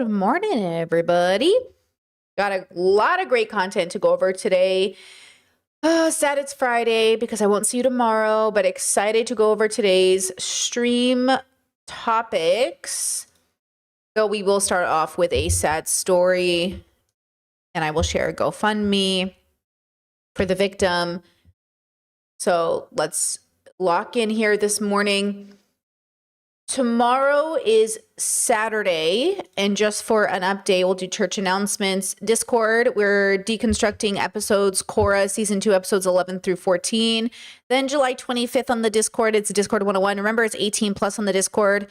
Good morning, everybody. Got a lot of great content to go over today. Sad it's Friday because I won't see you tomorrow, but excited to go over today's stream topics. So we will start off with a sad story, and I will share a GoFundMe for the victim. So let's lock in here this morning. Tomorrow is Saturday, and just for an update, we'll do church announcements. Discord, we're deconstructing episodes, Korra, season 2, episodes 11 through 14. Then July 25th on the Discord, it's Discord 101. Remember, it's 18 plus on the Discord.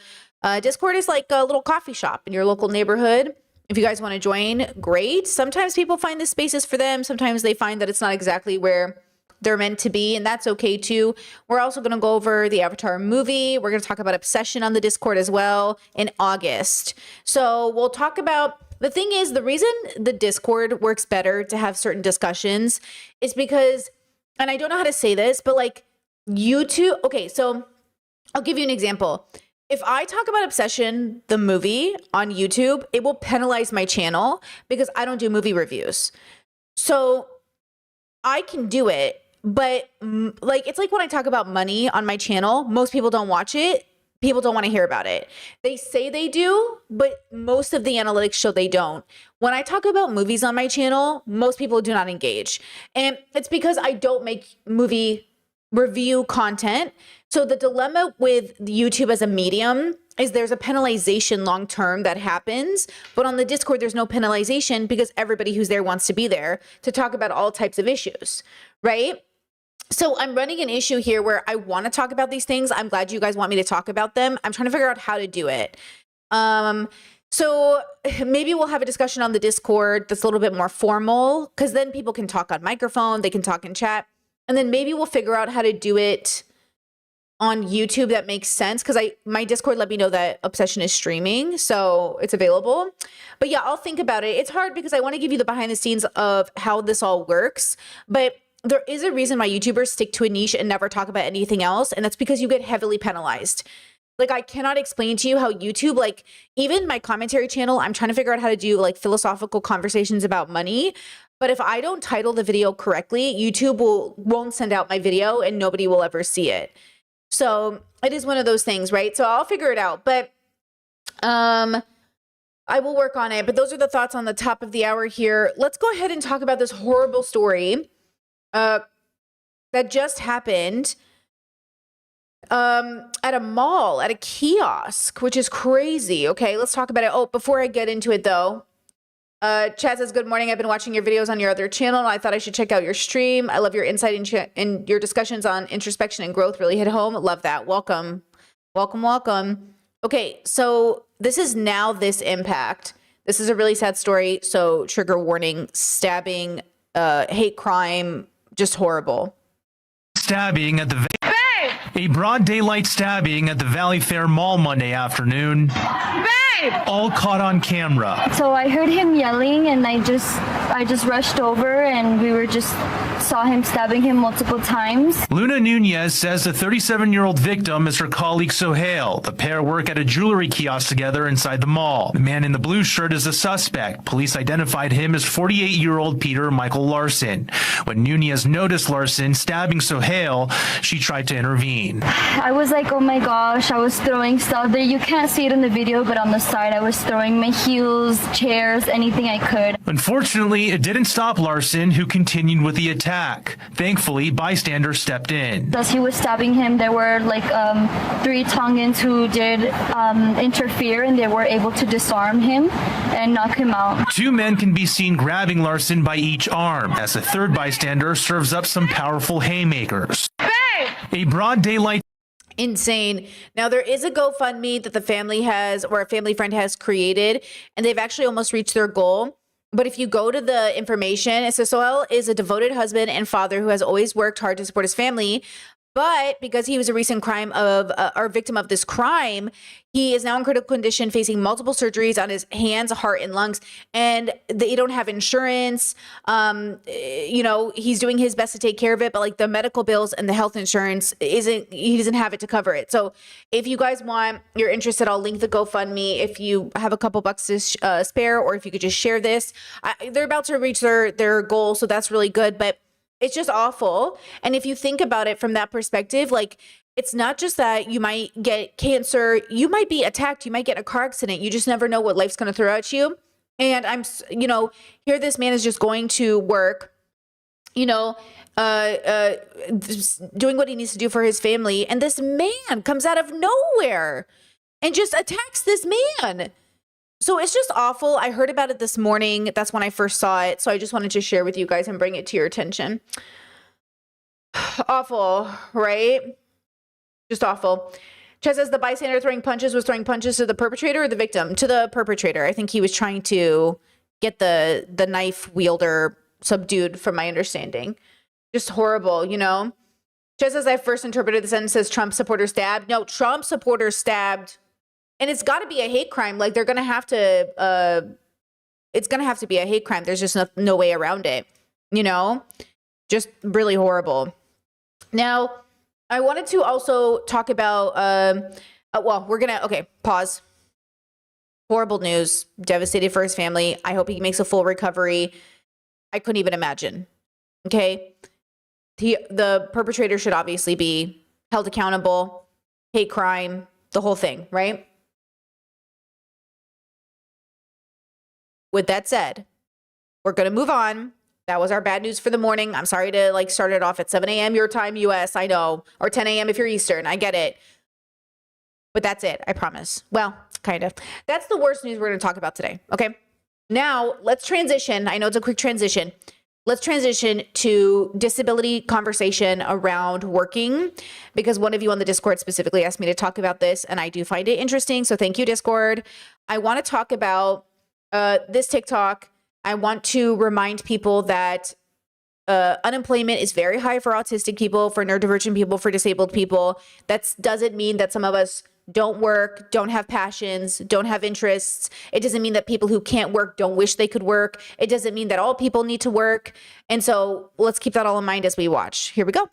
Discord is like a little coffee shop in your local neighborhood. If you guys want to join, great. Sometimes people find this space is for them. Sometimes they find that it's not exactly where they're meant to be, and that's okay too. We're also going to go over the Avatar movie. We're going to talk about Obsession on the Discord as well in August. So we'll talk about, the thing is, the reason the Discord works better to have certain discussions is because, and I don't know how to say this, but like YouTube, okay, so I'll give you an example. If I talk about Obsession, the movie on YouTube, it will penalize my channel because I don't do movie reviews. So I can do it. But like, it's like when I talk about money on my channel, most people don't watch it. People don't want to hear about it. They say they do, but most of the analytics show they don't. When I talk about movies on my channel, most people do not engage. And it's because I don't make movie review content. So the dilemma with YouTube as a medium is there's a penalization long term that happens, but on the Discord, there's no penalization because everybody who's there wants to be there to talk about all types of issues, right? So I'm running an issue here where I want to talk about these things. I'm glad you guys want me to talk about them. I'm trying to figure out how to do it. So maybe we'll have a discussion on the Discord that's a little bit more formal, because then people can talk on microphone, they can talk in chat, and then maybe we'll figure out how to do it on YouTube that makes sense, because my Discord let me know that Obsession is streaming, so it's available. But yeah, I'll think about it. It's hard because I want to give you the behind the scenes of how this all works, but there is a reason why YouTubers stick to a niche and never talk about anything else, and that's because you get heavily penalized. Like, I cannot explain to you how YouTube, like, even my commentary channel, I'm trying to figure out how to do like philosophical conversations about money. But if I don't title the video correctly, YouTube won't send out my video and nobody will ever see it. So it is one of those things, right? So I'll figure it out, but I will work on it. But those are the thoughts on the top of the hour here. Let's go ahead and talk about this horrible story that just happened at a mall, at a kiosk, which is crazy. Okay, let's talk about it. Oh, before I get into it though, Chad says, good morning. I've been watching your videos on your other channel, and I thought I should check out your stream. I love your insight and your discussions on introspection and growth really hit home. Love that. Welcome. Welcome, welcome. Okay, so this is Now This Impact. This is a really sad story. So trigger warning, stabbing, hate crime, just horrible. Stabbing at the A broad daylight stabbing at the Valley Fair Mall Monday afternoon. Babe! All caught on camera. So I heard him yelling, and I just rushed over, and we saw him stabbing him multiple times. Luna Nunez says the 37-year-old victim is her colleague Sohail. The pair work at a jewelry kiosk together inside the mall. The man in the blue shirt is a suspect. Police identified him as 48-year-old Peter Michael Larson. When Nunez noticed Larson stabbing Sohail, she tried to intervene. I was like, oh my gosh, I was throwing stuff there. You can't see it in the video, but on the side, I was throwing my heels, chairs, anything I could. Unfortunately, it didn't stop Larson, who continued with the attack. Thankfully, bystanders stepped in. As he was stabbing him, there were like 3 Tongans who did interfere, and they were able to disarm him and knock him out. 2 men can be seen grabbing Larson by each arm, as a third bystander serves up some powerful haymakers. A broad daylight. Insane. Now, there is a GoFundMe that the family has, or a family friend has created, and they've actually almost reached their goal. But if you go to the information, it says Sohail is a devoted husband and father who has always worked hard to support his family. But because he was a recent crime of or victim of this crime, he is now in critical condition, facing multiple surgeries on his hands, heart, and lungs, and they don't have insurance. He's doing his best to take care of it, but like the medical bills and the health insurance he doesn't have it to cover it. So if you guys you're interested, I'll link the GoFundMe if you have a couple bucks to spare, or if you could just share this. They're about to reach their goal, so that's really good, but it's just awful. And if you think about it from that perspective, like, it's not just that you might get cancer, you might be attacked, you might get in a car accident. You just never know what life's going to throw at you. And here this man is just going to work, doing what he needs to do for his family. And this man comes out of nowhere and just attacks this man. So it's just awful. I heard about it this morning. That's when I first saw it. So I just wanted to share with you guys and bring it to your attention. Awful, right? Just awful. Chet says the bystander was throwing punches to the perpetrator or the victim? To the perpetrator. I think he was trying to get the knife wielder subdued, from my understanding. Just horrible, Chet says I first interpreted the sentence as Trump supporter stabbed. No, Trump supporter stabbed. And it's got to be a hate crime. Like, they're going to have to, it's going to have to be a hate crime. There's just no way around it, Just really horrible. Now, I wanted to also talk about, pause. Horrible news. Devastated for his family. I hope he makes a full recovery. I couldn't even imagine. Okay. The perpetrator should obviously be held accountable. Hate crime, the whole thing, right? With that said, we're going to move on. That was our bad news for the morning. I'm sorry to start it off at 7 a.m. your time, US, I know, or 10 a.m. if you're Eastern. I get it. But that's it. I promise. Well, kind of. That's the worst news we're going to talk about today. Okay. Now let's transition. I know it's a quick transition. Let's transition to disability conversation around working, because one of you on the Discord specifically asked me to talk about this, and I do find it interesting. So thank you, Discord. I want to talk about this TikTok. I want to remind people that unemployment is very high for autistic people, for neurodivergent people, for disabled people. That doesn't mean that some of us don't work, don't have passions, don't have interests. It doesn't mean that people who can't work don't wish they could work. It doesn't mean that all people need to work. And so let's keep that all in mind as we watch. Here we go.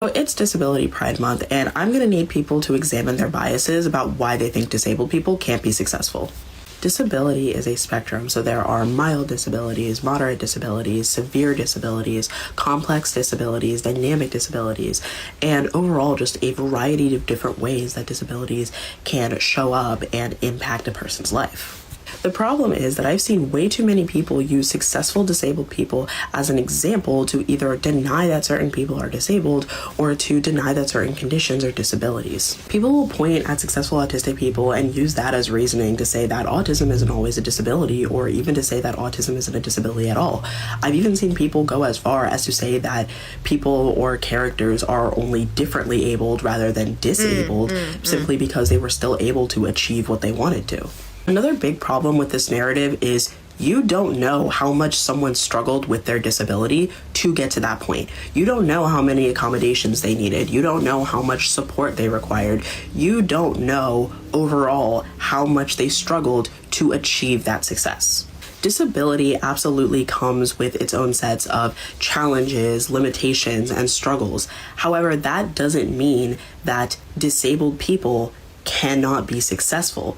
It's Disability Pride Month, and I'm going to need people to examine their biases about why they think disabled people can't be successful. Disability is a spectrum, so there are mild disabilities, moderate disabilities, severe disabilities, complex disabilities, dynamic disabilities, and overall just a variety of different ways that disabilities can show up and impact a person's life. The problem is that I've seen way too many people use successful disabled people as an example to either deny that certain people are disabled or to deny that certain conditions are disabilities. People will point at successful autistic people and use that as reasoning to say that autism isn't always a disability, or even to say that autism isn't a disability at all. I've even seen people go as far as to say that people or characters are only differently abled rather than disabled simply because they were still able to achieve what they wanted to. Another big problem with this narrative is you don't know how much someone struggled with their disability to get to that point. You don't know how many accommodations they needed. You don't know how much support they required. You don't know overall how much they struggled to achieve that success. Disability absolutely comes with its own sets of challenges, limitations, and struggles. However, that doesn't mean that disabled people cannot be successful.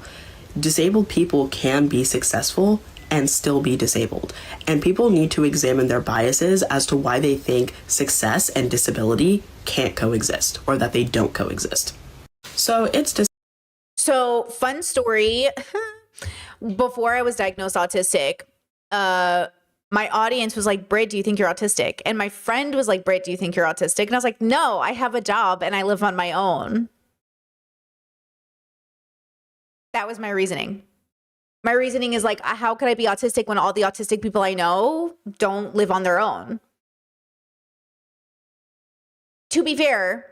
Disabled people can be successful and still be disabled. And people need to examine their biases as to why they think success and disability can't coexist, or that they don't coexist. So fun story. Before I was diagnosed autistic, my audience was like, Britt, do you think you're autistic? And my friend was like, Britt, do you think you're autistic? And I was like, no, I have a job and I live on my own. That was my reasoning. My reasoning is like, how could I be autistic when all the autistic people I know don't live on their own? To be fair,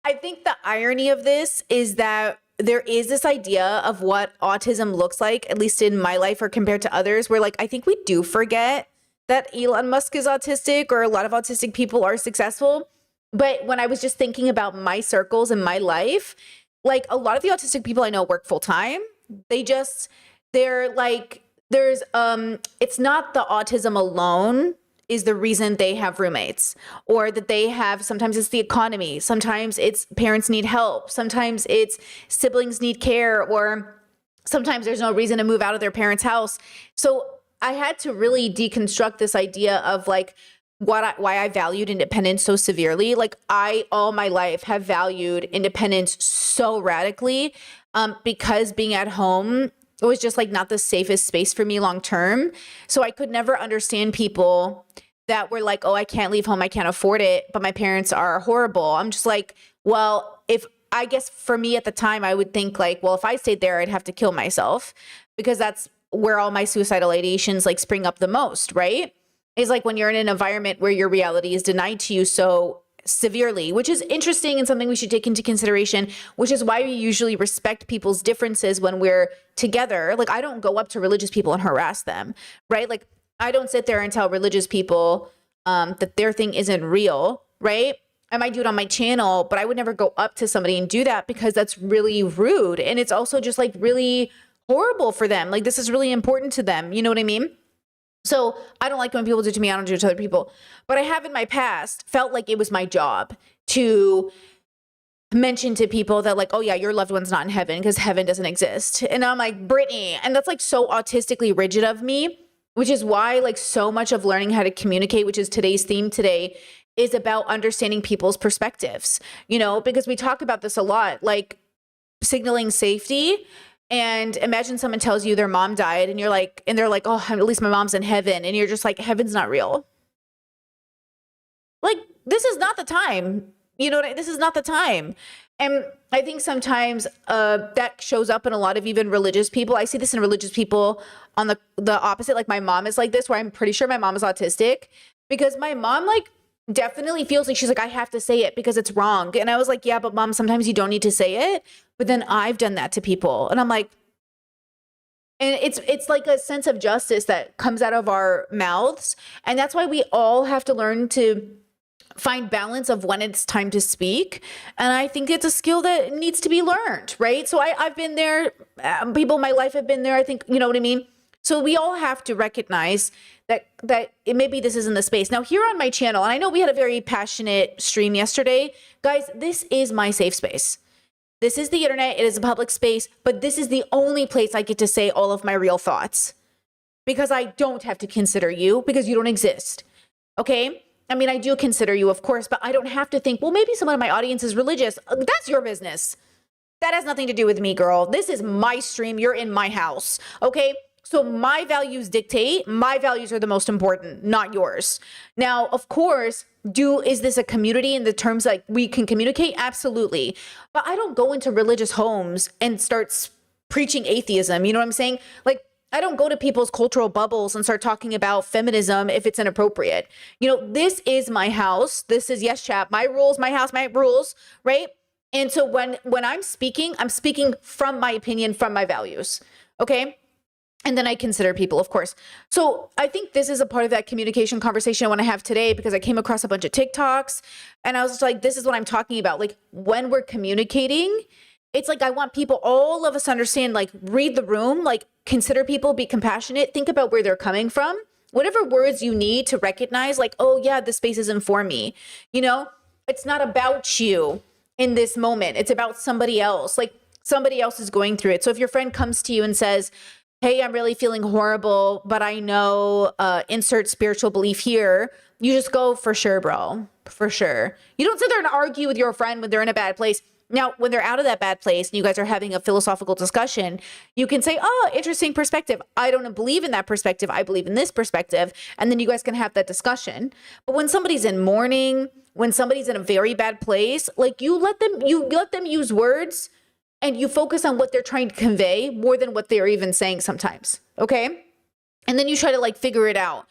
I think the irony of this is that there is this idea of what autism looks like, at least in my life or compared to others, where I think we do forget that Elon Musk is autistic, or a lot of autistic people are successful. But when I was just thinking about my circles in my life, like a lot of the autistic people I know work full time. They're like, it's not the autism alone is the reason they have roommates, or that they have, sometimes it's the economy, sometimes it's parents need help, sometimes it's siblings need care, or sometimes there's no reason to move out of their parents' house. So I had to really deconstruct this idea of like why I valued independence so severely. Like I, all my life, have valued independence so radically, because being at home, it was just like not the safest space for me long term. So I could never understand people that were like, oh, I can't leave home, I can't afford it, but my parents are horrible. I'm just like, well, I guess for me at the time, I would think like, well, if I stayed there, I'd have to kill myself, because that's where all my suicidal ideations like spring up the most, right? Is like when you're in an environment where your reality is denied to you so severely, which is interesting and something we should take into consideration, which is why we usually respect people's differences when we're together. Like I don't go up to religious people and harass them, right? Like I don't sit there and tell religious people that their thing isn't real, right? I might do it on my channel, but I would never go up to somebody and do that, because that's really rude. And it's also just like really horrible for them. Like this is really important to them. You know what I mean? So I don't like when people do it to me, I don't do it to other people. But I have in my past felt like it was my job to mention to people that like, oh yeah, your loved one's not in heaven because heaven doesn't exist. And I'm like, Brittany, and that's like so autistically rigid of me, which is why like so much of learning how to communicate, which is today's theme today, is about understanding people's perspectives, you know, because we talk about this a lot, like signaling safety. And imagine someone tells you their mom died and you're like, and they're like, oh, at least my mom's in heaven. And you're just like, heaven's not real. Like, this is not the time. You know, this is not the time. And I think sometimes that shows up in a lot of even religious people. I see this in religious people on the opposite. Like my mom is like this, where I'm pretty sure my mom is autistic, because my mom like definitely feels like she's like, I have to say it because it's wrong. And I was like, yeah, but mom, sometimes you don't need to say it. But then I've done that to people. And I'm like, and it's like a sense of justice that comes out of our mouths. And that's why we all have to learn to find balance of when it's time to speak. And I think it's a skill that needs to be learned, right? So I've been there. People in my life have been there. I think, you know what I mean? So we all have to recognize that maybe this isn't the space. Now here on my channel, and I know we had a very passionate stream yesterday, guys, this is my safe space. This is the internet. It is a public space, but this is the only place I get to say all of my real thoughts, because I don't have to consider you because you don't exist. Okay? I mean, I do consider you, of course, but I don't have to think, well, maybe someone in my audience is religious. That's your business. That has nothing to do with me, girl. This is my stream. You're in my house. Okay? So my values dictate. My values are the most important, not yours. Now, of course, is this a community in the terms like we can communicate? Absolutely. But I don't go into religious homes and start preaching atheism. You know what I'm saying? Like, I don't go to people's cultural bubbles and start talking about feminism if it's inappropriate. You know, this is my house. This is Yes Chat, my rules, my house, my rules, right? And so when I'm speaking from my opinion, from my values, okay? And then I consider people, of course. So I think this is a part of that communication conversation I want to have today, because I came across a bunch of TikToks and I was just like, this is what I'm talking about. Like when we're communicating, it's like I want people, all of us, understand, like read the room, like consider people, be compassionate, think about where they're coming from, whatever words you need to recognize, like, oh yeah, this space isn't for me. You know, it's not about you in this moment. It's about somebody else. Like somebody else is going through it. So if your friend comes to you and says, hey, I'm really feeling horrible, but I know, insert spiritual belief here, you just go, for sure, bro, for sure. You don't sit there and argue with your friend when they're in a bad place. Now, when they're out of that bad place and you guys are having a philosophical discussion, you can say, oh, interesting perspective. I don't believe in that perspective. I believe in this perspective. And then you guys can have that discussion. But when somebody's in mourning, when somebody's in a very bad place, like you let them use words, and you focus on what they're trying to convey more than what they're even saying sometimes. Okay. And then you try to like figure it out.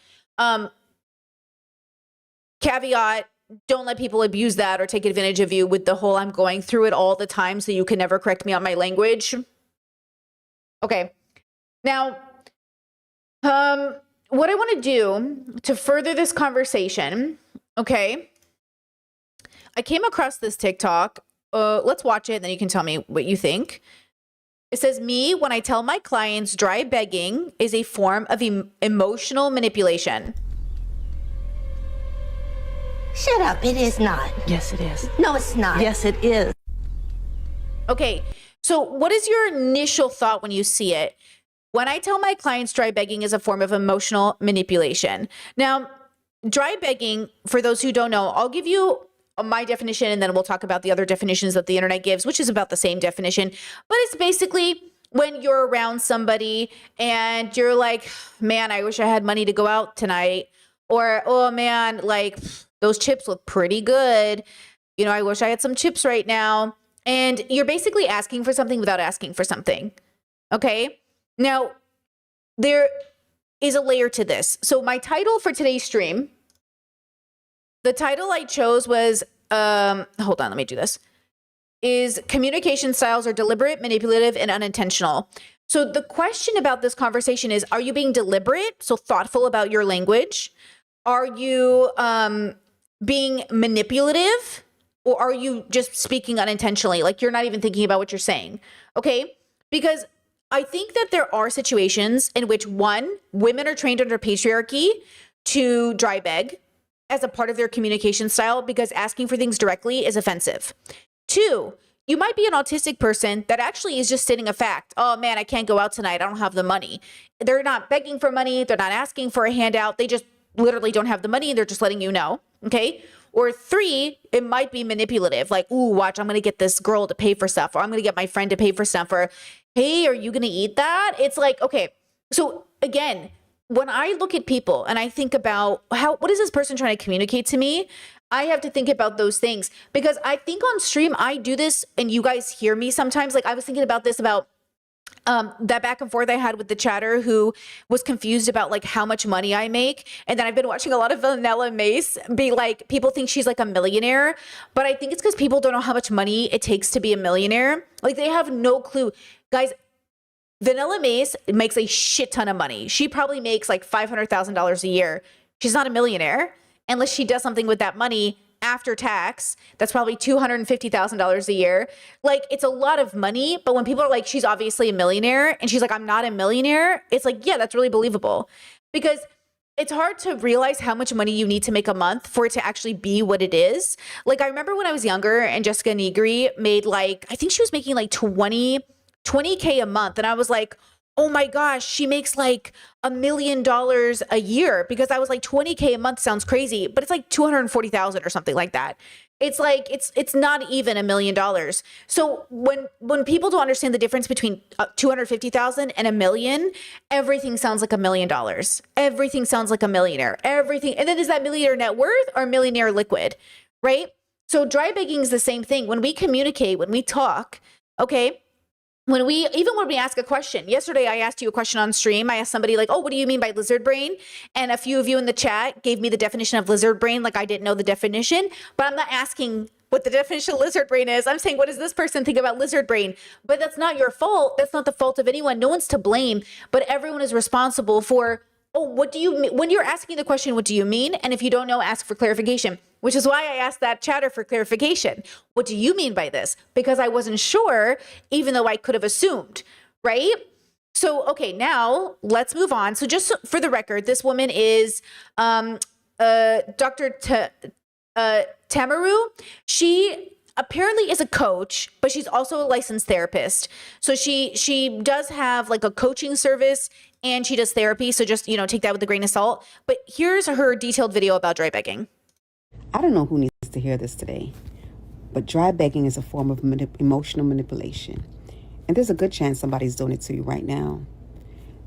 Caveat, don't let people abuse that or take advantage of you with the whole, I'm going through it all the time, so you can never correct me on my language. Okay. Now, what I want to do to further this conversation, okay, I came across this TikTok. Let's watch it, and then you can tell me what you think. It says, me, when I tell my clients dry begging is a form of emotional manipulation. Shut up. It is not. Yes, it is. No, it's not. Yes, it is. Okay, so what is your initial thought when you see it? When I tell my clients dry begging is a form of emotional manipulation. Now, dry begging, for those who don't know, I'll give you my definition, and then we'll talk about the other definitions that the internet gives, which is about the same definition. But it's basically when you're around somebody and you're like, man, I wish I had money to go out tonight. Or, oh man, like those chips look pretty good. You know, I wish I had some chips right now. And you're basically asking for something without asking for something. Okay? Now, there is a layer to this. So my title for today's stream, the title I chose was, hold on, let me do this, is communication styles are deliberate, manipulative, and unintentional. So the question about this conversation is, are you being deliberate, so thoughtful about your language? Are you being manipulative? Or are you just speaking unintentionally? Like you're not even thinking about what you're saying, okay? Because I think that there are situations in which, one, women are trained under patriarchy to dry beg as a part of their communication style because asking for things directly is offensive. Two, you might be an autistic person that actually is just stating a fact. Oh man, I can't go out tonight. I don't have the money. They're not begging for money. They're not asking for a handout. They just literally don't have the money and they're just letting you know, okay? Or three, it might be manipulative. Like, ooh, watch, I'm going to get this girl to pay for stuff, or I'm going to get my friend to pay for stuff, or hey, are you going to eat that? It's like, okay. So again, when I look at people and I think about what is this person trying to communicate to me? I have to think about those things because I think on stream, I do this and you guys hear me sometimes. Like I was thinking about this, about that back and forth I had with the chatter who was confused about like how much money I make. And then I've been watching a lot of Vanilla Mace be like, people think she's like a millionaire, but I think it's because people don't know how much money it takes to be a millionaire. Like they have no clue. Guys, Vanilla Mace makes a shit ton of money. She probably makes like $500,000 a year. She's not a millionaire unless she does something with that money after tax. That's probably $250,000 a year. Like it's a lot of money. But when people are like, she's obviously a millionaire and she's like, I'm not a millionaire. It's like, yeah, that's really believable because it's hard to realize how much money you need to make a month for it to actually be what it is. Like I remember when I was younger and Jessica Negri made like, I think she was making like 20K a month. And I was like, oh my gosh, she makes like $1 million a year, because I was like 20K a month sounds crazy, but it's like 240,000 or something like that. It's like, it's not even $1 million. So when people don't understand the difference between 250,000 and $1 million, everything sounds like $1 million. Everything sounds like a millionaire, everything. And then is that millionaire net worth or millionaire liquid, right? So dry begging is the same thing. When we communicate, when we talk, okay, when we ask a question. Yesterday, I asked you a question on stream. I asked somebody like, oh, what do you mean by lizard brain? And a few of you in the chat gave me the definition of lizard brain. Like I didn't know the definition, but I'm not asking what the definition of lizard brain is. I'm saying, what does this person think about lizard brain? But that's not your fault. That's not the fault of anyone. No one's to blame, but everyone is responsible for, oh, what do you mean? When you're asking the question, what do you mean? And if you don't know, ask for clarification, which is why I asked that chatter for clarification. What do you mean by this? Because I wasn't sure, even though I could have assumed, right? So, okay, now let's move on. So just for the record, this woman is Dr. Tamaru. She apparently is a coach, but she's also a licensed therapist. So she does have like a coaching service and she does therapy. So just, take that with a grain of salt. But here's her detailed video about dry begging. I don't know who needs to hear this today, but dry begging is a form of emotional manipulation. And there's a good chance somebody's doing it to you right now.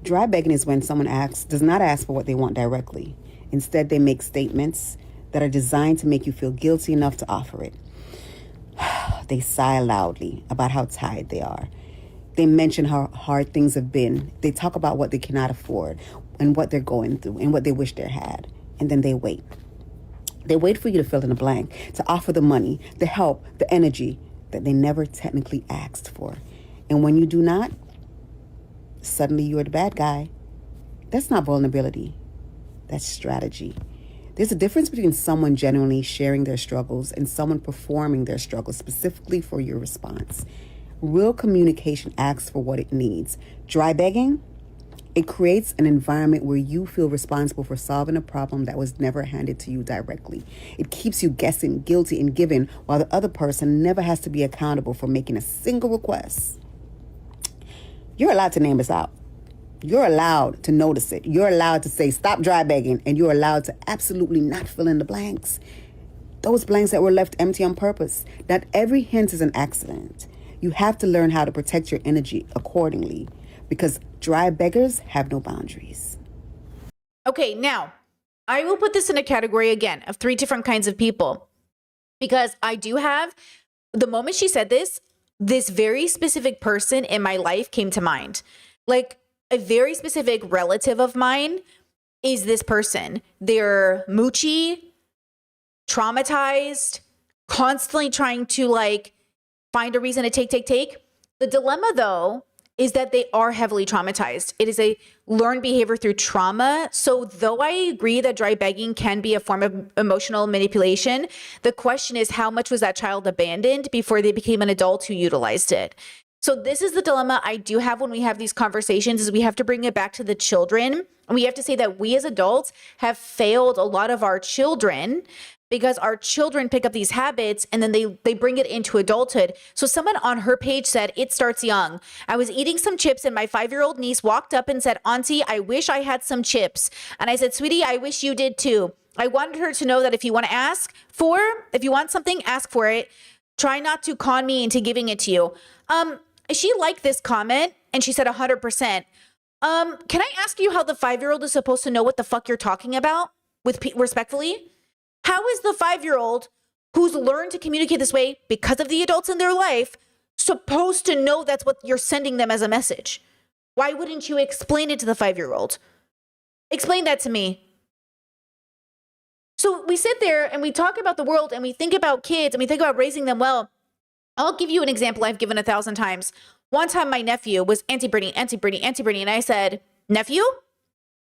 Dry begging is when someone does not ask for what they want directly. Instead, they make statements that are designed to make you feel guilty enough to offer it. They sigh loudly about how tired they are. They mention how hard things have been. They talk about what they cannot afford and what they're going through and what they wish they had. And then they wait. They wait for you to fill in a blank, to offer the money, the help, the energy that they never technically asked for. And when you do not, suddenly you're the bad guy. That's not vulnerability. That's strategy. There's a difference between someone genuinely sharing their struggles and someone performing their struggles specifically for your response. Real communication asks for what it needs. Dry begging, it creates an environment where you feel responsible for solving a problem that was never handed to you directly. It keeps you guessing, guilty, and giving, while the other person never has to be accountable for making a single request. You're allowed to name this out. You're allowed to notice it. You're allowed to say, stop dry begging, and you're allowed to absolutely not fill in the blanks. Those blanks that were left empty on purpose. Not every hint is an accident. You have to learn how to protect your energy accordingly, because dry beggars have no boundaries. Okay, now I will put this in a category again of 3 different kinds of people, because I do have, the moment she said this very specific person in my life came to mind. Like, a very specific relative of mine is this person. They're moochy, traumatized, constantly trying to like find a reason to take. The dilemma though is that they are heavily traumatized. It is a learned behavior through trauma. So though I agree that dry begging can be a form of emotional manipulation, the question is how much was that child abandoned before they became an adult who utilized it? So this is the dilemma I do have when we have these conversations, is we have to bring it back to the children. And we have to say that we as adults have failed a lot of our children, because our children pick up these habits and then they bring it into adulthood. So someone on her page said, it starts young. I was eating some chips and my 5-year-old niece walked up and said, Auntie, I wish I had some chips. And I said, sweetie, I wish you did too. I wanted her to know that if you want something, ask for it. Try not to con me into giving it to you. She liked this comment and she said 100%. Can I ask you how the 5-year-old is supposed to know what the fuck you're talking about respectfully? How is the 5-year-old who's learned to communicate this way because of the adults in their life supposed to know that's what you're sending them as a message? Why wouldn't you explain it to the 5-year-old? Explain that to me. So we sit there and we talk about the world and we think about kids and we think about raising them well. I'll give you an example I've given 1,000 times. One time my nephew was Auntie Brittany. And I said, nephew,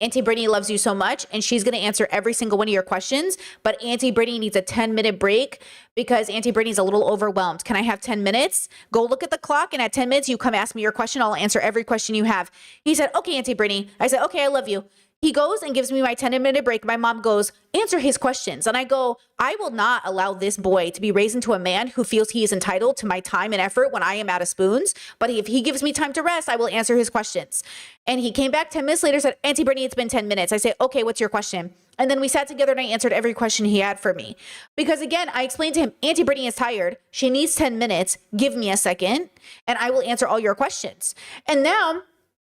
Auntie Brittany loves you so much and she's going to answer every single one of your questions. But Auntie Brittany needs a 10-minute break because Auntie Brittany's a little overwhelmed. Can I have 10 minutes? Go look at the clock and at 10 minutes, you come ask me your question. I'll answer every question you have. He said, okay, Auntie Brittany. I said, okay, I love you. He goes and gives me my 10-minute break. My mom goes, answer his questions. And I go, I will not allow this boy to be raised into a man who feels he is entitled to my time and effort when I am out of spoons. But if he gives me time to rest, I will answer his questions. And he came back 10 minutes later, said, Auntie Brittany, it's been 10 minutes. I say, okay, what's your question? And then we sat together and I answered every question he had for me. Because again, I explained to him, Auntie Brittany is tired. She needs 10 minutes. Give me a second and I will answer all your questions. And now,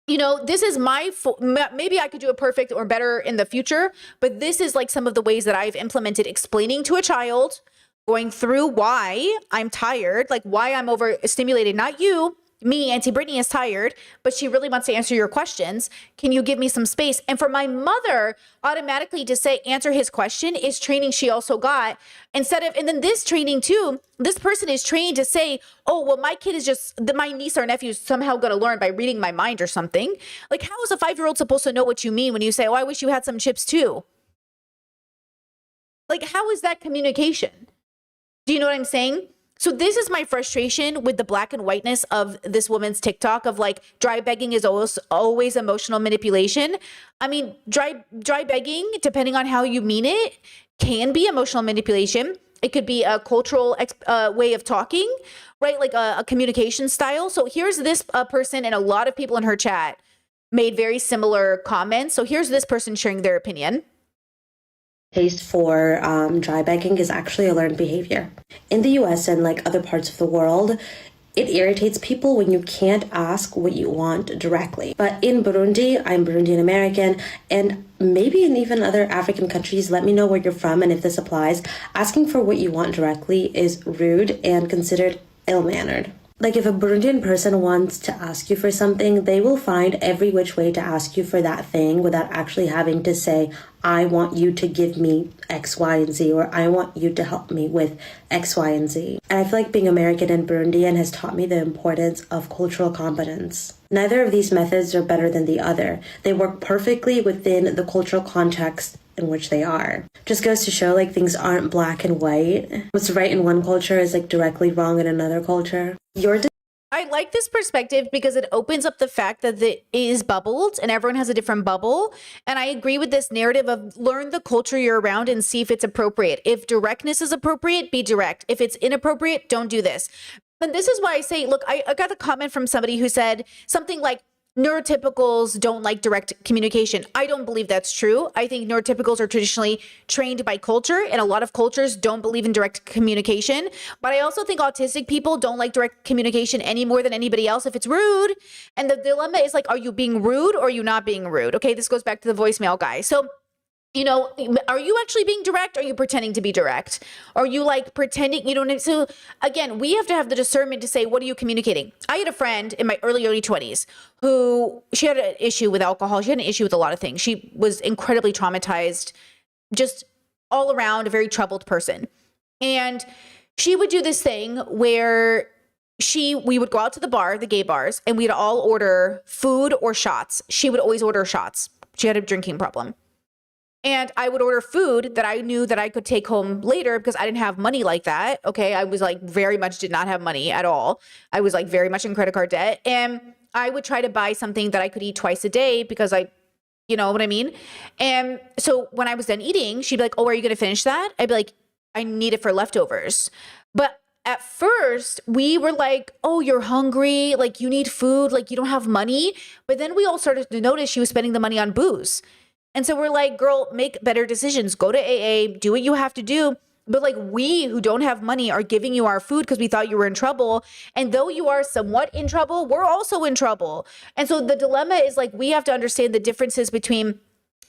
you know, this is maybe I could do it perfect or better in the future, but this is like some of the ways that I've implemented explaining to a child, going through why I'm tired, like why I'm overstimulated, not you. Me, Auntie Brittany is tired, but she really wants to answer your questions. Can you give me some space? And for my mother automatically to say, answer his question is training she also got and then this training too, this person is trained to say, oh, well, my kid is my niece or nephew is somehow going to learn by reading my mind or something. Like, how is a 5-year-old supposed to know what you mean when you say, oh, I wish you had some chips too? Like, how is that communication? Do you know what I'm saying? So this is my frustration with the black and whiteness of this woman's TikTok of like dry begging is always emotional manipulation. I mean, dry begging, depending on how you mean it, can be emotional manipulation. It could be a cultural way of talking, right? Like a communication style. So here's this person and a lot of people in her chat made very similar comments. So here's this person sharing their opinion. Taste for dry begging is actually a learned behavior. In the US and like other parts of the world, it irritates people when you can't ask what you want directly. But in Burundi, I'm Burundian American, and maybe in even other African countries, let me know where you're from and if this applies, asking for what you want directly is rude and considered ill-mannered. Like if a Burundian person wants to ask you for something, they will find every which way to ask you for that thing without actually having to say, I want you to give me X, Y, and Z, or I want you to help me with X, Y, and Z. And I feel like being American and Burundian has taught me the importance of cultural competence. Neither of these methods are better than the other. They work perfectly within the cultural context in which they are. Just goes to show like things aren't black and white. What's right in one culture is like directly wrong in another culture. I like this perspective because it opens up the fact that it is bubbled and everyone has a different bubble. And I agree with this narrative of learn the culture you're around and see if it's appropriate. If directness is appropriate, be direct. If it's inappropriate, don't do this. And this is why I say, look, I got a comment from somebody who said something like, neurotypicals don't like direct communication. I don't believe that's true. I think neurotypicals are traditionally trained by culture, and a lot of cultures don't believe in direct communication. But I also think autistic people don't like direct communication any more than anybody else if it's rude. And the dilemma is like, are you being rude or are you not being rude? Okay, this goes back to the voicemail guy. So, you know, are you actually being direct? Or are you pretending to be direct? Are you like pretending, you know? So again, we have to have the discernment to say, what are you communicating? I had a friend in my early 20s who she had an issue with alcohol. She had an issue with a lot of things. She was incredibly traumatized, just all around a very troubled person. And she would do this thing where we would go out to the bar, the gay bars, and we'd all order food or shots. She would always order shots. She had a drinking problem. And I would order food that I knew that I could take home later because I didn't have money like that. Okay. I was like very much did not have money at all. I was like very much in credit card debt. And I would try to buy something that I could eat twice a day because you know what I mean? And so when I was done eating, she'd be like, oh, are you going to finish that? I'd be like, I need it for leftovers. But at first we were like, oh, you're hungry. Like you need food. Like you don't have money. But then we all started to notice she was spending the money on booze. And so we're like, girl, make better decisions. Go to AA, do what you have to do. But like we who don't have money are giving you our food because we thought you were in trouble. And though you are somewhat in trouble, we're also in trouble. And so the dilemma is like, we have to understand the differences between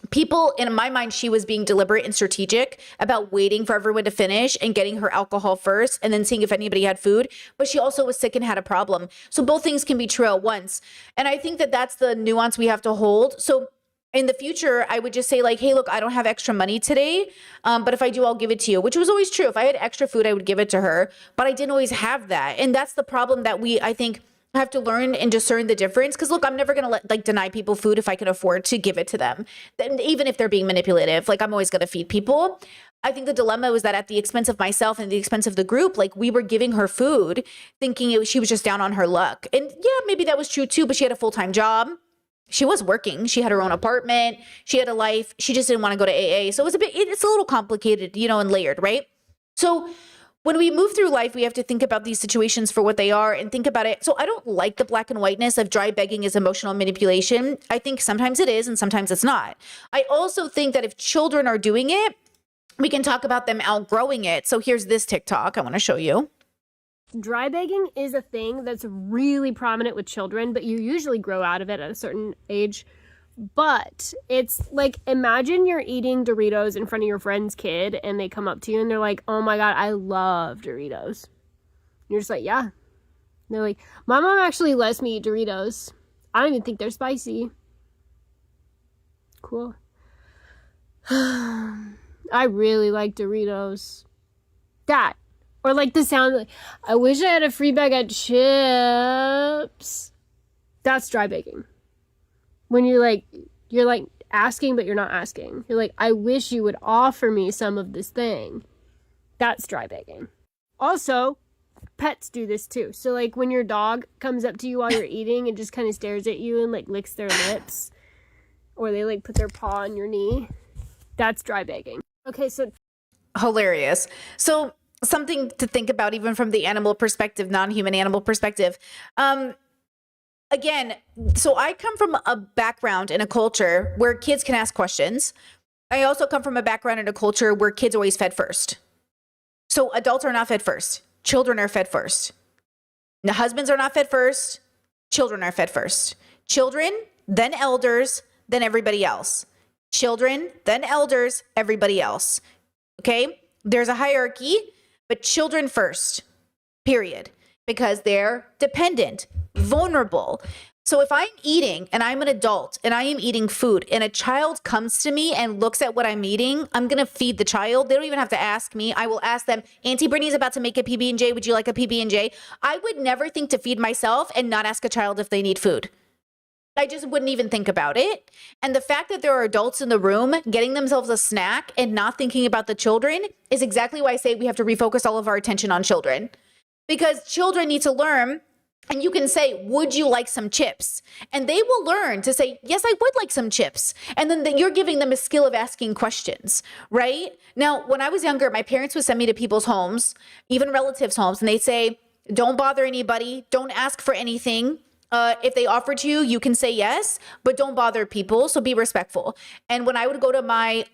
people. In my mind, she was being deliberate and strategic about waiting for everyone to finish and getting her alcohol first and then seeing if anybody had food. But she also was sick and had a problem. So both things can be true at once. And I think that that's the nuance we have to hold. So in the future, I would just say like, hey, look, I don't have extra money today, but if I do, I'll give it to you, which was always true. If I had extra food, I would give it to her, but I didn't always have that. And that's the problem that I think, have to learn and discern the difference. Because look, I'm never going to deny people food if I can afford to give it to them. And even if they're being manipulative, like I'm always going to feed people. I think the dilemma was that at the expense of myself and the expense of the group, like we were giving her food thinking she was just down on her luck. And yeah, maybe that was true too, but she had a full-time job. She was working. She had her own apartment. She had a life. She just didn't want to go to AA. So it's a little complicated, you know, and layered, right? So when we move through life, we have to think about these situations for what they are and think about it. So I don't like the black and whiteness of dry begging as emotional manipulation. I think sometimes it is and sometimes it's not. I also think that if children are doing it, we can talk about them outgrowing it. So here's this TikTok I want to show you. Dry begging is a thing that's really prominent with children, but you usually grow out of it at a certain age. But it's like, imagine you're eating Doritos in front of your friend's kid and they come up to you and they're like, oh my God, I love Doritos. You're just like, yeah. And they're like, my mom actually lets me eat Doritos. I don't even think they're spicy. Cool. I really like Doritos. That. Or like the sound, like, I wish I had a free bag of chips. That's dry begging. When you're like asking, but you're not asking. You're like, I wish you would offer me some of this thing. That's dry begging. Also, pets do this too. So like when your dog comes up to you while you're eating and just kind of stares at you and like licks their lips, or they like put their paw on your knee, that's dry begging. Okay, so. Hilarious. So something to think about even from the animal perspective, non-human animal perspective. Again, so I come from a background in a culture where kids can ask questions. I also come from a background in a culture where kids always fed first. So adults are not fed first. Children are fed first. The husbands are not fed first. Children are fed first. Children, then elders, then everybody else. Children, then elders, everybody else. Okay? There's a hierarchy. But children first, period, because they're dependent, vulnerable. So if I'm eating and I'm an adult and I am eating food and a child comes to me and looks at what I'm eating, I'm going to feed the child. They don't even have to ask me. I will ask them, Auntie Brittany's about to make a PB&J. Would you like a PB&J? I would never think to feed myself and not ask a child if they need food. I just wouldn't even think about it. And the fact that there are adults in the room getting themselves a snack and not thinking about the children is exactly why I say we have to refocus all of our attention on children. Because children need to learn, and you can say, would you like some chips? And they will learn to say, yes, I would like some chips. And then you're giving them a skill of asking questions, right? Now, when I was younger, my parents would send me to people's homes, even relatives' homes, and they'd say, don't bother anybody, don't ask for anything. If they offer to you, you can say yes, but don't bother people. So be respectful. And when I would go to my,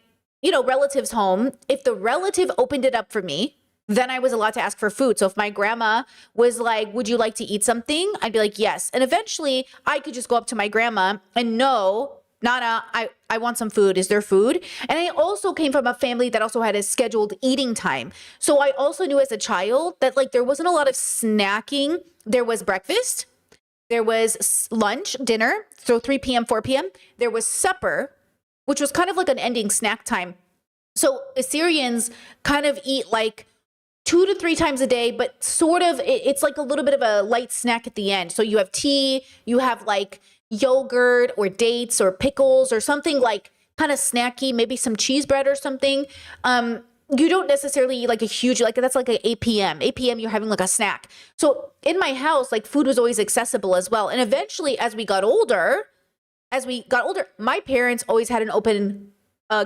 relative's home, if the relative opened it up for me, then I was allowed to ask for food. So if my grandma was like, would you like to eat something? I'd be like, yes. And eventually I could just go up to my grandma and no, Nana, I want some food. Is there food? And I also came from a family that also had a scheduled eating time. So I also knew as a child that like there wasn't a lot of snacking. There was breakfast. There was lunch, dinner, so 3 p.m., 4 p.m. There was supper, which was kind of like an ending snack time. So Assyrians kind of eat like 2 to 3 times a day, but sort of, it's like a little bit of a light snack at the end. So you have tea, you have like yogurt or dates or pickles or something like kind of snacky, maybe some cheese bread or something. You don't necessarily eat like a huge, like that's like a 8 p.m. 8 p.m. you're having like a snack. So in my house, like food was always accessible as well. And eventually as we got older, my parents always had an open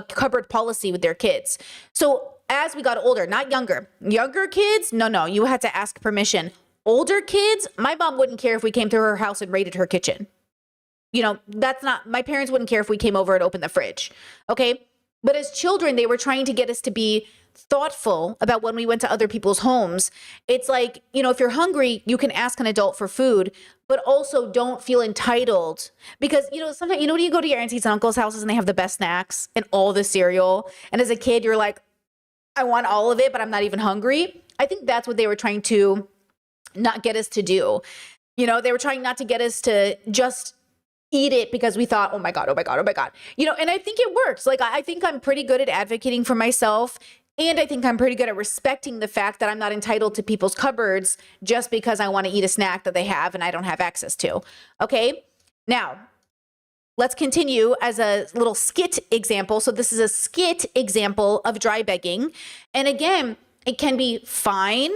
cupboard policy with their kids. So as we got older, not younger kids, no, you had to ask permission. Older kids, my mom wouldn't care if we came to her house and raided her kitchen. My parents wouldn't care if we came over and opened the fridge. Okay. But as children, they were trying to get us to be thoughtful about when we went to other people's homes. It's like, if you're hungry, you can ask an adult for food, but also don't feel entitled because, sometimes, when you go to your aunties and uncles' houses and they have the best snacks and all the cereal. And as a kid, you're like, I want all of it, but I'm not even hungry. I think that's what they were trying to not get us to do. They were trying not to get us to just eat it because we thought, oh my God. And I think it works. Like, I think I'm pretty good at advocating for myself. And I think I'm pretty good at respecting the fact that I'm not entitled to people's cupboards just because I want to eat a snack that they have and I don't have access to. Okay. Now, let's continue as a little skit example. So this is a skit example of dry begging. And again, it can be fine,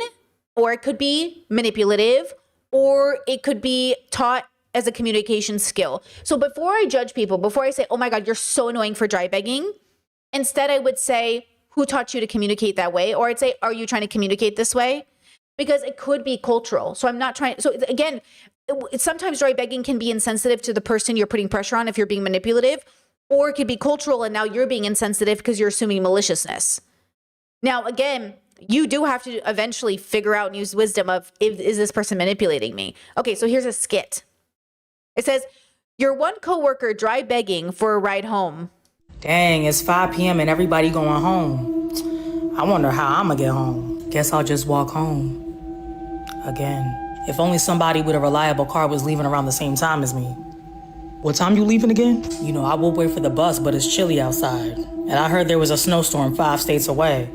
or it could be manipulative, or it could be taught as a communication skill. So before I judge people, before I say, oh my God, you're so annoying for dry begging, instead I would say, who taught you to communicate that way? Or I'd say, are you trying to communicate this way? Because it could be cultural. So I'm not trying. So again, sometimes dry begging can be insensitive to the person you're putting pressure on if you're being manipulative, or it could be cultural and now you're being insensitive because you're assuming maliciousness. Now, again, you do have to eventually figure out and use wisdom of, is this person manipulating me? Okay, so here's a skit. It says, your one coworker dry begging for a ride home. Dang, it's 5 p.m. and everybody going home. I wonder how I'm gonna get home. Guess I'll just walk home. Again. If only somebody with a reliable car was leaving around the same time as me. What time you leaving again? I will wait for the bus, but it's chilly outside. And I heard there was a snowstorm 5 states away.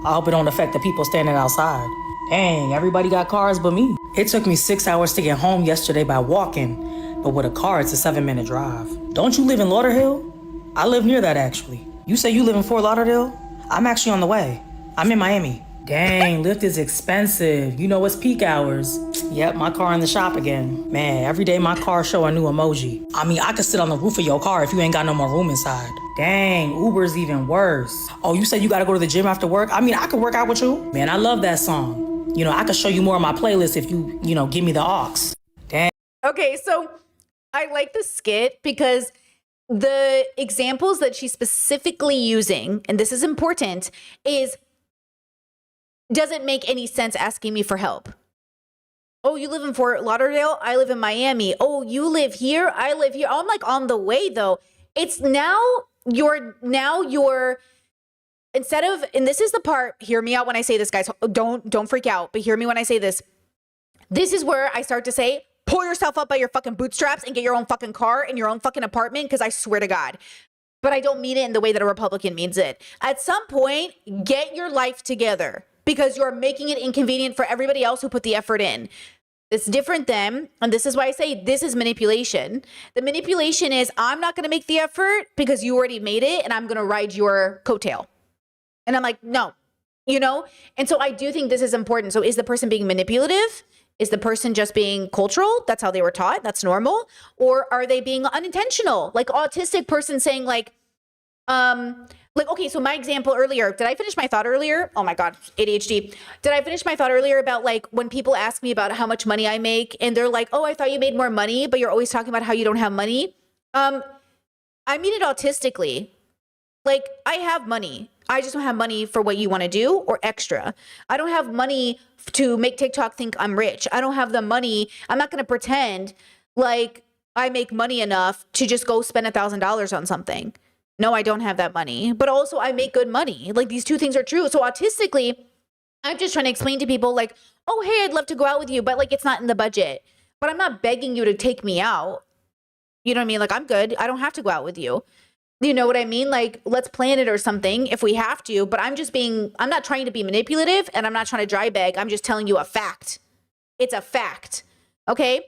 I hope it don't affect the people standing outside. Dang, everybody got cars but me. It took me 6 hours to get home yesterday by walking, but with a car, it's a 7-minute drive. Don't you live in Lauderhill? I live near that, actually. You say you live in Fort Lauderdale? I'm actually on the way. I'm in Miami. Dang, Lyft is expensive. It's peak hours. Yep, my car in the shop again. Man, every day my car show a new emoji. I could sit on the roof of your car if you ain't got no more room inside. Dang, Uber's even worse. Oh, you said you gotta go to the gym after work? I could work out with you. Man, I love that song. I could show you more of my playlist if you, give me the aux. Dang. Okay, so I like the skit because the examples that she's specifically using, and this is important, is doesn't make any sense asking me for help. Oh, you live in Fort Lauderdale? I live in Miami. Oh, you live here? I live here. Oh, I'm like on the way though. It's now you're instead of, and this is the part, hear me out when I say this, guys. Don't freak out, but hear me when I say this. This is where I start to say, pull yourself up by your fucking bootstraps and get your own fucking car and your own fucking apartment, because I swear to God. But I don't mean it in the way that a Republican means it. At some point, get your life together because you're making it inconvenient for everybody else who put the effort in. It's different than, and this is why I say this is manipulation. The manipulation is I'm not going to make the effort because you already made it and I'm going to ride your coattail. And I'm like, no, you know? And so I do think this is important. So is the person being manipulative? Is the person just being cultural? That's how they were taught. That's normal. Or are they being unintentional? Like autistic person saying like, okay, so my example earlier, did I finish my thought earlier? Oh my God, ADHD. Did I finish my thought earlier about like when people ask me about how much money I make and they're like, oh, I thought you made more money, but you're always talking about how you don't have money. I mean it autistically. Like I have money. I just don't have money for what you want to do or extra. I don't have money to make TikTok think I'm rich. I don't have the money. I'm not going to pretend like I make money enough to just go spend $1,000 on something. No, I don't have that money, but also I make good money. Like these two things are true. So autistically, I'm just trying to explain to people like, oh, hey, I'd love to go out with you, but like it's not in the budget. But I'm not begging you to take me out. You know what I mean? Like I'm good. I don't have to go out with you. You know what I mean? Like let's plan it or something if we have to, but I'm not trying to be manipulative and I'm not trying to dry beg. I'm just telling you a fact. It's a fact. Okay.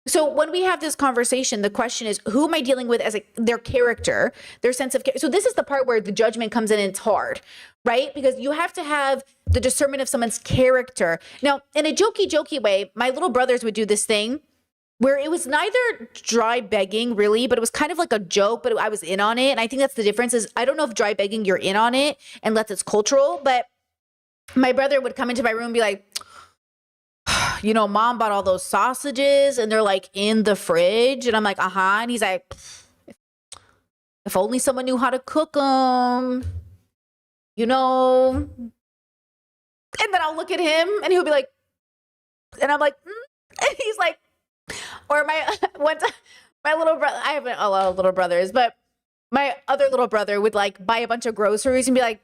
So when we have this conversation, the question is, who am I dealing with as their character, their sense of, so this is the part where the judgment comes in and it's hard, right? Because you have to have the discernment of someone's character. Now, in a jokey way, my little brothers would do this thing where it was neither dry begging really, but it was kind of like a joke, but I was in on it. And I think that's the difference is I don't know if dry begging, you're in on it unless it's cultural, but my brother would come into my room and be like, you know, mom bought all those sausages and they're like in the fridge. And I'm like, uh-huh. And he's like, if only someone knew how to cook them, you know? And then I'll look at him and he'll be like, and I'm like, and he's like, or my little brother, I have a lot of little brothers, but my other little brother would like buy a bunch of groceries and be like,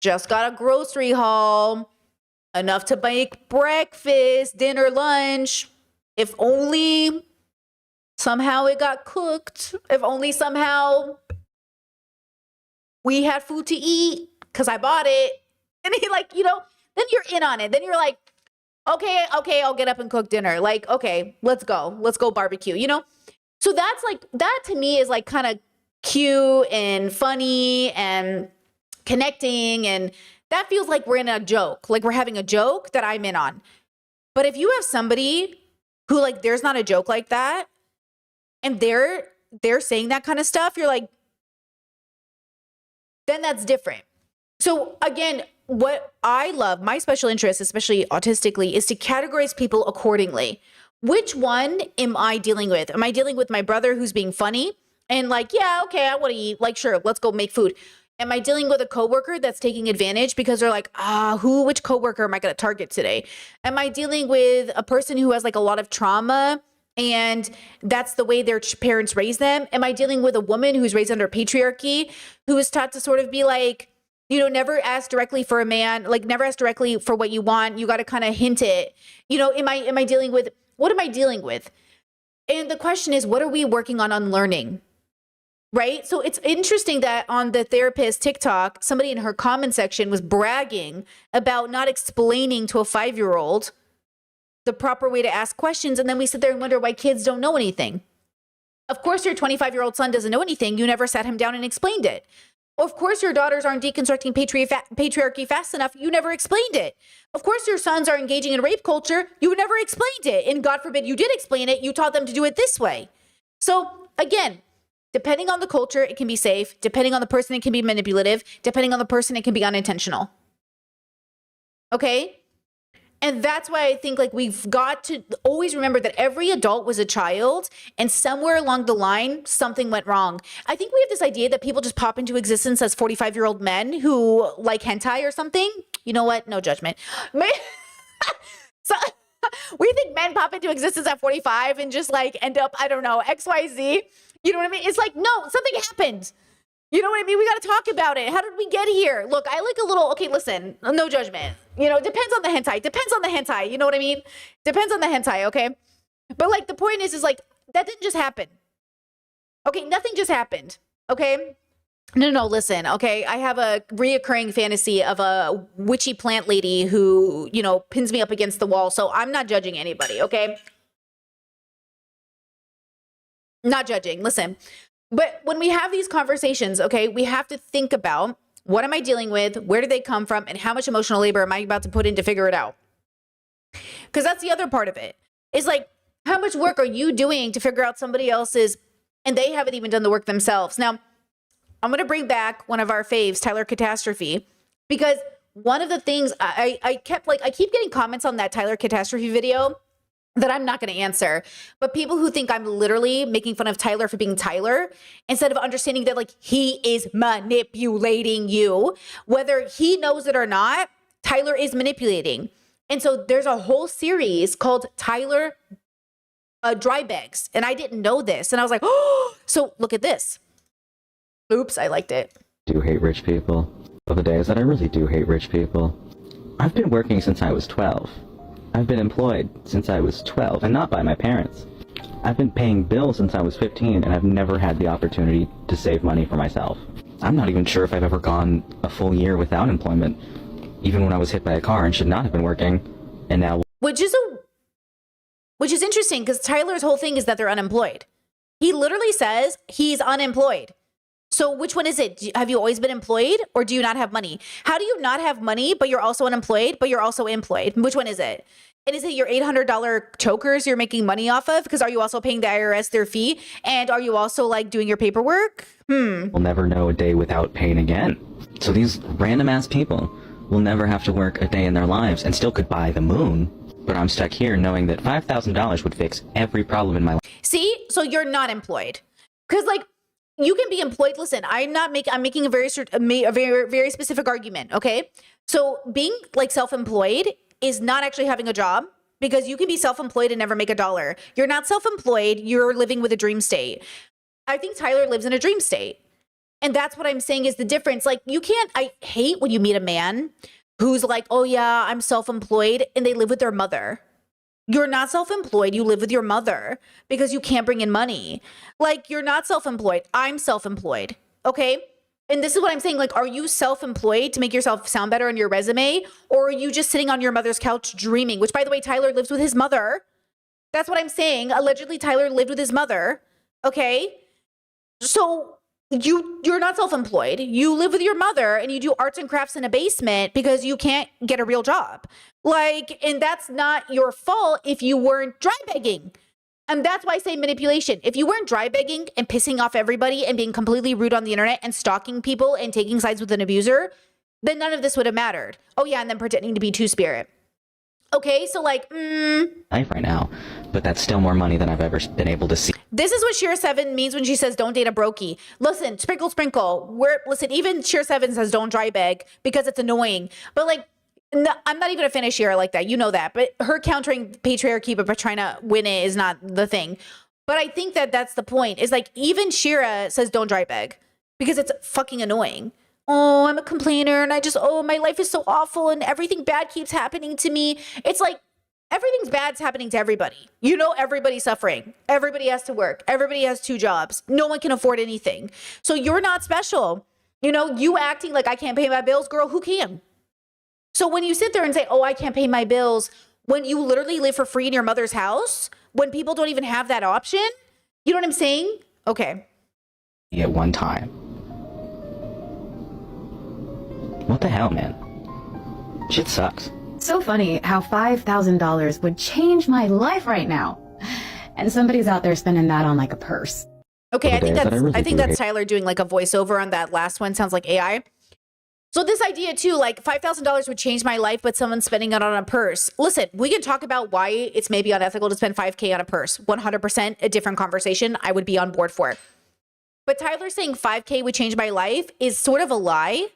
just got a grocery haul, enough to make breakfast, dinner, lunch. If only somehow it got cooked. If only somehow we had food to eat because I bought it. And he like, you know, then you're in on it. Then you're like, okay, I'll get up and cook dinner. Like, okay, let's go barbecue, you know? So that's like, that to me is like kind of cute and funny and connecting. And that feels like we're in a joke, like we're having a joke that I'm in on. But if you have somebody who like, there's not a joke like that and they're saying that kind of stuff, you're like, then that's different. So again, what I love, my special interest, especially autistically, is to categorize people accordingly. Which one am I dealing with? Am I dealing with my brother who's being funny and like, yeah, okay, I want to eat, like, sure, let's go make food. Am I dealing with a coworker that's taking advantage because they're like, which coworker am I going to target today? Am I dealing with a person who has like a lot of trauma and that's the way their parents raised them? Am I dealing with a woman who's raised under patriarchy, who is taught to sort of be like, you know, never ask directly for a man, like never ask directly for what you want. You got to kind of hint it. You know, am I dealing with, what am I dealing with? And the question is, what are we working on unlearning? Right? So it's interesting that on the therapist TikTok, somebody in her comment section was bragging about not explaining to a 5-year-old the proper way to ask questions. And then we sit there and wonder why kids don't know anything. Of course, your 25-year-old son doesn't know anything. You never sat him down and explained it. Of course, your daughters aren't deconstructing patriarchy fast enough. You never explained it. Of course, your sons are engaging in rape culture. You never explained it. And God forbid you did explain it. You taught them to do it this way. So again, depending on the culture, it can be safe. Depending on the person, it can be manipulative. Depending on the person, it can be unintentional. Okay? And that's why I think like we've got to always remember that every adult was a child and somewhere along the line, something went wrong. I think we have this idea that people just pop into existence as 45-year-old men who like hentai or something. You know what? No judgment. So we think men pop into existence at 45 and just like end up, I don't know, XYZ. You know what I mean? It's like, no, something happened. You know what I mean? We got to talk about it. How did we get here? Look, I like a little, okay, listen, no judgment. You know, depends on the hentai. Depends on the hentai. You know what I mean? Depends on the hentai, okay? But like the point is like, that didn't just happen. Okay, nothing just happened, okay? No, listen, okay? I have a reoccurring fantasy of a witchy plant lady who, you know, pins me up against the wall. So I'm not judging anybody, okay? Not judging. Listen. But when we have these conversations, okay, we have to think about, what am I dealing with? Where do they come from? And how much emotional labor am I about to put in to figure it out? Because that's the other part of it. Is like, how much work are you doing to figure out somebody else's, and they haven't even done the work themselves? Now, I'm going to bring back one of our faves, Tyler Catastrophe, because one of the things I keep getting comments on that Tyler Catastrophe video that I'm not going to answer, but people who think I'm literally making fun of Tyler for being Tyler, instead of understanding that like he is manipulating you, whether he knows it or not, Tyler is manipulating. And so there's a whole series called Tyler Dry Bags, and I didn't know this, and I was like, oh, so look at this. Oops, I liked it. Do hate rich people. Well, the day is that I really do hate rich people. I've been working since I was 12. I've been employed since I was 12, and not by my parents. I've been paying bills since I was 15, and I've never had the opportunity to save money for myself. I'm not even sure if I've ever gone a full year without employment, even when I was hit by a car and should not have been working, and now... Which is interesting, because Tyler's whole thing is that they're unemployed. He literally says he's unemployed. So which one is it? Have you always been employed, or do you not have money? How do you not have money, but you're also unemployed, but you're also employed? Which one is it? And is it your $800 chokers you're making money off of? Because are you also paying the IRS their fee? And are you also like doing your paperwork? We'll never know a day without pain again. So these random ass people will never have to work a day in their lives and still could buy the moon. But I'm stuck here knowing that $5,000 would fix every problem in my life. See, so you're not employed. Because like, you can be employed. Listen, I'm making a very specific argument. Okay. So being like self-employed is not actually having a job, because you can be self-employed and never make a dollar. You're not self-employed. You're living with a dream state. I think Tyler lives in a dream state. And that's what I'm saying is the difference. Like I hate when you meet a man who's like, oh yeah, I'm self-employed, and they live with their mother. You're not self-employed. You live with your mother because you can't bring in money. Like, you're not self-employed. I'm self-employed. Okay. And this is what I'm saying. Like, are you self-employed to make yourself sound better on your resume? Or are you just sitting on your mother's couch dreaming? Which, by the way, Tyler lives with his mother. That's what I'm saying. Allegedly, Tyler lived with his mother. Okay. So you're not self-employed. You live with your mother and you do arts and crafts in a basement because you can't get a real job. Like, and that's not your fault if you weren't dry begging. And that's why I say manipulation. If you weren't dry begging and pissing off everybody and being completely rude on the internet and stalking people and taking sides with an abuser, then none of this would have mattered. Oh yeah, and then pretending to be Two-Spirit. Okay, so like, life right now, but that's still more money than I've ever been able to see. This is what Sheer 7 means when she says don't date a brokey. Listen, sprinkle. Listen, even Sheer 7 says don't dry beg because it's annoying. But like, no, I'm not even gonna finish Sheer like that. You know that. But her countering patriarchy but trying to win it is not the thing. But I think that that's the point. Is like, even Shira says don't dry beg because it's fucking annoying. Oh, I'm a complainer and my life is so awful and everything bad keeps happening to me. It's like, everything's bad's happening to everybody. You know, everybody's suffering. Everybody has to work. Everybody has 2 jobs. No one can afford anything. So you're not special. You know, you acting like I can't pay my bills, girl, who can? So when you sit there and say, oh, I can't pay my bills, when you literally live for free in your mother's house, when people don't even have that option, you know what I'm saying? Okay. At one time. What the hell, man? Shit sucks. So funny how $5,000 would change my life right now. And somebody's out there spending that on like a purse. Okay, I think that's Tyler doing like a voiceover on that last one. Sounds like AI. So this idea too, like $5,000 would change my life, but someone's spending it on a purse. Listen, we can talk about why it's maybe unethical to spend $5K on a purse. 100% a different conversation. I would be on board for it. But Tyler saying $5K would change my life is sort of a lie,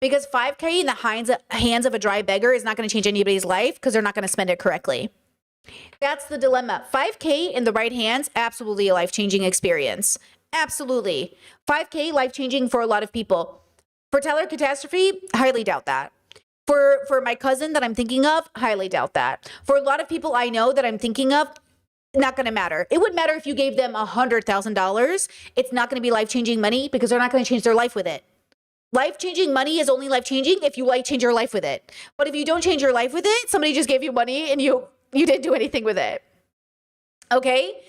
because $5K in the hands of a dry beggar is not going to change anybody's life because they're not going to spend it correctly. That's the dilemma. $5K in the right hands, absolutely a life-changing experience. Absolutely. $5K, life-changing for a lot of people. For Tyler Catastrophe, highly doubt that. For my cousin that I'm thinking of, highly doubt that. For a lot of people I know that I'm thinking of, not going to matter. It would matter if you gave them $100,000. It's not going to be life-changing money because they're not going to change their life with it. Life-changing money is only life-changing if you change your life with it. But if you don't change your life with it, somebody just gave you money and you didn't do anything with it. Okay?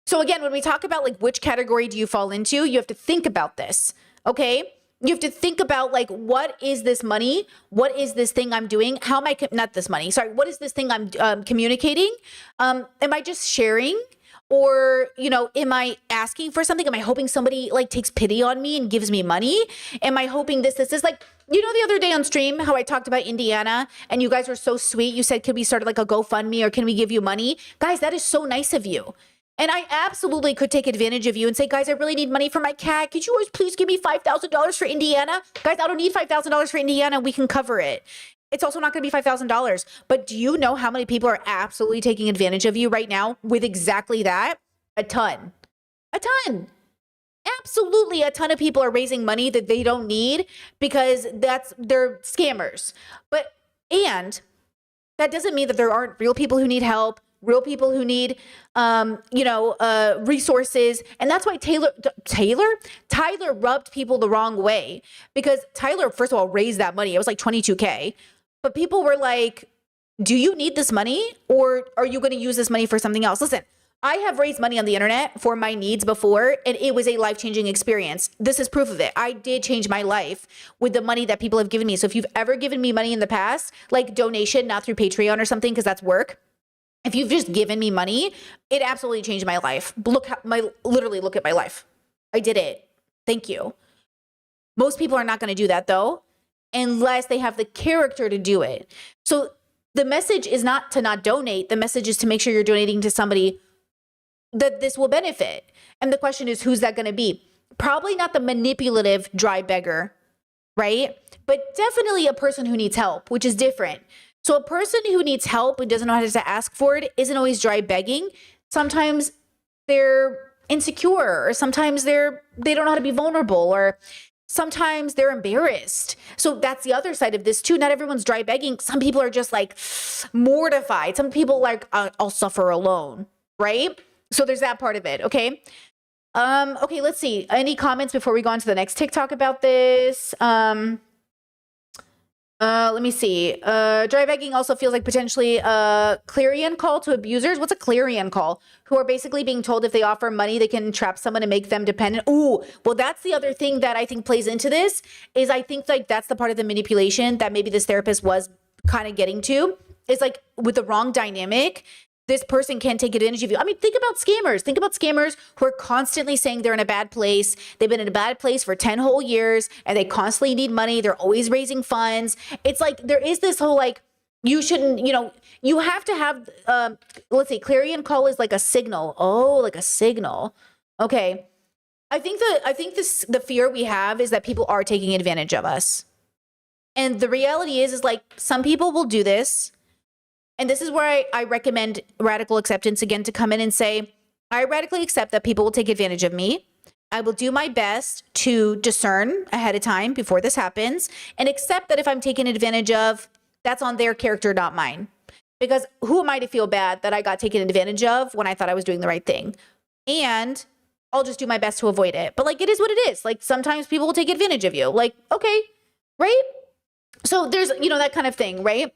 So again, when we talk about like which category do you fall into, you have to think about this, okay? You have to think about like, what is this money? What is this thing I'm doing? How am I, not this money, sorry. What is this thing I'm communicating? Am I just sharing? Or, you know, am I asking for something? Am I hoping somebody like takes pity on me and gives me money? Am I hoping this? Like, you know, the other day on stream, how I talked about Indiana and you guys were so sweet. You said, could we start like a GoFundMe or can we give you money? Guys, that is so nice of you. And I absolutely could take advantage of you and say, guys, I really need money for my cat. Could you always please give me $5,000 for Indiana? Guys, I don't need $5,000 for Indiana. We can cover it. It's also not going to be $5,000. But do you know how many people are absolutely taking advantage of you right now with exactly that? A ton. A ton. Absolutely a ton of people are raising money that they don't need because they're scammers. And that doesn't mean that there aren't real people who need help, real people who need, resources. And that's why Tyler rubbed people the wrong way because Tyler, first of all, raised that money. It was like $22K. But people were like, do you need this money or are you going to use this money for something else? Listen, I have raised money on the internet for my needs before, and it was a life-changing experience. This is proof of it. I did change my life with the money that people have given me. So if you've ever given me money in the past, like donation, not through Patreon or something, because that's work. If you've just given me money, it absolutely changed my life. Look at my life. I did it. Thank you. Most people are not going to do that though, unless they have the character to do it. So the message is not to not donate. The message is to make sure you're donating to somebody that this will benefit. And the question is, who's that going to be? Probably not the manipulative dry beggar, right? But definitely a person who needs help, which is different. So a person who needs help and doesn't know how to ask for it isn't always dry begging. Sometimes they're insecure, or sometimes they don't know how to be vulnerable, or sometimes they're embarrassed. So that's the other side of this too. Not everyone's dry begging. Some people are just like mortified. Some people like, I'll suffer alone, right? So there's that part of it, okay? Okay, let's see. Any comments before we go on to the next TikTok about this? Let me see. Dry begging also feels like potentially a clarion call to abusers. What's a clarion call? Who are basically being told if they offer money, they can trap someone and make them dependent. Ooh, well, that's the other thing that I think plays into this is I think like that's the part of the manipulation that maybe this therapist was kind of getting to is like with the wrong dynamic. This person can take advantage of you. I mean, think about scammers. Think about scammers who are constantly saying they're in a bad place. They've been in a bad place for 10 whole years and they constantly need money. They're always raising funds. It's like there is this whole like, you shouldn't, you have to have, let's see, clarion call is like a signal. Oh, like a signal. Okay. I think the fear we have is that people are taking advantage of us. And the reality is like some people will do this. And this is where I recommend radical acceptance again to come in and say, I radically accept that people will take advantage of me. I will do my best to discern ahead of time before this happens and accept that if I'm taken advantage of, that's on their character, not mine. Because who am I to feel bad that I got taken advantage of when I thought I was doing the right thing? And I'll just do my best to avoid it. But like, it is what it is. Like sometimes people will take advantage of you. Like, okay, right? So there's, that kind of thing, right?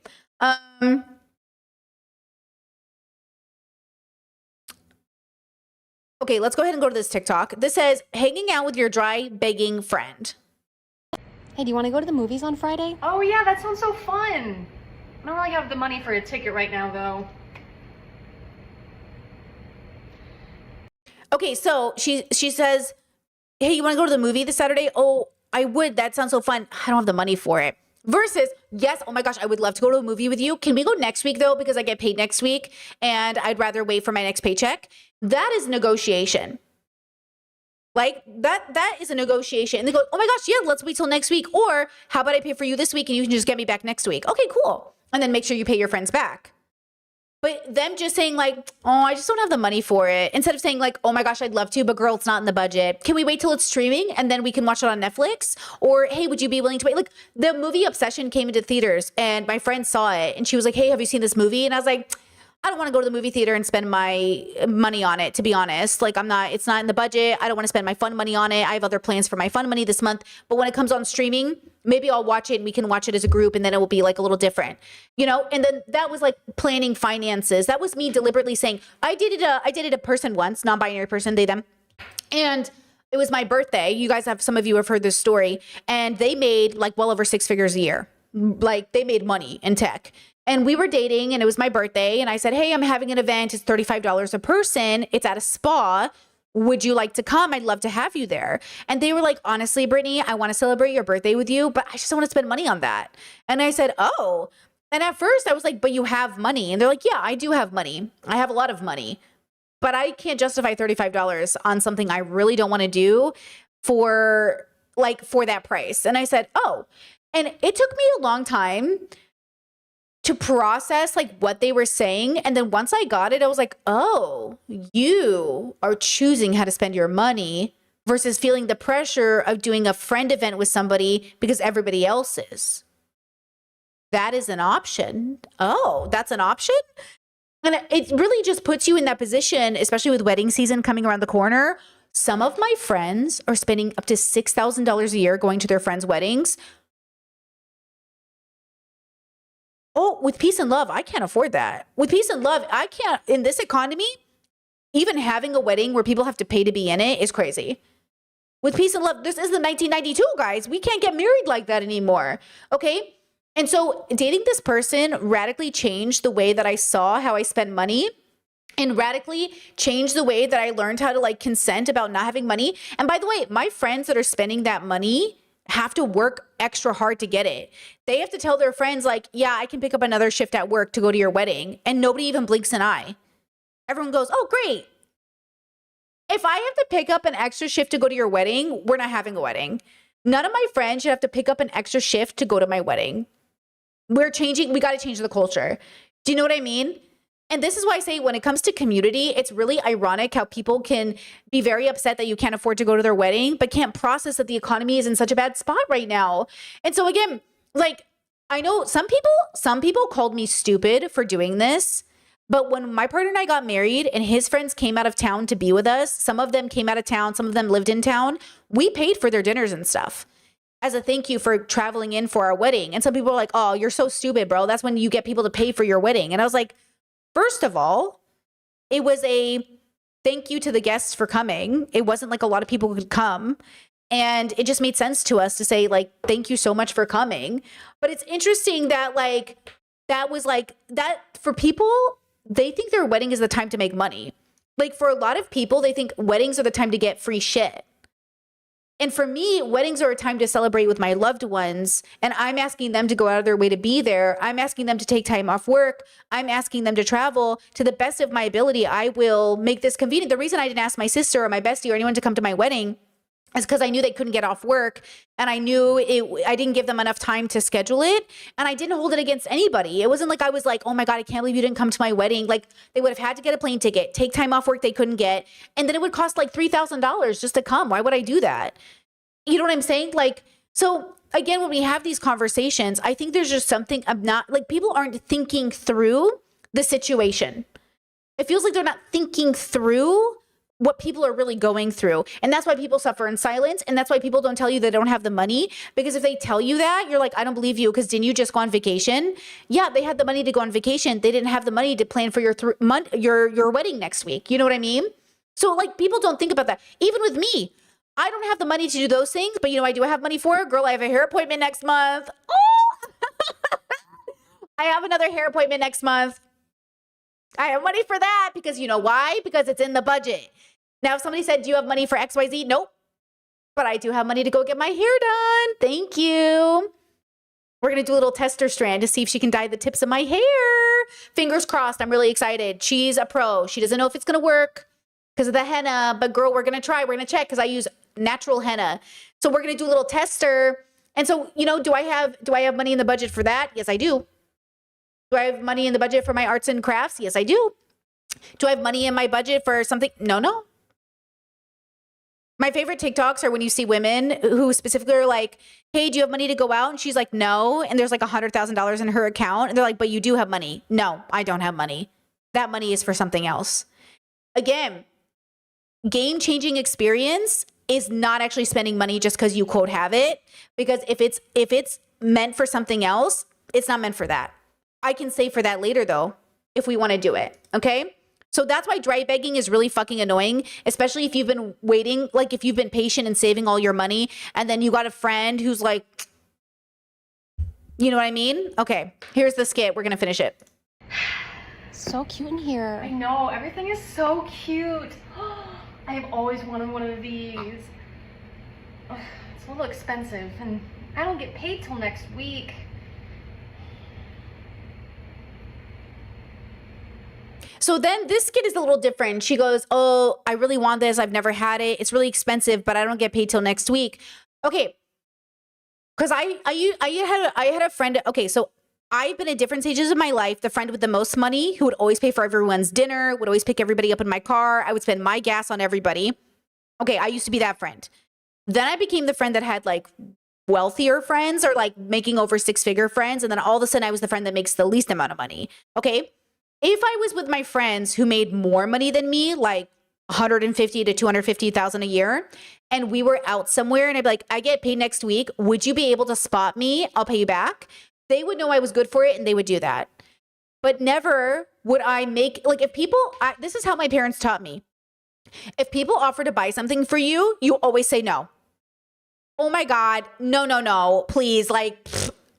Okay, let's go ahead and go to this TikTok. This says, hanging out with your dry begging friend. Hey, do you want to go to the movies on Friday? Oh yeah, that sounds so fun. I don't really have the money for a ticket right now though. Okay, so she says, hey, you want to go to the movie this Saturday? Oh, I would. That sounds so fun. I don't have the money for it. Versus, yes, oh my gosh, I would love to go to a movie with you. Can we go next week though? Because I get paid next week and I'd rather wait for my next paycheck. That is negotiation. Like that is a negotiation. And they go, oh my gosh, yeah, let's wait till next week. Or how about I pay for you this week and you can just get me back next week? Okay, cool. And then make sure you pay your friends back. But them just saying like, oh, I just don't have the money for it. Instead of saying like, oh my gosh, I'd love to, but girl, it's not in the budget. Can we wait till it's streaming and then we can watch it on Netflix? Or, hey, would you be willing to wait? Like the movie Obsession came into theaters and my friend saw it and she was like, hey, have you seen this movie? And I was like, I don't want to go to the movie theater and spend my money on it, to be honest. Like it's not in the budget. I don't want to spend my fun money on it. I have other plans for my fun money this month. But when it comes on streaming, maybe I'll watch it and we can watch it as a group and then it will be like a little different, you know? And then that was like planning finances. That was me deliberately saying, I dated a person once, non-binary person, they, them. And it was my birthday. Some of you have heard this story, and they made like well over 6 figures a year. Like they made money in tech. And we were dating and it was my birthday. And I said, hey, I'm having an event. It's $35 a person. It's at a spa. Would you like to come? I'd love to have you there. And they were like, honestly, Brittany, I want to celebrate your birthday with you, but I just don't want to spend money on that. And I said, oh. And at first I was like, but you have money. And they're like, yeah, I do have money. I have a lot of money, but I can't justify $35 on something I really don't want to do for that price. And I said, oh. And it took me a long time to process like what they were saying. And then once I got it, I was like, oh, you are choosing how to spend your money versus feeling the pressure of doing a friend event with somebody because everybody else is. That is an option. Oh, that's an option? And it really just puts you in that position, especially with wedding season coming around the corner. Some of my friends are spending up to $6,000 a year going to their friends' weddings. Oh, with peace and love, I can't afford that. With peace and love, I can't, in this economy, even having a wedding where people have to pay to be in it is crazy. With peace and love, this is the 1992, guys. We can't get married like that anymore. Okay? And so dating this person radically changed the way that I saw how I spend money and radically changed the way that I learned how to like consent about not having money. And by the way, my friends that are spending that money have to work extra hard to get it. They have to tell their friends like, yeah, I can pick up another shift at work to go to your wedding. And nobody even blinks an eye. Everyone goes, oh, great. If I have to pick up an extra shift to go to your wedding, we're not having a wedding. None of my friends should have to pick up an extra shift to go to my wedding. We got to change the culture. Do you know what I mean? And this is why I say when it comes to community, it's really ironic how people can be very upset that you can't afford to go to their wedding, but can't process that the economy is in such a bad spot right now. And so again, like, I know some people called me stupid for doing this, but when my partner and I got married and his friends came out of town to be with us, some of them came out of town, some of them lived in town, we paid for their dinners and stuff as a thank you for traveling in for our wedding. And some people are like, oh, you're so stupid, bro. That's when you get people to pay for your wedding. And I was like, first of all, it was a thank you to the guests for coming. It wasn't like a lot of people could come. And it just made sense to us to say, like, thank you so much for coming. But it's interesting that, like, that was like that for people, they think their wedding is the time to make money. Like, for a lot of people, they think weddings are the time to get free shit. And for me, weddings are a time to celebrate with my loved ones. And I'm asking them to go out of their way to be there. I'm asking them to take time off work. I'm asking them to travel. To the best of my ability, I will make this convenient. The reason I didn't ask my sister or my bestie or anyone to come to my wedding is because I knew they couldn't get off work. And I knew I didn't give them enough time to schedule it. And I didn't hold it against anybody. It wasn't like I was like, oh my God, I can't believe you didn't come to my wedding. Like, they would have had to get a plane ticket, take time off work they couldn't get. And then it would cost like $3,000 just to come. Why would I do that? You know what I'm saying? Like, so again, when we have these conversations, I think there's just something I'm not like, people aren't thinking through the situation. It feels like they're not thinking through what people are really going through. And that's why people suffer in silence. And that's why people don't tell you they don't have the money. Because if they tell you that, you're like, I don't believe you. Because didn't you just go on vacation? Yeah, they had the money to go on vacation. They didn't have the money to plan for your wedding next week. You know what I mean? So like, people don't think about that. Even with me, I don't have the money to do those things, but you know, I do have money for it. Girl, I have a hair appointment next month. Oh, I have another hair appointment next month. I have money for that because you know why? Because it's in the budget. Now, if somebody said, do you have money for XYZ? Nope. But I do have money to go get my hair done. Thank you. We're going to do a little tester strand to see if she can dye the tips of my hair. Fingers crossed. I'm really excited. She's a pro. She doesn't know if it's going to work because of the henna, but girl, we're going to try. We're going to check because I use natural henna. So we're going to do a little tester. And so, you know, do I have money in the budget for that? Yes, I do. Do I have money in the budget for my arts and crafts? Yes, I do. Do I have money in my budget for something? No. My favorite TikToks are when you see women who specifically are like, hey, do you have money to go out? And she's like, no. And there's like $100,000 in her account. And they're like, but you do have money. No, I don't have money. that money is for something else. Again, game-changing experience is not actually spending money just because you quote have it, because if it's meant for something else, it's not meant for that. I can save for that later though, if we want to do it. Okay. So that's why dry begging is really fucking annoying, especially if you've been waiting, like if you've been patient and saving all your money and then you got a friend who's like, you know what I mean? Okay, here's the skit. We're going to finish it. So cute in here. I know, everything is so cute. I have always wanted one of these. Ugh, it's a little expensive and I don't get paid till next week. So then this skit is a little different. She goes, oh, I really want this. I've never had it. It's really expensive, but I don't get paid till next week. Okay. Because I had a friend. Okay, so I've been at different stages of my life. The friend with the most money who would always pay for everyone's dinner, would always pick everybody up in my car. I would spend my gas on everybody. Okay, I used to be that friend. Then I became the friend that had like wealthier friends or like making over six-figure friends. And then all of a sudden I was the friend that makes the least amount of money. Okay. If I was with my friends who made more money than me, like 150 to 250,000 a year, and we were out somewhere and I'd be like, I get paid next week. Would you be able to spot me? I'll pay you back. They would know I was good for it and they would do that. But never would I make, like if people, this is how my parents taught me. If people offer to buy something for you, you always say no. Oh my God, no, please. Like,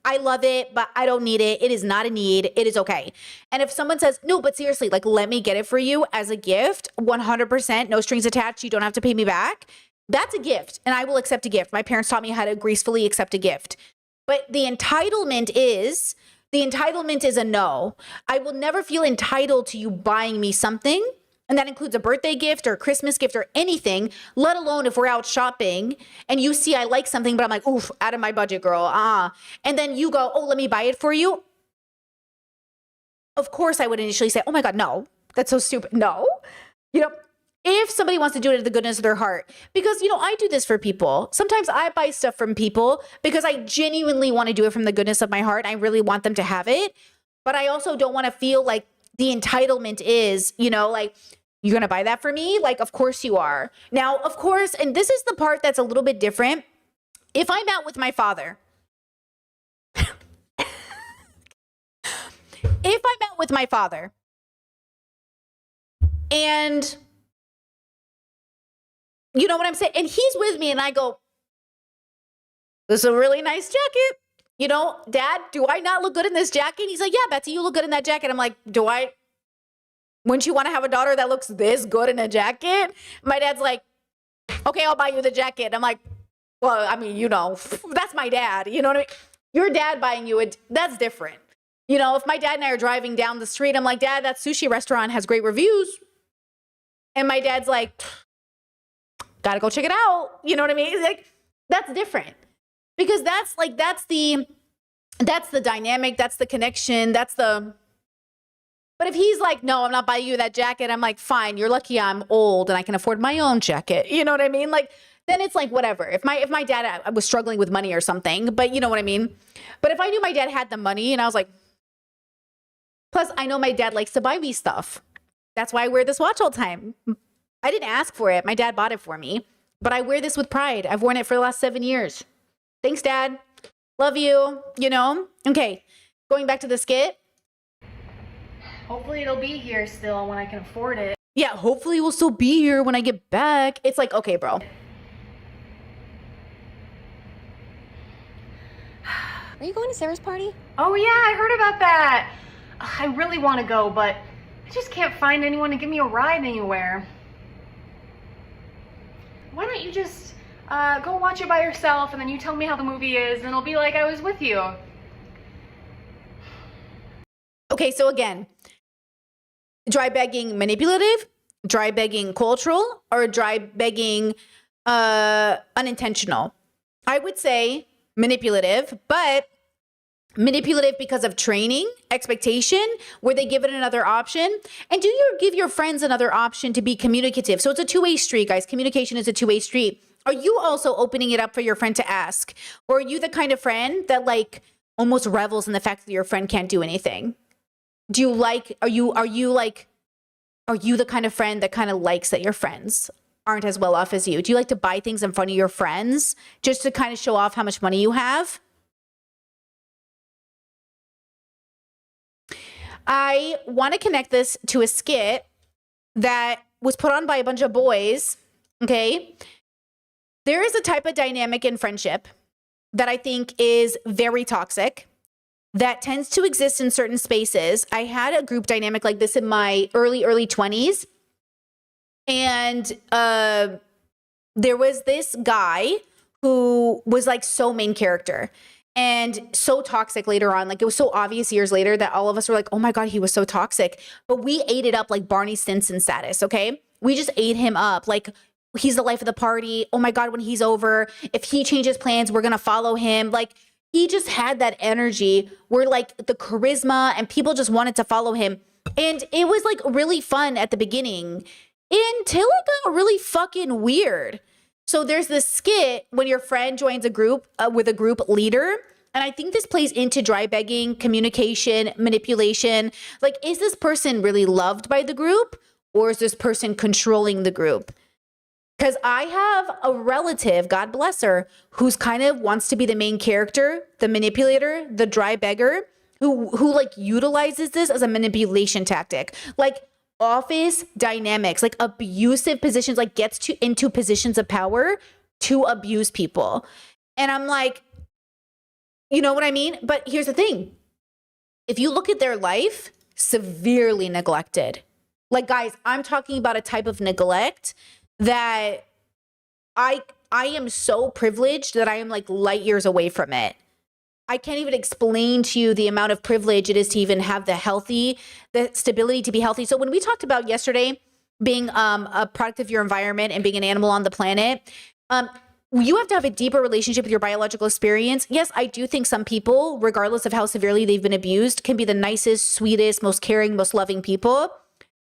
I love it, but I don't need it. It is not a need. It is okay. And if someone says, no, but seriously, like, let me get it for you as a gift, 100%, no strings attached. You don't have to pay me back. That's a gift. And I will accept a gift. My parents taught me how to gracefully accept a gift. But the entitlement is a no. I will never feel entitled to you buying me something. And that includes a birthday gift or a Christmas gift or anything, let alone if we're out shopping and you see I like something, but I'm like, oof, out of my budget, girl. And then you go, oh, let me buy it for you. Of course, I would initially say, oh my God, no, that's so stupid. No, if somebody wants to do it at the goodness of their heart, because, I do this for people. Sometimes I buy stuff from people because I genuinely want to do it from the goodness of my heart. I really want them to have it. But I also don't want to feel like the entitlement is, like, you're going to buy that for me? Like, of course you are. Now, of course, and this is the part that's a little bit different. If I'm out with my father, and you know what I'm saying? And he's with me and I go, this is a really nice jacket. Dad, do I not look good in this jacket? He's like, yeah, Betsy, you look good in that jacket. I'm like, wouldn't you want to have a daughter that looks this good in a jacket? My dad's like, okay, I'll buy you the jacket. I'm like, well, I mean, that's my dad. You know what I mean? Your dad buying you it, that's different. If my dad and I are driving down the street, I'm like, Dad, that sushi restaurant has great reviews. And my dad's like, gotta go check it out. You know what I mean? Like, that's different. Because that's the dynamic, that's the connection, but if he's like, no, I'm not buying you that jacket, I'm like, fine, you're lucky I'm old and I can afford my own jacket. You know what I mean? Like, then it's like, whatever. If my dad was struggling with money or something, but you know what I mean? But if I knew my dad had the money and I was like, plus I know my dad likes to buy me stuff. That's why I wear this watch all the time. I didn't ask for it. My dad bought it for me, but I wear this with pride. I've worn it for the last 7 years. Thanks, Dad. Love you. Okay. Going back to the skit. Hopefully it'll be here still when I can afford it. Yeah, hopefully we'll still be here when I get back. It's like, okay, bro. Are you going to Sarah's party? Oh yeah, I heard about that. I really want to go, but I just can't find anyone to give me a ride anywhere. Why don't you just go watch it by yourself and then you tell me how the movie is and it'll be like I was with you. Okay, so again, dry begging manipulative, dry begging cultural, or dry begging unintentional? I would say manipulative, but manipulative because of training, expectation, where they give it another option. And do you give your friends another option to be communicative? So it's a two-way street, guys. Communication is a two-way street. Are you also opening it up for your friend to ask? Or are you the kind of friend that like almost revels in the fact that your friend can't do anything? Do you like, are you the kind of friend that kind of likes that your friends aren't as well off as you? Do you like to buy things in front of your friends just to kind of show off how much money you have? I want to connect this to a skit that was put on by a bunch of boys, okay? There is a type of dynamic in friendship that I think is very toxic, that tends to exist in certain spaces. I had a group dynamic like this in my early 20s. And there was this guy who was like so main character and so toxic later on. Like it was so obvious years later that all of us were like, oh my God, he was so toxic. But we ate it up like Barney Stinson status, okay? We just ate him up. Like he's the life of the party. Oh my God, when he's over, if he changes plans, we're going to follow him. Like he just had that energy where like the charisma and people just wanted to follow him. And it was like really fun at the beginning until it got really fucking weird. So there's this skit when your friend joins a group with a group leader. And I think this plays into dry begging, communication, manipulation. Like, is this person really loved by the group or is this person controlling the group? Because I have a relative, God bless her, who's kind of wants to be the main character, the manipulator, the dry beggar, who like utilizes this as a manipulation tactic. Like office dynamics, like abusive positions, like gets into positions of power to abuse people. And I'm like, you know what I mean? But here's the thing. If you look at their life, severely neglected. Like guys, I'm talking about a type of neglect that I am so privileged that I am like light years away from it. I can't even explain to you the amount of privilege it is to even have the stability to be healthy. So when we talked about yesterday being a product of your environment and being an animal on the planet, you have to have a deeper relationship with your biological experience. Yes, I do think some people, regardless of how severely they've been abused, can be the nicest, sweetest, most caring, most loving people.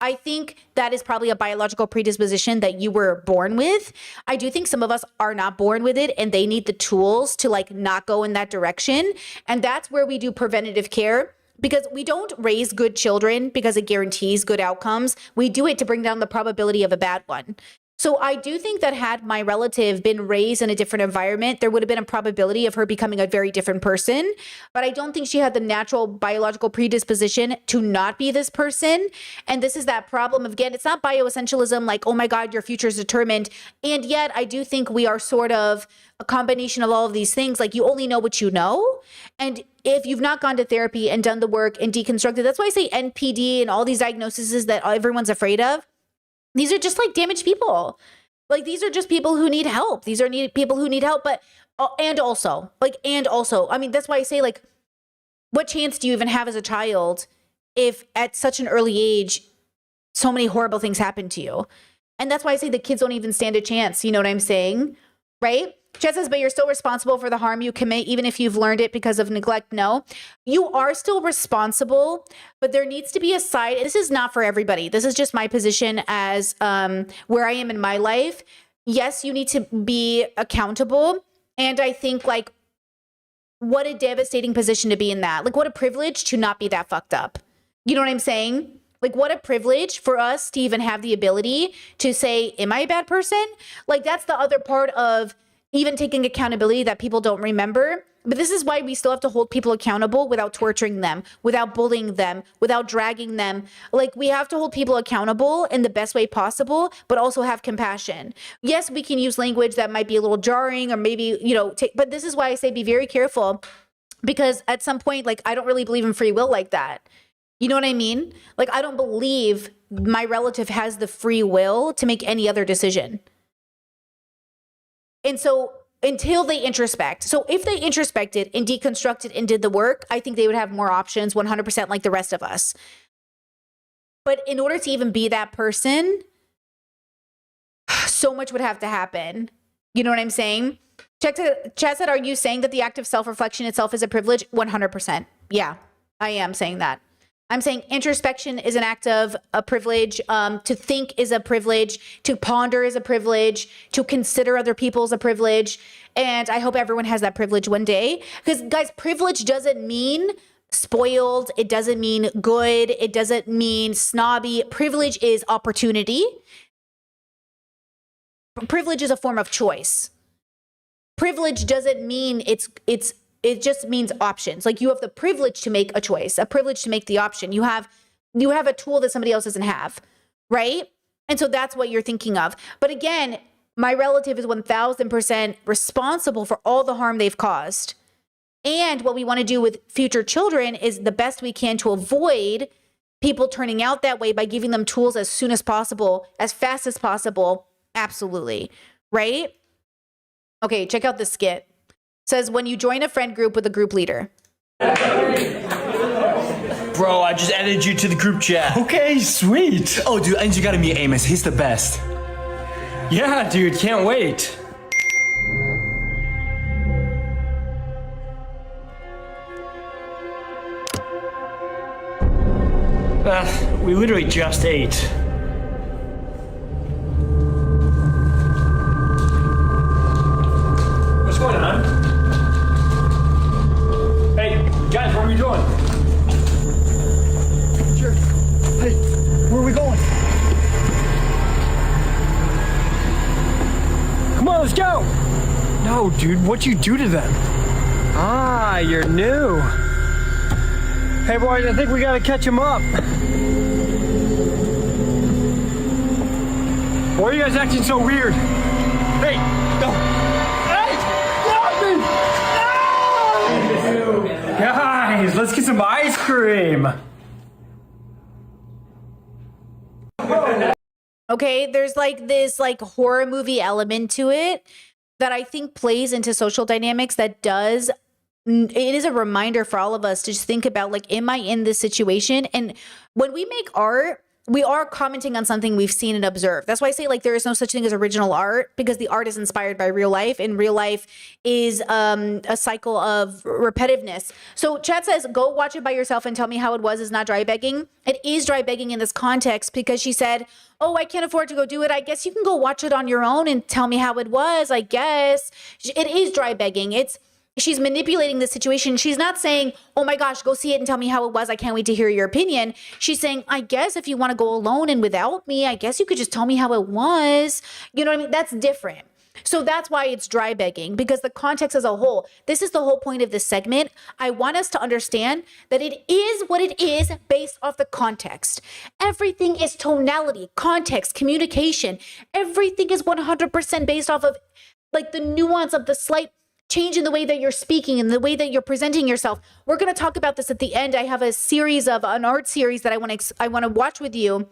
I think that is probably a biological predisposition that you were born with. I do think some of us are not born with it and they need the tools to like not go in that direction. And that's where we do preventative care, because we don't raise good children because it guarantees good outcomes. We do it to bring down the probability of a bad one. So I do think that had my relative been raised in a different environment, there would have been a probability of her becoming a very different person. But I don't think she had the natural biological predisposition to not be this person. And this is that problem of, again, it's not bioessentialism like, oh my God, your future is determined. And yet I do think we are sort of a combination of all of these things. Like you only know what you know. And if you've not gone to therapy and done the work and deconstructed, that's why I say NPD and all these diagnoses that everyone's afraid of. These are just like damaged people. Like these are just people who need help. These are people who need help. But, and also, I mean, that's why I say like, what chance do you even have as a child if at such an early age, so many horrible things happen to you? And that's why I say the kids don't even stand a chance. You know what I'm saying? Right? Chet says, but you're still responsible for the harm you commit, even if you've learned it because of neglect. No, you are still responsible, but there needs to be a side. This is not for everybody. This is just my position as where I am in my life. Yes, you need to be accountable. And I think like, what a devastating position to be in that. Like what a privilege to not be that fucked up. You know what I'm saying? Like what a privilege for us to even have the ability to say, am I a bad person? Like that's the other part of even taking accountability that people don't remember. But this is why we still have to hold people accountable without torturing them, without bullying them, without dragging them. Like we have to hold people accountable in the best way possible, but also have compassion. Yes, we can use language that might be a little jarring or maybe, you know, but this is why I say be very careful, because at some point, like I don't really believe in free will like that. You know what I mean? Like I don't believe my relative has the free will to make any other decision. And so until they introspect, so if they introspected and deconstructed and did the work, I think they would have more options 100% like the rest of us. But in order to even be that person, so much would have to happen. You know what I'm saying? Chat said, are you saying that the act of self-reflection itself is a privilege? 100%. Yeah, I am saying that. I'm saying introspection is an act of a privilege. To think is a privilege. To ponder is a privilege. To consider other people is a privilege. And I hope everyone has that privilege one day. Because guys, privilege doesn't mean spoiled. It doesn't mean good. It doesn't mean snobby. Privilege is opportunity. Privilege is a form of choice. Privilege doesn't mean it just means options. Like, you have the privilege to make a choice, a privilege to make the option. You have a tool that somebody else doesn't have, right? And so that's what you're thinking of. But again, my relative is 1000% responsible for all the harm they've caused. And what we want to do with future children is the best we can to avoid people turning out that way by giving them tools as soon as possible, as fast as possible. Absolutely. Right? Okay, check out this skit. It says, when you join a friend group with a group leader. Bro, I just added you to the group chat. Okay, sweet. Oh, dude, and you gotta meet Amos. He's the best. Yeah, dude, can't wait. We literally just ate. What's going on? Hey, guys, what are we doing? Sure. Hey, where are we going? Come on, let's go! No, dude, what'd you do to them? Ah, you're new. Hey, boys, I think we gotta catch him up. Why are you guys acting so weird? Hey, no. Hey, stop me! No! Guys, let's get some ice cream. Okay, there's like this like horror movie element to it that I think plays into social dynamics that does. It is a reminder for all of us to just think about, like, am I in this situation? And when we make art, we are commenting on something we've seen and observed. That's why I say, like, there is no such thing as original art, because the art is inspired by real life, and real life is a cycle of repetitiveness. So chat says, go watch it by yourself and tell me how it was is not dry begging. It is dry begging in this context because she said, oh, I can't afford to go do it. I guess you can go watch it on your own and tell me how it was, I guess. It is dry begging. She's manipulating the situation. She's not saying, oh my gosh, go see it and tell me how it was. I can't wait to hear your opinion. She's saying, I guess if you want to go alone and without me, I guess you could just tell me how it was. You know what I mean? That's different. So that's why it's dry begging, because the context as a whole, this is the whole point of this segment. I want us to understand that it is what it is based off the context. Everything is tonality, context, communication. Everything is 100% based off of, like, the nuance of the slight change in the way that you're speaking and the way that you're presenting yourself. We're going to talk about this at the end. I have an art series that I want to watch with you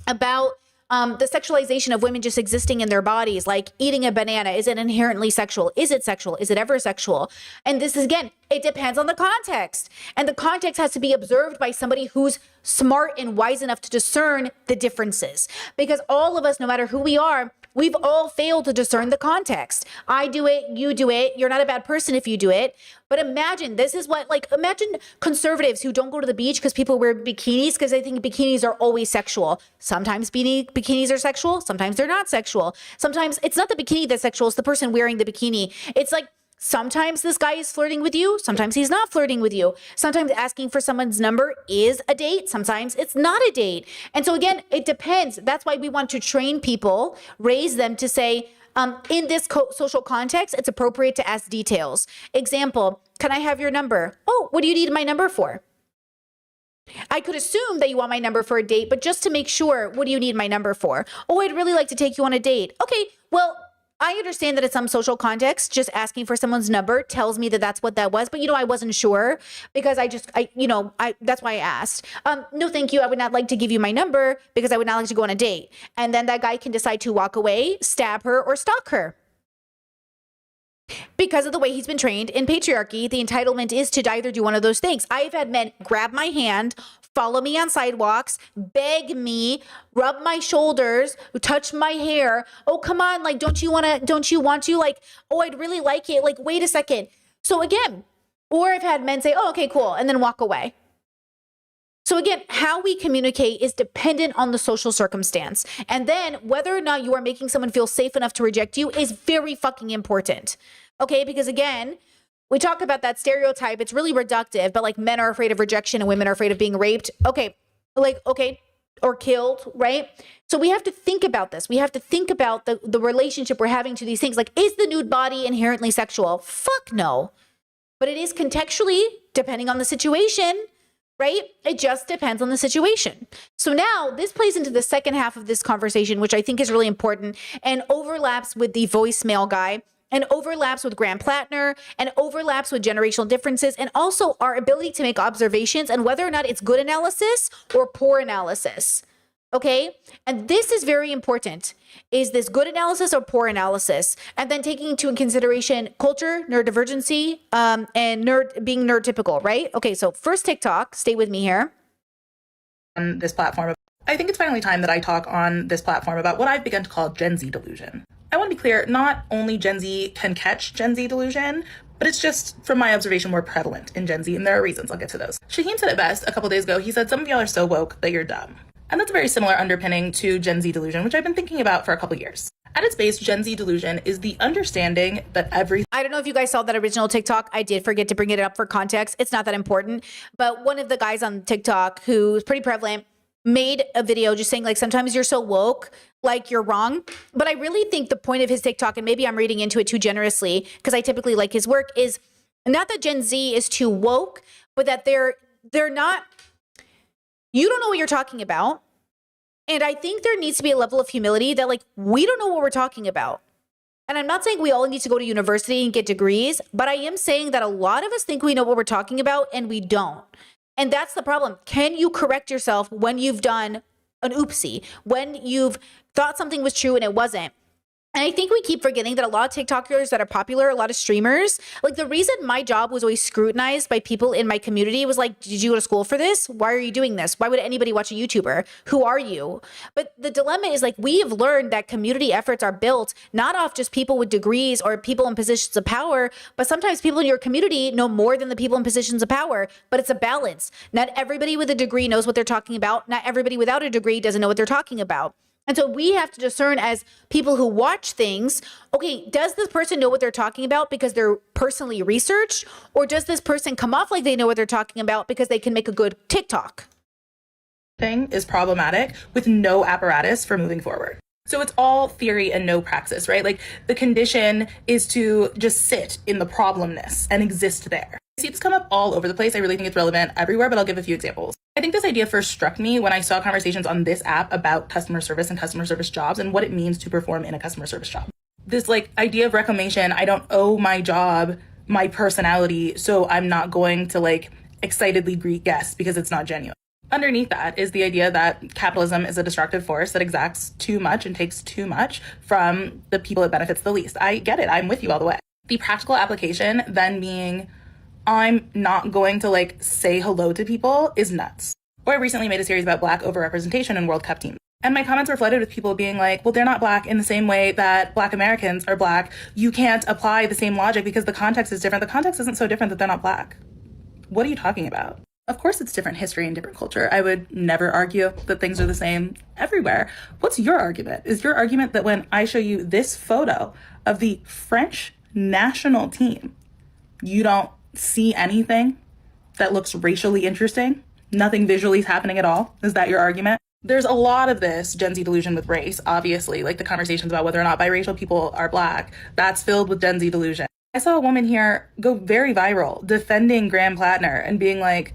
about the sexualization of women just existing in their bodies, like eating a banana. Is it inherently sexual? Is it sexual? Is it ever sexual? And this is, again, it depends on the context. And the context has to be observed by somebody who's smart and wise enough to discern the differences. Because all of us, no matter who we are, we've all failed to discern the context. I do it, you do it. You're not a bad person if you do it. But imagine, imagine conservatives who don't go to the beach because people wear bikinis because they think bikinis are always sexual. Sometimes bikinis are sexual. Sometimes they're not sexual. Sometimes it's not the bikini that's sexual. It's the person wearing the bikini. It's like, sometimes this guy is flirting with you. Sometimes he's not flirting with you. Sometimes asking for someone's number is a date. Sometimes it's not a date. And so again, it depends. That's why we want to train people, raise them to say, in this social context, it's appropriate to ask details. Example, can I have your number? Oh, what do you need my number for? I could assume that you want my number for a date, but just to make sure, what do you need my number for? Oh, I'd really like to take you on a date. Okay, well, I understand that in some social context, just asking for someone's number tells me that that's what that was. But, I wasn't sure because that's why I asked. No, thank you. I would not like to give you my number because I would not like to go on a date. And then that guy can decide to walk away, stab her, or stalk her. Because of the way he's been trained in patriarchy, the entitlement is to either do one of those things. I've had men grab my hand, follow me on sidewalks, beg me, rub my shoulders, touch my hair. Oh, come on. Like, don't you want to, like, oh, I'd really like it. Like, wait a second. So again, or I've had men say, oh, okay, cool. And then walk away. So again, how we communicate is dependent on the social circumstance. And then whether or not you are making someone feel safe enough to reject you is very fucking important. Okay? Because again, we talk about that stereotype. It's really reductive, but like men are afraid of rejection and women are afraid of being raped. Okay. Or killed, right? So we have to think about this. We have to think about the relationship we're having to these things. Like, is the nude body inherently sexual? Fuck no. But it is contextually, depending on the situation, right? It just depends on the situation. So now this plays into the second half of this conversation, which I think is really important and overlaps with the voicemail guy, and overlaps with Graham Plattner, and overlaps with generational differences, and also our ability to make observations and whether or not it's good analysis or poor analysis. Okay? And this is very important. Is this good analysis or poor analysis? And then taking into consideration culture, neurodivergency, and being neurotypical, right? Okay, so first TikTok, stay with me here. On this platform, I think it's finally time that I talk on this platform about what I've begun to call Gen Z delusion. I want to be clear, not only Gen Z can catch Gen Z delusion, but it's just, from my observation, more prevalent in Gen Z, and there are reasons. I'll get to those. Shaheem said it best a couple days ago. He said, some of y'all are so woke that you're dumb. And that's a very similar underpinning to Gen Z delusion, which I've been thinking about for a couple years. At its base, Gen Z delusion is the understanding that I don't know if you guys saw that original TikTok. I did forget to bring it up for context. It's not that important. But one of the guys on TikTok, who's pretty prevalent, made a video just saying, like, sometimes you're so woke, like you're wrong. But I really think the point of his TikTok, and maybe I'm reading into it too generously because I typically like his work, is not that Gen Z is too woke, but that they're not, you don't know what you're talking about. And I think there needs to be a level of humility that, like, we don't know what we're talking about. And I'm not saying we all need to go to university and get degrees, but I am saying that a lot of us think we know what we're talking about and we don't. And that's the problem. Can you correct yourself when you've done an oopsie, when you've thought something was true and it wasn't? And I think we keep forgetting that a lot of TikTokers that are popular, a lot of streamers, like, the reason my job was always scrutinized by people in my community was like, did you go to school for this? Why are you doing this? Why would anybody watch a YouTuber? Who are you? But the dilemma is, like, we have learned that community efforts are built not off just people with degrees or people in positions of power, but sometimes people in your community know more than the people in positions of power, but it's a balance. Not everybody with a degree knows what they're talking about. Not everybody without a degree doesn't know what they're talking about. And so we have to discern as people who watch things, okay, does this person know what they're talking about because they're personally researched? Or does this person come off like they know what they're talking about because they can make a good TikTok? thing is problematic with no apparatus for moving forward. So it's all theory and no praxis, right? Like, the condition is to just sit in the problemness and exist there. I see this come up all over the place. I really think it's relevant everywhere, but I'll give a few examples. I think this idea first struck me when I saw conversations on this app about customer service and customer service jobs and what it means to perform in a customer service job. This idea of reclamation, I don't owe my job my personality, so I'm not going to excitedly greet guests because it's not genuine. Underneath that is the idea that capitalism is a destructive force that exacts too much and takes too much from the people it benefits the least. I get it. I'm with you all the way. The practical application then being, I'm not going to say hello to people is nuts. Or I recently made a series about Black overrepresentation in World Cup teams. And my comments were flooded with people being like, well, they're not Black in the same way that Black Americans are Black. You can't apply the same logic because the context is different. The context isn't so different that they're not Black. What are you talking about? Of course it's different history and different culture. I would never argue that things are the same everywhere. What's your argument? Is your argument that when I show you this photo of the French national team, you don't see anything that looks racially interesting? Nothing visually is happening at all? Is that your argument? There's a lot of this Gen Z delusion with race, obviously, like the conversations about whether or not biracial people are Black. That's filled with Gen Z delusion. I saw a woman here go very viral defending Graham Plattner and being like,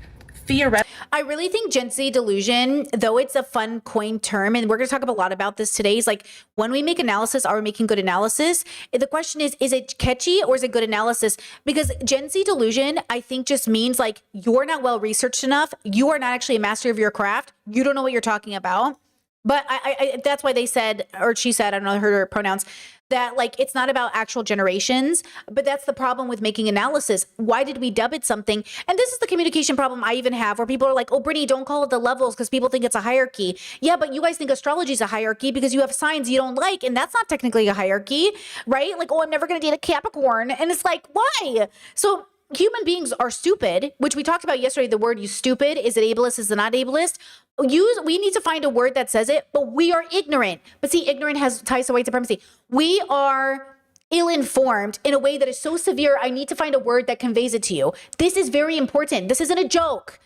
I really think Gen Z delusion, though it's a fun coined term, and we're going to talk a lot about this today, is when we make analysis, are we making good analysis? The question is it catchy or is it good analysis? Because Gen Z delusion, I think, just means you're not well researched enough. You are not actually a master of your craft. You don't know what you're talking about. But I that's why they said, or she said, I don't know her pronouns, that it's not about actual generations, but that's the problem with making analysis. Why did we dub it something? And this is the communication problem I even have, where people are like, oh, Brittany, don't call it the levels because people think it's a hierarchy. Yeah, but you guys think astrology is a hierarchy because you have signs you don't like, and that's not technically a hierarchy, right? Oh, I'm never going to date a Capricorn. And it's why? So human beings are stupid, which we talked about yesterday. The word "you stupid," is it ableist? Is it not ableist? We need to find a word that says it, but we are ignorant. But see, ignorant has ties to white supremacy. We are ill-informed in a way that is so severe, I need to find a word that conveys it to you. This is very important. This isn't a joke.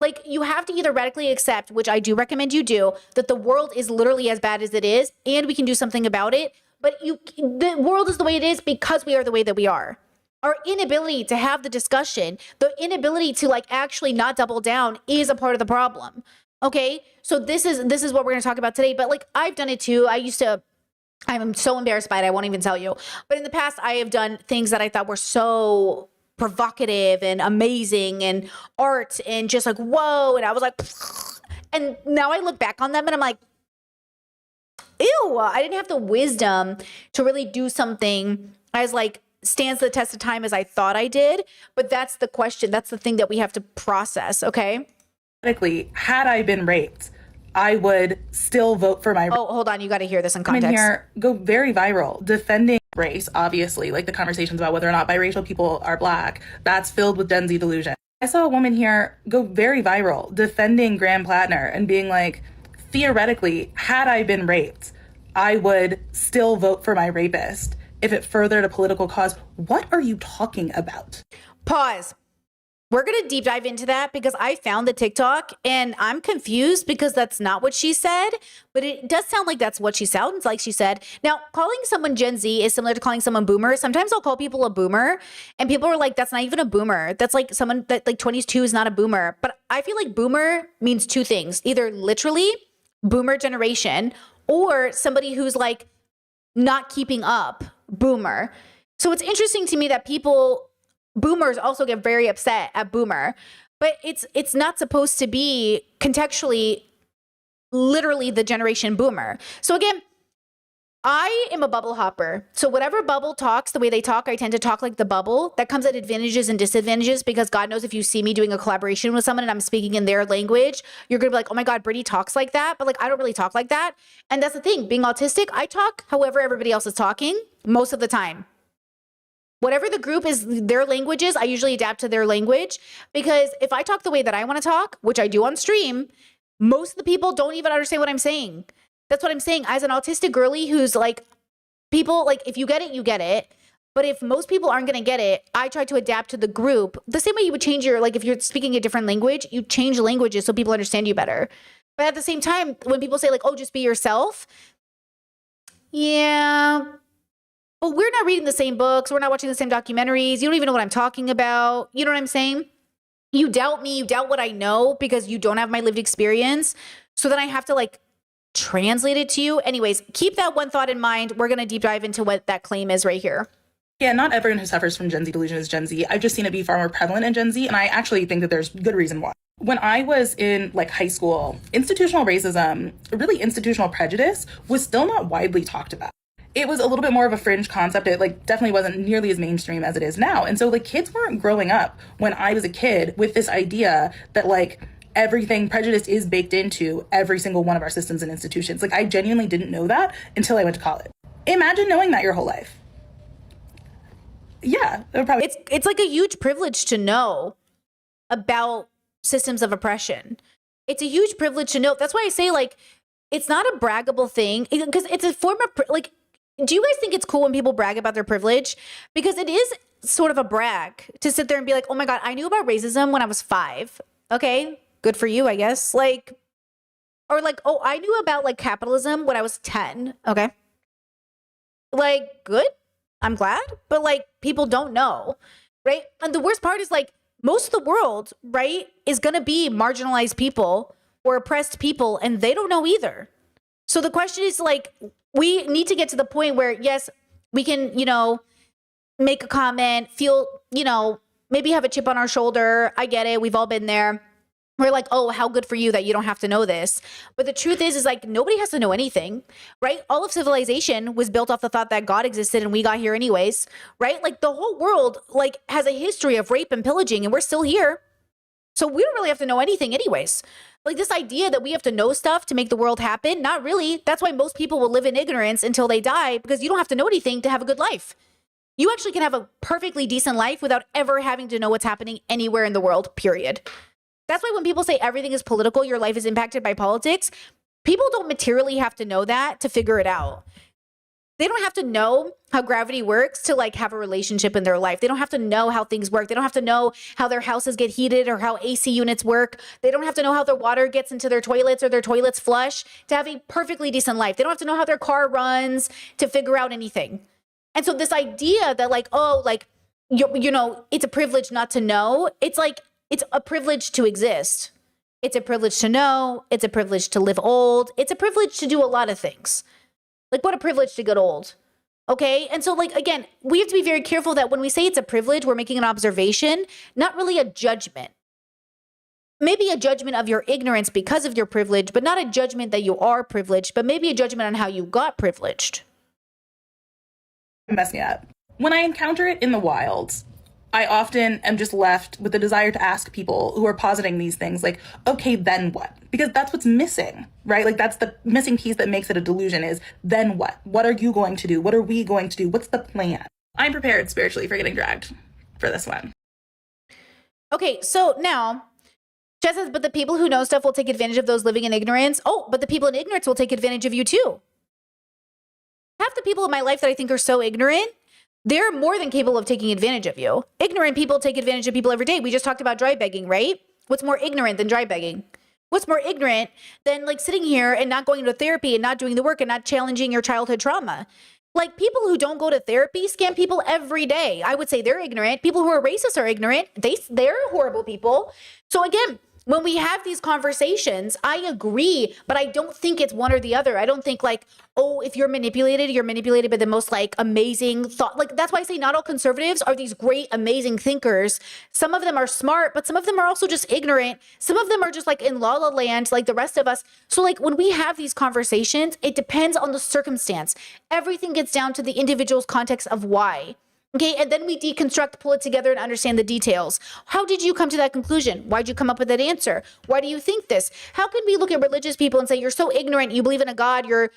Like, you have to either radically accept, which I do recommend you do, that the world is literally as bad as it is, and we can do something about it. But the world is the way it is because we are the way that we are. Our inability to have the discussion, the inability to like actually not double down is a part of the problem. Okay? So this is what we're going to talk about today. But like, I've done it too. I'm so embarrassed by it, I won't even tell you. But in the past, I have done things that I thought were so provocative and amazing and art and just like, whoa. And I was like, and now I look back on them and I'm like, ew, I didn't have the wisdom to really do something as like stands the test of time as I thought I did. But that's the question. That's the thing that we have to process. Okay. Had I been raped, I would still vote for my. Oh, hold on. You got to hear this in context. Women here go very viral defending race, obviously, like the conversations about whether or not biracial people are Black. That's filled with Gen Z delusion. I saw a woman here go very viral defending Graham Plattner and being like, theoretically, had I been raped, I would still vote for my rapist if it furthered a political cause. What are you talking about? Pause. We're going to deep dive into that because I found the TikTok and I'm confused because that's not what she said, but it does sound like that's what she sounds like she said. Now, calling someone Gen Z is similar to calling someone boomer. Sometimes I'll call people a boomer and people are like, that's not even a boomer. That's like someone that like 22 is not a boomer. But I feel like boomer means two things, either literally boomer generation or somebody who's like not keeping up, boomer. So it's interesting to me that boomers also get very upset at boomer, but it's not supposed to be contextually literally the generation boomer. So again, I am a bubble hopper. So whatever bubble talks the way they talk, I tend to talk like the bubble. That comes at advantages and disadvantages because God knows if you see me doing a collaboration with someone and I'm speaking in their language, you're going to be like, oh my God, Brittany talks like that. But like, I don't really talk like that. And that's the thing, being autistic, I talk however everybody else is talking most of the time. Whatever the group is, their languages, I usually adapt to their language because if I talk the way that I want to talk, which I do on stream, most of the people don't even understand what I'm saying. That's what I'm saying. As an autistic girly who's like, people, like if you get it, you get it. But if most people aren't going to get it, I try to adapt to the group. The same way you would change like if you're speaking a different language, you change languages so people understand you better. But at the same time, when people say like, oh, just be yourself. Yeah. But we're not reading the same books. We're not watching the same documentaries. You don't even know what I'm talking about. You know what I'm saying? You doubt me. You doubt what I know because you don't have my lived experience. So then I have to like translate it to you. Anyways, keep that one thought in mind. We're going to deep dive into what that claim is right here. Yeah, not everyone who suffers from Gen Z delusion is Gen Z. I've just seen it be far more prevalent in Gen Z. And I actually think that there's good reason why. When I was in like high school, institutional racism, really institutional prejudice was still not widely talked about. It was a little bit more of a fringe concept. It like definitely wasn't nearly as mainstream as it is now. And so like kids weren't growing up when I was a kid with this idea that like everything prejudice is baked into every single one of our systems and institutions. Like I genuinely didn't know that until I went to college. Imagine knowing that your whole life. Yeah, it's like a huge privilege to know about systems of oppression. It's a huge privilege to know. That's why I say like it's not a braggable thing because it's a form of like. Do you guys think it's cool when people brag about their privilege? Because it is sort of a brag to sit there and be like, oh my God, I knew about racism when I was 5. Okay, good for you, I guess. Like, or like, oh, I knew about like capitalism when I was 10. Okay. Like, good. I'm glad. But like, people don't know, right? And the worst part is like, most of the world, right, is going to be marginalized people or oppressed people, and they don't know either. So the question is like, we need to get to the point where, yes, we can, make a comment, feel, maybe have a chip on our shoulder. I get it. We've all been there. We're like, oh, how good for you that you don't have to know this. But the truth is like, nobody has to know anything, right? All of civilization was built off the thought that God existed and we got here anyways, right? Like the whole world like has a history of rape and pillaging and we're still here. So we don't really have to know anything anyways. Like this idea that we have to know stuff to make the world happen, not really. That's why most people will live in ignorance until they die because you don't have to know anything to have a good life. You actually can have a perfectly decent life without ever having to know what's happening anywhere in the world, period. That's why when people say everything is political, your life is impacted by politics, people don't materially have to know that to figure it out. They don't have to know how gravity works to like have a relationship in their life. They don't have to know how things work. They don't have to know how their houses get heated or how AC units work. They don't have to know how their water gets into their toilets or their toilets flush to have a perfectly decent life. They don't have to know how their car runs to figure out anything. And so this idea that like, oh, like, you know, it's a privilege not to know. It's like, it's a privilege to exist. It's a privilege to know. It's a privilege to live old. It's a privilege to do a lot of things. Like, what a privilege to get old. Okay. And so, like, again, we have to be very careful that when we say it's a privilege, we're making an observation, not really a judgment. Maybe a judgment of your ignorance because of your privilege, but not a judgment that you are privileged, but maybe a judgment on how you got privileged. Mess me up. When I encounter it in the wild, I often am just left with the desire to ask people who are positing these things, like, okay, then what? Because that's what's missing, right? Like, that's the missing piece that makes it a delusion is, then what? What are you going to do? What are we going to do? What's the plan? I'm prepared spiritually for getting dragged for this one. Okay, so now, Chad says, but the people who know stuff will take advantage of those living in ignorance. Oh, but the people in ignorance will take advantage of you too. Half the people in my life that I think are so ignorant, they're more than capable of taking advantage of you. Ignorant people take advantage of people every day. We just talked about dry begging, right? What's more ignorant than dry begging? What's more ignorant than like sitting here and not going to therapy and not doing the work and not challenging your childhood trauma? Like people who don't go to therapy scam people every day. I would say they're ignorant. People who are racist are ignorant. They're horrible people. So again, when we have these conversations, I agree, but I don't think it's one or the other. I don't think like, oh, if you're manipulated by the most like amazing thought. Like that's why I say not all conservatives are these great, amazing thinkers. Some of them are smart, but some of them are also just ignorant. Some of them are just like in la la land, like the rest of us. So like when we have these conversations, it depends on the circumstance. Everything gets down to the individual's context of why. Okay, and then we deconstruct, pull it together, and understand the details. How did you come to that conclusion? Why'd you come up with that answer? Why do you think this? How can we look at religious people and say, you're so ignorant, you believe in a God, you're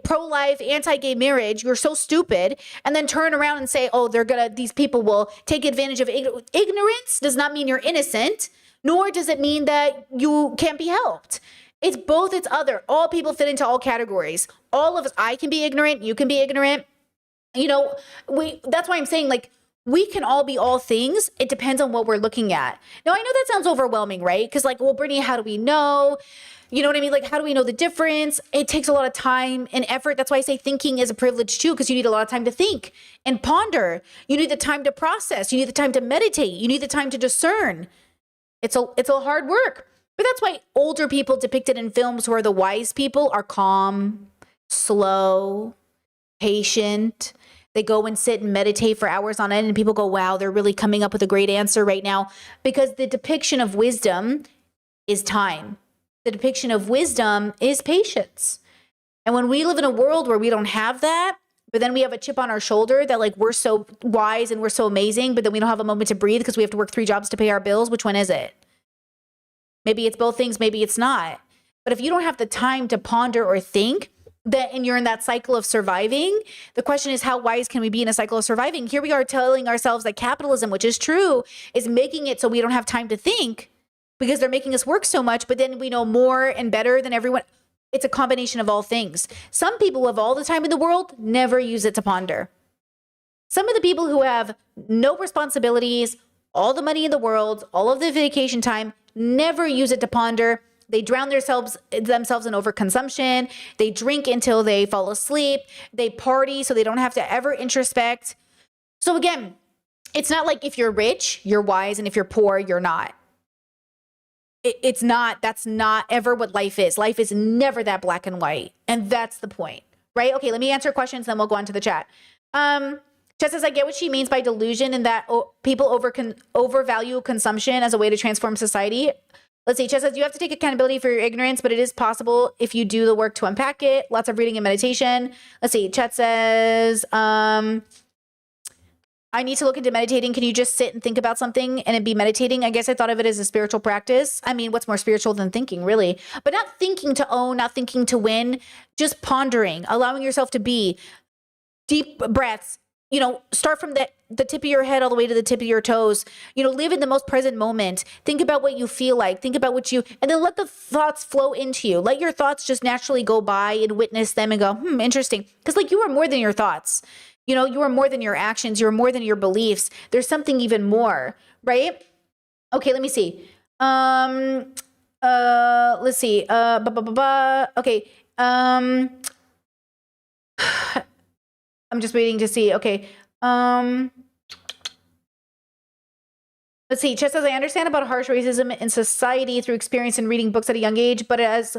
pro-life, anti-gay marriage, you're so stupid, and then turn around and say, oh, these people will take advantage of ignorance does not mean you're innocent, nor does it mean that you can't be helped. It's both, it's other. All people fit into all categories. All of us, I can be ignorant, you can be ignorant. You know, that's why I'm saying like we can all be all things. It depends on what we're looking at. Now, I know that sounds overwhelming, right? Because like, well, Brittany, how do we know? You know what I mean? Like, how do we know the difference? It takes a lot of time and effort. That's why I say thinking is a privilege too, because you need a lot of time to think and ponder. You need the time to process. You need the time to meditate. You need the time to discern. It's a hard work. But that's why older people depicted in films who are the wise people are calm, slow, patient. They go and sit and meditate for hours on end and people go, wow, they're really coming up with a great answer right now. Because the depiction of wisdom is time. The depiction of wisdom is patience. And when we live in a world where we don't have that, but then we have a chip on our shoulder that like we're so wise and we're so amazing, but then we don't have a moment to breathe because we have to work 3 jobs to pay our bills, which one is it? Maybe it's both things, maybe it's not. But if you don't have the time to ponder or think, and you're in that cycle of surviving, the question is how wise can we be in a cycle of surviving? Here we are telling ourselves that capitalism, which is true, is making it so we don't have time to think because they're making us work so much, but then we know more and better than everyone. It's a combination of all things. Some people who have all the time in the world never use it to ponder. Some of the people who have no responsibilities, all the money in the world, all of the vacation time, never use it to ponder. They drown themselves in overconsumption. They drink until they fall asleep. They party so they don't have to ever introspect. So again, it's not like if you're rich, you're wise, and if you're poor, you're not. It's not. That's not ever what life is. Life is never that black and white. And that's the point, right? Okay, let me answer questions, then we'll go on to the chat. Chet says, I get what she means by delusion and that people overvalue consumption as a way to transform society. Let's see, Chet says, you have to take accountability for your ignorance, but it is possible if you do the work to unpack it. Lots of reading and meditation. Let's see, Chet says, I need to look into meditating. Can you just sit and think about something and it be meditating? I guess I thought of it as a spiritual practice. I mean, what's more spiritual than thinking, really? But not thinking to own, not thinking to win, just pondering, allowing yourself to be deep breaths, start from the tip of your head all the way to the tip of your toes. Live in the most present moment. Think about what you feel like. Think about and then let the thoughts flow into you. Let your thoughts just naturally go by and witness them and go, interesting. Because you are more than your thoughts. You are more than your actions. You are more than your beliefs. There's something even more, right? Okay, let me see. Let's see. Okay. I'm just waiting to see. Okay. Let's see. Chess says, I understand about harsh racism in society through experience in reading books at a young age, but as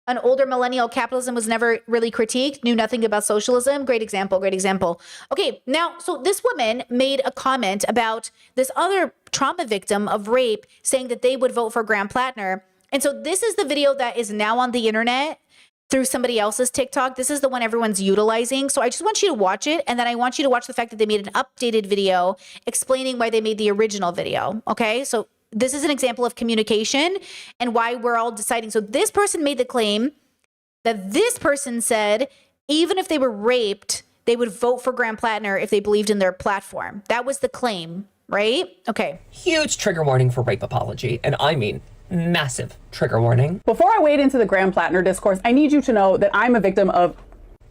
an older millennial, capitalism was never really critiqued, knew nothing about socialism. Great example. Great example. Okay. Now, so this woman made a comment about this other trauma victim of rape saying that they would vote for Graham Plattner. And so this is the video that is now on the internet through somebody else's TikTok. This is the one everyone's utilizing. So I just want you to watch it. And then I want you to watch the fact that they made an updated video explaining why they made the original video. Okay. So this is an example of communication and why we're all deciding. So this person made the claim that this person said, even if they were raped, they would vote for Graham Plattner if they believed in their platform. That was the claim, right? Okay. Huge trigger warning for rape apology. And I mean, massive trigger warning. Before I wade into the Graham Plattner discourse, I need you to know that I'm a victim of...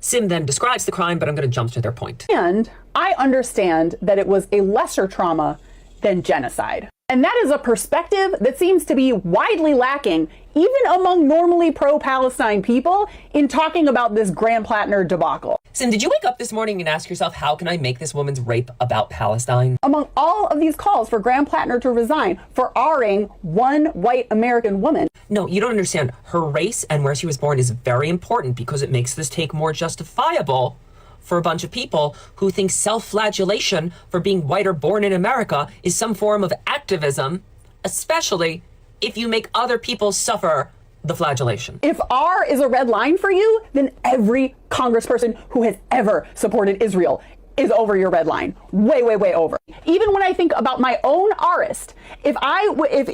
Sim then describes the crime, but I'm going to jump to their point. And I understand that it was a lesser trauma than genocide. And that is a perspective that seems to be widely lacking, even among normally pro-Palestine people, in talking about this Graham Plattner debacle. Sim, did you wake up this morning and ask yourself, how can I make this woman's rape about Palestine? Among all of these calls for Graham Plattner to resign for R-ing one white American woman. No, you don't understand. Her race and where she was born is very important because it makes this take more justifiable for a bunch of people who think self-flagellation for being white or born in America is some form of activism, especially if you make other people suffer the flagellation. If R is a red line for you, then every congressperson who has ever supported Israel is over your red line. Way, way, way over. Even when I think about my own Rist, if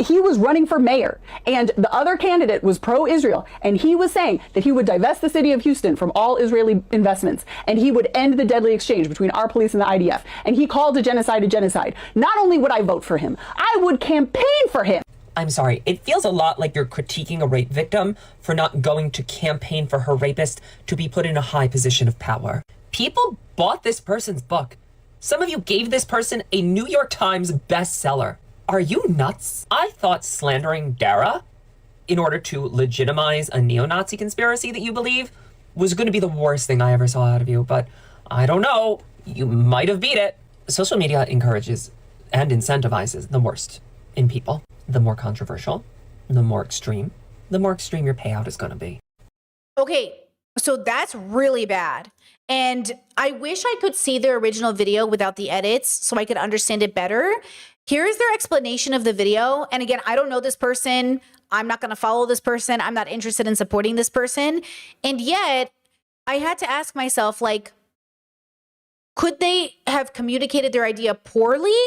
he was running for mayor and the other candidate was pro-Israel and he was saying that he would divest the city of Houston from all Israeli investments and he would end the deadly exchange between our police and the IDF, and he called a genocide, not only would I vote for him, I would campaign for him. I'm sorry, it feels a lot like you're critiquing a rape victim for not going to campaign for her rapist to be put in a high position of power. People bought this person's book. Some of you gave this person a New York Times bestseller. Are you nuts? I thought slandering Dara in order to legitimize a neo-Nazi conspiracy that you believe was going to be the worst thing I ever saw out of you, but I don't know. You might have beat it. Social media encourages and incentivizes the worst in people. The more controversial, the more extreme your payout is going to be. Okay, so that's really bad. And I wish I could see the original video without the edits so I could understand it better. Here's their explanation of the video. And again, I don't know this person. I'm not going to follow this person. I'm not interested in supporting this person. And yet I had to ask myself, could they have communicated their idea poorly?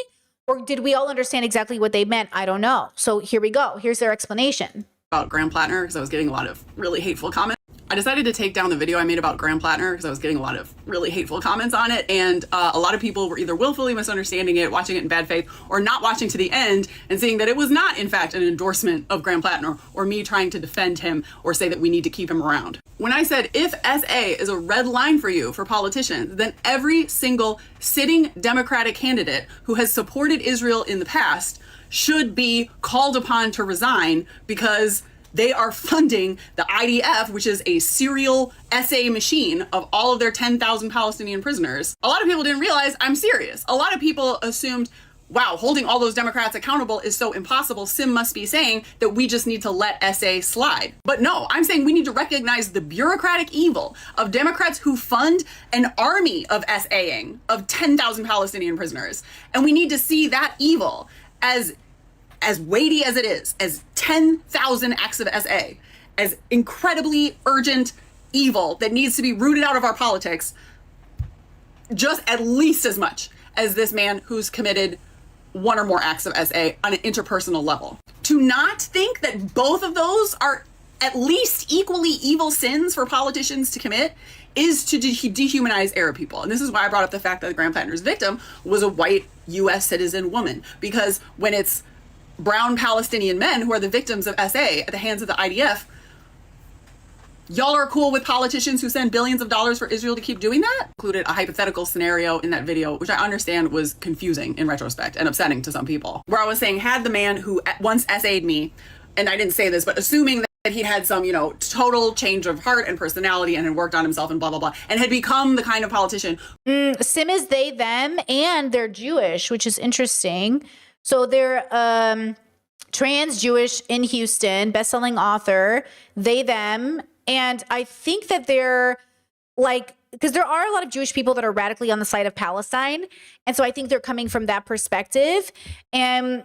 Or did we all understand exactly what they meant? I don't know. So here we go. Here's their explanation. About Graham Plattner, because I was getting a lot of really hateful comments. I decided to take down the video I made about Graham Plattner because I was getting a lot of really hateful comments on it. And a lot of people were either willfully misunderstanding it, watching it in bad faith, or not watching to the end and seeing that it was not, in fact, an endorsement of Graham Plattner or me trying to defend him or say that we need to keep him around. When I said, if SA is a red line for you for politicians, then every single sitting Democratic candidate who has supported Israel in the past should be called upon to resign because they are funding the IDF, which is a serial SA machine of all of their 10,000 Palestinian prisoners. A lot of people didn't realize I'm serious. A lot of people assumed, wow, holding all those Democrats accountable is so impossible. Sim must be saying that we just need to let SA slide. But no, I'm saying we need to recognize the bureaucratic evil of Democrats who fund an army of SAing of 10,000 Palestinian prisoners. And we need to see that evil as weighty as it is, as 10,000 acts of SA, as incredibly urgent evil that needs to be rooted out of our politics, just at least as much as this man who's committed one or more acts of SA on an interpersonal level. To not think that both of those are at least equally evil sins for politicians to commit is to dehumanize Arab people. And this is why I brought up the fact that Graham Plattner's victim was a white U.S. citizen woman. Because when it's brown Palestinian men who are the victims of SA at the hands of the IDF, y'all are cool with politicians who send billions of dollars for Israel to keep doing that? Included a hypothetical scenario in that video, which I understand was confusing in retrospect and upsetting to some people, where I was saying, had the man who once SA'd me, and I didn't say this, but assuming that he had some, total change of heart and personality and had worked on himself and blah, blah, blah, and had become the kind of politician. Sim is they, them, and they're Jewish, which is interesting. So they're trans Jewish in Houston, best-selling author, they, them. And I think that they're like, because there are a lot of Jewish people that are radically on the side of Palestine. And so I think they're coming from that perspective. And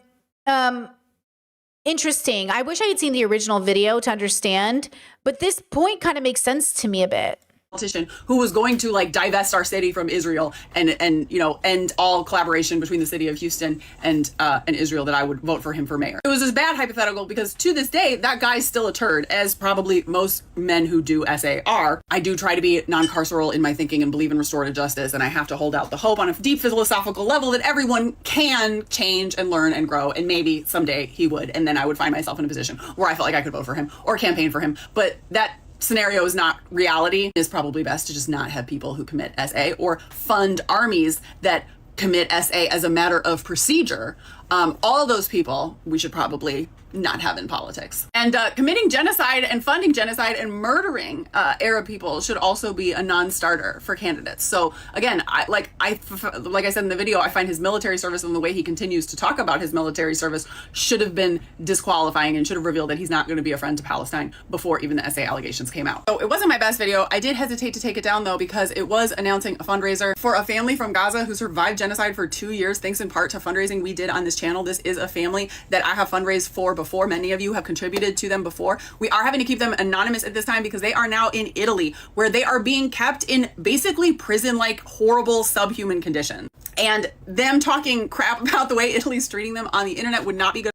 interesting. I wish I had seen the original video to understand, but this point kind of makes sense to me a bit. Politician who was going to divest our city from Israel and end all collaboration between the city of Houston and Israel, that I would vote for him for mayor. It was this bad hypothetical because to this day that guy's still a turd, as probably most men who do SA are. I do try to be non-carceral in my thinking and believe in restorative justice, and I have to hold out the hope on a deep philosophical level that everyone can change and learn and grow, and maybe someday he would, and then I would find myself in a position where I felt like I could vote for him or campaign for him. But that scenario is not reality. It's probably best to just not have people who commit SA or fund armies that commit SA as a matter of procedure. All those people we should probably not have in politics. And committing genocide and funding genocide and murdering Arab people should also be a non-starter for candidates. So again, like I said in the video, I find his military service and the way he continues to talk about his military service should have been disqualifying and should have revealed that he's not going to be a friend to Palestine before even the SA allegations came out. So it wasn't my best video. I did hesitate to take it down though, because it was announcing a fundraiser for a family from Gaza who survived genocide for 2 years, thanks in part to fundraising we did on this channel. This is a family that I have fundraised for before. Many of you have contributed to them before. We are having to keep them anonymous at this time because they are now in Italy, where they are being kept in basically prison-like horrible subhuman conditions. And them talking crap about the way Italy's treating them on the internet would not be good.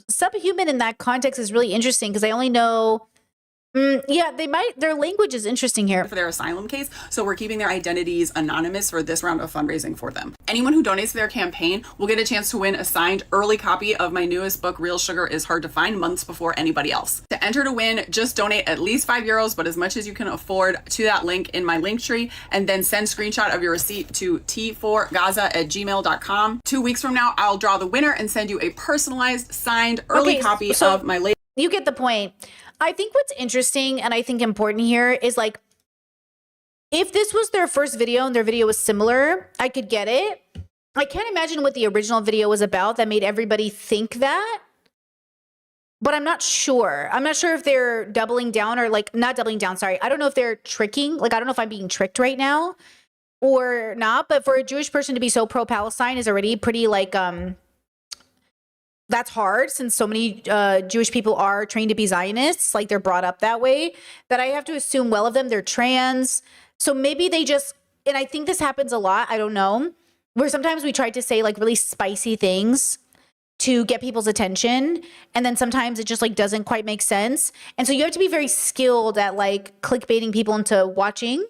Subhuman in that context is really interesting because I only know their language is interesting here. For their asylum case, so we're keeping their identities anonymous for this round of fundraising for them. Anyone who donates to their campaign will get a chance to win a signed early copy of my newest book, Real Sugar is Hard to Find, months before anybody else. To enter to win, just donate at least €5, but as much as you can afford, to that link in my link tree, and then send screenshot of your receipt to t4gaza@gmail.com. 2 weeks from now, I'll draw the winner and send you a personalized, signed early copy of my latest. You get the point. I think what's interesting and I think important here is if this was their first video and their video was similar, I could get it. I can't imagine what the original video was about that made everybody think that. But I'm not sure. I'm not sure if they're doubling down or not doubling down. Sorry. I don't know if they're tricking. I don't know if I'm being tricked right now or not. But for a Jewish person to be so pro-Palestine is already pretty that's hard, since so many Jewish people are trained to be Zionists, they're brought up that way, that I have to assume well of them. They're trans. So maybe they just, and I think this happens a lot, I don't know, where sometimes we try to say really spicy things to get people's attention, and then sometimes it just doesn't quite make sense. And so you have to be very skilled at clickbaiting people into watching,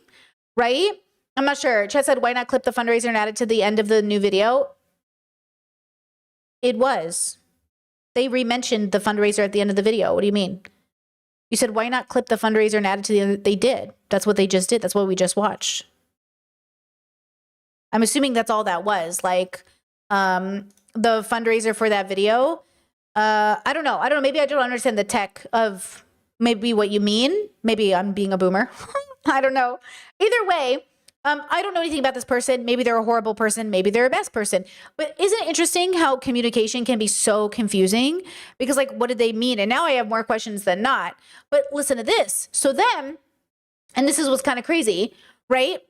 right? I'm not sure. Chet said, why not clip the fundraiser and add it to the end of the new video? It was. They re-mentioned the fundraiser at the end of the video. What do you mean? You said, why not clip the fundraiser and add it to the end? They did. That's what they just did. That's what we just watched. I'm assuming that's all that was. The fundraiser for that video. I don't know. Maybe I don't understand the tech of maybe what you mean. Maybe I'm being a boomer. I don't know. Either way, I don't know anything about this person. Maybe they're a horrible person. Maybe they're a best person. But isn't it interesting how communication can be so confusing? Because what did they mean? And now I have more questions than not. But listen to this. So then, and this is what's kind of crazy, right?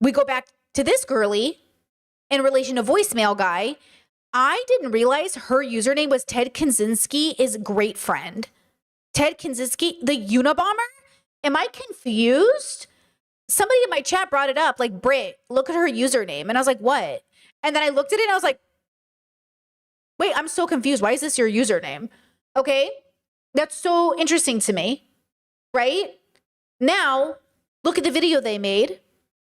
We go back to this girly in relation to voicemail guy. I didn't realize her username was Ted Kaczynski is great friend. Ted Kaczynski, the Unabomber? Am I confused? Somebody in my chat brought it up, Brit, look at her username. And I was like, what? And then I looked at it and I was like, wait, I'm so confused. Why is this your username? Okay. That's so interesting to me, right? Now, Look at the video they made.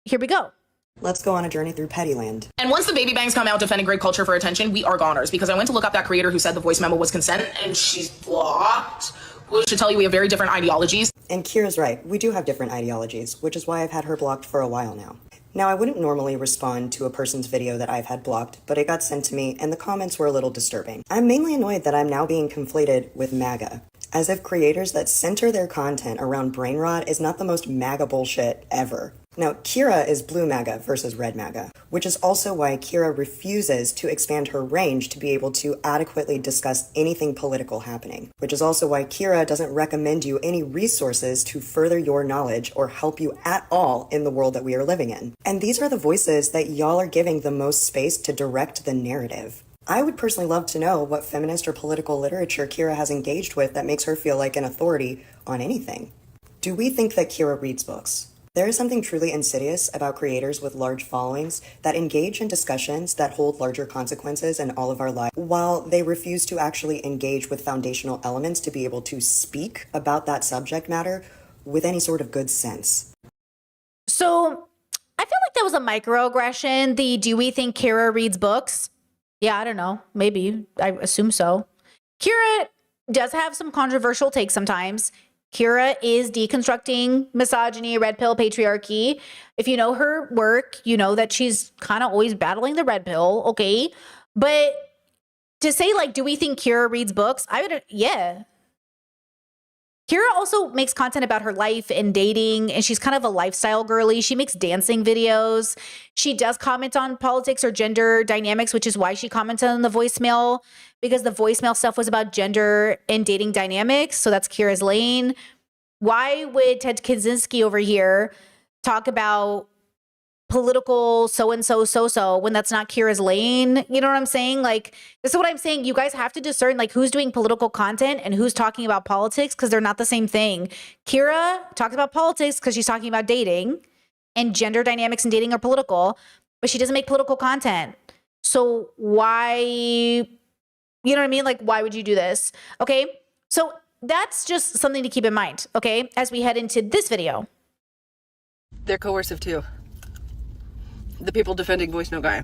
Here we go. Let's go on a journey through Pettyland. And once the baby bangs come out defending great culture for attention, we are goners, because I went to look up that creator who said the voice memo was consent, and she's blocked. Which should tell you we have very different ideologies. And Kira's right, we do have different ideologies, which is why I've had her blocked for a while now. Now, I wouldn't normally respond to a person's video that I've had blocked, but it got sent to me and the comments were a little disturbing. I'm mainly annoyed that I'm now being conflated with MAGA, as if creators that center their content around brain rot is not the most MAGA bullshit ever. Now, Kira is blue MAGA versus red MAGA, which is also why Kira refuses to expand her range to be able to adequately discuss anything political happening, which is also why Kira doesn't recommend you any resources to further your knowledge or help you at all in the world that we are living in. And these are the voices that y'all are giving the most space to direct the narrative. I would personally love to know what feminist or political literature Kira has engaged with that makes her feel like an authority on anything. Do we think that Kira reads books? There is something truly insidious about creators with large followings that engage in discussions that hold larger consequences in all of our lives, while they refuse to actually engage with foundational elements to be able to speak about that subject matter with any sort of good sense. So I feel like that was a microaggression. The do we think Kira reads books? Yeah, I don't know. Maybe. I assume so. Kira does have some controversial takes sometimes. Kira is deconstructing misogyny, red pill patriarchy. If you know her work, you know that she's kind of always battling the red pill, okay? But to say, like, do we think Kira reads books? I would, yeah. Kira also makes content about her life and dating, and she's kind of a lifestyle girly. She makes dancing videos. She does comment on politics or gender dynamics, which is why she commented on the voicemail, because the voicemail stuff was about gender and dating dynamics. So that's Kira's lane. Why would Ted Kaczynski over here talk about political so-and-so when that's not Kira's lane? You know what I'm saying? Like, this is what I'm saying. You guys have to discern, like, who's doing political content and who's talking about politics, because they're not the same thing. Kira talks about politics because she's talking about dating, and gender dynamics and dating are political, but she doesn't make political content. So why, you know what I mean? Like, why would you do this? Okay, so that's just something to keep in mind, okay, as we head into this video. They're coercive too. The people defending Voice No Guy,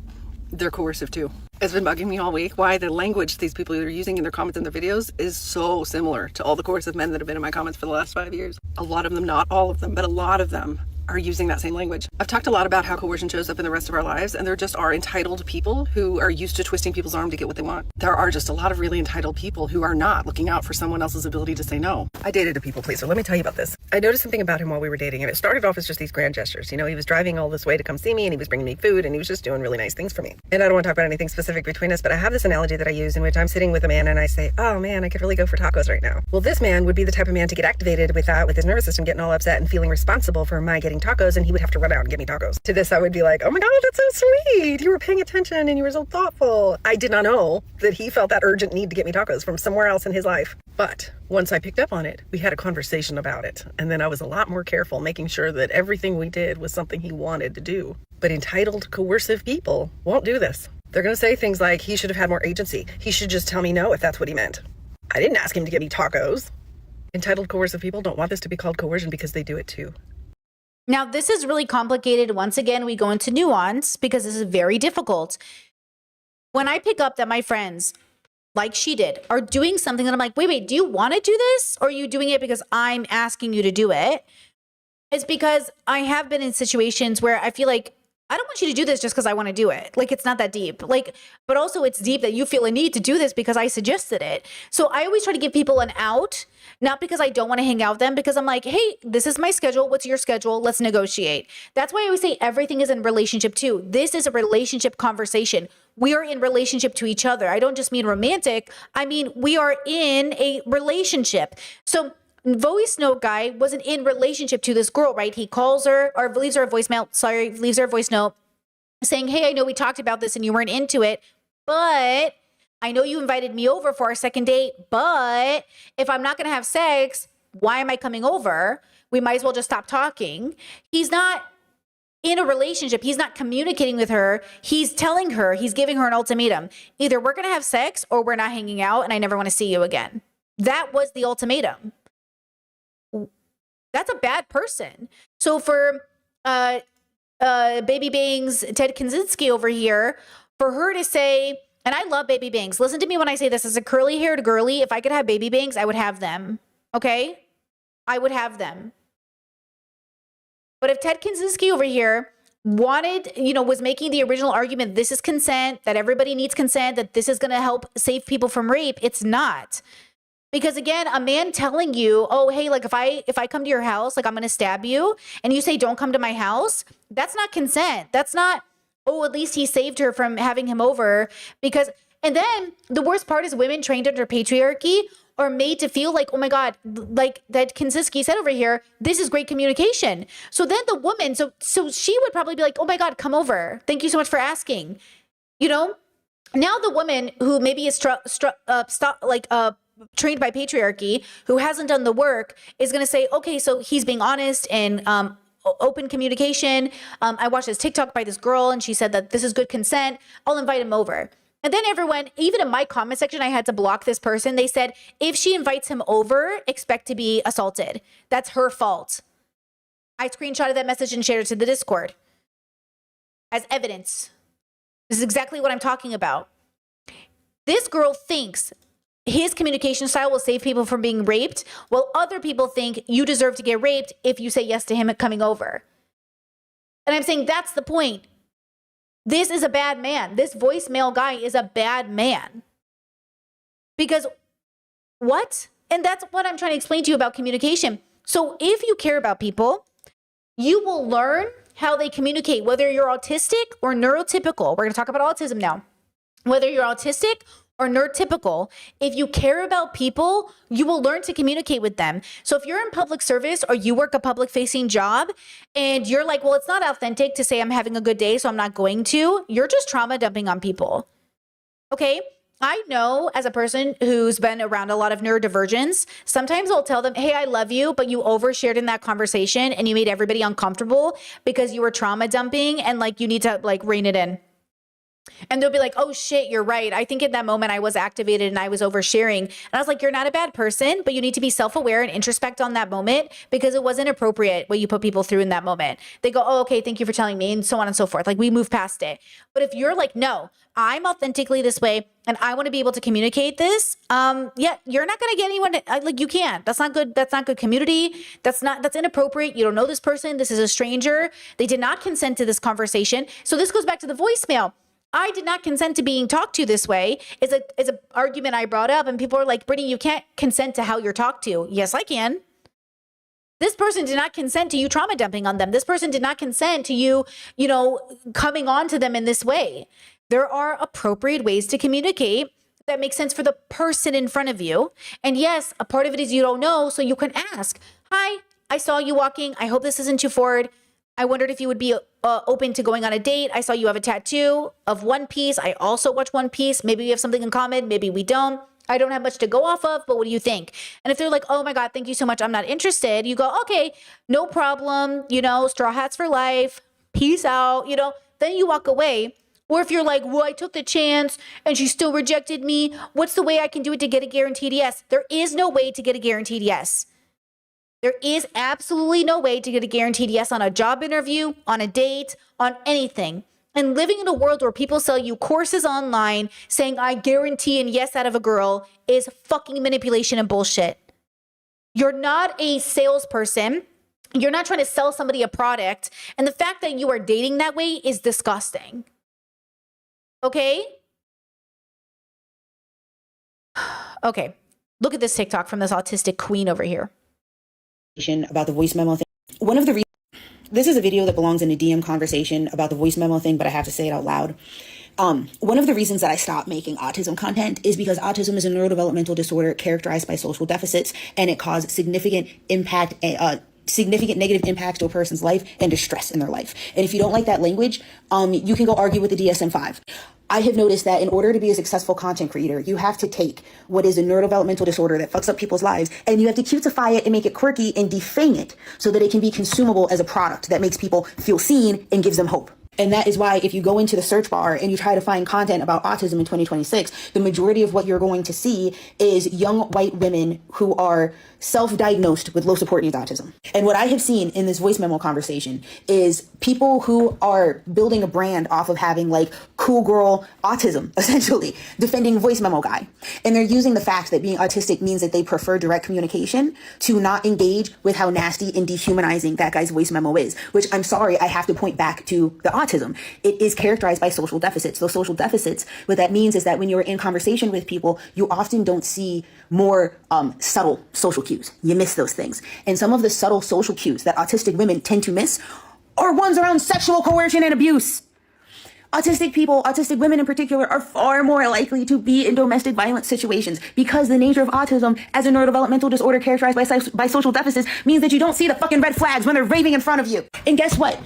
they're coercive too. It's been bugging me all week why the language these people are using in their comments and their videos is so similar to all the coercive men that have been in my comments for the last 5 years. A lot of them, not all of them, but a lot of them are using that same language. I've talked a lot about how coercion shows up in the rest of our lives, and there just are entitled people who are used to twisting people's arm to get what they want. There are just a lot of really entitled people who are not looking out for someone else's ability to say no. I dated a people pleaser. Let me tell you about this. I noticed something about him while we were dating, and it started off as just these grand gestures. You know, he was driving all this way to come see me, and he was bringing me food, and he was just doing really nice things for me. And I don't want to talk about anything specific between us, but I have this analogy that I use in which I'm sitting with a man and I say, oh man, I could really go for tacos right now. Well, this man would be the type of man to get activated with that, with his nervous system getting all upset and feeling responsible for my getting tacos, and he would have to run out and get me tacos. To this, I would be like, oh my God, that's so sweet. You were paying attention and you were so thoughtful. I did not know that he felt that urgent need to get me tacos from somewhere else in his life. But once I picked up on it, we had a conversation about it. And then I was a lot more careful, making sure that everything we did was something he wanted to do. But entitled, coercive people won't do this. They're going to say things like, he should have had more agency. He should just tell me no if that's what he meant. I didn't ask him to get me tacos. Entitled, coercive people don't want this to be called coercion because they do it too. Now, this is really complicated. Once again, we go into nuance because this is very difficult. When I pick up that my friends, like she did, are doing something that I'm like, wait, do you want to do this? Or are you doing it because I'm asking you to do it? It's because I have been in situations where I feel like, I don't want you to do this just because I want to do it. Like, it's not that deep. Like, but also it's deep that you feel a need to do this because I suggested it. So I always try to give people an out, not because I don't want to hang out with them, because I'm like, hey, this is my schedule. What's your schedule? Let's negotiate. That's why I always say everything is in relationship too. This is a relationship conversation. We are in relationship to each other. I don't just mean romantic. I mean, we are in a relationship. So Voice Note Guy wasn't in relationship to this girl, right? He calls her or leaves her a voicemail, leaves her a voice note saying, hey, I know we talked about this and you weren't into it, but I know you invited me over for our second date, but if I'm not going to have sex, why am I coming over? We might as well just stop talking. He's not in a relationship. He's not communicating with her. He's telling her, he's giving her an ultimatum. Either we're going to have sex or we're not hanging out and I never want to see you again. That was the ultimatum. That's a bad person. So for Baby Bangs, Ted Kaczynski over here, for her to say, and I love Baby Bangs. Listen to me when I say this. As a curly-haired girly, if I could have baby bangs, I would have them. Okay? I would have them. But if Ted Kaczynski over here wanted, was making the original argument, this is consent, that everybody needs consent, that this is going to help save people from rape, it's not. Because again, a man telling you, oh, hey, like if I come to your house, like I'm going to stab you, and you say, don't come to my house, that's not consent. That's not, oh, at least he saved her from having him over. Because, and then the worst part is women trained under patriarchy are made to feel like, oh my God, like that Kaczynski said over here, this is great communication. So then the woman, so she would probably be like, oh my God, come over. Thank you so much for asking. Now the woman who maybe is trained by patriarchy, who hasn't done the work, is going to say, okay, so he's being honest and open communication. I watched this TikTok by this girl and she said that this is good consent. I'll invite him over. And then everyone, even in my comment section, I had to block this person. They said, if she invites him over, expect to be assaulted. That's her fault. I screenshotted that message and shared it to the Discord as evidence. This is exactly what I'm talking about. This girl thinks his communication style will save people from being raped, while other people think you deserve to get raped if you say yes to him coming over. And I'm saying that's the point. This is a bad man. This voicemail guy is a bad man. Because what? And that's what I'm trying to explain to you about communication. So if you care about people, you will learn how they communicate, whether you're autistic or neurotypical. We're going to talk about autism now. Whether you're autistic or neurotypical, if you care about people, you will learn to communicate with them. So if you're in public service or you work a public facing job and you're like, well, it's not authentic to say I'm having a good day, so I'm not going to, you're just trauma dumping on people. Okay? I know as a person who's been around a lot of neurodivergence, sometimes I'll tell them, hey, I love you, but you overshared in that conversation and you made everybody uncomfortable because you were trauma dumping and like you need to like rein it in. And they'll be like, oh shit, you're right. I think at that moment I was activated and I was oversharing. And I was like, you're not a bad person, but you need to be self-aware and introspect on that moment because it wasn't appropriate what you put people through in that moment. They go, oh, okay, thank you for telling me, and so on and so forth. Like we move past it. But if you're like, no, I'm authentically this way and I want to be able to communicate this, yeah, you're not going to get anyone like you can't. That's not good. That's not good community. That's inappropriate. You don't know this person. This is a stranger. They did not consent to this conversation. So this goes back to the voicemail. I did not consent to being talked to this way is a argument I brought up, and people are like, Brittany, you can't consent to how you're talked to. Yes, I can. This person did not consent to you trauma dumping on them. This person did not consent to you, coming on to them in this way. There are appropriate ways to communicate that make sense for the person in front of you. And yes, a part of it is you don't know, so you can ask, hi, I saw you walking. I hope this isn't too forward. I wondered if you would be open to going on a date. I saw you have a tattoo of One Piece. I also watch One Piece. Maybe we have something in common. Maybe we don't. I don't have much to go off of, but what do you think? And if they're like, oh my God, thank you so much, I'm not interested. You go, okay, no problem. Straw hats for life. Peace out. Then you walk away. Or if you're like, well, I took the chance and she still rejected me. What's the way I can do it to get a guaranteed yes? There is no way to get a guaranteed yes. There is absolutely no way to get a guaranteed yes on a job interview, on a date, on anything. And living in a world where people sell you courses online saying, I guarantee a yes out of a girl is fucking manipulation and bullshit. You're not a salesperson. You're not trying to sell somebody a product. And the fact that you are dating that way is disgusting. Okay? Okay. Look at this TikTok from this autistic queen over here. About the voice memo thing. This is a video that belongs in a DM conversation about the voice memo thing, but I have to say it out loud. One of the reasons that I stopped making autism content is because autism is a neurodevelopmental disorder characterized by social deficits, and it caused significant negative impacts to a person's life and distress in their life. And if you don't like that language, you can go argue with the DSM-5. I have noticed that in order to be a successful content creator, you have to take what is a neurodevelopmental disorder that fucks up people's lives, and you have to cutify it and make it quirky and defame it so that it can be consumable as a product that makes people feel seen and gives them hope. And that is why if you go into the search bar and you try to find content about autism in 2026, the majority of what you're going to see is young white women who are self-diagnosed with low support needs autism. And what I have seen in this voice memo conversation is people who are building a brand off of having like cool girl autism, essentially, defending voice memo guy. And they're using the fact that being autistic means that they prefer direct communication to not engage with how nasty and dehumanizing that guy's voice memo is, which I'm sorry, I have to point back to the autism. It is characterized by social deficits. Those social deficits, what that means is that when you're in conversation with people, you often don't see more subtle social cues. You miss those things. And some of the subtle social cues that autistic women tend to miss are ones around sexual coercion and abuse. Autistic people, autistic women in particular, are far more likely to be in domestic violence situations because the nature of autism as a neurodevelopmental disorder characterized by social deficits means that you don't see the fucking red flags when they're raving in front of you. And guess what?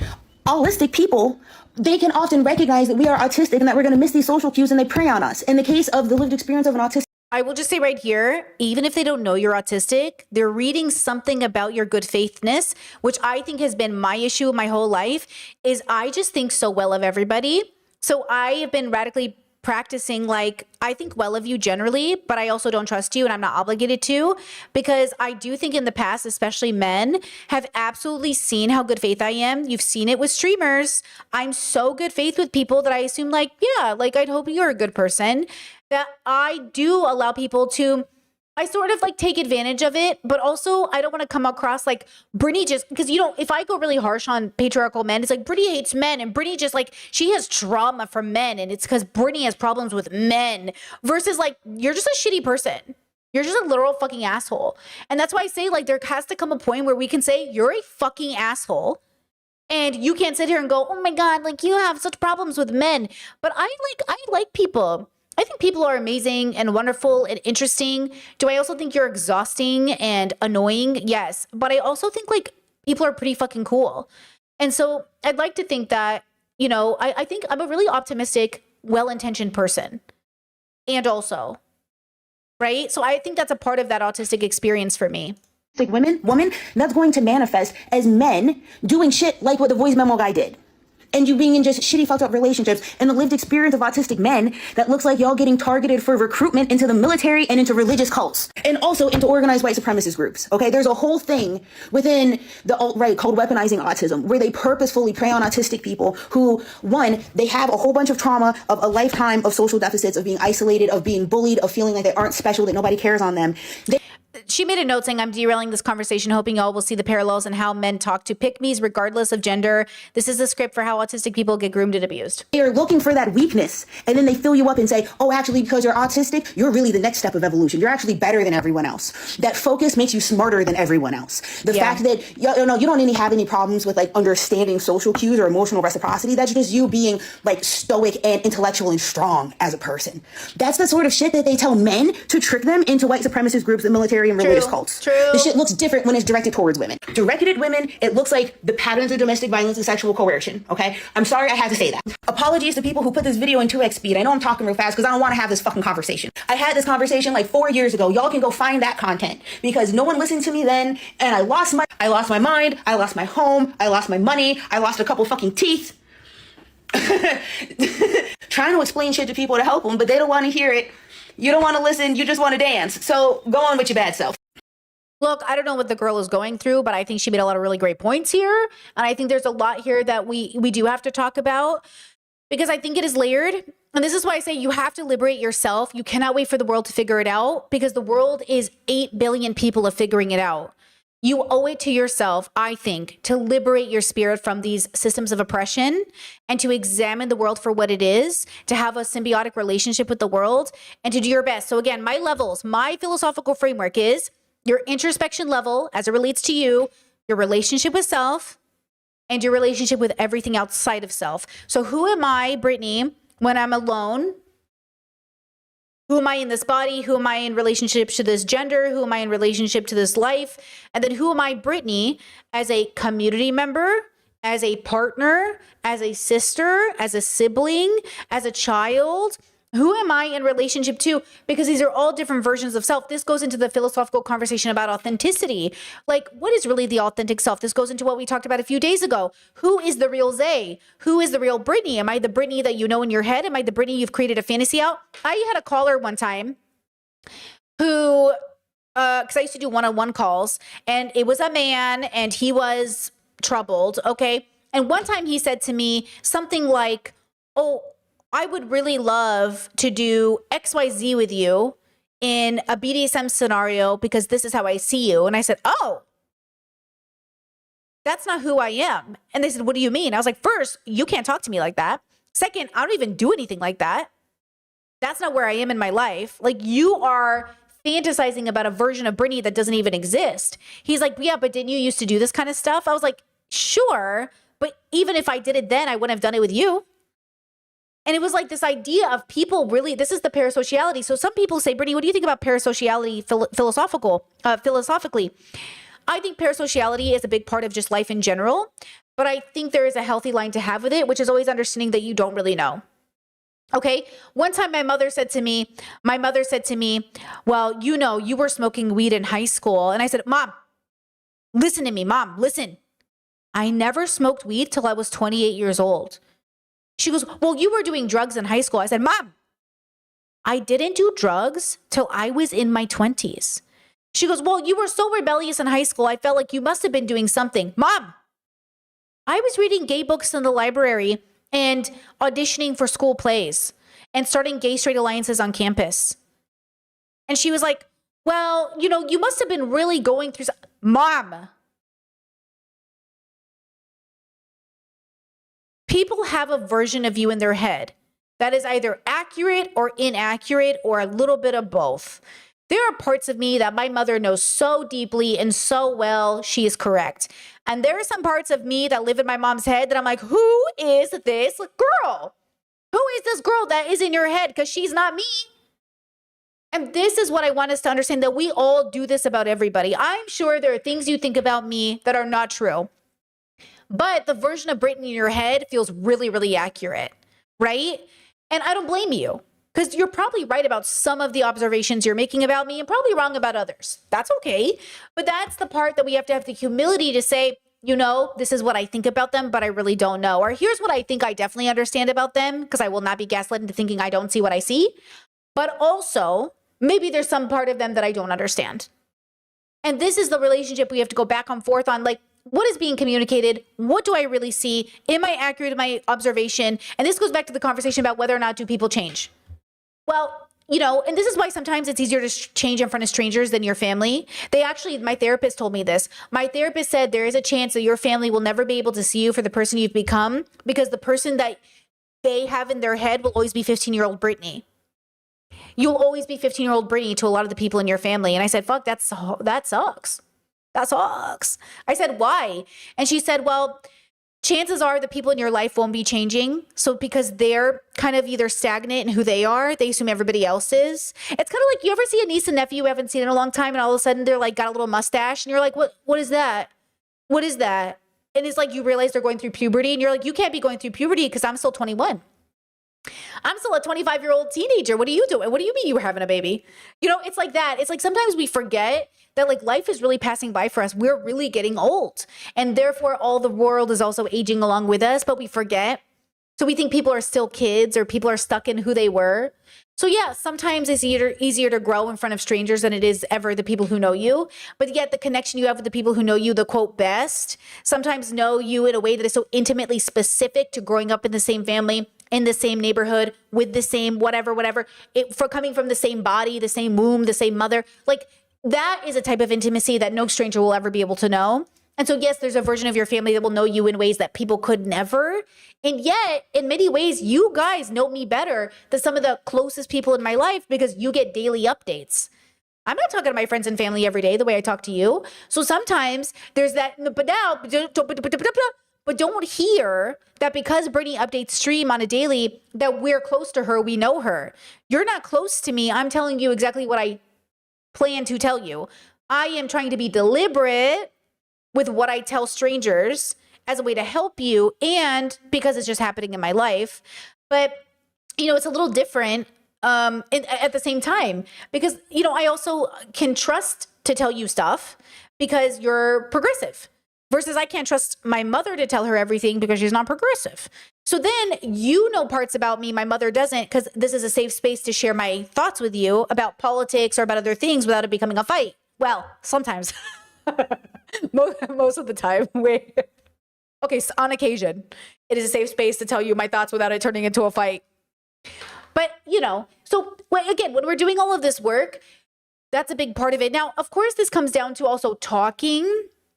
Allistic people, they can often recognize that we are autistic and that we're going to miss these social cues, and they prey on us. In the case of the lived experience of an autistic, I will just say right here, even if they don't know you're autistic, they're reading something about your good faithness, which I think has been my issue my whole life, is I just think so well of everybody. So I have been radically practicing, like, I think well of you generally, but I also don't trust you and I'm not obligated to, because I do think in the past, especially men, have absolutely seen how good faith I am. You've seen it with streamers. I'm so good faith with people that I assume, like, yeah, like I'd hope you're a good person, that I do allow people to, I sort of like take advantage of it, but also I don't want to come across like Brittany just, because you know, if I go really harsh on patriarchal men, it's like Brittany hates men and Brittany just like, she has trauma from men and it's because Brittany has problems with men, versus like, you're just a shitty person. You're just a literal fucking asshole. And that's why I say, like, there has to come a point where we can say you're a fucking asshole. And you can't sit here and go, oh my God, like you have such problems with men. But I like people. I think people are amazing and wonderful and interesting. Do I also think you're exhausting and annoying? Yes. But I also think like people are pretty fucking cool. And so I'd like to think that, you know, I think I'm a really optimistic, well-intentioned person. And also, right? So I think that's a part of that autistic experience for me. Woman, that's going to manifest as men doing shit like what the voice memo guy did. And you being in just shitty fucked up relationships, and the lived experience of autistic men that looks like y'all getting targeted for recruitment into the military and into religious cults, and also into organized white supremacist groups. Okay, there's a whole thing within the alt-right called weaponizing autism, where they purposefully prey on autistic people who, one, they have a whole bunch of trauma of a lifetime of social deficits, of being isolated, of being bullied, of feeling like they aren't special, that nobody cares on them. She made a note saying, I'm derailing this conversation, hoping y'all will see the parallels in how men talk to pick-me's regardless of gender. This is the script for how autistic people get groomed and abused. They are looking for that weakness, and then they fill you up and say, oh, actually, because you're autistic, you're really the next step of evolution. You're actually better than everyone else. That focus makes you smarter than everyone else. The fact that, you don't really have any problems with like understanding social cues or emotional reciprocity. That's just you being like stoic and intellectual and strong as a person. That's the sort of shit that they tell men to trick them into white supremacist groups, the military, and religious cults. The shit looks different when it's directed towards women. Directed at women, it looks like the patterns of domestic violence and sexual coercion. Okay, I'm sorry I had to say that. Apologies to people who put this video in 2x speed. I know I'm talking real fast because I don't want to have this fucking conversation. I had this conversation like 4 years ago. Y'all can go find that content because no one listened to me then, and I lost my mind, I lost my home, I lost my money, I lost a couple fucking teeth. Trying to explain shit to people to help them, but they don't want to hear it. You don't want to listen, you just want to dance. So go on with your bad self. Look, I don't know what the girl is going through, but I think she made a lot of really great points here. And I think there's a lot here that we do have to talk about because I think it is layered. And this is why I say you have to liberate yourself. You cannot wait for the world to figure it out because the world is 8 billion people of figuring it out. You owe it to yourself, I think, to liberate your spirit from these systems of oppression and to examine the world for what it is, to have a symbiotic relationship with the world and to do your best. So again, my levels, my philosophical framework is your introspection level as it relates to you, your relationship with self, and your relationship with everything outside of self. So who am I, Brittany, when I'm alone? Who am I in this body? Who am I in relationship to this gender? Who am I in relationship to this life? And then who am I, Brittany, as a community member, as a partner, as a sister, as a sibling, as a child, Who am I in relationship to? Because these are all different versions of self. This goes into the philosophical conversation about authenticity. Like, what is really the authentic self? This goes into what we talked about a few days ago. Who is the real Zay? Who is the real Brittany? Am I the Brittany that you know in your head? Am I the Brittany you've created a fantasy out? I had a caller one time who, because I used to do one-on-one calls, and it was a man, and he was troubled, okay? And one time he said to me something like, oh, I would really love to do XYZ with you in a BDSM scenario because this is how I see you. And I said, oh, that's not who I am. And they said, what do you mean? I was like, first, you can't talk to me like that. Second, I don't even do anything like that. That's not where I am in my life. Like, you are fantasizing about a version of Brittany that doesn't even exist. He's like, yeah, but didn't you used to do this kind of stuff? I was like, sure. But even if I did it then, I wouldn't have done it with you. And it was like this idea of people really, this is the parasociality. So some people say, Brittany, what do you think about parasociality philosophically? I think parasociality is a big part of just life in general, but I think there is a healthy line to have with it, which is always understanding that you don't really know. Okay. One time my mother said to me, well, you know, you were smoking weed in high school. And I said, Mom, listen to me, Mom, listen. I never smoked weed till I was 28 years old. She goes, well, you were doing drugs in high school. I said, Mom, I didn't do drugs till I was in my 20s. She goes, well, you were so rebellious in high school. I felt like you must have been doing something. Mom, I was reading gay books in the library and auditioning for school plays and starting gay-straight alliances on campus. And she was like, well, you know, you must have been really going through Mom, people have a version of you in their head that is either accurate or inaccurate or a little bit of both. There are parts of me that my mother knows so deeply and so well she is correct. And there are some parts of me that live in my mom's head that I'm like, who is this girl? Who is this girl that is in your head? Because she's not me. And this is what I want us to understand, that we all do this about everybody. I'm sure there are things you think about me that are not true. But the version of Brittany in your head feels really, really accurate, right? And I don't blame you, because you're probably right about some of the observations you're making about me and probably wrong about others. That's okay. But that's the part that we have to have the humility to say, you know, this is what I think about them, but I really don't know. Or here's what I think I definitely understand about them, because I will not be gaslit into thinking I don't see what I see. But also, maybe there's some part of them that I don't understand. And this is the relationship we have to go back and forth on, like, what is being communicated? What do I really see? Am I accurate in my observation? And this goes back to the conversation about whether or not do people change. Well, you know, and this is why sometimes it's easier to change in front of strangers than your family. My therapist told me this. My therapist said there is a chance that your family will never be able to see you for the person you've become, because the person that they have in their head will always be 15-year-old Brittany. You'll always be 15-year-old Brittany to a lot of the people in your family. And I said, fuck, that sucks. That sucks. I said, why? And she said, well, chances are the people in your life won't be changing. So because they're kind of either stagnant in who they are, they assume everybody else is. It's kind of like, you ever see a niece and nephew you haven't seen in a long time, and all of a sudden they're like got a little mustache, and you're like, what is that? What is that? And it's like you realize they're going through puberty, and you're like, you can't be going through puberty because I'm still 21. I'm still a 25-year-old teenager. What are you doing? What do you mean you were having a baby? You know, it's like that. It's like sometimes we forget that like life is really passing by for us. We're really getting old. And therefore all the world is also aging along with us, but we forget. So we think people are still kids, or people are stuck in who they were. So yeah, sometimes it's easier to grow in front of strangers than it is ever the people who know you. But yet the connection you have with the people who know you the quote best sometimes know you in a way that is so intimately specific to growing up in the same family, in the same neighborhood, with the same whatever, for coming from the same body, the same womb, the same mother. Like, that is a type of intimacy that no stranger will ever be able to know. And so, yes, there's a version of your family that will know you in ways that people could never. And yet, in many ways, you guys know me better than some of the closest people in my life, because you get daily updates. I'm not talking to my friends and family every day the way I talk to you. So sometimes there's that, but don't hear that because Brittany updates stream on a daily that we're close to her, we know her. You're not close to me. I'm telling you exactly what I plan to tell you. I am trying to be deliberate with what I tell strangers as a way to help you, and because it's just happening in my life. But, you know, it's a little different at the same time, because, you know, I also can trust to tell you stuff because you're progressive versus I can't trust my mother to tell her everything because she's not progressive. So then you know parts about me my mother doesn't, because this is a safe space to share my thoughts with you about politics or about other things without it becoming a fight. Well, sometimes. most of the time. Okay, so on occasion, it is a safe space to tell you my thoughts without it turning into a fight. But, you know, so again, when we're doing all of this work, that's a big part of it. Now, of course, this comes down to also talking.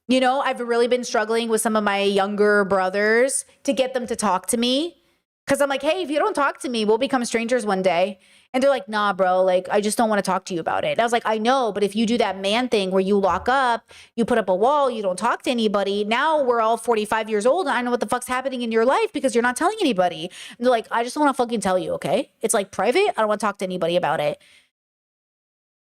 You know, I've really been struggling with some of my younger brothers to get them to talk to me. Because I'm like, hey, if you don't talk to me, we'll become strangers one day. And they're like, nah, bro, like, I just don't want to talk to you about it. And I was like, I know, but if you do that man thing where you lock up, you put up a wall, you don't talk to anybody. Now we're all 45 years old and I know what the fuck's happening in your life because you're not telling anybody. And they're like, I just don't want to fucking tell you, okay? It's like private. I don't want to talk to anybody about it.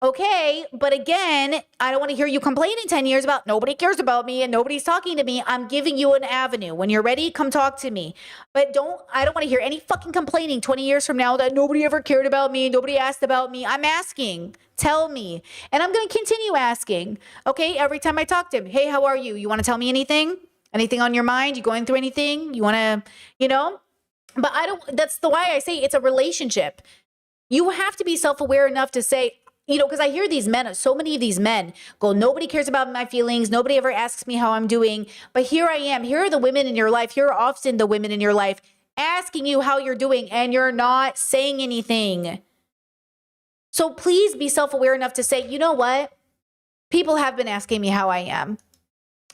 Okay, but again, I don't want to hear you complain in 10 years about nobody cares about me and nobody's talking to me. I'm giving you an avenue. When you're ready, come talk to me. But I don't want to hear any fucking complaining 20 years from now that nobody ever cared about me, nobody asked about me. I'm asking. Tell me. And I'm going to continue asking. Okay, every time I talk to him, hey, how are you? You want to tell me anything? Anything on your mind? You going through anything? You want to, you know? But that's why I say it's a relationship. You have to be self-aware enough to say, you know, because I hear these men, so many of these men go, nobody cares about my feelings. Nobody ever asks me how I'm doing. But here I am. Here are the women in your life. Here are often the women in your life asking you how you're doing and you're not saying anything. So please be self-aware enough to say, you know what? People have been asking me how I am.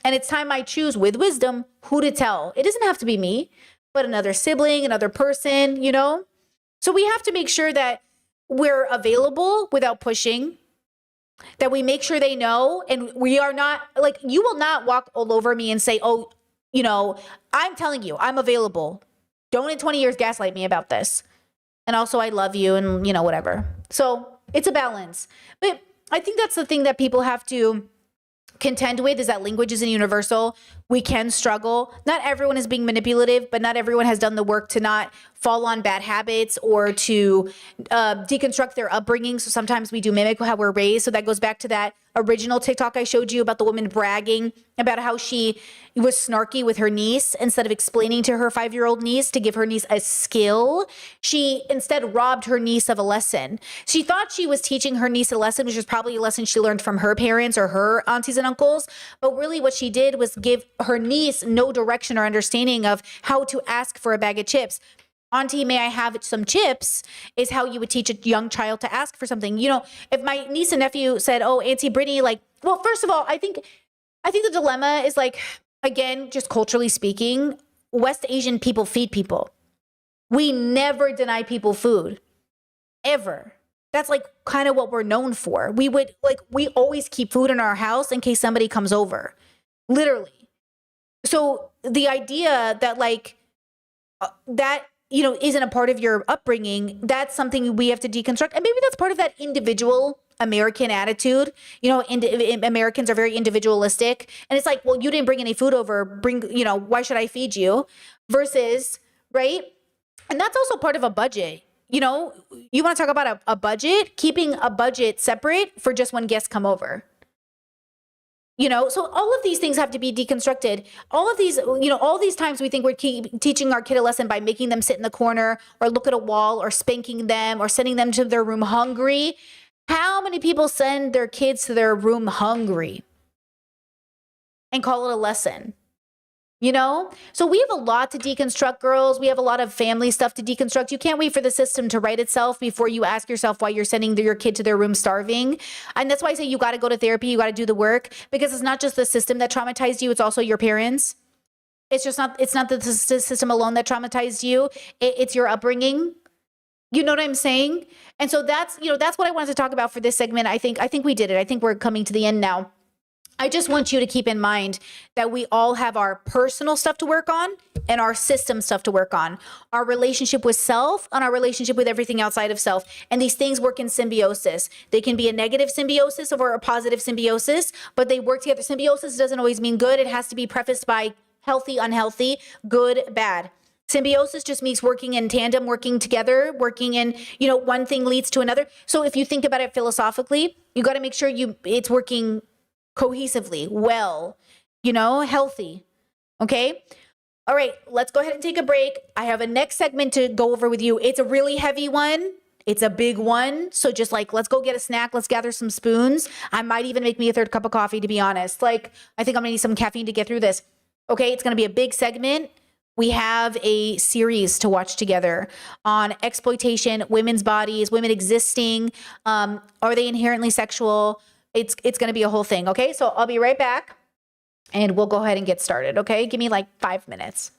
And it's time I choose with wisdom who to tell. It doesn't have to be me, but another sibling, another person, you know? So we have to make sure that we're available without pushing, that we make sure they know, and we are not, like, you will not walk all over me and say, oh, you know, I'm telling you, I'm available. Don't in 20 years gaslight me about this. And also I love you and, you know, whatever. So it's a balance. But I think that's the thing that people have to contend with, is that language isn't universal. We can struggle. Not everyone is being manipulative, but not everyone has done the work to not fall on bad habits or to deconstruct their upbringing. So sometimes we do mimic how we're raised. So that goes back to that original TikTok I showed you about the woman bragging about how she was snarky with her niece. Instead of explaining to her 5-year-old niece to give her niece a skill, she instead robbed her niece of a lesson. She thought she was teaching her niece a lesson, which was probably a lesson she learned from her parents or her aunties and uncles. But really what she did was give her niece no direction or understanding of how to ask for a bag of chips. Auntie, may I have some chips, is how you would teach a young child to ask for something. You know, if my niece and nephew said, oh, Auntie Brittany, like, well, first of all, I think the dilemma is, like, again, just culturally speaking, West Asian people feed people. We never deny people food, ever. That's like kind of what we're known for. We always keep food in our house in case somebody comes over, literally. So the idea that like that, you know, isn't a part of your upbringing, that's something we have to deconstruct. And maybe that's part of that individual American attitude. You know, Americans are very individualistic. And it's like, well, you didn't bring any food over, you know, why should I feed you? Versus, right? And that's also part of a budget. You know, you want to talk about a budget, keeping a budget separate for just when guests come over. You know, so all of these things have to be deconstructed. All of these, you know, all these times we think we're teaching our kid a lesson by making them sit in the corner or look at a wall or spanking them or sending them to their room hungry. How many people send their kids to their room hungry and call it a lesson? You know, so we have a lot to deconstruct, girls. We have a lot of family stuff to deconstruct. You can't wait for the system to right itself before you ask yourself why you're sending your kid to their room starving. And that's why I say you got to go to therapy. You got to do the work, because it's not just the system that traumatized you. It's also your parents. It's not the system alone that traumatized you. It's your upbringing. You know what I'm saying? And so that's what I wanted to talk about for this segment. I think we did it. I think we're coming to the end now. I just want you to keep in mind that we all have our personal stuff to work on and our system stuff to work on, our relationship with self and our relationship with everything outside of self. And these things work in symbiosis. They can be a negative symbiosis or a positive symbiosis, but they work together. Symbiosis doesn't always mean good. It has to be prefaced by healthy, unhealthy, good, bad. Symbiosis just means working in tandem, working together, working in, one thing leads to another. So if you think about it philosophically, you got to make sure it's working cohesively, well, healthy. Okay? All right, let's go ahead and take a break. I have a next segment to go over with you. It's a really heavy one. It's a big one. So just let's go get a snack. Let's gather some spoons. I might even make me a third cup of coffee, to be honest. I think I'm going to need some caffeine to get through this. Okay, it's going to be a big segment. We have a series to watch together on exploitation, women's bodies, women existing. Are they inherently sexual? It's going to be a whole thing. Okay, so I'll be right back and we'll go ahead and get started. Okay, give me 5 minutes.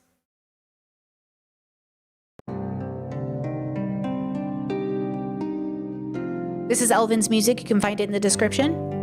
This is Elvin's music. You can find it in the description.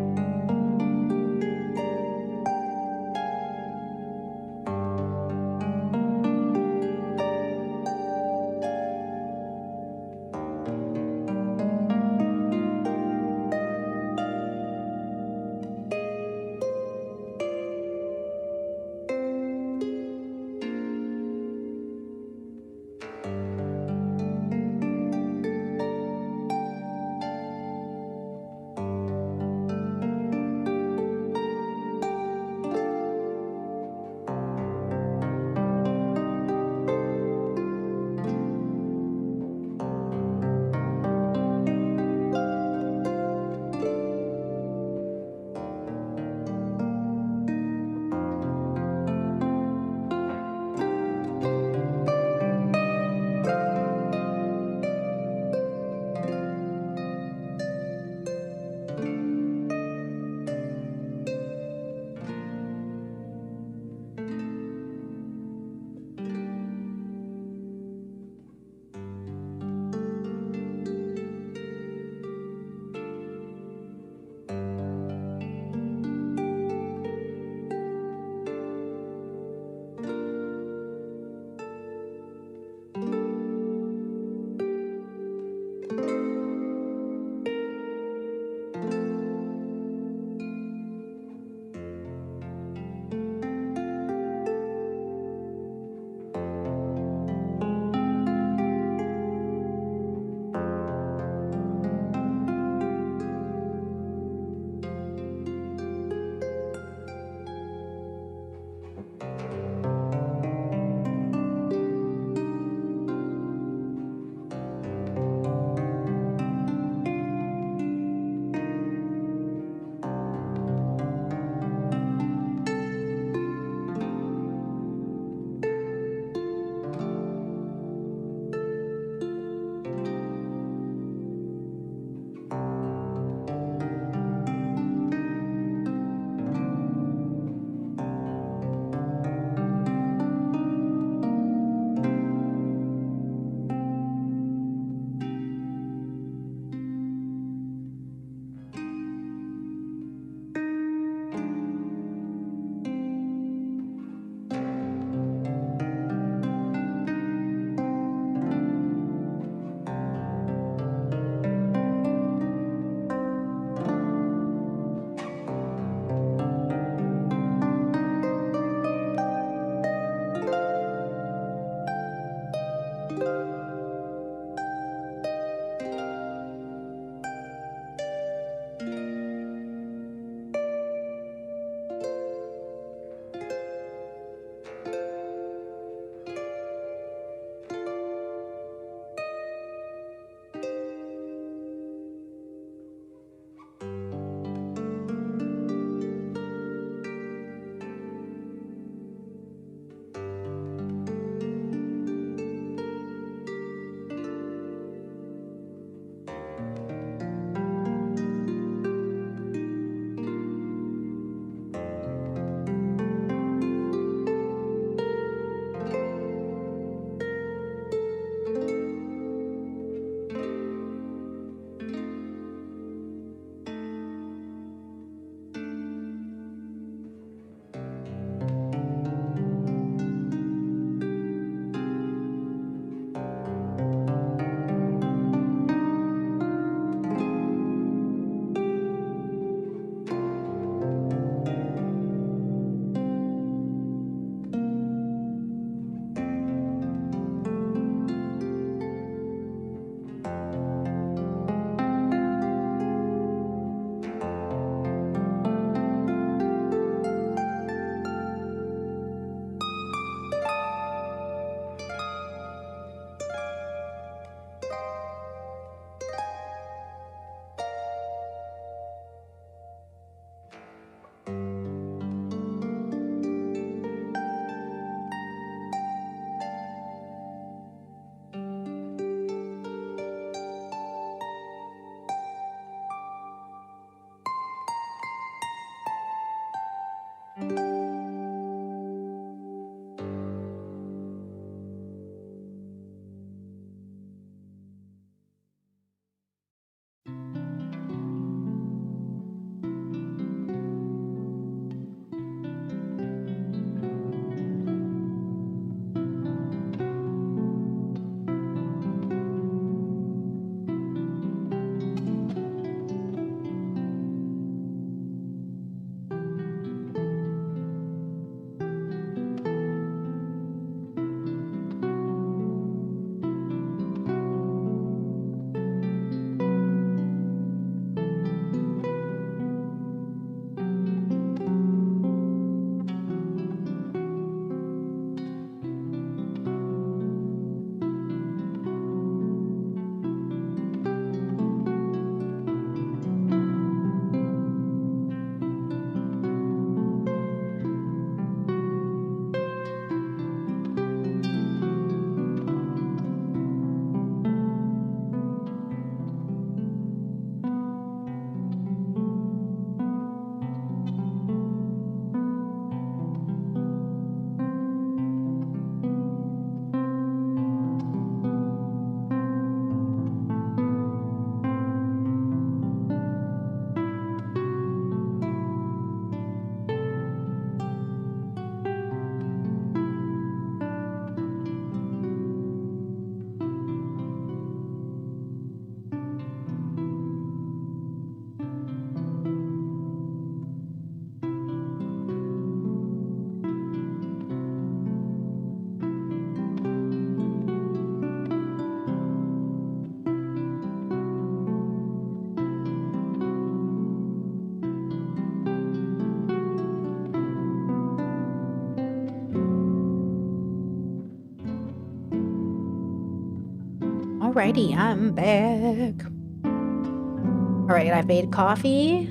Alrighty, I'm back. All right, I've made coffee.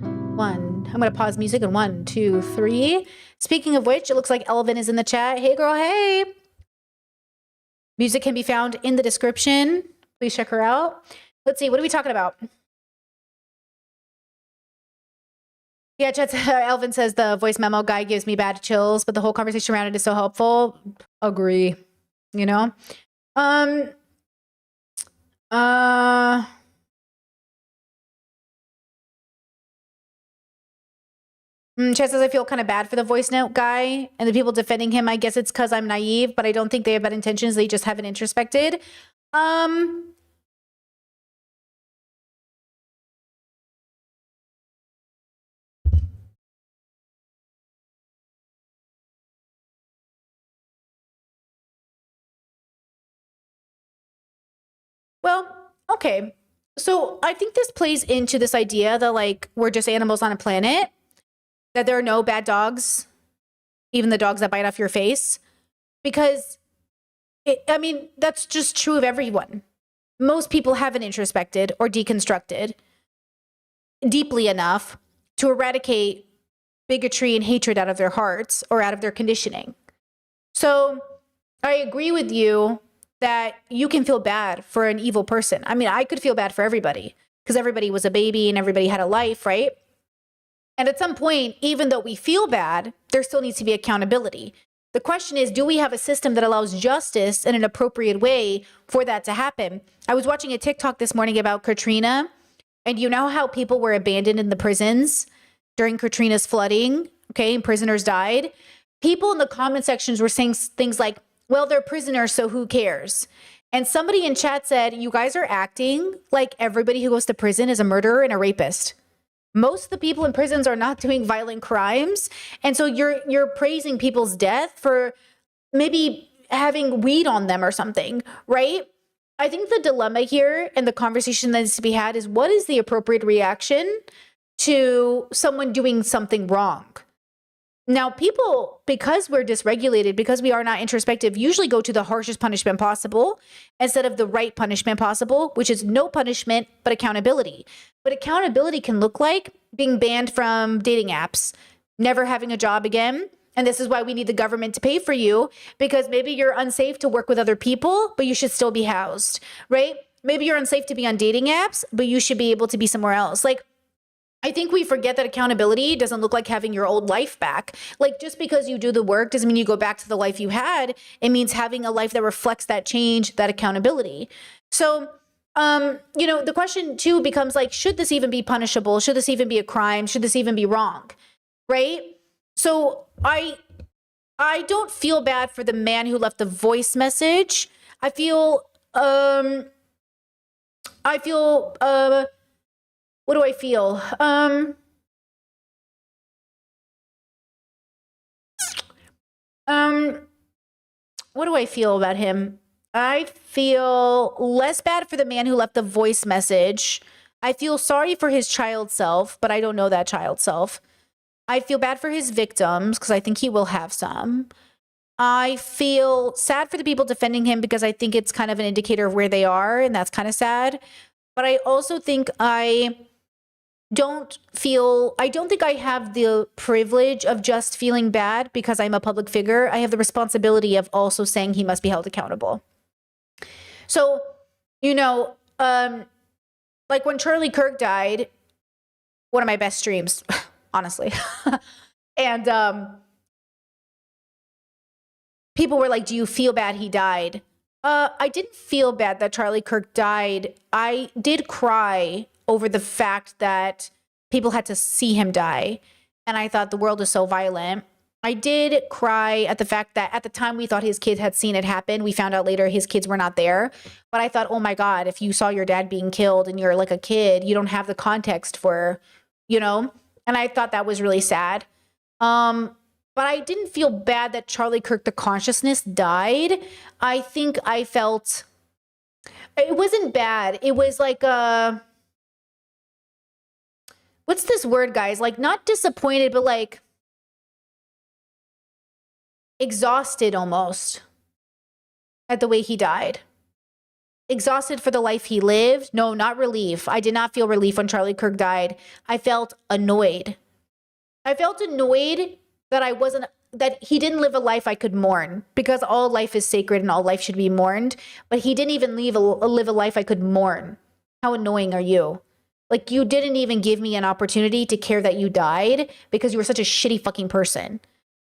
I'm gonna pause music in 1, 2, 3. Speaking of which, it looks like Elvin is in the chat. Hey girl, hey. Music can be found in the description. Please check her out. Let's see, what are we talking about? Yeah, chat, Elvin says the voice memo guy gives me bad chills, but the whole conversation around it is so helpful. Agree. You know? Chat says I feel kind of bad for the voice note guy and the people defending him. I guess it's because I'm naive, but I don't think they have bad intentions. They just haven't introspected. Well, okay. So I think this plays into this idea that like we're just animals on a planet, that there are no bad dogs, even the dogs that bite off your face, because I mean, that's just true of everyone. Most people haven't introspected or deconstructed deeply enough to eradicate bigotry and hatred out of their hearts or out of their conditioning. So I agree with you that you can feel bad for an evil person. I mean, I could feel bad for everybody because everybody was a baby and everybody had a life, right? And at some point, even though we feel bad, there still needs to be accountability. The question is, do we have a system that allows justice in an appropriate way for that to happen? I was watching a TikTok this morning about Katrina, and you know how people were abandoned in the prisons during Katrina's flooding, okay, and prisoners died? People in the comment sections were saying things like, well, they're prisoners, so who cares? And somebody in chat said, you guys are acting like everybody who goes to prison is a murderer and a rapist. Most of the people in prisons are not doing violent crimes. And so you're praising people's death for maybe having weed on them or something, right? I think the dilemma here and the conversation that needs to be had is what is the appropriate reaction to someone doing something wrong? Now, people, because we're dysregulated, because we are not introspective, usually go to the harshest punishment possible instead of the right punishment possible, which is no punishment, but accountability. But accountability can look like being banned from dating apps, never having a job again. And this is why we need the government to pay for you, because maybe you're unsafe to work with other people, but you should still be housed, right? Maybe you're unsafe to be on dating apps, but you should be able to be somewhere else. Like, I think we forget that accountability doesn't look like having your old life back. Like, just because you do the work doesn't mean you go back to the life you had. It means having a life that reflects that change, that accountability. So, you know, the question too becomes like, should this even be punishable? Should this even be a crime? Should this even be wrong? Right? So I don't feel bad for the man who left the voice message. I feel, what do I feel? What do I feel about him? I feel less bad for the man who left the voice message. I feel sorry for his child self, but I don't know that child self. I feel bad for his victims because I think he will have some. I feel sad for the people defending him because I think it's kind of an indicator of where they are, and that's kind of sad. But I also think I don't think I have the privilege of just feeling bad because I'm a public figure. I have the responsibility of also saying he must be held accountable. So, you know, like when Charlie Kirk died, one of my best streams, honestly. And people were like, do you feel bad he died? I didn't feel bad that Charlie Kirk died. I did cry over the fact that people had to see him die. And I thought the world is so violent. I did cry at the fact that at the time we thought his kids had seen it happen. We found out later his kids were not there. But I thought, oh my God, if you saw your dad being killed and you're like a kid, you don't have the context for, you know? And I thought that was really sad. But I didn't feel bad that Charlie Kirk, the consciousness, died. I think I felt, it wasn't bad. It was like what's this word, guys? Like not disappointed, but like exhausted almost at the way he died. exhausted for the life he lived. No, not relief. I did not feel relief when Charlie Kirk died. I felt annoyed. I felt annoyed that he didn't live a life I could mourn, because all life is sacred and all life should be mourned. But he didn't even live a life I could mourn. How annoying are you? Like, you didn't even give me an opportunity to care that you died because you were such a shitty fucking person.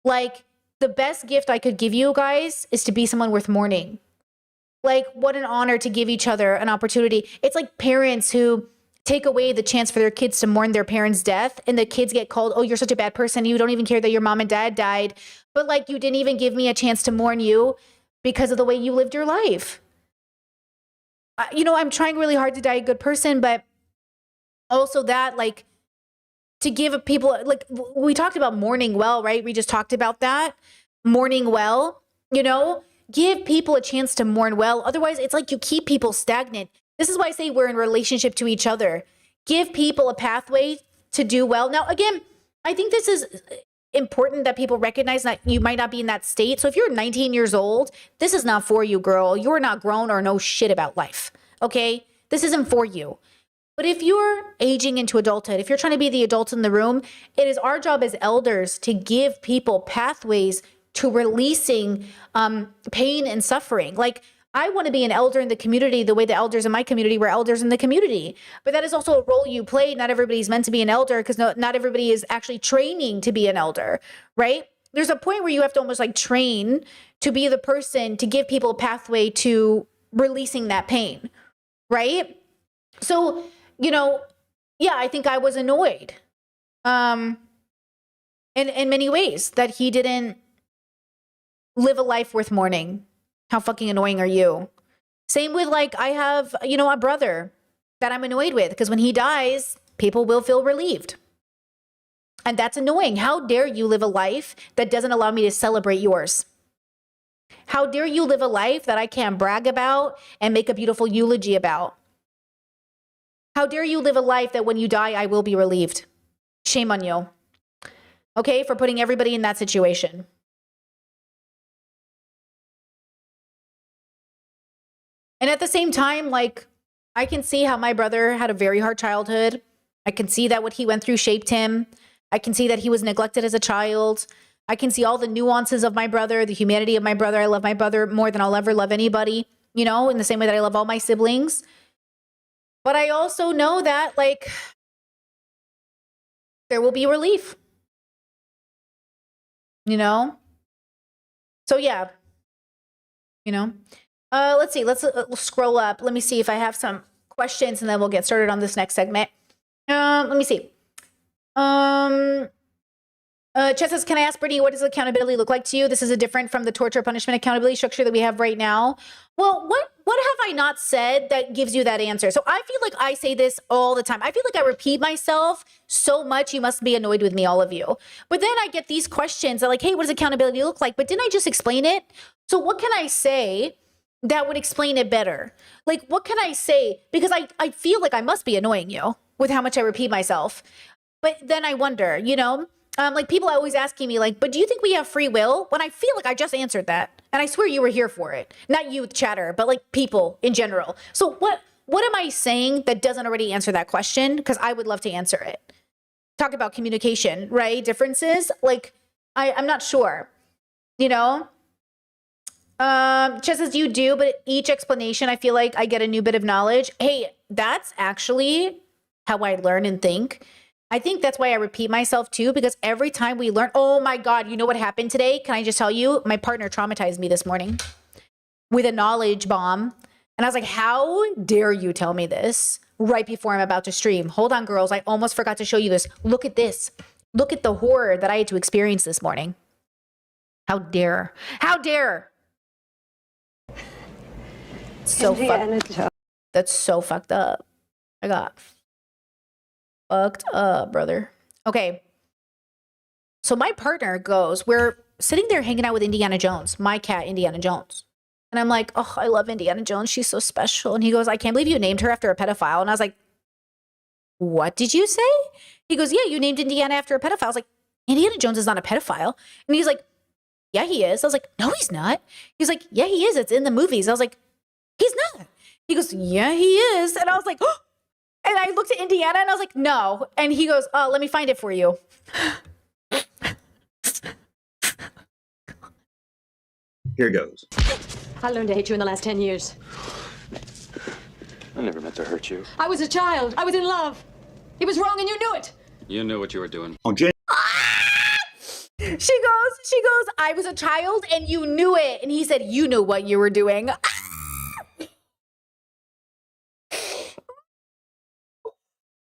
Like, the best gift I could give you guys is to be someone worth mourning. Like, what an honor to give each other an opportunity. It's like parents who take away the chance for their kids to mourn their parents' death, and the kids get called, oh, you're such a bad person. You don't even care that your mom and dad died. But like, you didn't even give me a chance to mourn you because of the way you lived your life. I'm trying really hard to die a good person, but also that, like, to give people, like, we talked about mourning well, right? We just talked about that. Mourning well, give people a chance to mourn well. Otherwise, it's like you keep people stagnant. This is why I say we're in relationship to each other. Give people a pathway to do well. Now, again, I think this is important that people recognize that you might not be in that state. So if you're 19 years old, this is not for you, girl. You're not grown or know shit about life, okay? This isn't for you. But if you're aging into adulthood, if you're trying to be the adult in the room, it is our job as elders to give people pathways to releasing pain and suffering. Like, I want to be an elder in the community the way the elders in my community were elders in the community. But that is also a role you play. Not everybody's meant to be an elder, because not everybody is actually training to be an elder, right? There's a point where you have to almost like train to be the person to give people a pathway to releasing that pain, right? So, yeah, I think I was annoyed in many ways that he didn't live a life worth mourning. How fucking annoying are you? Same with, like, I have, a brother that I'm annoyed with, because when he dies, people will feel relieved. And that's annoying. How dare you live a life that doesn't allow me to celebrate yours? How dare you live a life that I can't brag about and make a beautiful eulogy about? How dare you live a life that when you die, I will be relieved? Shame on you. Okay, for putting everybody in that situation. And at the same time, like, I can see how my brother had a very hard childhood. I can see that what he went through shaped him. I can see that he was neglected as a child. I can see all the nuances of my brother, the humanity of my brother. I love my brother more than I'll ever love anybody, in the same way that I love all my siblings. But I also know that, like, there will be relief, So, yeah, let's see. Let's scroll up. Let me see if I have some questions, and then we'll get started on this next segment. Let me see. Chet says, can I ask Brittany, what does accountability look like to you? This is a different from the torture punishment accountability structure that we have right now. Well, what have I not said that gives you that answer? So I feel like I say this all the time. I feel like I repeat myself so much, you must be annoyed with me, all of you. But then I get these questions that, like, hey, what does accountability look like? But didn't I just explain it? So what can I say that would explain it better? Like, what can I say? Because I feel like I must be annoying you with how much I repeat myself. But then I wonder, like, people are always asking me, like, but do you think we have free will? When I feel like I just answered that. And I swear you were here for it. Not you, Chatter, but like people in general. So what am I saying that doesn't already answer that question? Because I would love to answer it. Talk about communication, right? Differences. Like, I'm not sure, Chess says you do, but each explanation, I feel like I get a new bit of knowledge. Hey, that's actually how I learn and think. I think that's why I repeat myself too, because every time we learn, oh my God, you know what happened today? Can I just tell you? My partner traumatized me this morning with a knowledge bomb. And I was like, how dare you tell me this right before I'm about to stream? Hold on, girls. I almost forgot to show you this. Look at this. Look at the horror that I had to experience this morning. How dare? How dare? So that's so fucked up. I got fucked up, brother. Okay. So my partner goes, we're sitting there hanging out with Indiana Jones, my cat, Indiana Jones. And I'm like, oh, I love Indiana Jones. She's so special. And he goes, I can't believe you named her after a pedophile. And I was like, what did you say? He goes, yeah, you named Indiana after a pedophile. I was like, Indiana Jones is not a pedophile. And he's like, yeah, he is. I was like, no, he's not. He's like, yeah, he is. It's in the movies. I was like, he's not. He goes, yeah, he is. And I was like, oh. And I looked at Indiana and I was like, no. And he goes, oh, let me find it for you. Here goes. I learned to hate you in the last 10 years. I never meant to hurt you. I was a child. I was in love. It was wrong and you knew it. You knew what you were doing. She goes, I was a child and you knew it. And he said, you knew what you were doing.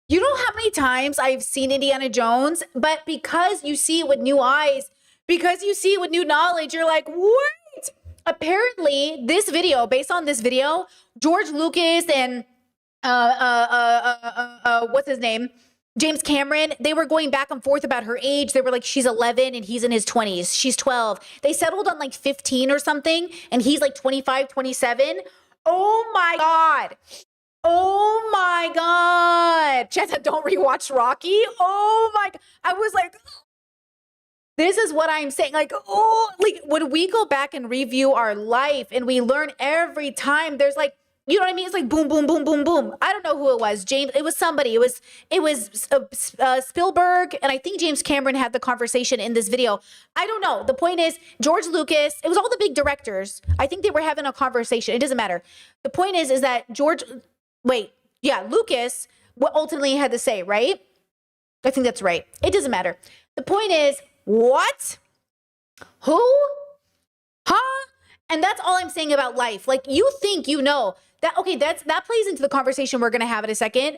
You know how many times I've seen Indiana Jones, but because you see it with new eyes, because you see it with new knowledge, you're like, what? Apparently, this video, based on this video, George Lucas and what's his name? James Cameron, they were going back and forth about her age. They were like, she's 11 and he's in his 20s. She's 12. They settled on like 15 or something, and he's like 25, 27. Oh my God. Oh my God. Cheta, don't rewatch Rocky. Oh my God. I was like, this is what I'm saying. Like, oh, like when we go back and review our life and we learn every time, there's like, you know what I mean? It's like boom, boom, boom, boom, boom. I don't know who it was. James, it was somebody. It was Spielberg, and I think James Cameron had the conversation in this video. I don't know. The point is, George Lucas, it was all the big directors. I think they were having a conversation. It doesn't matter. The point is that Lucas, what ultimately had to say, right? I think that's right. It doesn't matter. The point is, what? Who? Huh? And that's all I'm saying about life. Like, you think you know that, okay, that plays into the conversation we're going to have in a second,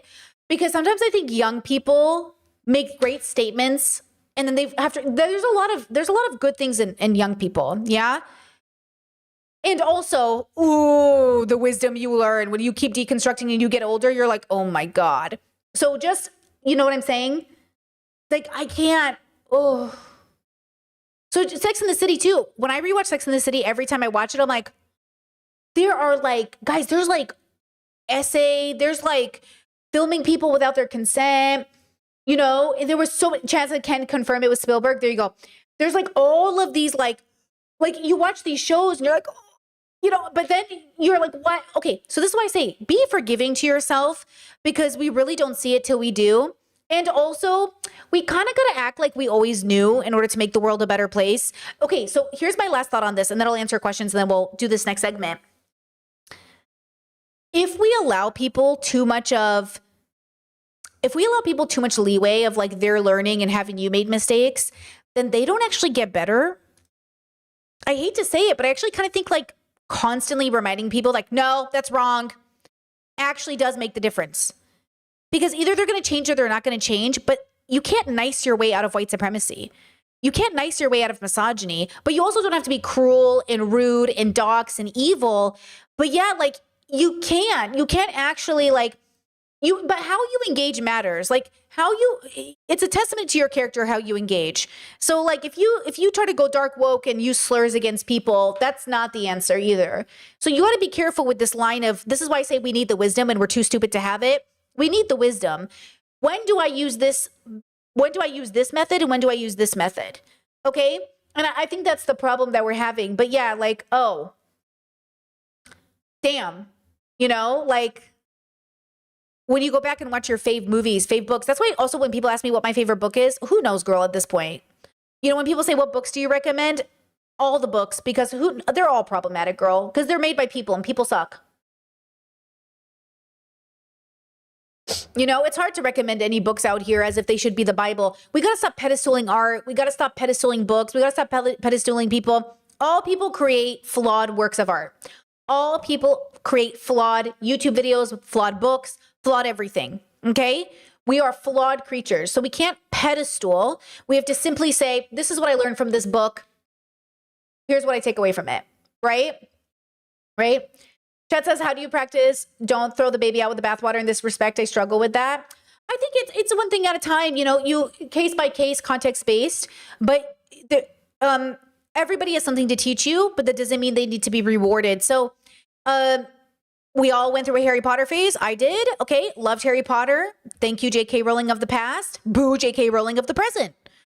because sometimes I think young people make great statements and then there's a lot of good things in young people. Yeah. And also, ooh, the wisdom you learn when you keep deconstructing and you get older, you're like, oh my God. So just, you know what I'm saying? Like, I can't, oh. So Sex and the City too. When I rewatch Sex and the City, every time I watch it, I'm like, there are like, guys, there's like essay, there's like filming people without their consent. You know, and there was so many, Chaz can confirm it was Spielberg. There you go. There's like all of these, like you watch these shows and you're like, oh, you know, but then you're like, what? Okay, so this is why I say, be forgiving to yourself, because we really don't see it till we do. And also, we kind of got to act like we always knew in order to make the world a better place. Okay, so here's my last thought on this, and then I'll answer questions, and then we'll do this next segment. If we allow people too much leeway of like their learning and having you made mistakes, then they don't actually get better. I hate to say it, but I actually kind of think like constantly reminding people like, no, that's wrong, actually does make the difference. Because either they're going to change or they're not going to change, but you can't nice your way out of white supremacy. You can't nice your way out of misogyny, but you also don't have to be cruel and rude and dox and evil. But yeah, like you can't actually like but how you engage matters. Like it's a testament to your character, how you engage. So like if you try to go dark woke and use slurs against people, that's not the answer either. So you got to be careful with this line of, this is why I say we need the wisdom and we're too stupid to have it. We need the wisdom. When do I use this method and when do I use this method? Okay? And I think that's the problem that we're having. But yeah, like, oh, damn. You know, like when you go back and watch your fave movies, fave books, that's why also when people ask me what my favorite book is, who knows, girl, at this point? You know, when people say, what books do you recommend? All the books, because they're all problematic, girl, because they're made by people and people suck. You know, it's hard to recommend any books out here as if they should be the Bible. We got to stop pedestaling art. We got to stop pedestaling books. We got to stop pedestaling people. All people create flawed works of art. All people create flawed YouTube videos, flawed books, flawed everything. Okay? We are flawed creatures. So we can't pedestal. We have to simply say, this is what I learned from this book. Here's what I take away from it. Right? Right? Chat says, how do you practice? Don't throw the baby out with the bathwater. In this respect, I struggle with that. I think it's one thing at a time, you know, you case by case, context based, but everybody has something to teach you, but that doesn't mean they need to be rewarded. So we all went through a Harry Potter phase. I did. Okay. Loved Harry Potter. Thank you, J.K. Rowling of the past. Boo, J.K. Rowling of the present.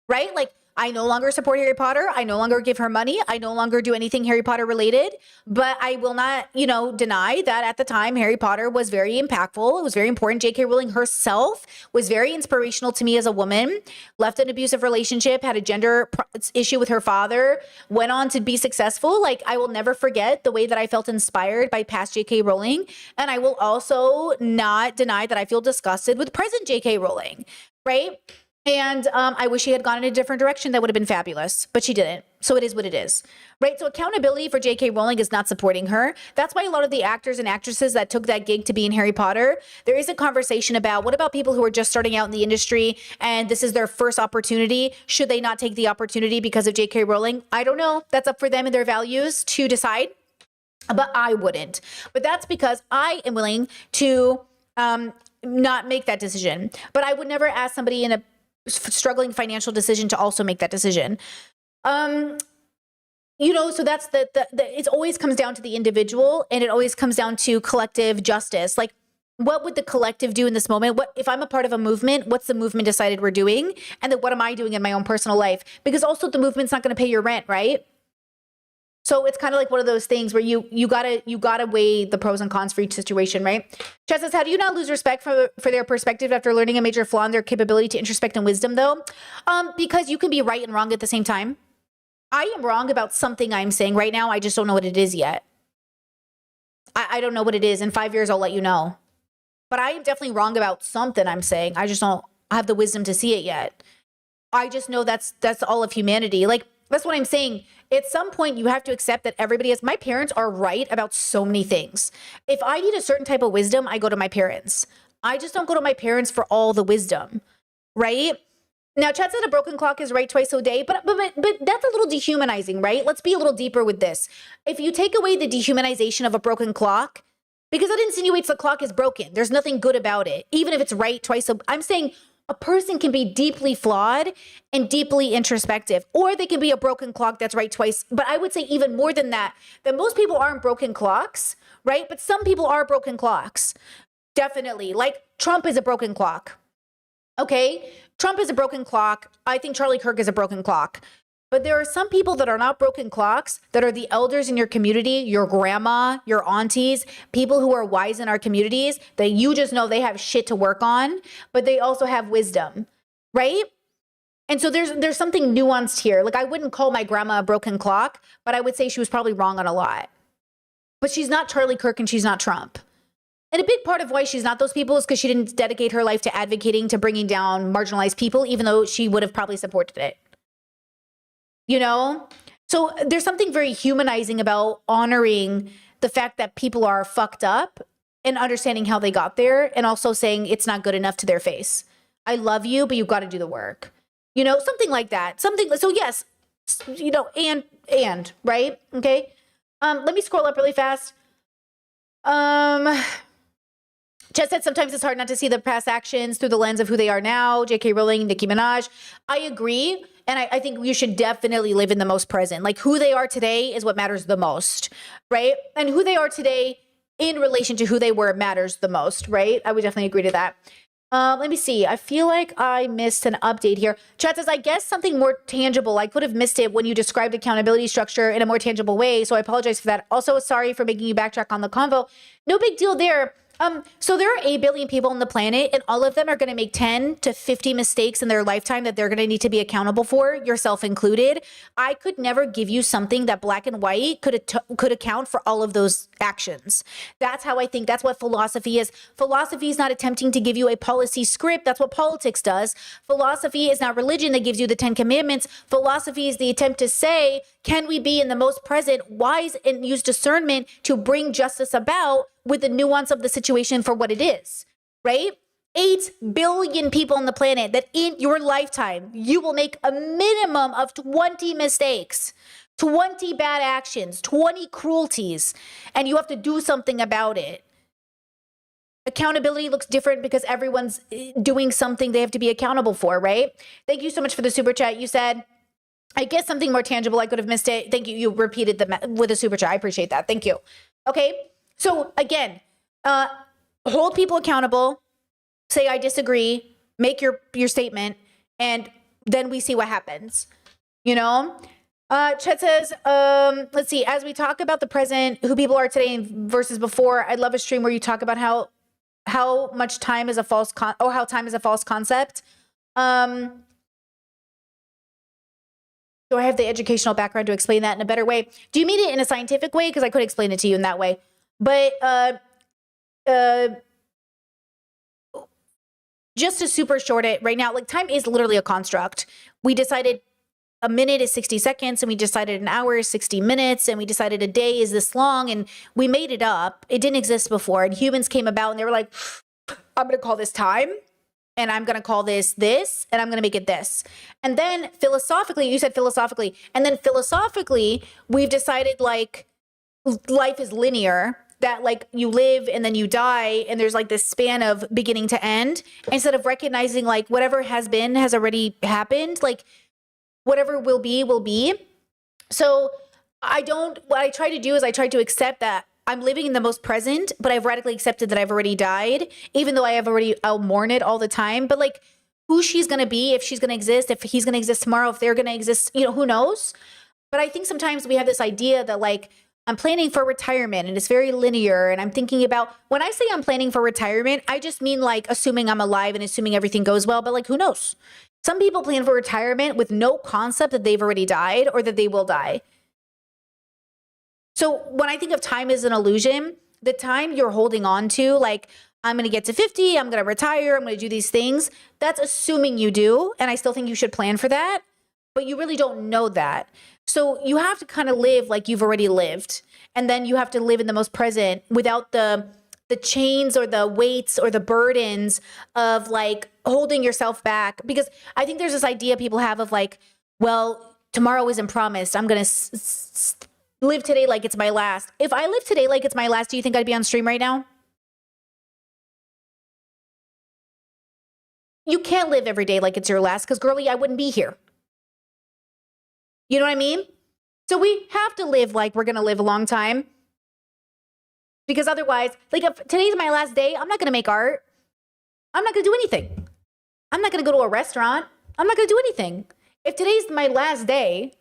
Right? Like I no longer support Harry Potter. I no longer give her money. I no longer do anything Harry Potter related. But I will not, deny that at the time, Harry Potter was very impactful. It was very important. J.K. Rowling herself was very inspirational to me as a woman, left an abusive relationship, had a gender issue with her father, went on to be successful. Like, I will never forget the way that I felt inspired by past J.K. Rowling. And I will also not deny that I feel disgusted with present J.K. Rowling, right? And I wish she had gone in a different direction. That would have been fabulous, but she didn't. So it is what it is, right? So accountability for J.K. Rowling is not supporting her. That's why a lot of the actors and actresses that took that gig to be in Harry Potter, there is a conversation about what about people who are just starting out in the industry and this is their first opportunity? Should they not take the opportunity because of J.K. Rowling? I don't know. That's up for them and their values to decide, but I wouldn't. But that's because I am willing to not make that decision. But I would never ask somebody in a struggling financial decision to also make that decision. So that's it always comes down to the individual, and it always comes down to collective justice. Like, what would the collective do in this moment? What if I'm a part of a movement? What's the movement decided we're doing? And then what am I doing in my own personal life? Because also the movement's not going to pay your rent, right? So it's kind of like one of those things where you gotta weigh the pros and cons for each situation, right? Chad says, how do you not lose respect for their perspective after learning a major flaw in their capability to introspect and wisdom, though? Because you can be right and wrong at the same time. I am wrong about something I'm saying right now. I just don't know what it is yet. I don't know what it is. In 5 years, I'll let you know. But I am definitely wrong about something I'm saying. I just don't have the wisdom to see it yet. I just know that's all of humanity. Like, that's what I'm saying. At some point, you have to accept that everybody is. My parents are right about so many things. If I need a certain type of wisdom, I go to my parents. I just don't go to my parents for all the wisdom, right? Now, Chad said a broken clock is right twice a day, but that's a little dehumanizing, right? Let's be a little deeper with this. If you take away the dehumanization of a broken clock, because that insinuates the clock is broken, there's nothing good about it, even if it's right twice a. I'm saying a person can be deeply flawed and deeply introspective, or they can be a broken clock that's right twice. But I would say even more than that most people aren't broken clocks, right? But some people are broken clocks. Definitely. Like Trump is a broken clock. Okay? Trump is a broken clock. I think Charlie Kirk is a broken clock. But there are some people that are not broken clocks, that are the elders in your community, your grandma, your aunties, people who are wise in our communities, that you just know they have shit to work on, but they also have wisdom, right? And so there's something nuanced here. Like, I wouldn't call my grandma a broken clock, but I would say she was probably wrong on a lot. But she's not Charlie Kirk and she's not Trump. And a big part of why she's not those people is because she didn't dedicate her life to advocating, to bringing down marginalized people, even though she would have probably supported it. So there's something very humanizing about honoring the fact that people are fucked up and understanding how they got there, and also saying it's not good enough to their face. I love you, but you've got to do the work. Something like that. So yes, and right? Okay. Let me scroll up really fast. Chad said sometimes it's hard not to see the past actions through the lens of who they are now. J.K. Rowling, Nicki Minaj. I agree. And I think you should definitely live in the most present. Like, who they are today is what matters the most, right? And who they are today in relation to who they were matters the most, right? I would definitely agree to that. Let me see. I feel like I missed an update here. Chat says, I guess something more tangible. I could have missed it when you described accountability structure in a more tangible way. So I apologize for that. Also, sorry for making you backtrack on the convo. No big deal there. So there are 8 billion people on the planet, and all of them are going to make 10 to 50 mistakes in their lifetime that they're going to need to be accountable for, yourself included. I could never give you something that black and white could account for all of those actions. That's how I think. That's what philosophy is. Philosophy is not attempting to give you a policy script. That's what politics does. Philosophy is not religion that gives you the 10 commandments. Philosophy is the attempt to say, can we be in the most present, wise, and use discernment to bring justice about with the nuance of the situation for what it is, right? 8 billion people on the planet, that in your lifetime, you will make a minimum of 20 mistakes, 20 bad actions, 20 cruelties, and you have to do something about it. Accountability looks different because everyone's doing something they have to be accountable for, right? Thank you so much for the super chat. You said, I guess something more tangible. I could have missed it. Thank you. You repeated with a super chat. I appreciate that. Thank you. Okay. So again, hold people accountable, say, I disagree, make your statement, and then we see what happens. You know? Chet says, let's see, as we talk about the present, who people are today versus before, I'd love a stream where you talk about how much time is a false how time is a false concept. Do I have the educational background to explain that in a better way? Do you mean it in a scientific way? Because I could explain it to you in that way. But just to super short it right now, like time is literally a construct. We decided a minute is 60 seconds, and we decided an hour is 60 minutes, and we decided a day is this long, and we made it up. It didn't exist before, and humans came about, and they were like, I'm going to call this time, and I'm going to call this, and I'm going to make it this. And then philosophically, you said philosophically, and then philosophically, we've decided like life is linear, that like you live and then you die, and there's like this span of beginning to end, instead of recognizing like whatever has been has already happened, like whatever will be, will be. So what I try to do is I try to accept that I'm living in the most present, but I've radically accepted that I've already died, even though I'll mourn it all the time. But like who she's going to be, if she's going to exist, if he's going to exist tomorrow, if they're going to exist, who knows? But I think sometimes we have this idea that like, I'm planning for retirement and it's very linear. And I'm thinking about, when I say I'm planning for retirement, I just mean like assuming I'm alive and assuming everything goes well, but like, who knows? Some people plan for retirement with no concept that they've already died or that they will die. So when I think of time as an illusion, the time you're holding on to, like, I'm going to get to 50, I'm going to retire, I'm going to do these things, that's assuming you do. And I still think you should plan for that, but you really don't know that. So you have to kind of live like you've already lived. And then you have to live in the most present without the chains or the weights or the burdens of like holding yourself back. Because I think there's this idea people have of like, well, tomorrow isn't promised. I'm going to live today like it's my last. If I live today like it's my last, do you think I'd be on stream right now? You can't live every day like it's your last, because girlie, I wouldn't be here. You know what I mean? So we have to live like we're going to live a long time. Because otherwise, like if today's my last day, I'm not going to make art. I'm not going to do anything. I'm not going to go to a restaurant. I'm not going to do anything. If today's my last day,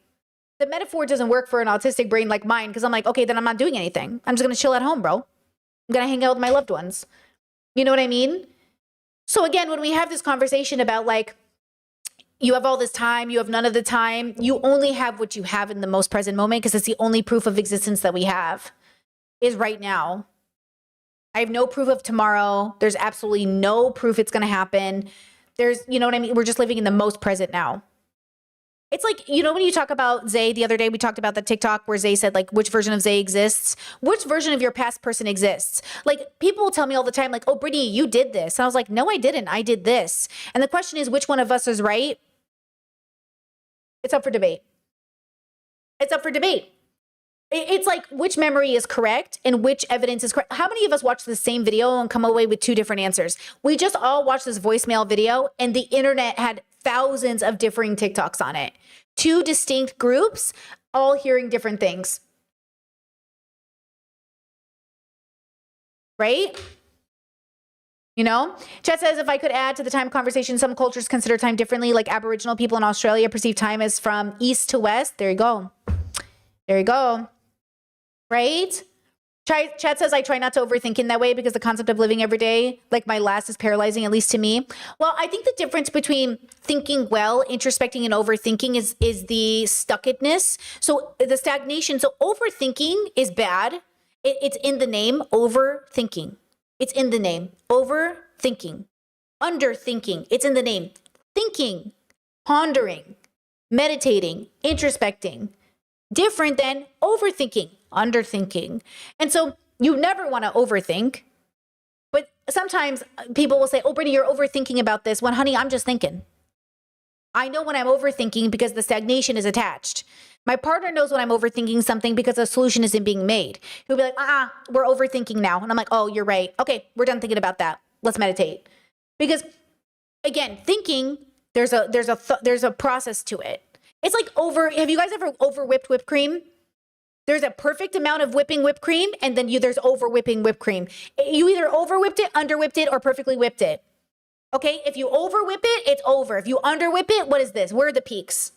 the metaphor doesn't work for an autistic brain like mine, because I'm like, okay, then I'm not doing anything. I'm just going to chill at home, bro. I'm going to hang out with my loved ones. You know what I mean? So again, when we have this conversation about like, you have all this time, you have none of the time, you only have what you have in the most present moment, because it's the only proof of existence that we have is right now. I have no proof of tomorrow. There's absolutely no proof it's going to happen. There's, you know what I mean? We're just living in the most present now. It's like, when you talk about Zay the other day, we talked about the TikTok where Zay said like, which version of Zay exists? Which version of your past person exists? Like people will tell me all the time like, oh, Brittany, you did this. And I was like, no, I didn't. I did this. And the question is, which one of us is right? It's up for debate. It's up for debate. It's like which memory is correct and which evidence is correct. How many of us watch the same video and come away with two different answers? We just all watched this voicemail video and the internet had thousands of differing TikToks on it. Two distinct groups, all hearing different things. Right? Chet says, if I could add to the time conversation, some cultures consider time differently, like Aboriginal people in Australia perceive time as from east to west. There you go. There you go. Right? Chat says, I try not to overthink in that way because the concept of living every day like my last is paralyzing, at least to me. Well, I think the difference between thinking well, introspecting, and overthinking is the stuckedness. So the stagnation. So overthinking is bad. It's in the name, overthinking. It's in the name. Overthinking. Underthinking. It's in the name. Thinking. Pondering. Meditating. Introspecting. Different than overthinking. Underthinking. And so you never want to overthink. But sometimes people will say, oh, Brittany, you're overthinking about this. When, honey, I'm just thinking. I know when I'm overthinking because the stagnation is attached. My partner knows when I'm overthinking something because a solution isn't being made. He'll be like, we're overthinking now. And I'm like, oh, you're right. Okay, we're done thinking about that. Let's meditate. Because again, thinking, there's a process to it. It's like have you guys ever over whipped whipped cream? There's a perfect amount of whipping whipped cream, and then there's over whipping whipped cream. You either over whipped it, under whipped it, or perfectly whipped it. Okay, if you over whip it, it's over. If you under whip it, what is this? Where are the peaks?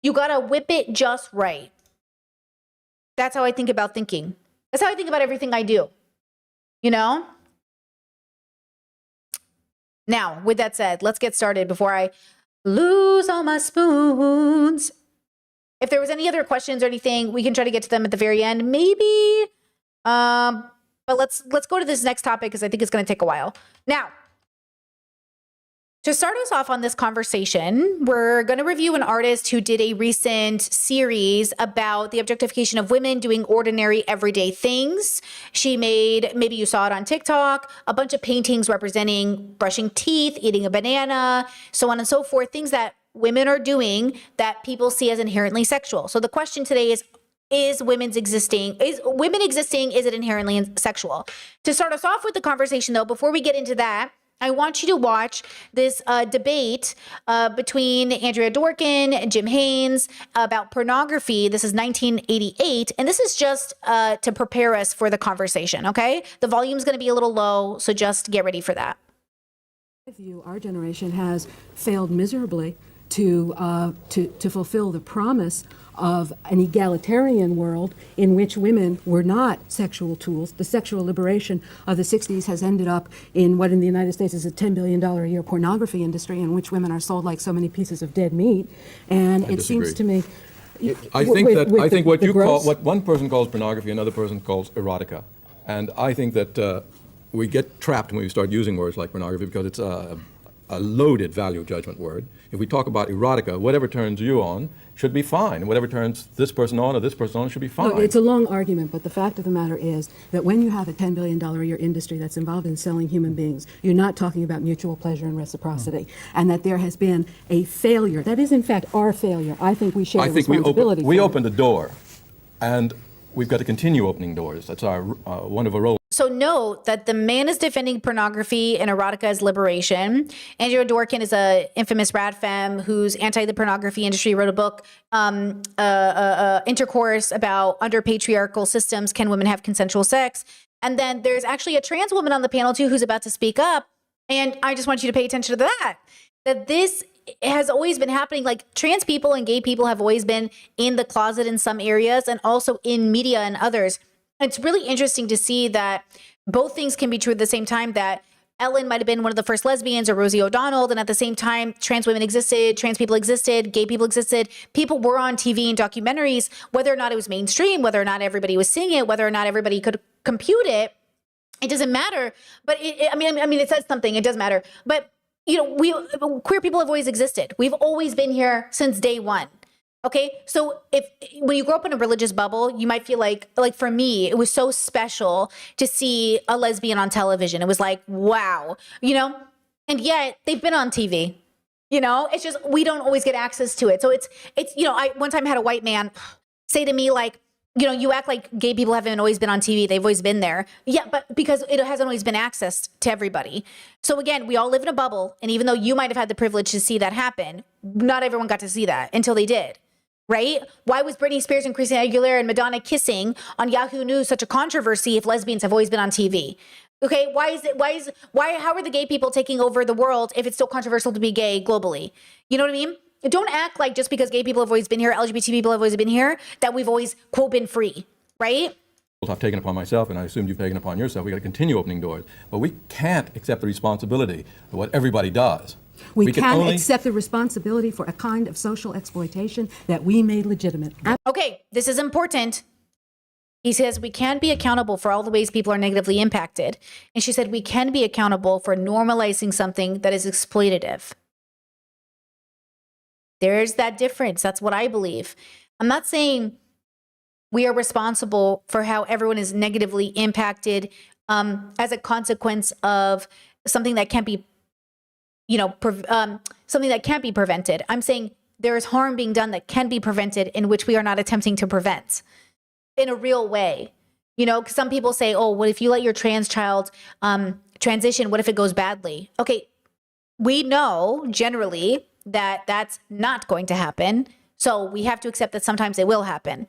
You got to whip it just right. That's how I think about thinking. That's how I think about everything I do. You know? Now, with that said, let's get started before I lose all my spoons. If there was any other questions or anything, we can try to get to them at the very end, maybe. But let's go to this next topic because I think it's going to take a while. Now, to start us off on this conversation, we're going to review an artist who did a recent series about the objectification of women doing ordinary everyday things. She made, maybe you saw it on TikTok, a bunch of paintings representing brushing teeth, eating a banana, so on and so forth, things that women are doing that people see as inherently sexual. So the question today is women existing, is it inherently sexual? To start us off with the conversation though, before we get into that, I want you to watch this debate between Andrea Dworkin and Jim Haynes about pornography. This is 1988, and this is just to prepare us for the conversation, okay? The volume's going to be a little low, so just get ready for that. I view our generation has failed miserably to fulfill the promise of an egalitarian world in which women were not sexual tools. The sexual liberation of the 60s has ended up in what in the United States is a $10 billion a year pornography industry in which women are sold like so many pieces of dead meat. And it seems to me... I think what one person calls pornography, another person calls erotica. And I think that we get trapped when we start using words like pornography because it's a loaded value judgment word. If we talk about erotica, whatever turns you on should be fine. Whatever turns this person on or this person on should be fine. No, it's a long argument, but the fact of the matter is that when you have a $10 billion a year industry that's involved in selling human beings, you're not talking about mutual pleasure and reciprocity, and that there has been a failure. That is, in fact, our failure. I think we share the responsibility. We opened the door, and we've got to continue opening doors. That's our one of our roles. So note that the man is defending pornography and erotica as liberation. Andrea Dworkin is a infamous rad femme who's anti the pornography industry, wrote a book, Intercourse, about under patriarchal systems, can women have consensual sex? And then there's actually a trans woman on the panel too who's about to speak up. And I just want you to pay attention to that this has always been happening. Like trans people and gay people have always been in the closet in some areas and also in media and others. It's really interesting to see that both things can be true at the same time, that Ellen might have been one of the first lesbians or Rosie O'Donnell, and at the same time, trans women existed, trans people existed, gay people existed. People were on TV and documentaries, whether or not it was mainstream, whether or not everybody was seeing it, whether or not everybody could compute it. It doesn't matter. But I mean, it says something. It does matter. But you know, queer people have always existed. We've always been here since day one. Okay, so when you grow up in a religious bubble, you might feel like for me, it was so special to see a lesbian on television. It was like, wow, you know, and yet they've been on TV. You know, it's just we don't always get access to it. So it's you know, I one time had a white man say to me like, you know, you act like gay people haven't always been on TV. They've always been there. Yeah, but because it hasn't always been accessed to everybody. So again, we all live in a bubble. And even though you might have had the privilege to see that happen, not everyone got to see that until they did. Right? Why was Britney Spears and Christina Aguilera and Madonna kissing on Yahoo News such a controversy if lesbians have always been on TV? Okay, how are the gay people taking over the world if it's still controversial to be gay globally? You know what I mean? Don't act like just because gay people have always been here, LGBT people have always been here, that we've always, quote, been free, right? I've taken upon myself, and I assume you've taken upon yourself, we got to continue opening doors. But we can't accept the responsibility of what everybody does. We can accept the responsibility for a kind of social exploitation that we made legitimate. Okay, this is important. He says we can be accountable for all the ways people are negatively impacted. And she said we can be accountable for normalizing something that is exploitative. There's that difference. That's what I believe. I'm not saying we are responsible for how everyone is negatively impacted as a consequence of something that can't be something that can't be prevented. I'm saying there is harm being done that can be prevented in which we are not attempting to prevent in a real way. You know, 'cause some people say, oh, what if you let your trans child transition? What if it goes badly? Okay, we know generally that that's not going to happen. So we have to accept that sometimes it will happen.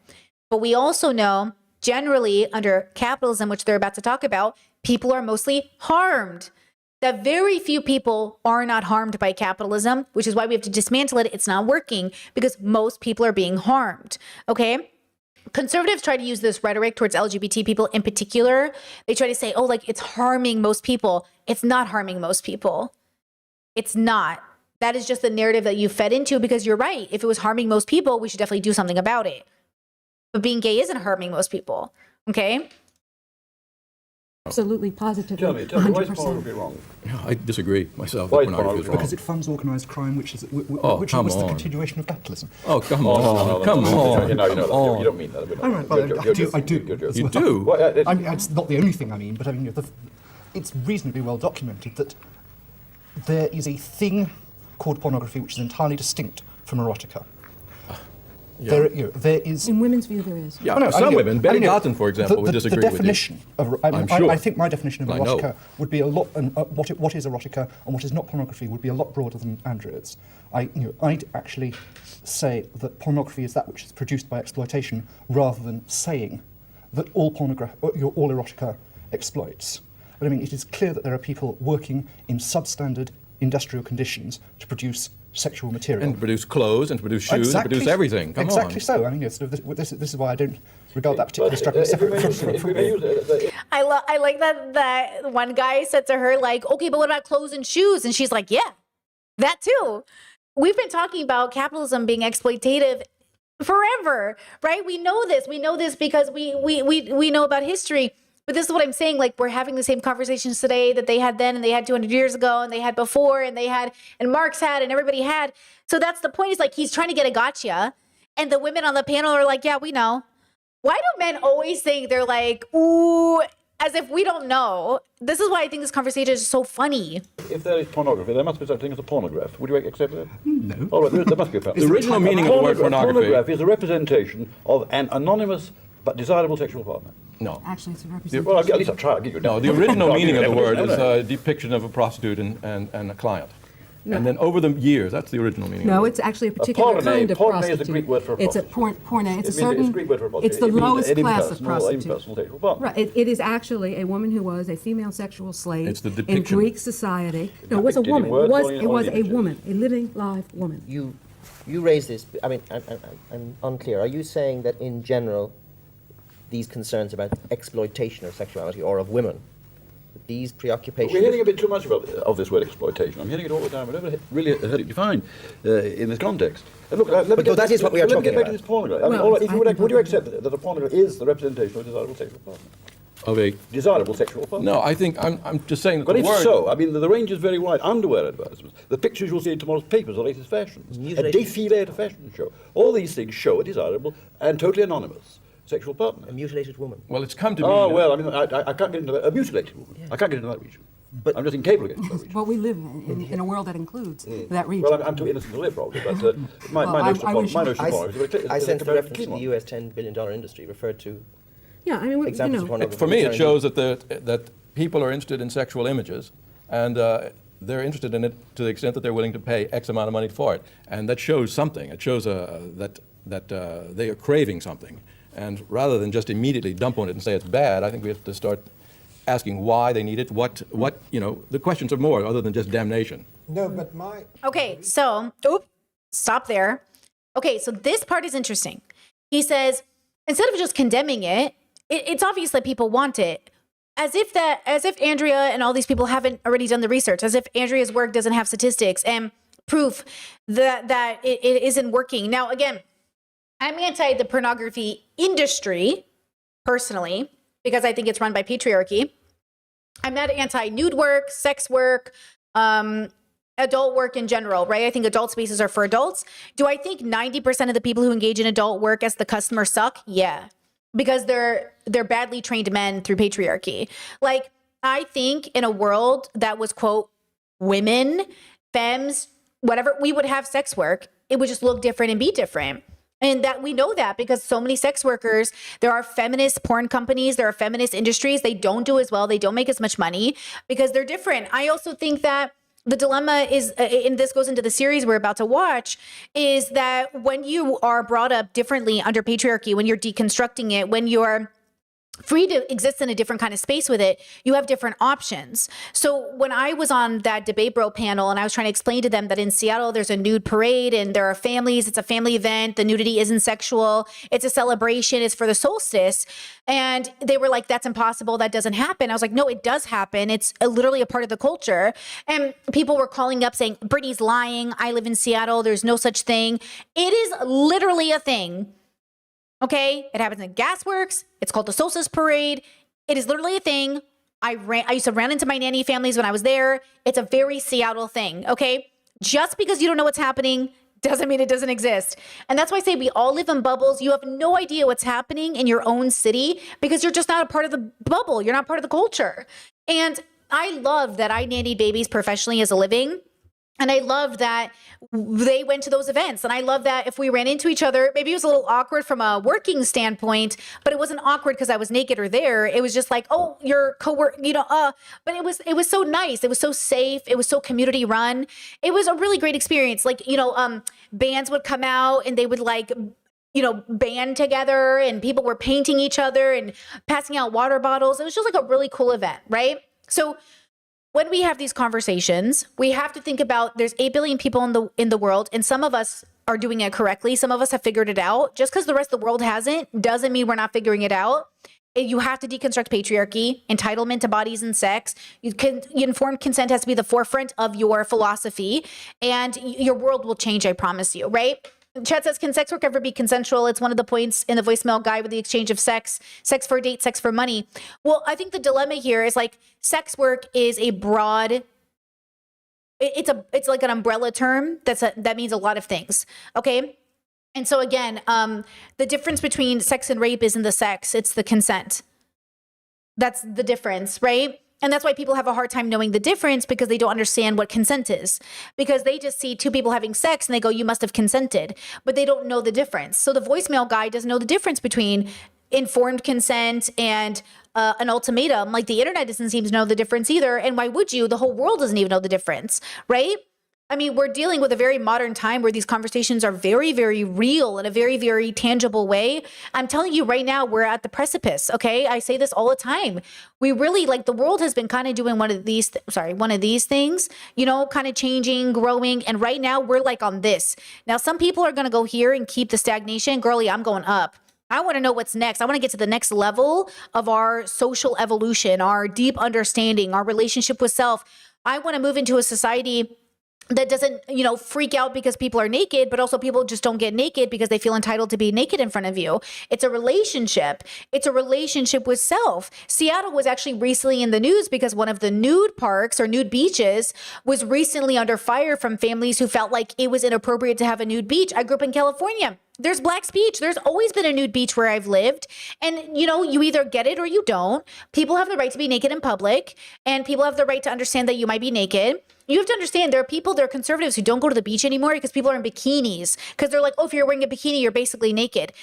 But we also know generally under capitalism, which they're about to talk about, people are mostly harmed. that very few people are not harmed by capitalism, which is why we have to dismantle it. It's not working because most people are being harmed. Okay. Conservatives try to use this rhetoric towards LGBT people in particular. They try to say, oh, like it's harming most people. It's not harming most people. It's not. That is just the narrative that you fed into because you're right. If it was harming most people, we should definitely do something about it. But being gay isn't harming most people. Okay. Absolutely, positively, Tell me, why is 100%. pornography wrong? I disagree myself. Why that is pornography is wrong. Because it funds organised crime, which is Oh, which come was the on. continuation of capitalism. Oh, come on. Come on. You don't mean that. All right, but I do. As You well. do? I mean, it's not the only thing I mean, but I mean, it's reasonably well documented that there is a thing called pornography which is entirely distinct from erotica. Yeah. There is. In women's view, there is. Yeah, some women, Betty Dodson, for example, would disagree the with you. definition of, I think my definition of I know. erotica would be a lot, what is erotica and what is not pornography would be a lot broader than Andrea's. I'd actually say that pornography is that which is produced by exploitation rather than saying that all erotica exploits. But I mean, it is clear that there are people working in substandard industrial conditions to produce sexual material. And produce clothes, and produce shoes, and produce everything. Come exactly on. so. I mean, this is why I don't regard that particular struggle separate from I like that one guy said to her, like, okay, but what about clothes and shoes? And she's like, yeah, that too. We've been talking about capitalism being exploitative forever, right? We know this. We know this because we know about history. But this is what I'm saying. Like, we're having the same conversations today that they had then, and they had 200 years ago, and they had before, and Marx had, and everybody had. So that's the point. Is like he's trying to get a gotcha, and the women on the panel are like, "Yeah, we know." Why do men always think they're like, "Ooh," as if we don't know? This is why I think this conversation is so funny. If there is pornography, there must be such a thing as a pornograph. Would you accept that? No. Oh, there must be a The original meaning of the word pornography. Pornograph is a representation of an anonymous but desirable sexual partner. No. Actually, it's a representation. Well, at least I'll try. I'll give you a No, the original meaning of the word is a depiction of a prostitute and a client. No. And then over the years, that's the original meaning. No, it's actually a particular kind of porne prostitute. is the Greek word for a It's a prostitute. porne. It's a It's a certain. Greek word for a prostitute. It's the It means lowest an class of impersonal prostitute. sexual partner. Right. It is actually a woman who was a female sexual slave It's the in depiction. Greek society. No, it was a Depicted in woman. words or It was in a images? woman, a living live woman. You raise this. I mean, I'm unclear. Are you saying that in general, these concerns about exploitation of sexuality or of women, these preoccupations? We're hearing a bit too much of this word exploitation. I'm hearing it all the time. I've never really heard it defined in this context. And look, let me But get that is what we are let me talking get back about. to this pornograph. I mean, Well, would you accept that a pornograph is the representation of a desirable sexual partner? Of a Desirable sexual partner. No, I think I'm just saying that But the if word. so, I mean, the range is very wide. Underwear advertisements, the pictures you'll see in tomorrow's papers, the latest fashions, a défilé at a fashion show. All these things show a desirable and totally anonymous sexual partner. A mutilated woman. Well, it's come to Oh, mean. well, I mean, I can't get into that. A mutilated woman. I can't get into that region. But I'm just incapable of getting into that region. But we live in a world that includes that region. Well, I'm too innocent to live, probably, but my Well, notion I of wish- porn is very clear. I It's a sense the comparatively reference to keen the one. US $10 billion industry referred to Yeah, I mean, examples of pornography. For me, it Referring shows that people are interested in sexual images, and they're interested in it to the extent that they're willing to pay X amount of money for it, and that shows something. It shows that they are craving something, and rather than just immediately dump on it and say it's bad, I think we have to start asking why they need it. What the questions are more other than just damnation. No, but my Okay, so stop there. Okay, so this part is interesting. He says instead of just condemning it, it's obvious that people want it. As if Andrea and all these people haven't already done the research, as if Andrea's work doesn't have statistics and proof that it isn't working. Now, again, I'm anti the pornography industry personally, because I think it's run by patriarchy. I'm not anti nude work, sex work, adult work in general, right? I think adult spaces are for adults. Do I think 90% of the people who engage in adult work as the customer suck? Yeah. Because they're badly trained men through patriarchy. Like, I think in a world that was, quote, women, femmes, whatever, we would have sex work. It would just look different and be different. And that we know that because so many sex workers, there are feminist porn companies, there are feminist industries. They don't do as well. They don't make as much money because they're different. I also think that the dilemma is, and this goes into the series we're about to watch, is that when you are brought up differently under patriarchy, when you're deconstructing it, when you're free to exist in a different kind of space with it, you have different options. So when I was on that Debate Bro panel and I was trying to explain to them that in Seattle, there's a nude parade and there are families, it's a family event, the nudity isn't sexual, it's a celebration, it's for the solstice. And they were like, that's impossible, that doesn't happen. I was like, no, it does happen. It's literally a part of the culture. And people were calling up saying, Brittany's lying, I live in Seattle, there's no such thing. It is literally a thing. Okay, it happens in Gasworks. It's called the Solstice Parade. It is literally a thing. I used to run into my nanny families when I was there. It's a very Seattle thing, okay? Just because you don't know what's happening doesn't mean it doesn't exist. And that's why I say we all live in bubbles. You have no idea what's happening in your own city because you're just not a part of the bubble. You're not part of the culture. And I love that I nannied babies professionally as a living. And I love that they went to those events. And I love that if we ran into each other, maybe it was a little awkward from a working standpoint, but it wasn't awkward because I was naked or there. It was just like, oh, your coworker, but it was so nice. It was so safe. It was so community run. It was a really great experience. Like, bands would come out and they would band together and people were painting each other and passing out water bottles. It was just like a really cool event, right? So when we have these conversations, we have to think about there's 8 billion people in the world, and some of us are doing it correctly. Some of us have figured it out. Just because the rest of the world hasn't doesn't mean we're not figuring it out. You have to deconstruct patriarchy, entitlement to bodies and sex. Informed consent has to be the forefront of your philosophy, and your world will change, I promise you, right? Chat says, can sex work ever be consensual? It's one of the points in the voicemail guide with the exchange of sex for a date, sex for money. Well, I think the dilemma here is like sex work is a broad, it's like an umbrella term that means a lot of things. Okay. And so again, the difference between sex and rape isn't the sex, it's the consent. That's the difference, right? And that's why people have a hard time knowing the difference because they don't understand what consent is. Because they just see two people having sex and they go, you must have consented. But they don't know the difference. So the voicemail guy doesn't know the difference between informed consent and an ultimatum. Like the internet doesn't seem to know the difference either. And why would you? The whole world doesn't even know the difference, right? I mean, we're dealing with a very modern time where these conversations are very, very real in a very, very tangible way. I'm telling you right now, we're at the precipice, okay? I say this all the time. We really, the world has been kind of doing one of these things, kind of changing, growing. And right now we're on this. Now, some people are going to go here and keep the stagnation. Girlie, I'm going up. I want to know what's next. I want to get to the next level of our social evolution, our deep understanding, our relationship with self. I want to move into a society that doesn't, freak out because people are naked, but also people just don't get naked because they feel entitled to be naked in front of you. It's a relationship. It's a relationship with self. Seattle was actually recently in the news because one of the nude parks or nude beaches was recently under fire from families who felt like it was inappropriate to have a nude beach. I grew up in California. There's Black's Beach. There's always been a nude beach where I've lived. And, you either get it or you don't. People have the right to be naked in public, and people have the right to understand that you might be naked. You have to understand there are conservatives who don't go to the beach anymore because people are in bikinis. Because they're like, oh, if you're wearing a bikini, you're basically naked.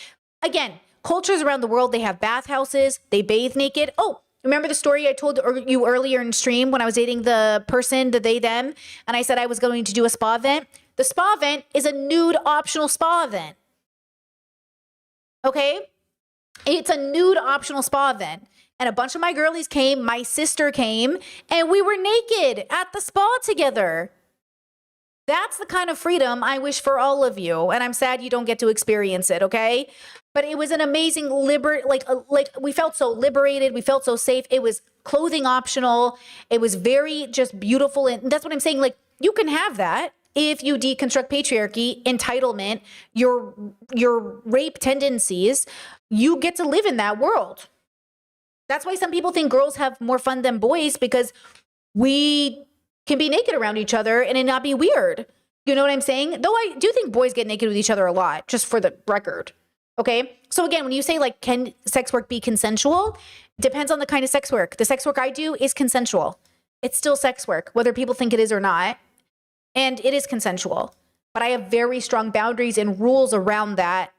Again, cultures around the world, they have bathhouses. They bathe naked. Oh, remember the story I told you earlier in stream when I was dating the person, the they, them, and I said I was going to do a spa event? The spa event is a nude optional spa event. Okay? It's a nude optional spa event. And a bunch of my girlies came, my sister came, and we were naked at the spa together. That's the kind of freedom I wish for all of you. And I'm sad you don't get to experience it, okay? But it was an amazing we felt so liberated. We felt so safe. It was clothing optional. It was very just beautiful. And that's what I'm saying. You can have that. If you deconstruct patriarchy, entitlement, your rape tendencies, you get to live in that world. That's why some people think girls have more fun than boys because we can be naked around each other and it not be weird. You know what I'm saying? Though I do think boys get naked with each other a lot, just for the record. Okay? So again, when you say can sex work be consensual? Depends on the kind of sex work. The sex work I do is consensual. It's still sex work, whether people think it is or not. And it is consensual, but I have very strong boundaries and rules around that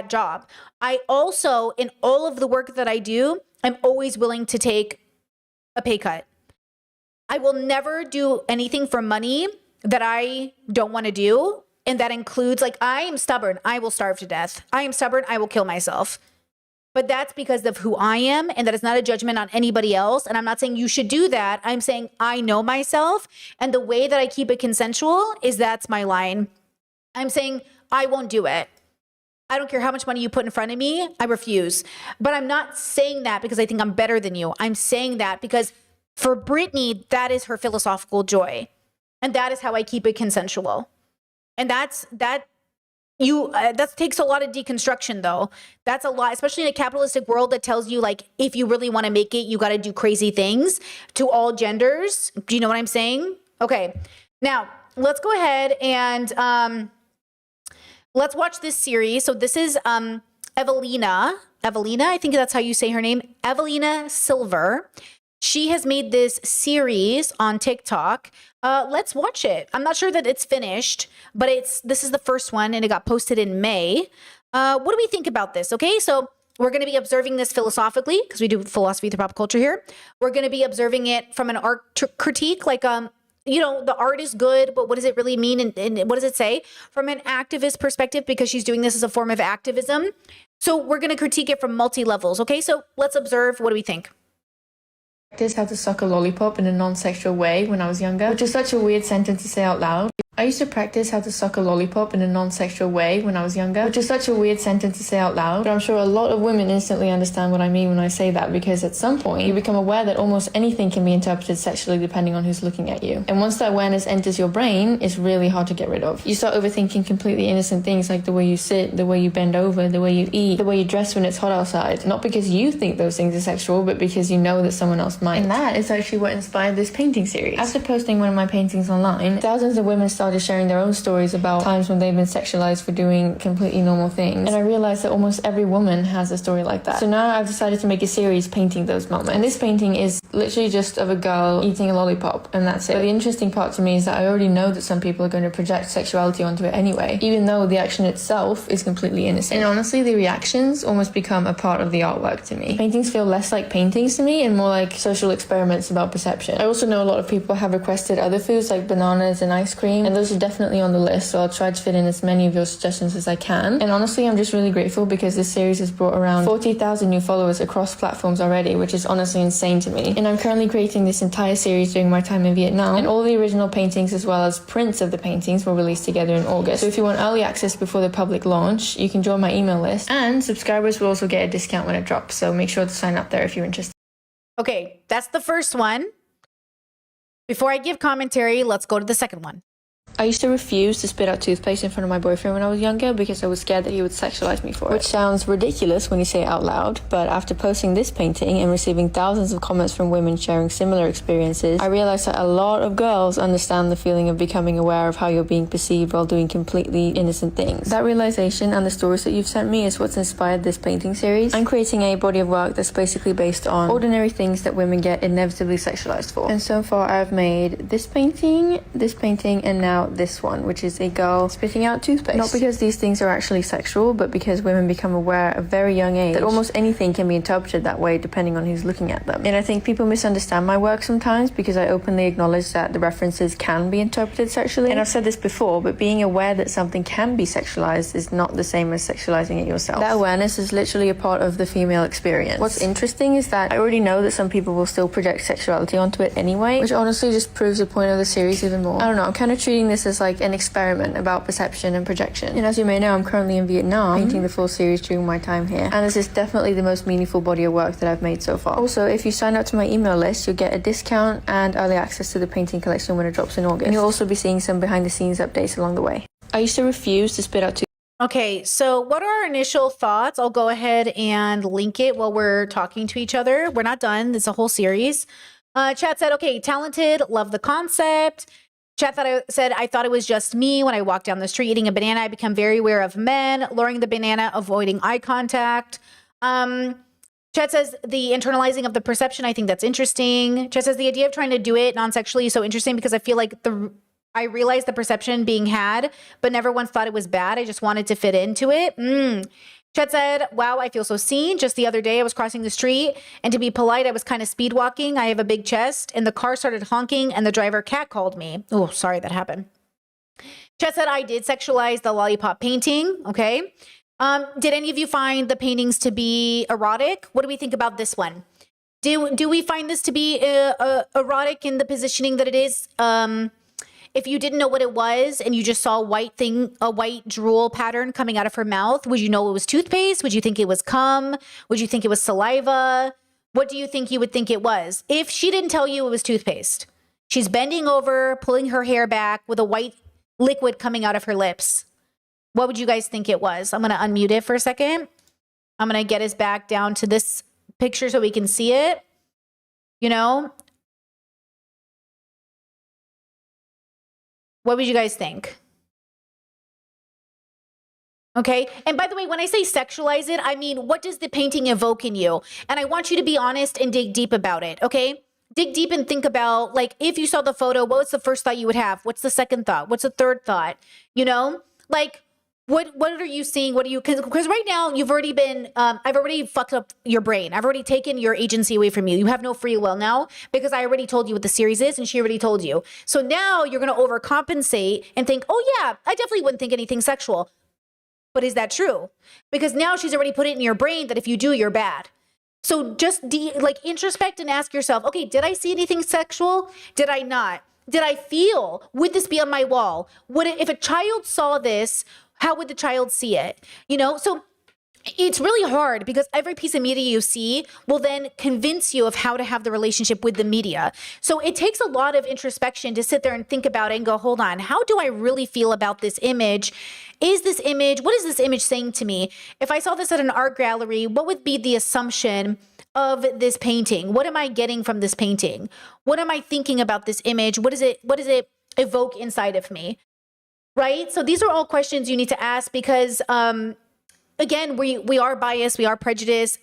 job. I also, in all of the work that I do, I'm always willing to take a pay cut. I will never do anything for money that I don't want to do. And that includes I am stubborn. I will starve to death. I am stubborn. I will kill myself. but that's because of who I am, and that is not a judgment on anybody else. And I'm not saying you should do that. I'm saying I know myself, and the way that I keep it consensual is that's my line. I'm saying I won't do it. I don't care how much money you put in front of me. I refuse. But I'm not saying that because I think I'm better than you. I'm saying that because for Brittany, that is her philosophical joy. And that is how I keep it consensual. And that takes a lot of deconstruction, though. That's a lot, especially in a capitalistic world that tells you, like, if you really want to make it, you got to do crazy things to all genders. Do you know what I'm saying? Okay. Now, let's go ahead and let's watch this series. So this is Evelina, I think that's how you say her name, Evelina Silver. She has made this series on TikTok. Let's watch it. I'm not sure that it's finished, but this is the first one, and it got posted in May. What do we think about this? Okay, so we're going to be observing this philosophically, because we do philosophy through pop culture here. We're going to be observing it from an art critique, like the art is good, but what does it really mean? And what does it say? From an activist perspective, because she's doing this as a form of activism. So we're going to critique it from multi-levels. Okay, so let's observe. What do we think? Practice how to suck a lollipop in a non-sexual way when I was younger, which is such a weird sentence to say out loud. I used to practice how to suck a lollipop in a non-sexual way when I was younger, which is such a weird sentence to say out loud, but I'm sure a lot of women instantly understand what I mean when I say that, because at some point you become aware that almost anything can be interpreted sexually depending on who's looking at you. And once that awareness enters your brain, it's really hard to get rid of. You start overthinking completely innocent things like the way you sit, the way you bend over, the way you eat, the way you dress when it's hot outside. Not because you think those things are sexual, but because you know that someone else might. And that is actually what inspired this painting series. After posting one of my paintings online, thousands of women started sharing their own stories about times when they've been sexualized for doing completely normal things. And I realized that almost every woman has a story like that. So now I've decided to make a series painting those moments. And this painting is literally just of a girl eating a lollipop, and that's it. But the interesting part to me is that I already know that some people are going to project sexuality onto it anyway, even though the action itself is completely innocent. And honestly, the reactions almost become a part of the artwork to me. Paintings feel less like paintings to me and more like social experiments about perception. I also know a lot of people have requested other foods like bananas and ice cream, and those are definitely on the list, so I'll try to fit in as many of your suggestions as I can. And honestly, I'm just really grateful because this series has brought around 40,000 new followers across platforms already, which is honestly insane to me. And I'm currently creating this entire series during my time in Vietnam, and all the original paintings as well as prints of the paintings will release together in August. So if you want early access before the public launch, you can join my email list, and subscribers will also get a discount when it drops, so make sure to sign up there if you're interested. Okay, that's the first one. Before I give commentary, let's go to the second one. I used to refuse to spit out toothpaste in front of my boyfriend when I was younger because I was scared that he would sexualize me for it. Which sounds ridiculous when you say it out loud, but after posting this painting and receiving thousands of comments from women sharing similar experiences, I realized that a lot of girls understand the feeling of becoming aware of how you're being perceived while doing completely innocent things. That realization and the stories that you've sent me is what's inspired this painting series. I'm creating a body of work that's basically based on ordinary things that women get inevitably sexualized for. And so far I've made this painting, and now this one, which is a girl spitting out toothpaste. Not because these things are actually sexual, but because women become aware at a very young age that almost anything can be interpreted that way depending on who's looking at them. And I think people misunderstand my work sometimes because I openly acknowledge that the references can be interpreted sexually. And I've said this before, but being aware that something can be sexualized is not the same as sexualizing it yourself. That awareness is literally a part of the female experience. What's interesting is that I already know that some people will still project sexuality onto it anyway, which honestly just proves the point of the series even more. I don't know, I'm kind of treating this as like an experiment about perception and projection. And as you may know, I'm currently in Vietnam painting the full series during my time here, and this is definitely the most meaningful body of work that I've made so far. Also, if you sign up to my email list, you'll get a discount and early access to the painting collection when it drops in August. And you'll also be seeing some behind the scenes updates along the way. I used to refuse to spit out Okay, so what are our initial thoughts? I'll go ahead and link it while we're talking to each other. We're not done. It's a whole series. Chat said, okay, talented, love the concept. Chat said, I thought it was just me. When I walk down the street eating a banana, I become very aware of men, lowering the banana, avoiding eye contact. Chat says, the internalizing of the perception, I think that's interesting. Chat says, the idea of trying to do it non-sexually is so interesting because I feel like I realized the perception being had, but never once thought it was bad. I just wanted to fit into it. Chet said, wow, I feel so seen. Just the other day, I was crossing the street, and to be polite, I was kind of speed walking. I have a big chest, and the car started honking, and the driver catcalled me. Oh, sorry that happened. Chet said, I did sexualize the lollipop painting. Okay. Did any of you find the paintings to be erotic? What do we think about this one? Do we find this to be erotic in the positioning that it is? If you didn't know what it was and you just saw a white drool pattern coming out of her mouth, would you know it was toothpaste? Would you think it was cum? Would you think it was saliva? What do you think you would think it was? If she didn't tell you it was toothpaste, she's bending over, pulling her hair back with a white liquid coming out of her lips. What would you guys think it was? I'm going to unmute it for a second. I'm going to get us back down to this picture so we can see it. You know? What would you guys think? Okay. And by the way, when I say sexualize it, I mean, what does the painting evoke in you? And I want you to be honest and dig deep about it. Okay. Dig deep and think about, like, if you saw the photo, what was the first thought you would have? What's the second thought? What's the third thought? You know, like, what are you seeing? What are you, because right now you've already been, I've already fucked up your brain. I've already taken your agency away from you. You have no free will now because I already told you what the series is and she already told you. So now you're going to overcompensate and think, oh yeah, I definitely wouldn't think anything sexual. But is that true? Because now she's already put it in your brain that if you do, you're bad. So just introspect and ask yourself, okay, did I see anything sexual? Did I not? Did I feel, would this be on my wall? Would it, if a child saw this, how would the child see it? You know, so it's really hard because every piece of media you see will then convince you of how to have the relationship with the media. So it takes a lot of introspection to sit there and think about it and go, hold on, how do I really feel about this image? What is this image saying to me? If I saw this at an art gallery, what would be the assumption of this painting? What am I getting from this painting? What am I thinking about this image? What does it evoke inside of me? Right? So these are all questions you need to ask because, again, we are biased, we are prejudiced.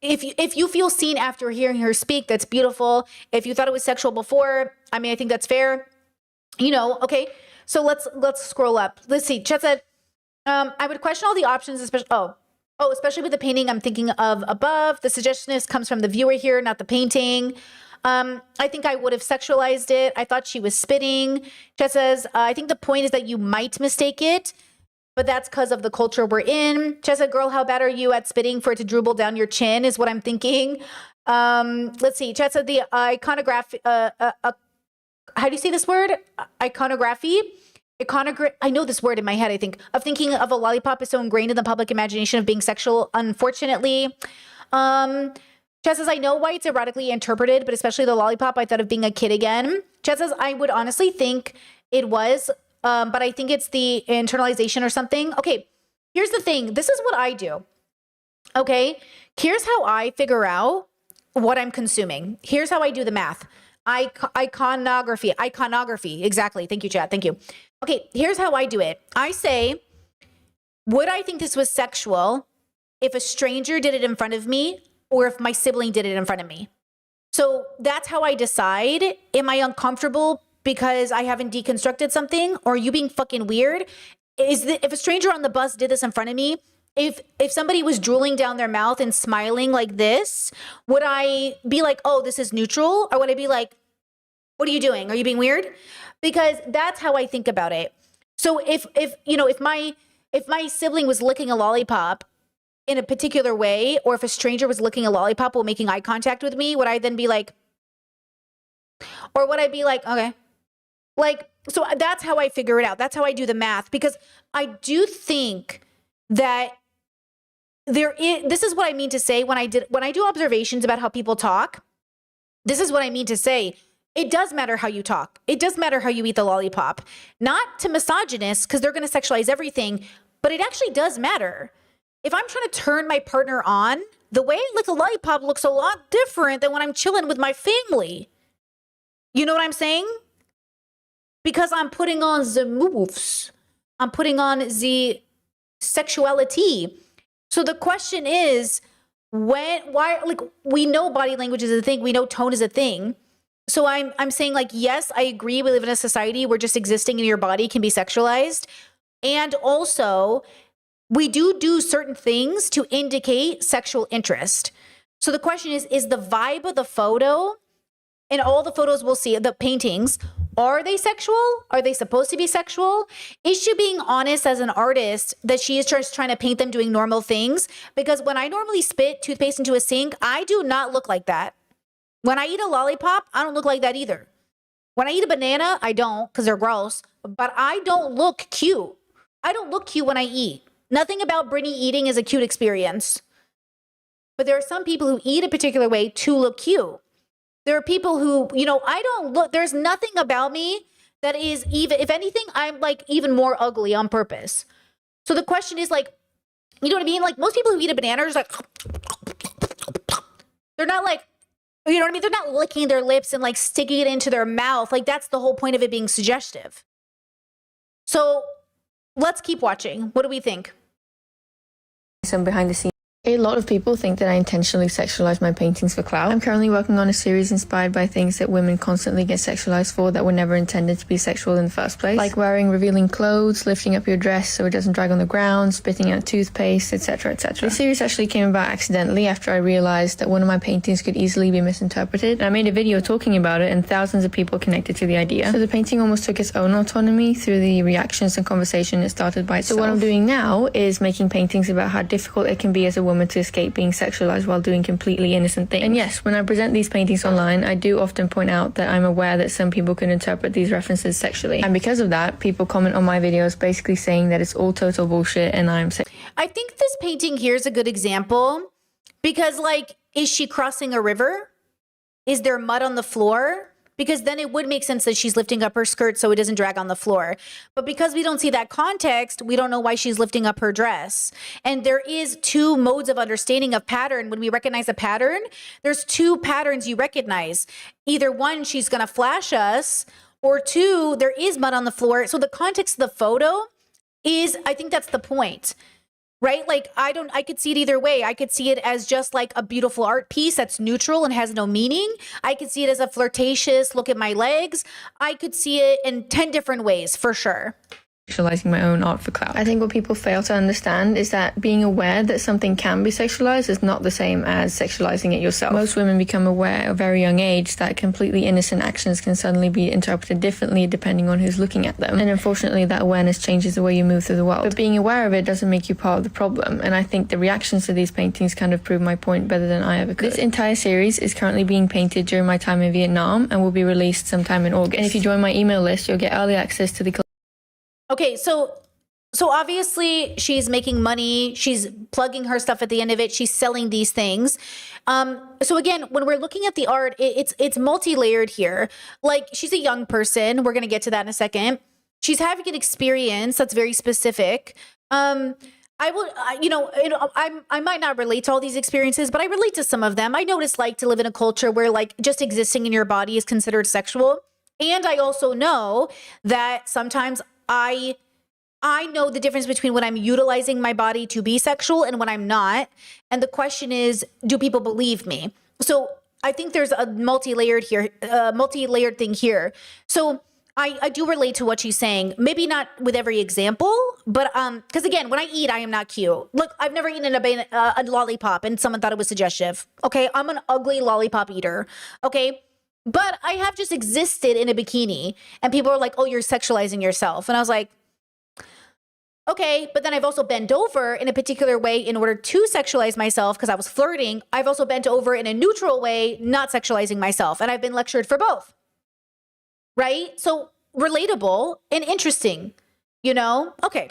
If you feel seen after hearing her speak, that's beautiful. If you thought it was sexual before, I mean, I think that's fair. You know, okay. So let's scroll up. Let's see. Chet said, I would question all the options, especially with the painting I'm thinking of above. The suggestion comes from the viewer here, not the painting. I think I would have sexualized it. I thought she was spitting. Chet says, I think the point is that you might mistake it, but that's because of the culture we're in. Chet said, girl, how bad are you at spitting for it to dribble down your chin is what I'm thinking. Let's see. Chet said the iconography, how do you say this word? Iconography? I know this word in my head, I think, of thinking of a lollipop is so ingrained in the public imagination of being sexual, unfortunately. Chet says, I know why it's erotically interpreted, but especially the lollipop, I thought of being a kid again. Chet says, I would honestly think it was, but I think it's the internalization or something. Okay, here's the thing. This is what I do. Okay, here's how I figure out what I'm consuming. Here's how I do the math. Iconography. Exactly. Thank you, Chat. Thank you. Okay, here's how I do it. I say, would I think this was sexual if a stranger did it in front of me or if my sibling did it in front of me? So that's how I decide. Am I uncomfortable because I haven't deconstructed something? Or are you being fucking weird? If a stranger on the bus did this in front of me, if somebody was drooling down their mouth and smiling like this, would I be like, oh, this is neutral? Or would I be like, what are you doing? Are you being weird? Because that's how I think about it. So if my sibling was licking a lollipop in a particular way, or if a stranger was licking a lollipop while making eye contact with me, would I then be like, or would I be like, okay, like, so that's how I figure it out. That's how I do the math, because I do think that this is what I mean to say when I do observations about how people talk. This is what I mean to say. It does matter how you talk. It does matter how you eat the lollipop. Not to misogynists, because they're going to sexualize everything, but it actually does matter. If I'm trying to turn my partner on, the way I lick a lollipop looks a lot different than when I'm chilling with my family. You know what I'm saying? Because I'm putting on the moves. I'm putting on the sexuality. So the question is, why, like, we know body language is a thing. We know tone is a thing. So I'm saying, like, yes, I agree. We live in a society where just existing in your body can be sexualized. And also, we do certain things to indicate sexual interest. So the question is the vibe of the photo, and all the photos we'll see, the paintings, Are they sexual? Are they supposed to be sexual? Is she being honest as an artist that she is just trying to paint them doing normal things? Because when I normally spit toothpaste into a sink, I do not look like that. When I eat a lollipop, I don't look like that either. When I eat a banana, I don't because they're gross, but I don't look cute. I don't look cute when I eat. Nothing about Brittany eating is a cute experience. But there are some people who eat a particular way to look cute. There are people who, I don't look, there's nothing about me that is even, if anything, I'm like even more ugly on purpose. So the question is like, you know what I mean? Like most people who eat a banana are just like, they're not like, you know what I mean? They're not licking their lips and like sticking it into their mouth. Like that's the whole point of it being suggestive. So let's keep watching. What do we think? Some behind the scenes. A lot of people think that I intentionally sexualize my paintings for clout. I'm currently working on a series inspired by things that women constantly get sexualized for that were never intended to be sexual in the first place. Like wearing revealing clothes, lifting up your dress so it doesn't drag on the ground, spitting out toothpaste, etc., etc. The series actually came about accidentally after I realized that one of my paintings could easily be misinterpreted. And I made a video talking about it and thousands of people connected to the idea. So the painting almost took its own autonomy through the reactions and conversation it started by itself. So what I'm doing now is making paintings about how difficult it can be as a woman to escape being sexualized while doing completely innocent things. And yes, when I present these paintings online, I do often point out that I'm aware that some people can interpret these references sexually. And because of that, people comment on my videos basically saying that it's all total bullshit and I'm sick. I think this painting here is a good example because like, is she crossing a river? Is there mud on the floor? Because then it would make sense that she's lifting up her skirt so it doesn't drag on the floor. But because we don't see that context, we don't know why she's lifting up her dress. And there is two modes of understanding of pattern. When we recognize a pattern, there's two patterns you recognize. Either one, she's gonna flash us, or two, there is mud on the floor. So the context of the photo is, I think that's the point. Right? Like, I could see it either way. I could see it as just like a beautiful art piece that's neutral and has no meaning. I could see it as a flirtatious look at my legs. I could see it in 10 different ways for sure. Sexualizing my own art for clout. I think what people fail to understand is that being aware that something can be sexualized is not the same as sexualizing it yourself. Most women become aware at a very young age that completely innocent actions can suddenly be interpreted differently depending on who's looking at them. And unfortunately, that awareness changes the way you move through the world. But being aware of it doesn't make you part of the problem. And I think the reactions to these paintings kind of prove my point better than I ever could. This entire series is currently being painted during my time in Vietnam and will be released sometime in August. And if you join my email list, you'll get early access to the Okay, so obviously she's making money. She's plugging her stuff at the end of it. She's selling these things. So again, when we're looking at the art, it's multi-layered here. Like she's a young person. We're gonna get to that in a second. She's having an experience that's very specific. I might not relate to all these experiences, but I relate to some of them. I know what it's like to live in a culture where like just existing in your body is considered sexual. And I also know that sometimes I know the difference between when I'm utilizing my body to be sexual and when I'm not. And the question is, do people believe me? So I think there's a multi-layered thing here. So I do relate to what she's saying. Maybe not with every example, but because again, when I eat, I am not cute. Look, I've never eaten a lollipop and someone thought it was suggestive. Okay, I'm an ugly lollipop eater. Okay. But I have just existed in a bikini and people are like, oh, you're sexualizing yourself. And I was like, okay, but then I've also bent over in a particular way in order to sexualize myself because I was flirting. I've also bent over in a neutral way, not sexualizing myself. And I've been lectured for both. Right? So relatable and interesting, Okay.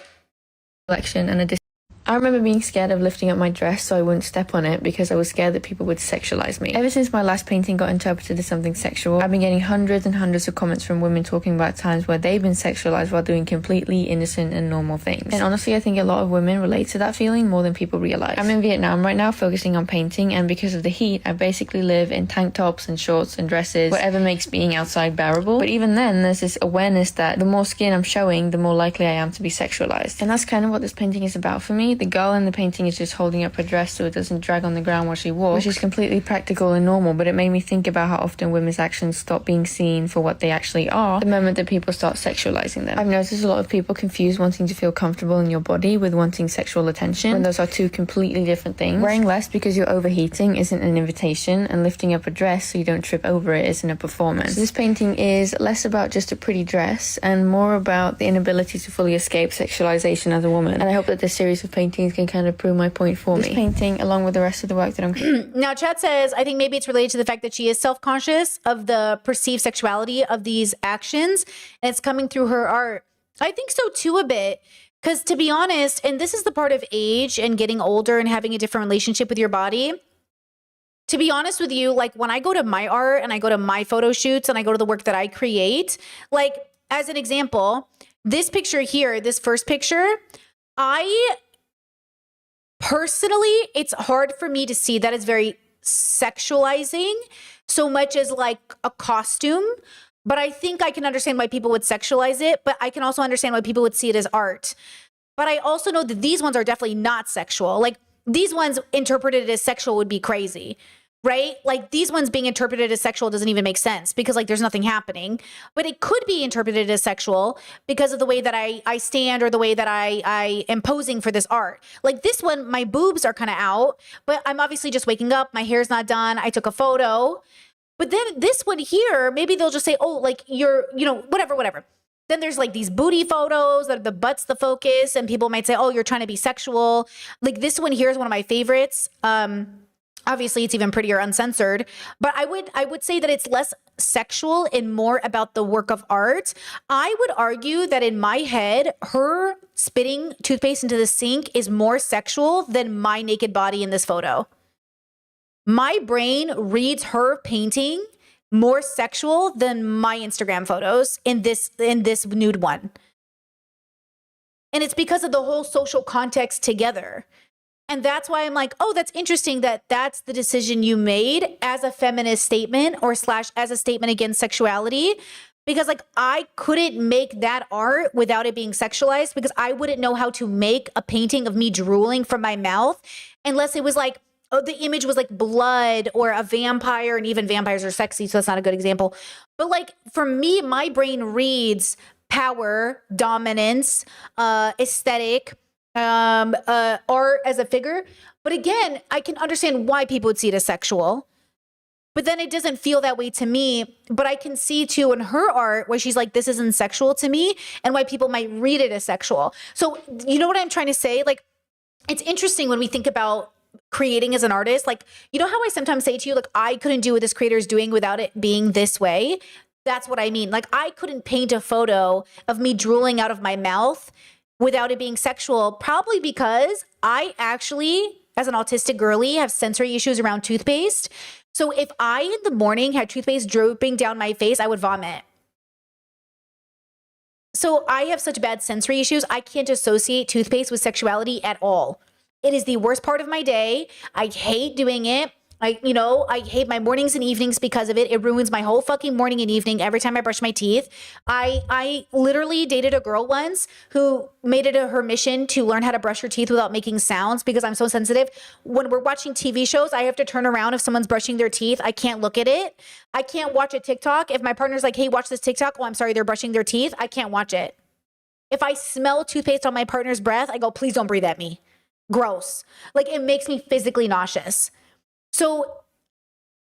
Collection and I remember being scared of lifting up my dress so I wouldn't step on it because I was scared that people would sexualize me. Ever since my last painting got interpreted as something sexual, I've been getting hundreds and hundreds of comments from women talking about times where they've been sexualized while doing completely innocent and normal things. And honestly, I think a lot of women relate to that feeling more than people realize. I'm in Vietnam right now focusing on painting, and because of the heat, I basically live in tank tops and shorts and dresses, whatever makes being outside bearable. But even then, there's this awareness that the more skin I'm showing, the more likely I am to be sexualized. And that's kind of what this painting is about for me. the girl in the painting is just holding up her dress so it doesn't drag on the ground while she walks, which is completely practical and normal, but it made me think about how often women's actions stop being seen for what they actually are the moment that people start sexualizing them. I've noticed a lot of people confuse wanting to feel comfortable in your body with wanting sexual attention, when those are two completely different things. Wearing less because you're overheating isn't an invitation, and lifting up a dress so you don't trip over it isn't a performance. So this painting is less about just a pretty dress and more about the inability to fully escape sexualization as a woman. And I hope that this series of paintings can kind of prove my point for me. This painting, along with the rest of the work that I'm Now, Chad says, I think maybe it's related to the fact that she is self-conscious of the perceived sexuality of these actions, and it's coming through her art. I think so too, a bit. Because to be honest, and this is the part of age and getting older and having a different relationship with your body. To be honest with you, like when I go to my art and I go to my photo shoots and I go to the work that I create, like as an example, this picture here, this first picture, I personally, it's hard for me to see that it's very sexualizing so much as like a costume. But I think I can understand why people would sexualize it, but I can also understand why people would see it as art. But I also know that these ones are definitely not sexual. Like these ones interpreted as sexual would be crazy, right? Like these ones being interpreted as sexual doesn't even make sense because like there's nothing happening. But it could be interpreted as sexual because of the way that I stand or the way that I am posing for this art. Like this one, my boobs are kind of out, but I'm obviously just waking up. My hair's not done. I took a photo. But then this one here, maybe they'll just say, oh, like you're, whatever. Then there's like these booty photos that the butt's the focus, and people might say, oh, you're trying to be sexual. Like this one here is one of my favorites. Obviously, it's even prettier uncensored. But I would say that it's less sexual and more about the work of art. I would argue that in my head, her spitting toothpaste into the sink is more sexual than my naked body in this photo. My brain reads her painting more sexual than my Instagram photos in this nude one. And it's because of the whole social context together. And that's why I'm like, oh, that's interesting that that's the decision you made as a feminist statement or / as a statement against sexuality. Because like I couldn't make that art without it being sexualized because I wouldn't know how to make a painting of me drooling from my mouth unless it was like, oh, the image was like blood or a vampire, and even vampires are sexy, so that's not a good example. But like for me, my brain reads power, dominance, aesthetic, art as a figure. But again, I can understand why people would see it as sexual. But then it doesn't feel that way to me. But I can see too in her art where she's like, this isn't sexual to me, and why people might read it as sexual. So you know what I'm trying to say? Like, it's interesting when we think about creating as an artist. Like, you know how I sometimes say to you, like, I couldn't do what this creator is doing without it being this way. That's what I mean. Like, I couldn't paint a photo of me drooling out of my mouth without it being sexual, probably because I actually, as an autistic girly, have sensory issues around toothpaste. So if I in the morning had toothpaste drooping down my face, I would vomit. So I have such bad sensory issues, I can't associate toothpaste with sexuality at all. It is the worst part of my day. I hate doing it. I hate my mornings and evenings because of it. It ruins my whole fucking morning and evening every time I brush my teeth. I literally dated a girl once who made it her mission to learn how to brush her teeth without making sounds because I'm so sensitive. When we're watching TV shows, I have to turn around if someone's brushing their teeth. I can't look at it. I can't watch a TikTok. If my partner's like, hey, watch this TikTok. Oh, I'm sorry, they're brushing their teeth. I can't watch it. If I smell toothpaste on my partner's breath, I go, please don't breathe at me. Gross. Like, it makes me physically nauseous. So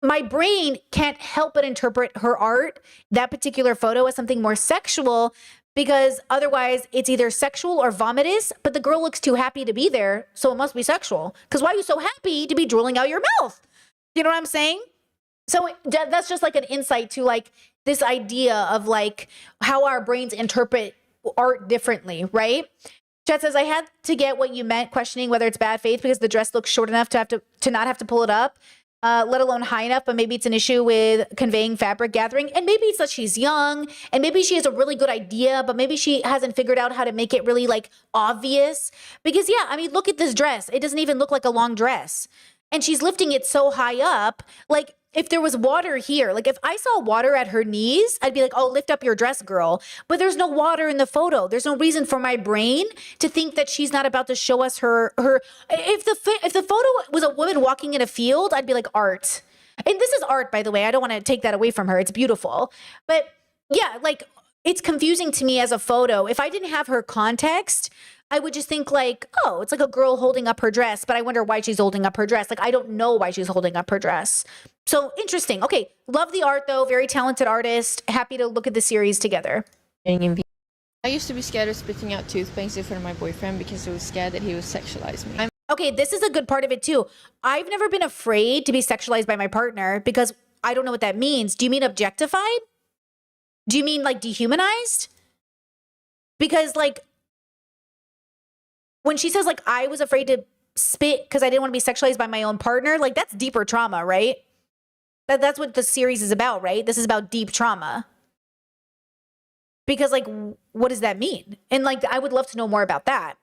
my brain can't help but interpret her art, that particular photo, as something more sexual because otherwise it's either sexual or vomitous, but the girl looks too happy to be there, so it must be sexual. Because why are you so happy to be drooling out your mouth? You know what I'm saying? So that's just like an insight to like this idea of like how our brains interpret art differently, right? Chad says, I had to get what you meant, questioning whether it's bad faith because the dress looks short enough to not have to pull it up, let alone high enough, but maybe it's an issue with conveying fabric gathering. And maybe it's that she's young and maybe she has a really good idea, but maybe she hasn't figured out how to make it really like obvious. Because yeah, I mean, look at this dress. It doesn't even look like a long dress. And she's lifting it so high up. Like, if there was water here, like if I saw water at her knees, I'd be like, oh, lift up your dress, girl. But there's no water in the photo. There's no reason for my brain to think that she's not about to show us her. If the photo was a woman walking in a field, I'd be like, art. And this is art, by the way. I don't want to take that away from her. It's beautiful. But yeah, like it's confusing to me as a photo. If I didn't have her context, I would just think like, oh, it's like a girl holding up her dress, but I wonder why she's holding up her dress. Like, I don't know why she's holding up her dress. So interesting. Okay. Love the art though. Very talented artist. Happy to look at the series together. I used to be scared of spitting out toothpaste in front of my boyfriend because I was scared that he would sexualize me. Okay, this is a good part of it too. I've never been afraid to be sexualized by my partner because I don't know what that means. Do you mean objectified? Do you mean like dehumanized? Because like when she says like I was afraid to spit because I didn't want to be sexualized by my own partner, like that's deeper trauma, right? That's what the series is about, right? This is about deep trauma. Because like what does that mean? And like I would love to know more about that.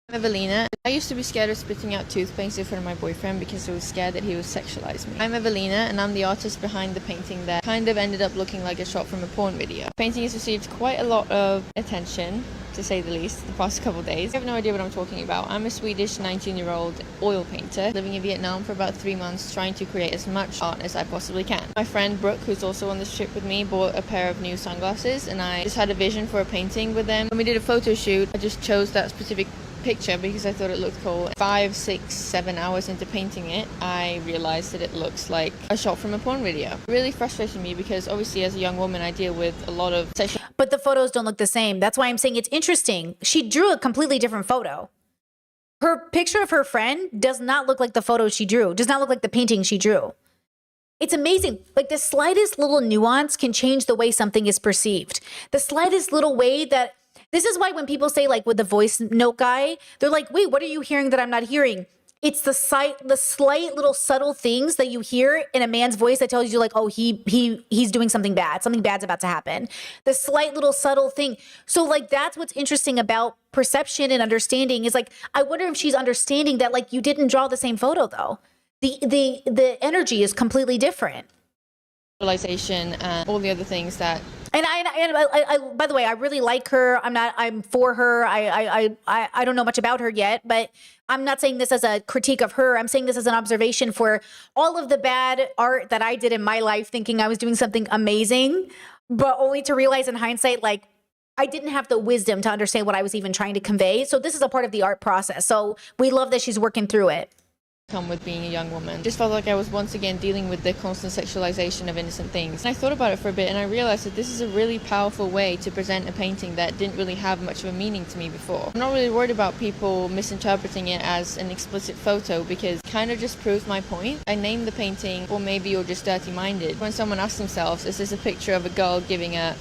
I'm Evelina. I used to be scared of spitting out toothpaste in front of my boyfriend because I was scared that he would sexualize me. I'm Evelina and I'm the artist behind the painting that kind of ended up looking like a shot from a porn video. The painting has received quite a lot of attention, to say the least, the past couple of days. I have no idea what I'm talking about. I'm a Swedish 19-year-old oil painter living in Vietnam for about 3 months trying to create as much art as I possibly can. My friend Brooke, who's also on this trip with me, bought a pair of new sunglasses and I just had a vision for a painting with them. When we did a photo shoot, I just chose that specific picture because I thought it looked cool. 5, 6, 7 hours into painting it, I realized that it looks like a shot from a porn video. It really frustrated me because obviously as a young woman I deal with a lot of sexual... But the photos don't look the same. That's why I'm saying it's interesting. She drew a completely different photo. Her picture of her friend does not look like the photo she drew, does not look like the painting she drew. It's amazing. Like the slightest little nuance can change the way something is perceived. The slightest little way that... This is why when people say like with the voice note guy, they're like, wait, what are you hearing that I'm not hearing? It's the slight little subtle things that you hear in a man's voice that tells you like, oh, he's doing something bad. Something bad's about to happen. The slight little subtle thing. So like, that's what's interesting about perception and understanding is like, I wonder if she's understanding that like you didn't draw the same photo though. The energy is completely different. And all the other things that... And I, by the way, I really like her. I'm for her. I don't know much about her yet, but I'm not saying this as a critique of her. I'm saying this as an observation for all of the bad art that I did in my life, thinking I was doing something amazing, but only to realize in hindsight, like I didn't have the wisdom to understand what I was even trying to convey. So this is a part of the art process. So we love that she's working through it. Come with being a young woman. Just felt like I was once again dealing with the constant sexualization of innocent things. And I thought about it for a bit and I realized that this is a really powerful way to present a painting that didn't really have much of a meaning to me before. I'm not really worried about people misinterpreting it as an explicit photo because it kind of just proves my point. I named the painting, or maybe you're just dirty-minded. When someone asks themselves, is this a picture of a girl giving a...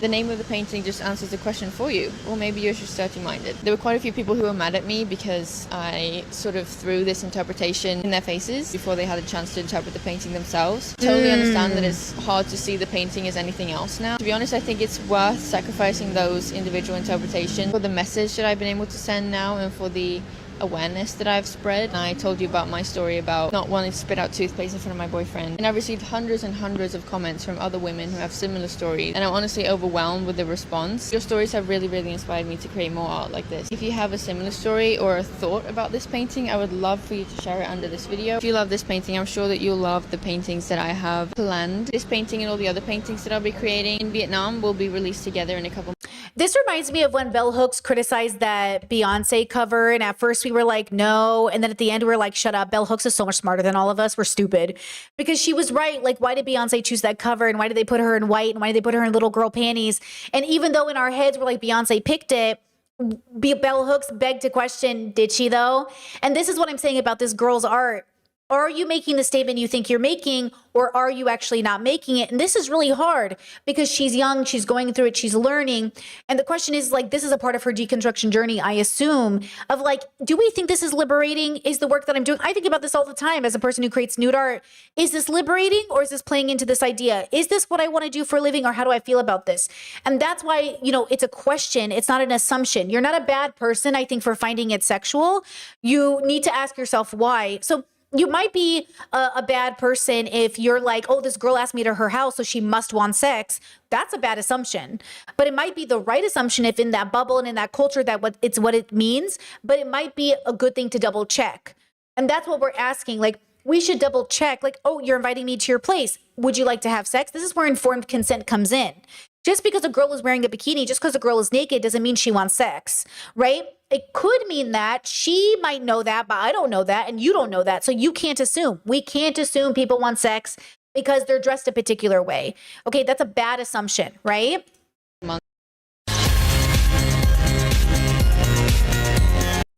The name of the painting just answers the question for you. Or maybe you're just dirty-minded. There were quite a few people who were mad at me because I sort of threw this interpretation in their faces before they had a chance to interpret the painting themselves. Totally understand that it's hard to see the painting as anything else now. To be honest, I think it's worth sacrificing those individual interpretations for the message that I've been able to send now and for the awareness that I've spread. And I told you about my story about not wanting to spit out toothpaste in front of my boyfriend. And I've received hundreds and hundreds of comments from other women who have similar stories. And I'm honestly overwhelmed with the response. Your stories have really, really inspired me to create more art like this. If you have a similar story or a thought about this painting, I would love for you to share it under this video. If you love this painting, I'm sure that you'll love the paintings that I have planned. This painting and all the other paintings that I'll be creating in Vietnam will be released together in a couple. This reminds me of when Bell Hooks criticized that Beyonce cover, and at first we were like, no, and then at the end we were like, shut up, Bell Hooks is so much smarter than all of us, we're stupid. Because she was right, like why did Beyonce choose that cover, and why did they put her in white, and why did they put her in little girl panties? And even though in our heads we're like, Beyonce picked it, Bell Hooks begged to question, did she though? And this is what I'm saying about this girl's art. Are you making the statement you think you're making, or are you actually not making it? And this is really hard because she's young, she's going through it, she's learning. And the question is like, this is a part of her deconstruction journey, I assume, of like, do we think this is liberating? Is the work that I'm doing? I think about this all the time as a person who creates nude art. Is this liberating, or is this playing into this idea? Is this what I want to do for a living, or how do I feel about this? And that's why, you know, it's a question. It's not an assumption. You're not a bad person, I think, for finding it sexual. You need to ask yourself why. So You might be a bad person if you're like, oh, this girl asked me to her house, so she must want sex. That's a bad assumption. But it might be the right assumption if in that bubble and in that culture it's what it means. But it might be a good thing to double check. And that's what we're asking. Like, we should double check. Like, oh, you're inviting me to your place. Would you like to have sex? This is where informed consent comes in. Just because a girl is wearing a bikini, just because a girl is naked doesn't mean she wants sex, right? It could mean that she might know that, but I don't know that, and you don't know that. So you can't assume. We can't assume people want sex because they're dressed a particular way. Okay, that's a bad assumption, right?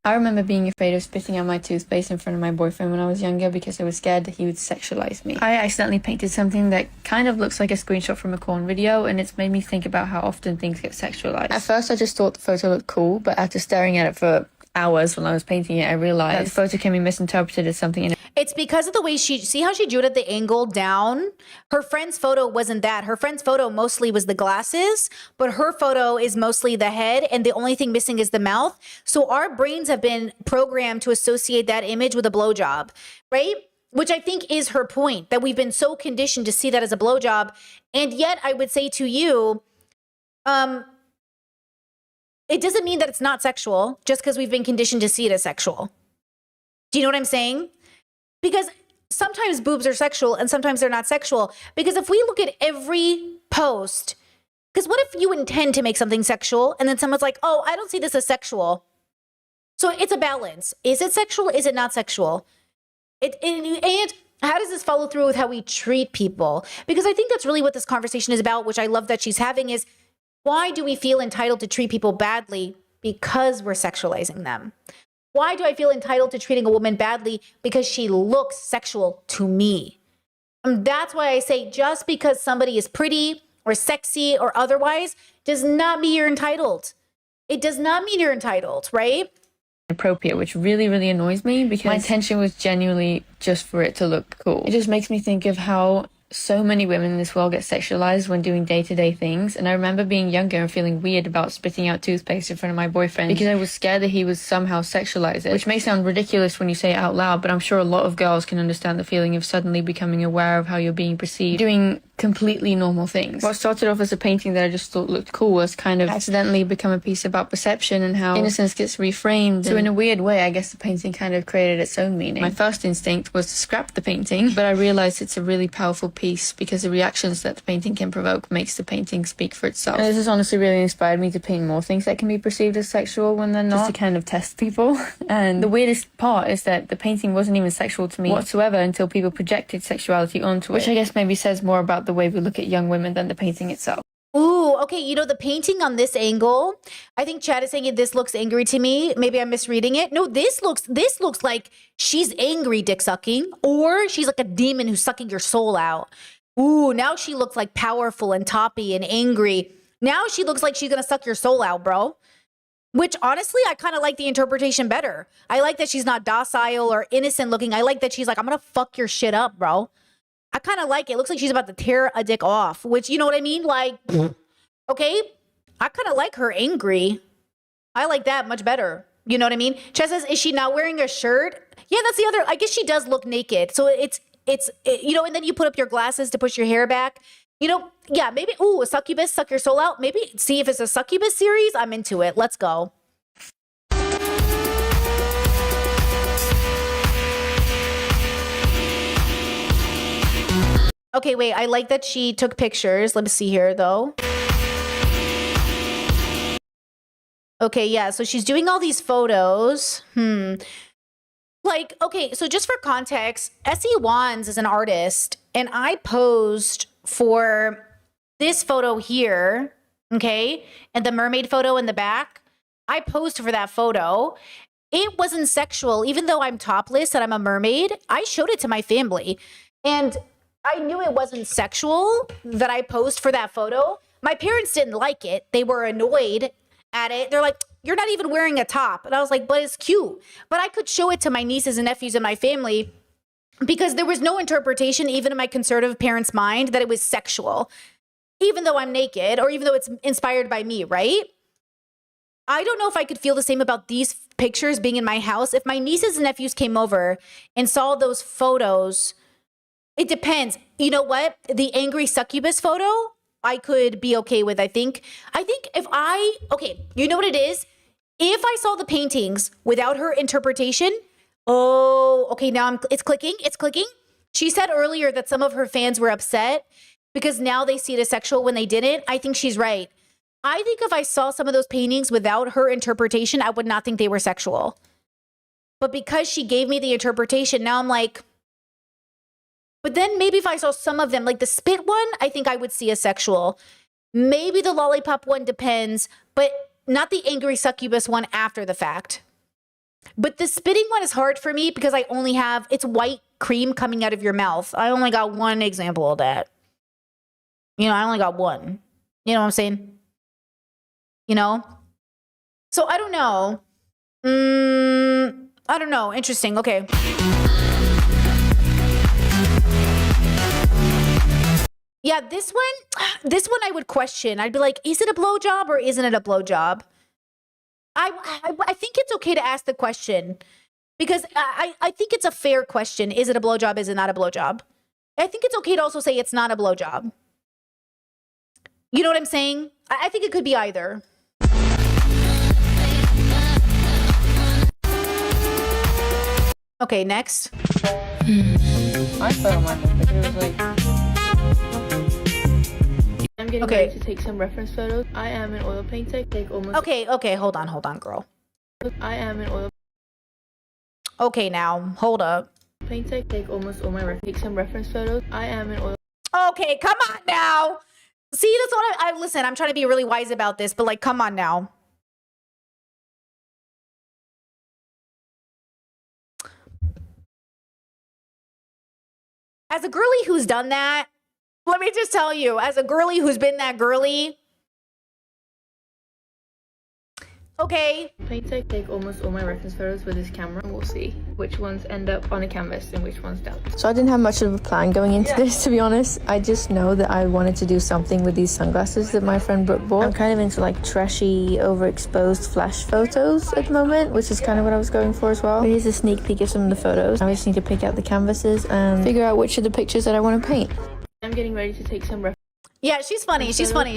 I remember being afraid of spitting out my toothpaste in front of my boyfriend when I was younger because I was scared that he would sexualize me. I accidentally painted something that kind of looks like a screenshot from a corn video, and it's made me think about how often things get sexualized. At first I just thought the photo looked cool, but after staring at it for hours when I was painting it, I realized that the photo can be misinterpreted as something. It's because of the way see how she drew it at the angle down? Her friend's photo wasn't that. Her friend's photo mostly was the glasses, but her photo is mostly the head, and the only thing missing is the mouth. So our brains have been programmed to associate that image with a blowjob, right? Which I think is her point, that we've been so conditioned to see that as a blowjob. And yet I would say to you, it doesn't mean that it's not sexual just because we've been conditioned to see it as sexual. Do you know what I'm saying? Because sometimes boobs are sexual and sometimes they're not sexual. Because if we look at every post, because what if you intend to make something sexual and then someone's like, oh, I don't see this as sexual. So it's a balance. Is it sexual? Is it not sexual? And how does this follow through with how we treat people? Because I think that's really what this conversation is about, which I love that she's having, is why do we feel entitled to treat people badly? Because we're sexualizing them. Why do I feel entitled to treating a woman badly? Because she looks sexual to me. And that's why I say just because somebody is pretty or sexy or otherwise does not mean you're entitled. It does not mean you're entitled, right? Appropriate, which really, really annoys me because my intention was genuinely just for it to look cool. It just makes me think of how so many women in this world get sexualized when doing day-to-day things, and I remember being younger and feeling weird about spitting out toothpaste in front of my boyfriend because I was scared that he would somehow sexualize it, which may sound ridiculous when you say it out loud, but I'm sure a lot of girls can understand the feeling of suddenly becoming aware of how you're being perceived doing completely normal things. What started off as a painting that I just thought looked cool has kind of accidentally become a piece about perception and how innocence gets reframed. So in a weird way, I guess the painting kind of created its own meaning. My first instinct was to scrap the painting, but I realized it's a really powerful piece because the reactions that the painting can provoke makes the painting speak for itself. And this has honestly really inspired me to paint more things that can be perceived as sexual when they're not, just to kind of test people. And the weirdest part is that the painting wasn't even sexual to me whatsoever until people projected sexuality onto it, which I guess maybe says more about the way we look at young women than the painting itself. Ooh, okay. You know, the painting on this angle, I think Chad is saying this looks angry to me. Maybe I'm misreading it. No, this looks like she's angry dick sucking, or she's like a demon who's sucking your soul out. Ooh, now she looks like powerful and toppy and angry. Now she looks like she's going to suck your soul out, bro. Which honestly, I kind of like the interpretation better. I like that she's not docile or innocent looking. I like that she's like, I'm going to fuck your shit up, bro. I kind of like it. It looks like she's about to tear a dick off, which, you know what I mean? Like, okay, I kind of like her angry. I like that much better. You know what I mean? Chess says, is she not wearing a shirt? Yeah, that's the other. I guess she does look naked. So it's you know, and then you put up your glasses to push your hair back. You know, yeah, maybe, ooh, a succubus, suck your soul out. Maybe see if it's a succubus series. I'm into it. Let's go. Okay, wait, I like that she took pictures. Let me see here, though. Okay, yeah, so she's doing all these photos. Like, okay, so just for context, Essie Wands is an artist, and I posed for this photo here, okay, and the mermaid photo in the back. I posed for that photo. It wasn't sexual. Even though I'm topless and I'm a mermaid, I showed it to my family. And I knew it wasn't sexual that I posed for that photo. My parents didn't like it. They were annoyed at it. They're like, you're not even wearing a top. And I was like, but it's cute. But I could show it to my nieces and nephews and my family because there was no interpretation, even in my conservative parents' mind, that it was sexual, even though I'm naked or even though it's inspired by me, right? I don't know if I could feel the same about these pictures being in my house. If my nieces and nephews came over and saw those photos, it depends. You know what? The angry succubus photo, I could be okay with, I think. Okay, you know what it is? If I saw the paintings without her interpretation, now it's clicking. She said earlier that some of her fans were upset because now they see it as sexual when they didn't. I think she's right. I think if I saw some of those paintings without her interpretation, I would not think they were sexual. But because she gave me the interpretation, now I'm like, but then maybe if I saw some of them, like the spit one, I think I would see as sexual. Maybe the lollipop one, depends, but not the angry succubus one after the fact. But the spitting one is hard for me because I only have, it's white cream coming out of your mouth. I only got one example of that. I only got one. You know what I'm saying? So I don't know. I don't know. Interesting. Okay. Yeah, this one I would question. I'd be like, is it a blowjob or isn't it a blowjob? I think it's okay to ask the question because I think it's a fair question. Is it a blowjob? Is it not a blowjob? I think it's okay to also say it's not a blowjob. You know what I'm saying? I think it could be either. Okay, next. I felt on my but it was like I'm getting ready to take some reference photos. I am an oil painter. Take almost Okay, hold on, girl. I am an oil Okay, now, hold up. painter. Take almost all my take some reference photos. I am an oil Okay, come on now. See, that's what I listen, I'm trying to be really wise about this, but like, come on now. As a girly who's done that, let me just tell you, as a girly who's been that girly, okay. painter. Take almost all my reference photos with this camera and we'll see which ones end up on a canvas and which ones don't. So I didn't have much of a plan going into this, to be honest. I just know that I wanted to do something with these sunglasses that my friend Brooke bought. I'm kind of into like trashy, overexposed flash photos at the moment, which is kind of what I was going for as well. Here's a sneak peek of some of the photos. I just need to pick out the canvases and figure out which of the pictures that I want to paint. I'm getting ready to take some Yeah, she's funny. She's funny.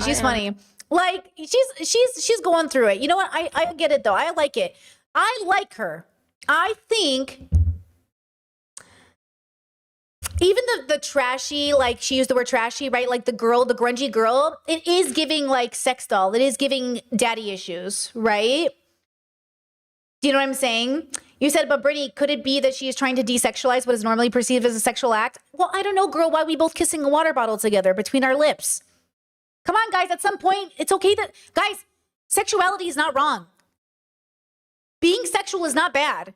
Like she's going through it. You know what? I get it though. I like it. I like her. I think even the trashy, like she used the word trashy, right? Like the grungy girl, it is giving like sex doll. It is giving daddy issues, right? Do you know what I'm saying? You said, but Brittany, could it be that she is trying to desexualize what is normally perceived as a sexual act? Well, I don't know, girl. Why are we both kissing a water bottle together between our lips? Come on, guys. At some point, it's okay that, guys, sexuality is not wrong. Being sexual is not bad.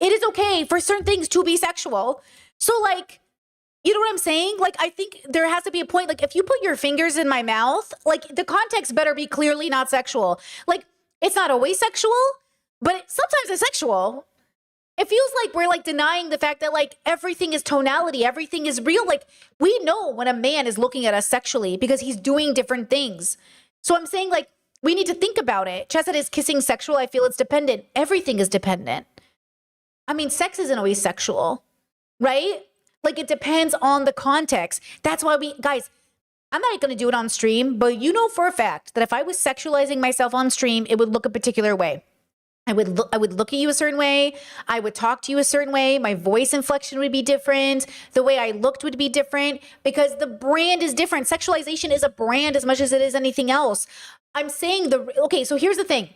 It is okay for certain things to be sexual. So, like, you know what I'm saying? Like, I think there has to be a point. Like, if you put your fingers in my mouth, like, the context better be clearly not sexual. Like, it's not always sexual, but sometimes it's sexual. It feels like we're like denying the fact that like everything is tonality, everything is real. Like we know when a man is looking at us sexually because he's doing different things. So I'm saying like we need to think about it. Chess, is kissing sexual? I feel it's dependent. Everything is dependent. I mean, sex isn't always sexual, right? Like it depends on the context. That's why guys, I'm not going to do it on stream, but you know for a fact that if I was sexualizing myself on stream, it would look a particular way. I would look at you a certain way. I would talk to you a certain way. My voice inflection would be different. The way I looked would be different because the brand is different. Sexualization is a brand as much as it is anything else. I'm saying okay, so here's the thing.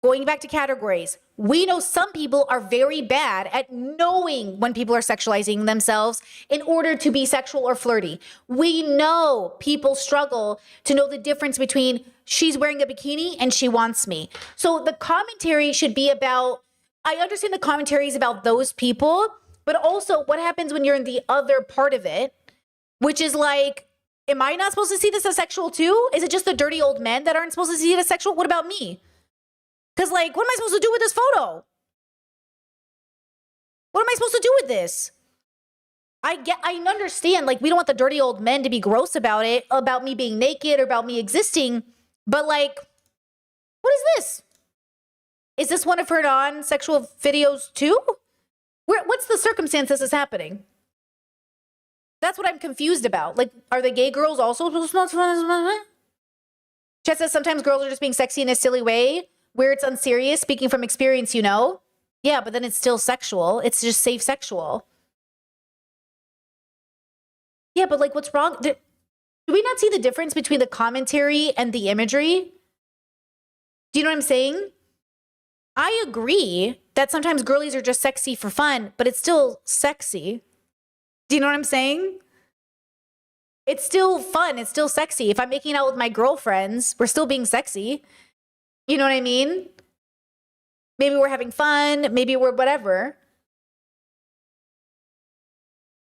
Going back to categories, we know some people are very bad at knowing when people are sexualizing themselves in order to be sexual or flirty. We know people struggle to know the difference between she's wearing a bikini and she wants me. So the commentary should be about, I understand the commentary is about those people, but also what happens when you're in the other part of it, which is like, am I not supposed to see this as sexual too? Is it just the dirty old men that aren't supposed to see it as sexual? What about me? Because, like, what am I supposed to do with this photo? What am I supposed to do with this? I understand, like, we don't want the dirty old men to be gross about it, about me being naked or about me existing. But, like, What is this? Is this one of her non-sexual videos too? What's the circumstance this is happening? That's what I'm confused about. Like, are the gay girls also supposed to? Chet says sometimes girls are just being sexy in a silly way where it's unserious, speaking from experience, you know? Yeah, but then it's still sexual. It's just safe sexual. Yeah, but like, what's wrong? Do we not see the difference between the commentary and the imagery? Do you know what I'm saying? I agree that sometimes girlies are just sexy for fun, but it's still sexy. Do you know what I'm saying? It's still fun. It's still sexy. If I'm making out with my girlfriends, we're still being sexy. You know what I mean? Maybe we're having fun. Maybe we're whatever.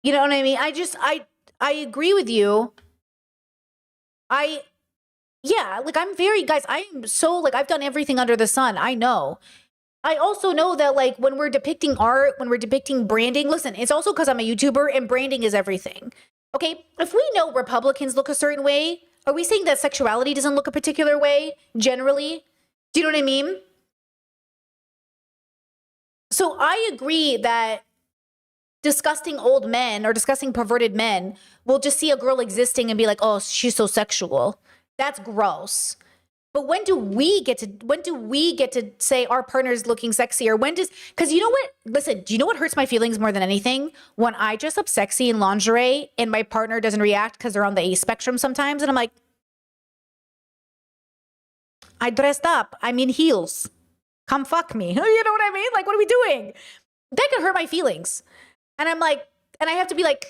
You know what I mean? I agree with you. Yeah, like I'm very, guys, I am so, like, I've done everything under the sun. I know. I also know that, like, when we're depicting art, when we're depicting branding, listen, it's also because I'm a YouTuber and branding is everything. Okay, if we know Republicans look a certain way, are we saying that sexuality doesn't look a particular way, generally? Do you know what I mean? So I agree that disgusting old men or disgusting perverted men will just see a girl existing and be like, oh, she's so sexual. That's gross. But when do we get to say our partner's looking sexy? Or when does, because you know what, listen, do you know what hurts my feelings more than anything? When I dress up sexy in lingerie and my partner doesn't react because they're on the A spectrum sometimes. And I'm like, I dressed up. I'm in heels. Come fuck me. You know what I mean? Like, what are we doing? That could hurt my feelings. And I'm like, and I have to be like,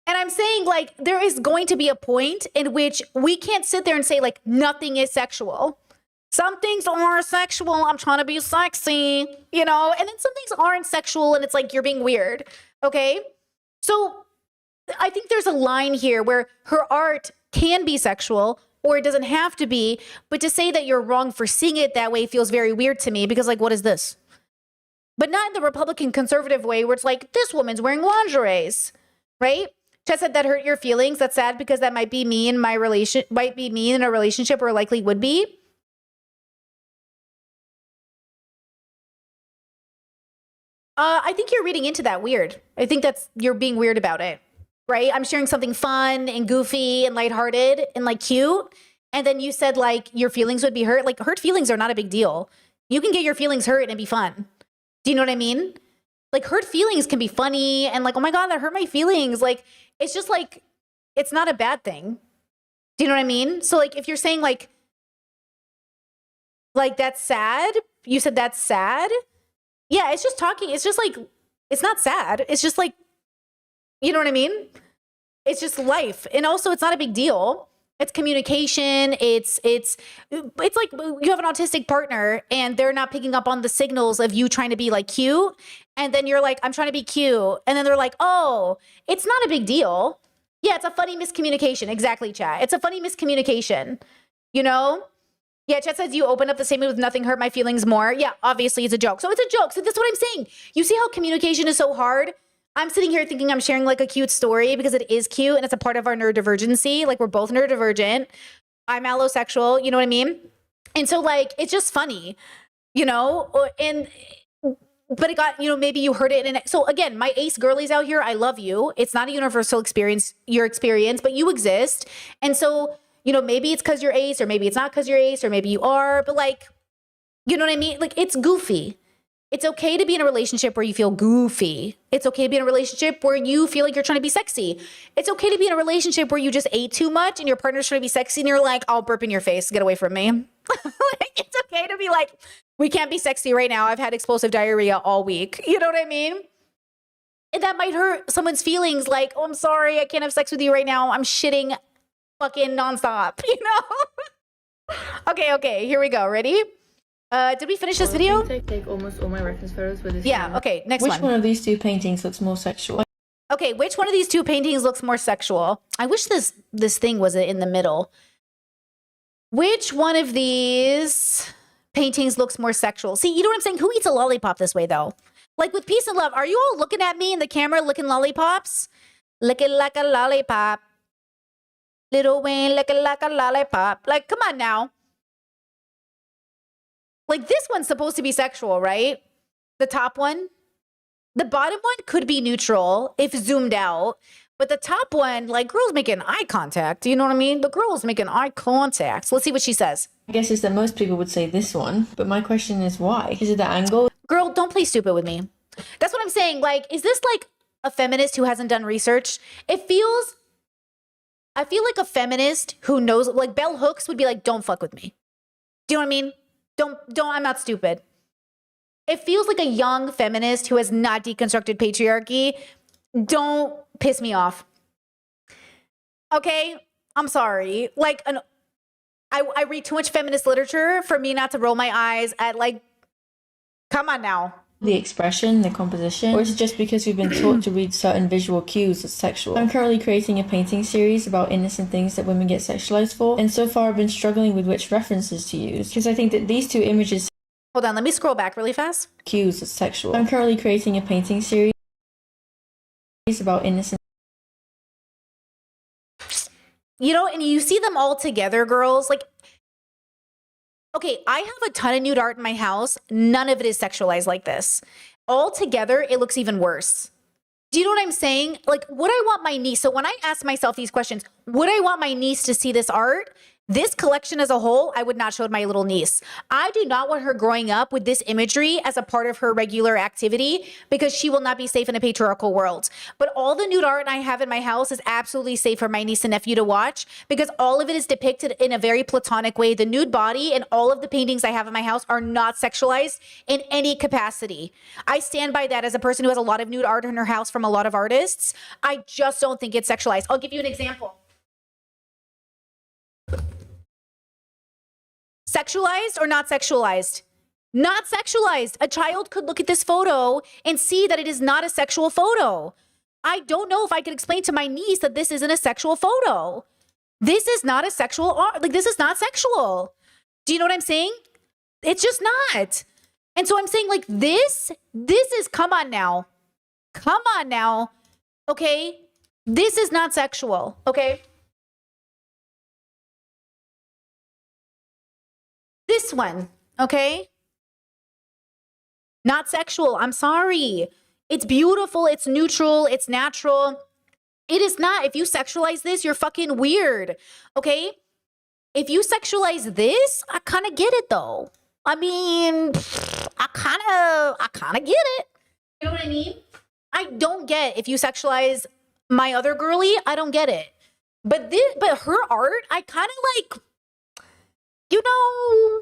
and I'm saying, like, there is going to be a point in which we can't sit there and say, like, nothing is sexual. Some things are sexual. I'm trying to be sexy, you know? And then some things aren't sexual and it's like you're being weird, okay? So I think there's a line here where her art can be sexual or it doesn't have to be, but to say that you're wrong for seeing it that way feels very weird to me because, like, what is this? But not in the Republican conservative way where it's like, this woman's wearing lingeries, right? Chad said that hurt your feelings. That's sad because that might be me in my might be me in a relationship or likely would be. I think you're reading into that weird. I think you're being weird about it, right? I'm sharing something fun and goofy and lighthearted and like cute. And then you said like your feelings would be hurt. Like hurt feelings are not a big deal. You can get your feelings hurt and be fun. Do you know what I mean? Like hurt feelings can be funny and like, oh my God, that hurt my feelings. Like, it's just like, it's not a bad thing. Do you know what I mean? So like, if you're saying like that's sad, you said that's sad. Yeah, it's just talking. It's just like, it's not sad. It's just like, you know what I mean? It's just life. And also it's not a big deal. It's communication. It's like you have an autistic partner and they're not picking up on the signals of you trying to be like cute. And then you're like, I'm trying to be cute. And then they're like, oh, it's not a big deal. Yeah, it's a funny miscommunication. Exactly, chat. It's a funny miscommunication. You know? Yeah, chat says you open up the statement with nothing hurt my feelings more. Yeah, obviously it's a joke. So it's a joke. So that's what I'm saying. You see how communication is so hard? I'm sitting here thinking I'm sharing like a cute story because it is cute and it's a part of our neurodivergency. Like we're both neurodivergent. I'm allosexual, you know what I mean? And so like, it's just funny, you know? But it got, you know, maybe you heard it. And so again, my ace girlies out here, I love you. It's not a universal experience, your experience, but you exist. And so, you know, maybe it's because you're ace or maybe it's not because you're ace or maybe you are, but like, you know what I mean? Like it's goofy. It's okay to be in a relationship where you feel goofy. It's okay to be in a relationship where you feel like you're trying to be sexy. It's okay to be in a relationship where you just ate too much and your partner's trying to be sexy and you're like, I'll burp in your face, get away from me. Like, it's okay to be like, we can't be sexy right now. I've had explosive diarrhea all week. You know what I mean? And that might hurt someone's feelings like, oh, I'm sorry, I can't have sex with you right now. I'm shitting fucking nonstop, you know? Okay, here we go. Ready? Did we finish this video? I take almost all my reference photos with this. Yeah, okay, next Which one. one of these two paintings looks more sexual? Okay, which one of these two paintings looks more sexual? I wish this thing was in the middle. Which one of these paintings looks more sexual? See, you know what I'm saying? Who eats a lollipop this way, though? Like, with peace and love, are you all looking at me in the camera licking lollipops? Licking like a lollipop. Little Wayne looking like a lollipop. Like, come on now. Like, this one's supposed to be sexual, right? The top one. The bottom one could be neutral if zoomed out. But the top one, like, girl's making eye contact. You know what I mean? The girl's making eye contact. So let's see what she says. I guess it's that most people would say this one, but my question is why? Is it the angle? Girl, don't play stupid with me. That's what I'm saying. Like, is this like a feminist who hasn't done research? I feel like a feminist who knows, like Bell Hooks would be like, don't fuck with me. Do you know what I mean? Don't, I'm not stupid. It feels like a young feminist who has not deconstructed patriarchy. Don't piss me off. Okay? I'm sorry. Like, I read too much feminist literature for me not to roll my eyes at, like, come on now. The expression, the composition, or is it just because we've been taught to read certain visual cues as sexual? I'm currently creating a painting series about innocent things that women get sexualized for, and so far I've been struggling with which references to use, because I think that these two images... Hold on, let me scroll back really fast. ...cues as sexual. I'm currently creating a painting series about innocent... You know, and you see them all together, girls, like... Okay, I have a ton of nude art in my house. None of it is sexualized like this. All together, it looks even worse. Do you know what I'm saying? Like, would I want my niece? So when I ask myself these questions, would I want my niece to see this art? This collection as a whole, I would not show to my little niece. I do not want her growing up with this imagery as a part of her regular activity because she will not be safe in a patriarchal world. But all the nude art I have in my house is absolutely safe for my niece and nephew to watch because all of it is depicted in a very platonic way. The nude body and all of the paintings I have in my house are not sexualized in any capacity. I stand by that as a person who has a lot of nude art in her house from a lot of artists. I just don't think it's sexualized. I'll give you an example. Sexualized or not sexualized? Not sexualized. A child could look at this photo and see that it is not a sexual photo. I don't know if I could explain to my niece that this isn't a sexual photo. This is not a sexual art. Like, this is not sexual. Do you know what I'm saying? It's just not. And so I'm saying, like, this is, come on now. Come on now. Okay? This is not sexual. Okay? This one, okay? Not sexual. I'm sorry. It's beautiful. It's neutral. It's natural. It is not. If you sexualize this, you're fucking weird, okay? If you sexualize this, I kind of get it, though. I mean, I kind of get it. You know what I mean? I don't get if you sexualize my other girly. I don't get it. But her art, I kind of like... You know,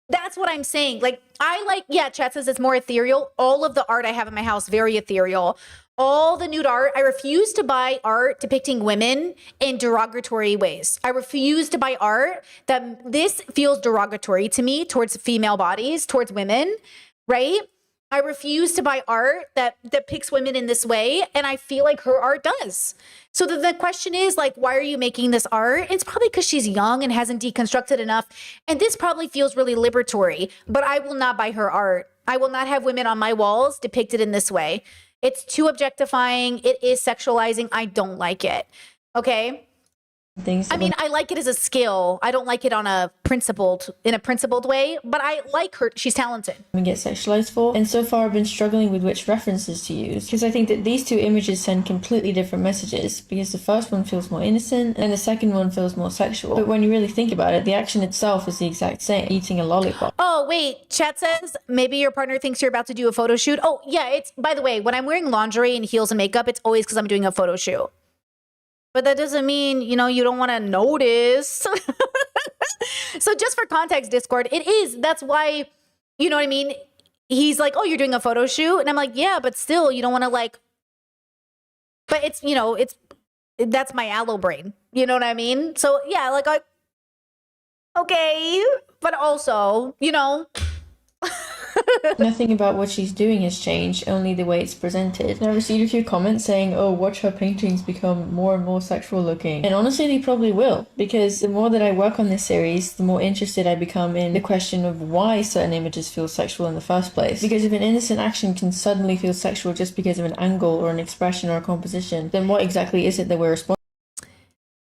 that's what I'm saying. Like, yeah, chat says it's more ethereal. All of the art I have in my house, very ethereal. All the nude art. I refuse to buy art depicting women in derogatory ways. I refuse to buy art that this feels derogatory to me towards female bodies, towards women, right? I refuse to buy art that depicts women in this way, and I feel like her art does. So the question is, like, why are you making this art? It's probably because she's young and hasn't deconstructed enough, and this probably feels really liberatory, but I will not buy her art. I will not have women on my walls depicted in this way. It's too objectifying. It is sexualizing. I don't like it. Okay? I mean, I like it as a skill. I don't like it in a principled way, but I like her. She's talented. And get sexualized for. And so far I've been struggling with which references to use because I think that these two images send completely different messages because the first one feels more innocent and the second one feels more sexual. But when you really think about it, the action itself is the exact same. Eating a lollipop. Oh, wait. Chat says maybe your partner thinks you're about to do a photo shoot. Oh, yeah. It's, by the way, when I'm wearing lingerie and heels and makeup, it's always because I'm doing a photo shoot. But that doesn't mean, you know, you don't want to notice. So just for context, Discord, it is. That's why, you know what I mean? He's like, oh, you're doing a photo shoot? And I'm like, yeah, but still, you don't want to like. But it's, you know, that's my aloe brain. You know what I mean? So yeah, like, okay. But also, you know. Nothing about what she's doing has changed, only the way it's presented. And I received a few comments saying, oh, watch her paintings become more and more sexual looking. And honestly, they probably will, because the more that I work on this series, the more interested I become in the question of why certain images feel sexual in the first place. Because if an innocent action can suddenly feel sexual just because of an angle or an expression or a composition, then what exactly is it that we're responsible?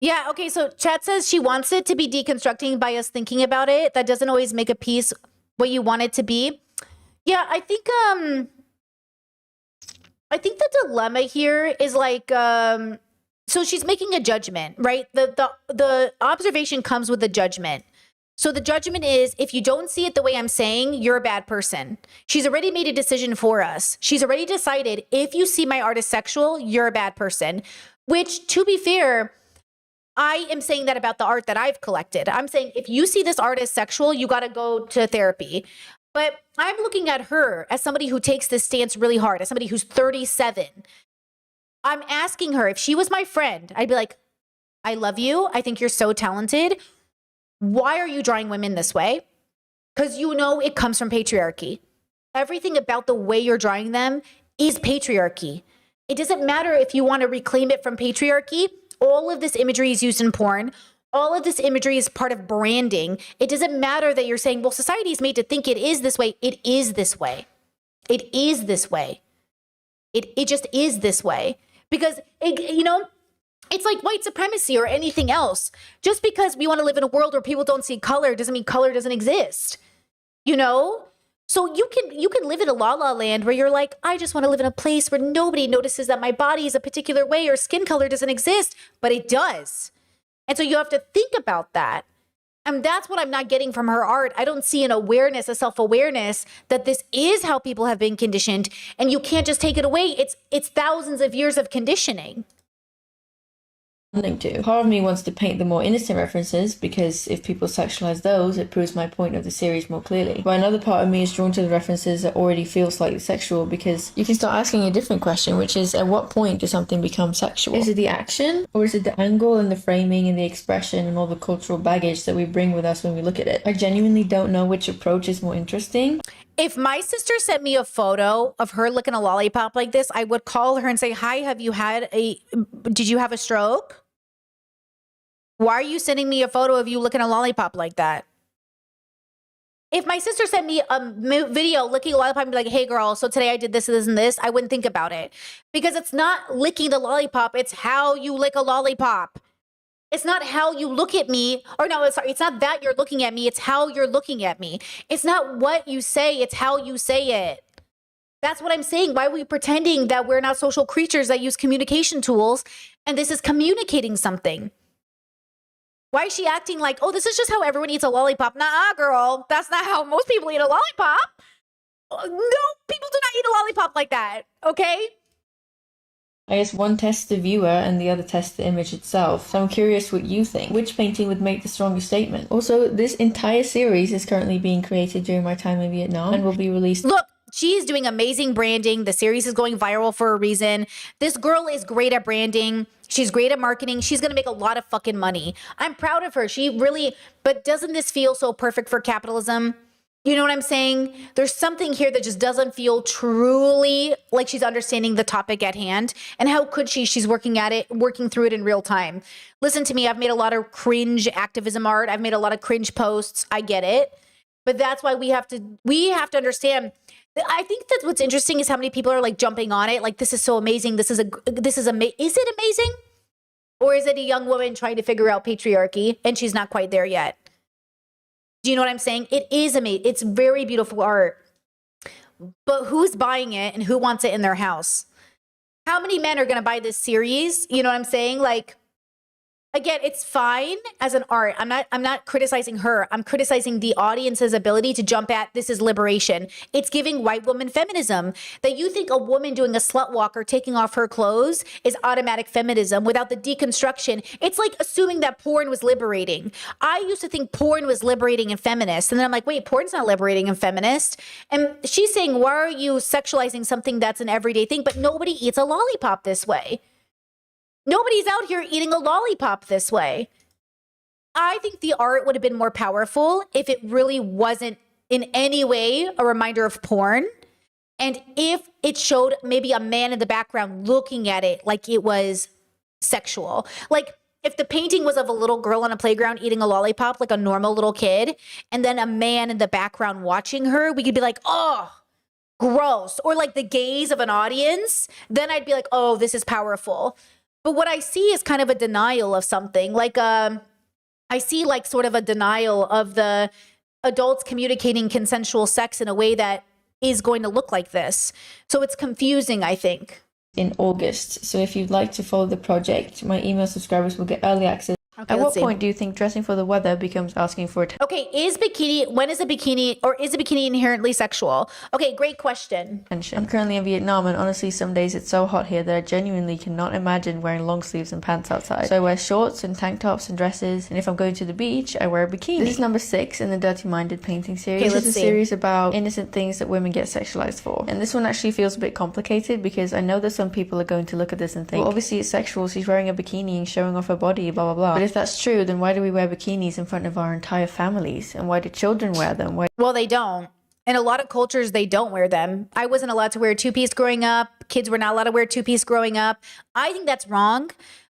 Yeah, okay, so chat says she wants it to be deconstructing by us thinking about it. That doesn't always make a piece what you want it to be. Yeah, I think the dilemma here is like so she's making a judgment, right? The observation comes with a judgment. So the judgment is, if you don't see it the way I'm saying, you're a bad person. She's already made a decision for us. She's already decided, if you see my art as sexual, you're a bad person. Which, to be fair, I am saying that about the art that I've collected. I'm saying, if you see this art as sexual, you got to go to therapy. But I'm looking at her as somebody who takes this stance really hard, as somebody who's 37. I'm asking her, if she was my friend, I'd be like, I love you. I think you're so talented. Why are you drawing women this way? Because you know it comes from patriarchy. Everything about the way you're drawing them is patriarchy. It doesn't matter if you want to reclaim it from patriarchy. All of this imagery is used in porn. All of this imagery is part of branding. It doesn't matter that you're saying, well, society is made to think it is this way. It is this way. It is this way. It just is this way. Because, it's like white supremacy or anything else. Just because we want to live in a world where people don't see color doesn't mean color doesn't exist. So you can live in a la land where you're like, I just want to live in a place where nobody notices that my body is a particular way or skin color doesn't exist, but it does. And so you have to think about that. And that's what I'm not getting from her art. I don't see an awareness, a self-awareness that this is how people have been conditioned, and you can't just take it away. It's thousands of years of conditioning. To. Part of me wants to paint the more innocent references because if people sexualize those, it proves my point of the series more clearly. But another part of me is drawn to the references that already feel slightly sexual because you can start asking a different question, which is, at what point does something become sexual? Is it the action, or is it the angle and the framing and the expression and all the cultural baggage that we bring with us when we look at it? I genuinely don't know which approach is more interesting. If my sister sent me a photo of her licking a lollipop like this, I would call her and say, hi, did you have a stroke? Why are you sending me a photo of you licking a lollipop like that? If my sister sent me a video licking a lollipop and be like, hey girl, so today I did this, this, and this, I wouldn't think about it. Because it's not licking the lollipop, it's how you lick a lollipop. It's not how you look at me, or no, sorry, it's not that you're looking at me, it's how you're looking at me. It's not what you say, it's how you say it. That's what I'm saying. Why are we pretending that we're not social creatures that use communication tools and this is communicating something? Why is she acting like, oh, this is just how everyone eats a lollipop? Nah, girl, that's not how most people eat a lollipop. No, people do not eat a lollipop like that, okay? I guess one tests the viewer and the other tests the image itself. So I'm curious what you think. Which painting would make the strongest statement? Also, this entire series is currently being created during my time in Vietnam and will be released. Look, she is doing amazing branding. The series is going viral for a reason. This girl is great at branding. She's great at marketing. She's going to make a lot of fucking money. I'm proud of her. But doesn't this feel so perfect for capitalism? You know what I'm saying? There's something here that just doesn't feel truly like she's understanding the topic at hand. And how could she? She's working at it, working through it in real time. Listen to me. I've made a lot of cringe activism art. I've made a lot of cringe posts. I get it. But that's why we have to understand. I think that what's interesting is how many people are like jumping on it. Like, this is so amazing. Is it amazing? Or is it a young woman trying to figure out patriarchy and she's not quite there yet? Do you know what I'm saying? It is amazing. It's very beautiful art. But who's buying it and who wants it in their house? How many men are going to buy this series? You know what I'm saying? Like, again, it's fine as an art. I'm not criticizing her. I'm criticizing the audience's ability to jump at this is liberation. It's giving white woman feminism. That you think a woman doing a slut walk or taking off her clothes is automatic feminism without the deconstruction. It's like assuming that porn was liberating. I used to think porn was liberating and feminist. And then I'm like, wait, porn's not liberating and feminist. And she's saying, why are you sexualizing something that's an everyday thing? But nobody eats a lollipop this way. Nobody's out here eating a lollipop this way. I think the art would have been more powerful if it really wasn't in any way a reminder of porn. And if it showed maybe a man in the background looking at it like it was sexual. Like if the painting was of a little girl on a playground eating a lollipop like a normal little kid, and then a man in the background watching her, we could be like, oh, gross. Or like the gaze of an audience. Then I'd be like, oh, this is powerful. But what I see is kind of a denial of something. Like, I see like sort of a denial of the adults communicating consensual sex in a way that is going to look like this. So it's confusing, I think. In August. So if you'd like to follow the project, my email subscribers will get early access. Okay, At what let's see. point do you think dressing for the weather becomes asking for attention? Okay, is a bikini inherently sexual? Okay, great question. I'm currently in Vietnam, and honestly, some days it's so hot here that I genuinely cannot imagine wearing long sleeves and pants outside. So I wear shorts and tank tops and dresses, and if I'm going to the beach, I wear a bikini. This is number 6 in the Dirty Minded painting series. Okay, This let's is a see. series about innocent things that women get sexualized for. And this one actually feels a bit complicated because I know that some people are going to look at this and think, well, obviously it's sexual, she's wearing a bikini and showing off her body, blah, blah, blah. But if that's true, then why do we wear bikinis in front of our entire families? And why do children wear them? Well, they don't. In a lot of cultures, they don't wear them. I wasn't allowed to wear a two-piece growing up. Kids were not allowed to wear a two-piece growing up. I think that's wrong.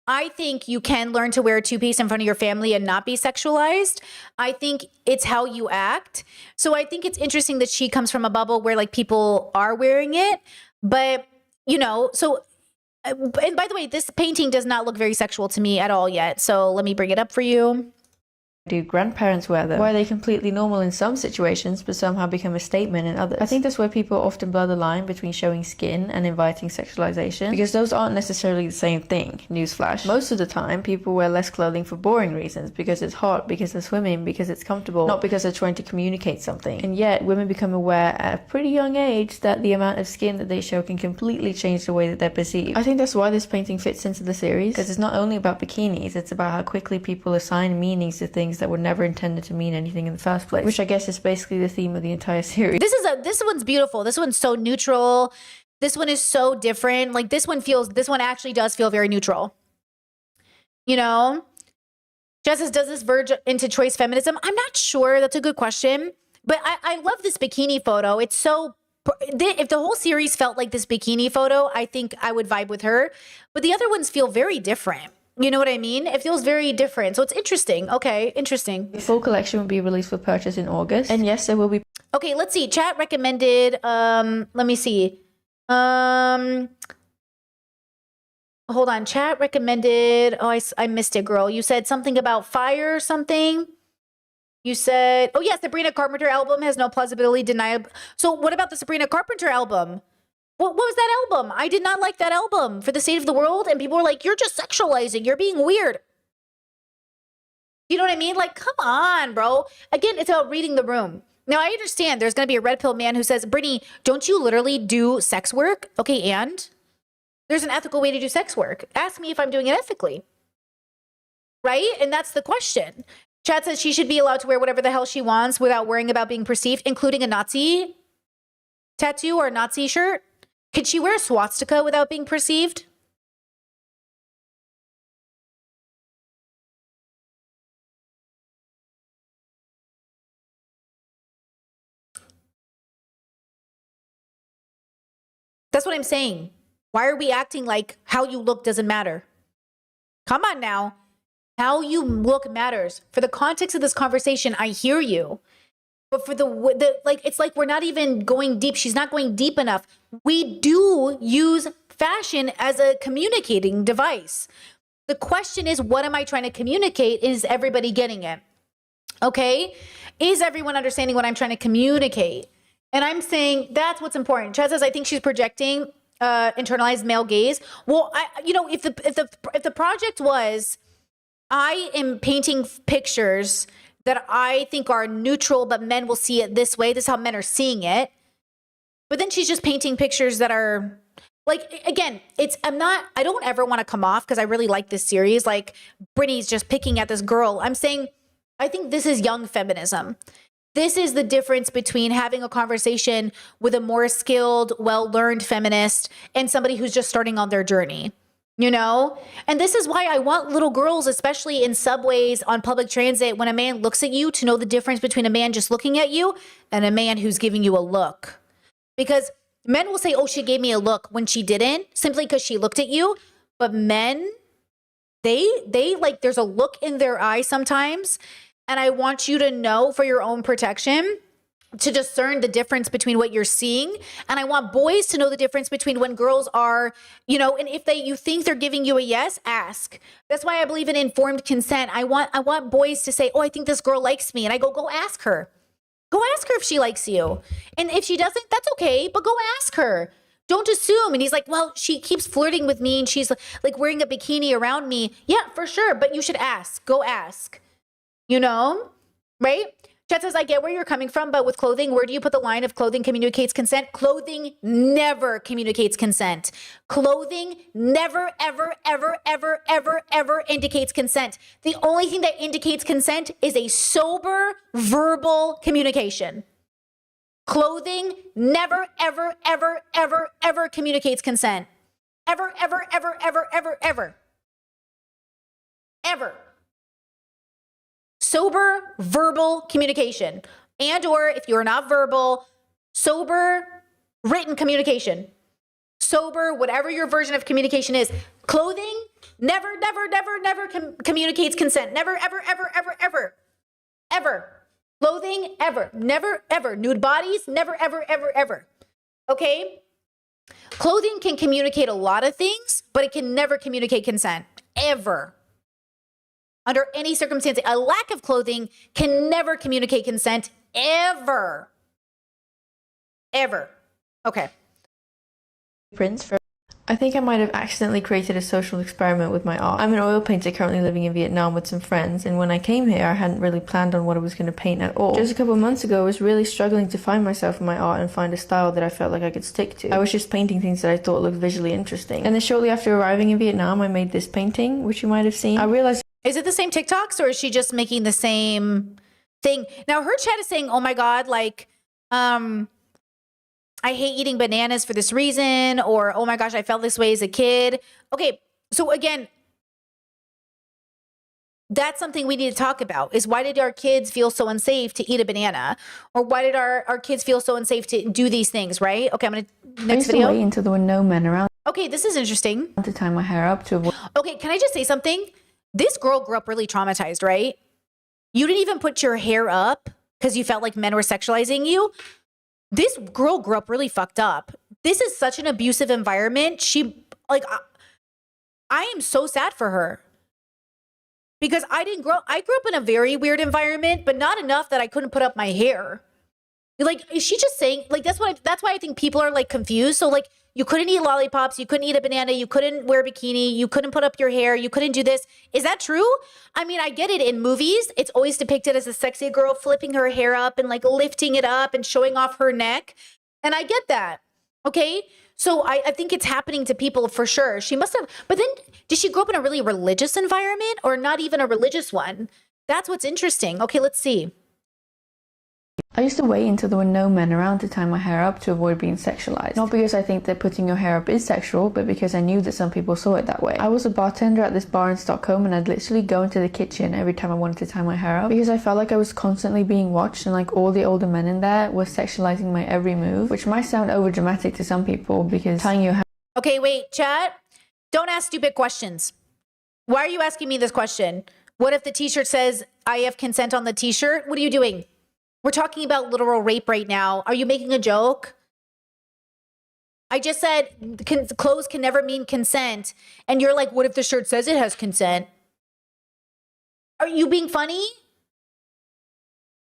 I think you can learn to wear a two-piece in front of your family and not be sexualized. I think it's how you act. So I think it's interesting that she comes from a bubble where like people are wearing it. But, you know, so... And by the way, this painting does not look very sexual to me at all yet. So let me bring it up for you. Do grandparents wear them? Why are they completely normal in some situations but somehow become a statement in others? I think that's where people often blur the line between showing skin and inviting sexualization, because those aren't necessarily the same thing. Newsflash. Most of the time, people wear less clothing for boring reasons, because it's hot, because they're swimming, because it's comfortable, not because they're trying to communicate something. And yet, women become aware at a pretty young age that the amount of skin that they show can completely change the way that they're perceived. I think that's why this painting fits into the series, because it's not only about bikinis, it's about how quickly people assign meanings to things that were never intended to mean anything in the first place, which I guess is basically the theme of the entire series. This one's beautiful. This one's so neutral. This one is so different. Like this one actually does feel very neutral. You know? Justice, does this verge into choice feminism? I'm not sure. That's a good question. But I love this bikini photo. It's so... If the whole series felt like this bikini photo, I think I would vibe with her. But the other ones feel very different. You know what I mean? It feels very different. So it's interesting. Okay, interesting. The full collection will be released for purchase in August. And yes, there will be... Okay, let's see. Chat recommended, let me see. Hold on. Chat recommended, oh, I missed it, girl. You said something about fire or something. You said, oh, yeah, Sabrina Carpenter album has no plausibility deniable. So what about the Sabrina Carpenter album? What was that album? I did not like that album, For the State of the World. And people were like, you're just sexualizing. You're being weird. You know what I mean? Like, come on, bro. Again, it's about reading the room. Now, I understand there's going to be a red pill man who says, Brittany, don't you literally do sex work? Okay, and? There's an ethical way to do sex work. Ask me if I'm doing it ethically. Right? And that's the question. Chad says she should be allowed to wear whatever the hell she wants without worrying about being perceived, including a Nazi tattoo or a Nazi shirt. Could she wear a swastika without being perceived? That's what I'm saying. Why are we acting like how you look doesn't matter? Come on now. How you look matters. For the context of this conversation, I hear you. But for the like, it's like we're not even going deep. She's not going deep enough. We do use fashion as a communicating device. The question is, what am I trying to communicate? Is everybody getting it? Okay? Is everyone understanding what I'm trying to communicate? And I'm saying that's what's important. Chad says, I think she's projecting internalized male gaze. Well, if the project was, I am painting pictures that I think are neutral, but men will see it this way. This is how men are seeing it. But then she's just painting pictures that are like, again, I don't ever want to come off because I really like this series. Like Brittany's just picking at this girl. I'm saying, I think this is young feminism. This is the difference between having a conversation with a more skilled, well-learned feminist and somebody who's just starting on their journey. You know? And this is why I want little girls, especially in subways, on public transit, when a man looks at you, to know the difference between a man just looking at you and a man who's giving you a look. Because men will say, oh, she gave me a look when she didn't, simply because she looked at you. But men, they like, there's a look in their eye sometimes. And I want you to know, for your own protection, to discern the difference between what you're seeing. And I want boys to know the difference between when girls are, you know, and if you think they're giving you a yes, ask. That's why I believe in informed consent. I want boys to say, oh, I think this girl likes me. And I go ask her. Go ask her if she likes you. And if she doesn't, that's okay, but go ask her. Don't assume. And he's like, well, she keeps flirting with me and she's like wearing a bikini around me. Yeah, for sure. But you should ask. Go ask. You know, right? Chet says, I get where you're coming from, but with clothing, where do you put the line of clothing communicates consent? Clothing never communicates consent. Clothing never, ever, ever, ever, ever, ever indicates consent. The only thing that indicates consent is a sober verbal communication. Clothing never, ever, ever, ever, ever communicates consent. Ever, ever, ever, ever, ever, ever. Ever. Sober verbal communication, and or if you're not verbal, sober written communication. Sober, whatever your version of communication is. Clothing never, never, never, never communicates consent. Never, ever, ever, ever, ever, ever. Clothing, ever, never, ever. Nude bodies, never, ever, ever, ever. Okay? Clothing can communicate a lot of things, but it can never communicate consent, ever. Under any circumstance, a lack of clothing can never communicate consent, ever. Ever. Okay. I think I might have accidentally created a social experiment with my art. I'm an oil painter currently living in Vietnam with some friends, and when I came here, I hadn't really planned on what I was going to paint at all. Just a couple of months ago, I was really struggling to find myself in my art and find a style that I felt like I could stick to. I was just painting things that I thought looked visually interesting. And then shortly after arriving in Vietnam, I made this painting, which you might have seen. I realized... Is it the same TikToks, or is she just making the same thing? Now, her chat is saying, oh my God, like, I hate eating bananas for this reason, or, oh my gosh, I felt this way as a kid. Okay, so again, that's something we need to talk about, is why did our kids feel so unsafe to eat a banana? Or why did our kids feel so unsafe to do these things, right? Okay, I'm going to, next video. I used to wait until there were no men around. Okay, this is interesting. To tie my hair up to avoid... Okay, can I just say something? This girl grew up really traumatized, right? You didn't even put your hair up because you felt like men were sexualizing you. This girl grew up really fucked up. This is such an abusive environment. She, like, I am so sad for her. Because I grew up in a very weird environment, but not enough that I couldn't put up my hair. Like, is she just saying, like, that's why I think people are, like, confused. So, like, you couldn't eat lollipops, you couldn't eat a banana, you couldn't wear a bikini, you couldn't put up your hair, you couldn't do this. Is that true? I mean, I get it. In movies, it's always depicted as a sexy girl flipping her hair up and, like, lifting it up and showing off her neck. And I get that. Okay? So I think it's happening to people for sure. She must have, but then did she grow up in a really religious environment or not even a religious one? That's what's interesting. Okay, let's see. I used to wait until there were no men around to tie my hair up to avoid being sexualized. Not because I think that putting your hair up is sexual, but because I knew that some people saw it that way. I was a bartender at this bar in Stockholm, and I'd literally go into the kitchen every time I wanted to tie my hair up because I felt like I was constantly being watched, and like all the older men in there were sexualizing my every move, which might sound over dramatic to some people because tying your hair... Okay, wait, chat. Don't ask stupid questions. Why are you asking me this question? What if the t-shirt says I have consent on the t-shirt? What are you doing? We're talking about literal rape right now. Are you making a joke? I just said clothes can never mean consent. And you're like, what if the shirt says it has consent? Are you being funny?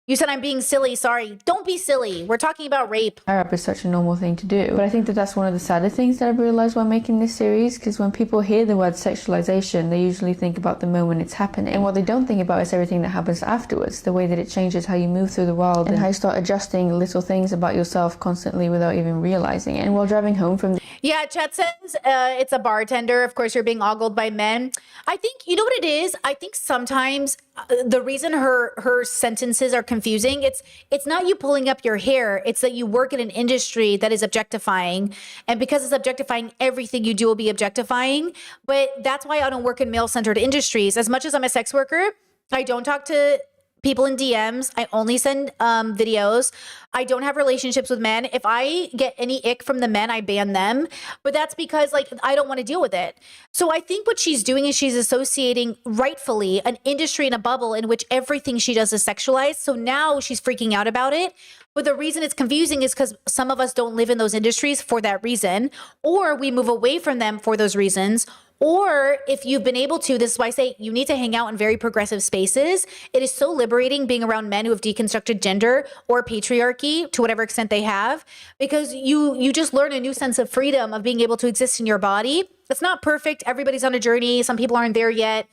You said I'm being silly. Sorry. Don't be silly. We're talking about rape. Hair up is such a normal thing to do. But I think that that's one of the sadder things that I've realized while making this series, because when people hear the word sexualization, they usually think about the moment it's happening. And what they don't think about is everything that happens afterwards, the way that it changes how you move through the world and how you start adjusting little things about yourself constantly without even realizing it. And while driving home from... Yeah, chat says it's a bartender. Of course, you're being ogled by men. I think, you know what it is? I think sometimes the reason her sentences are confusing, it's not you pulling up your hair, it's that you work in an industry that is objectifying, and because it's objectifying, everything you do will be objectifying. But that's why I don't work in male-centered industries. As much as I'm a sex worker, I don't talk to people in DMs. I only send videos. I don't have relationships with men. If I get any ick from the men, I ban them. But that's because like I don't want to deal with it. So I think what she's doing is she's associating rightfully an industry in a bubble in which everything she does is sexualized. So now she's freaking out about it. But the reason it's confusing is because some of us don't live in those industries for that reason, or we move away from them for those reasons. Or if you've been able to, this is why I say you need to hang out in very progressive spaces. It is so liberating being around men who have deconstructed gender or patriarchy to whatever extent they have, because you just learn a new sense of freedom of being able to exist in your body. It's not perfect. Everybody's on a journey. Some people aren't there yet.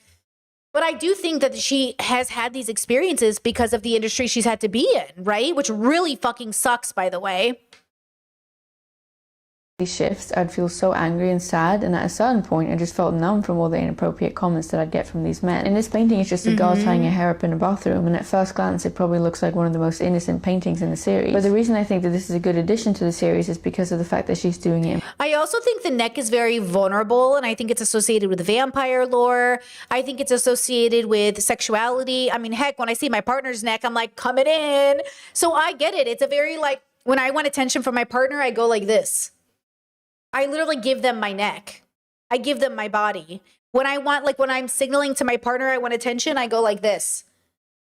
But I do think that she has had these experiences because of the industry she's had to be in, right? Which really fucking sucks, by the way. Shifts, I'd feel so angry and sad, and at a certain point I just felt numb from all the inappropriate comments that I'd get from these men. In this painting, it's just a girl tying her hair up in a bathroom, and at first glance it probably looks like one of the most innocent paintings in the series. But the reason I think that this is a good addition to the series is because of the fact that she's doing it. I also think the neck is very vulnerable, and I think it's associated with vampire lore. I think it's associated with sexuality. I mean, heck, when I see my partner's neck, I'm like, coming in. So I get it. It's a very like, when I want attention from my partner, I go like this. I literally give them my neck. I give them my body. When I want, like when I'm signaling to my partner I want attention, I go like this.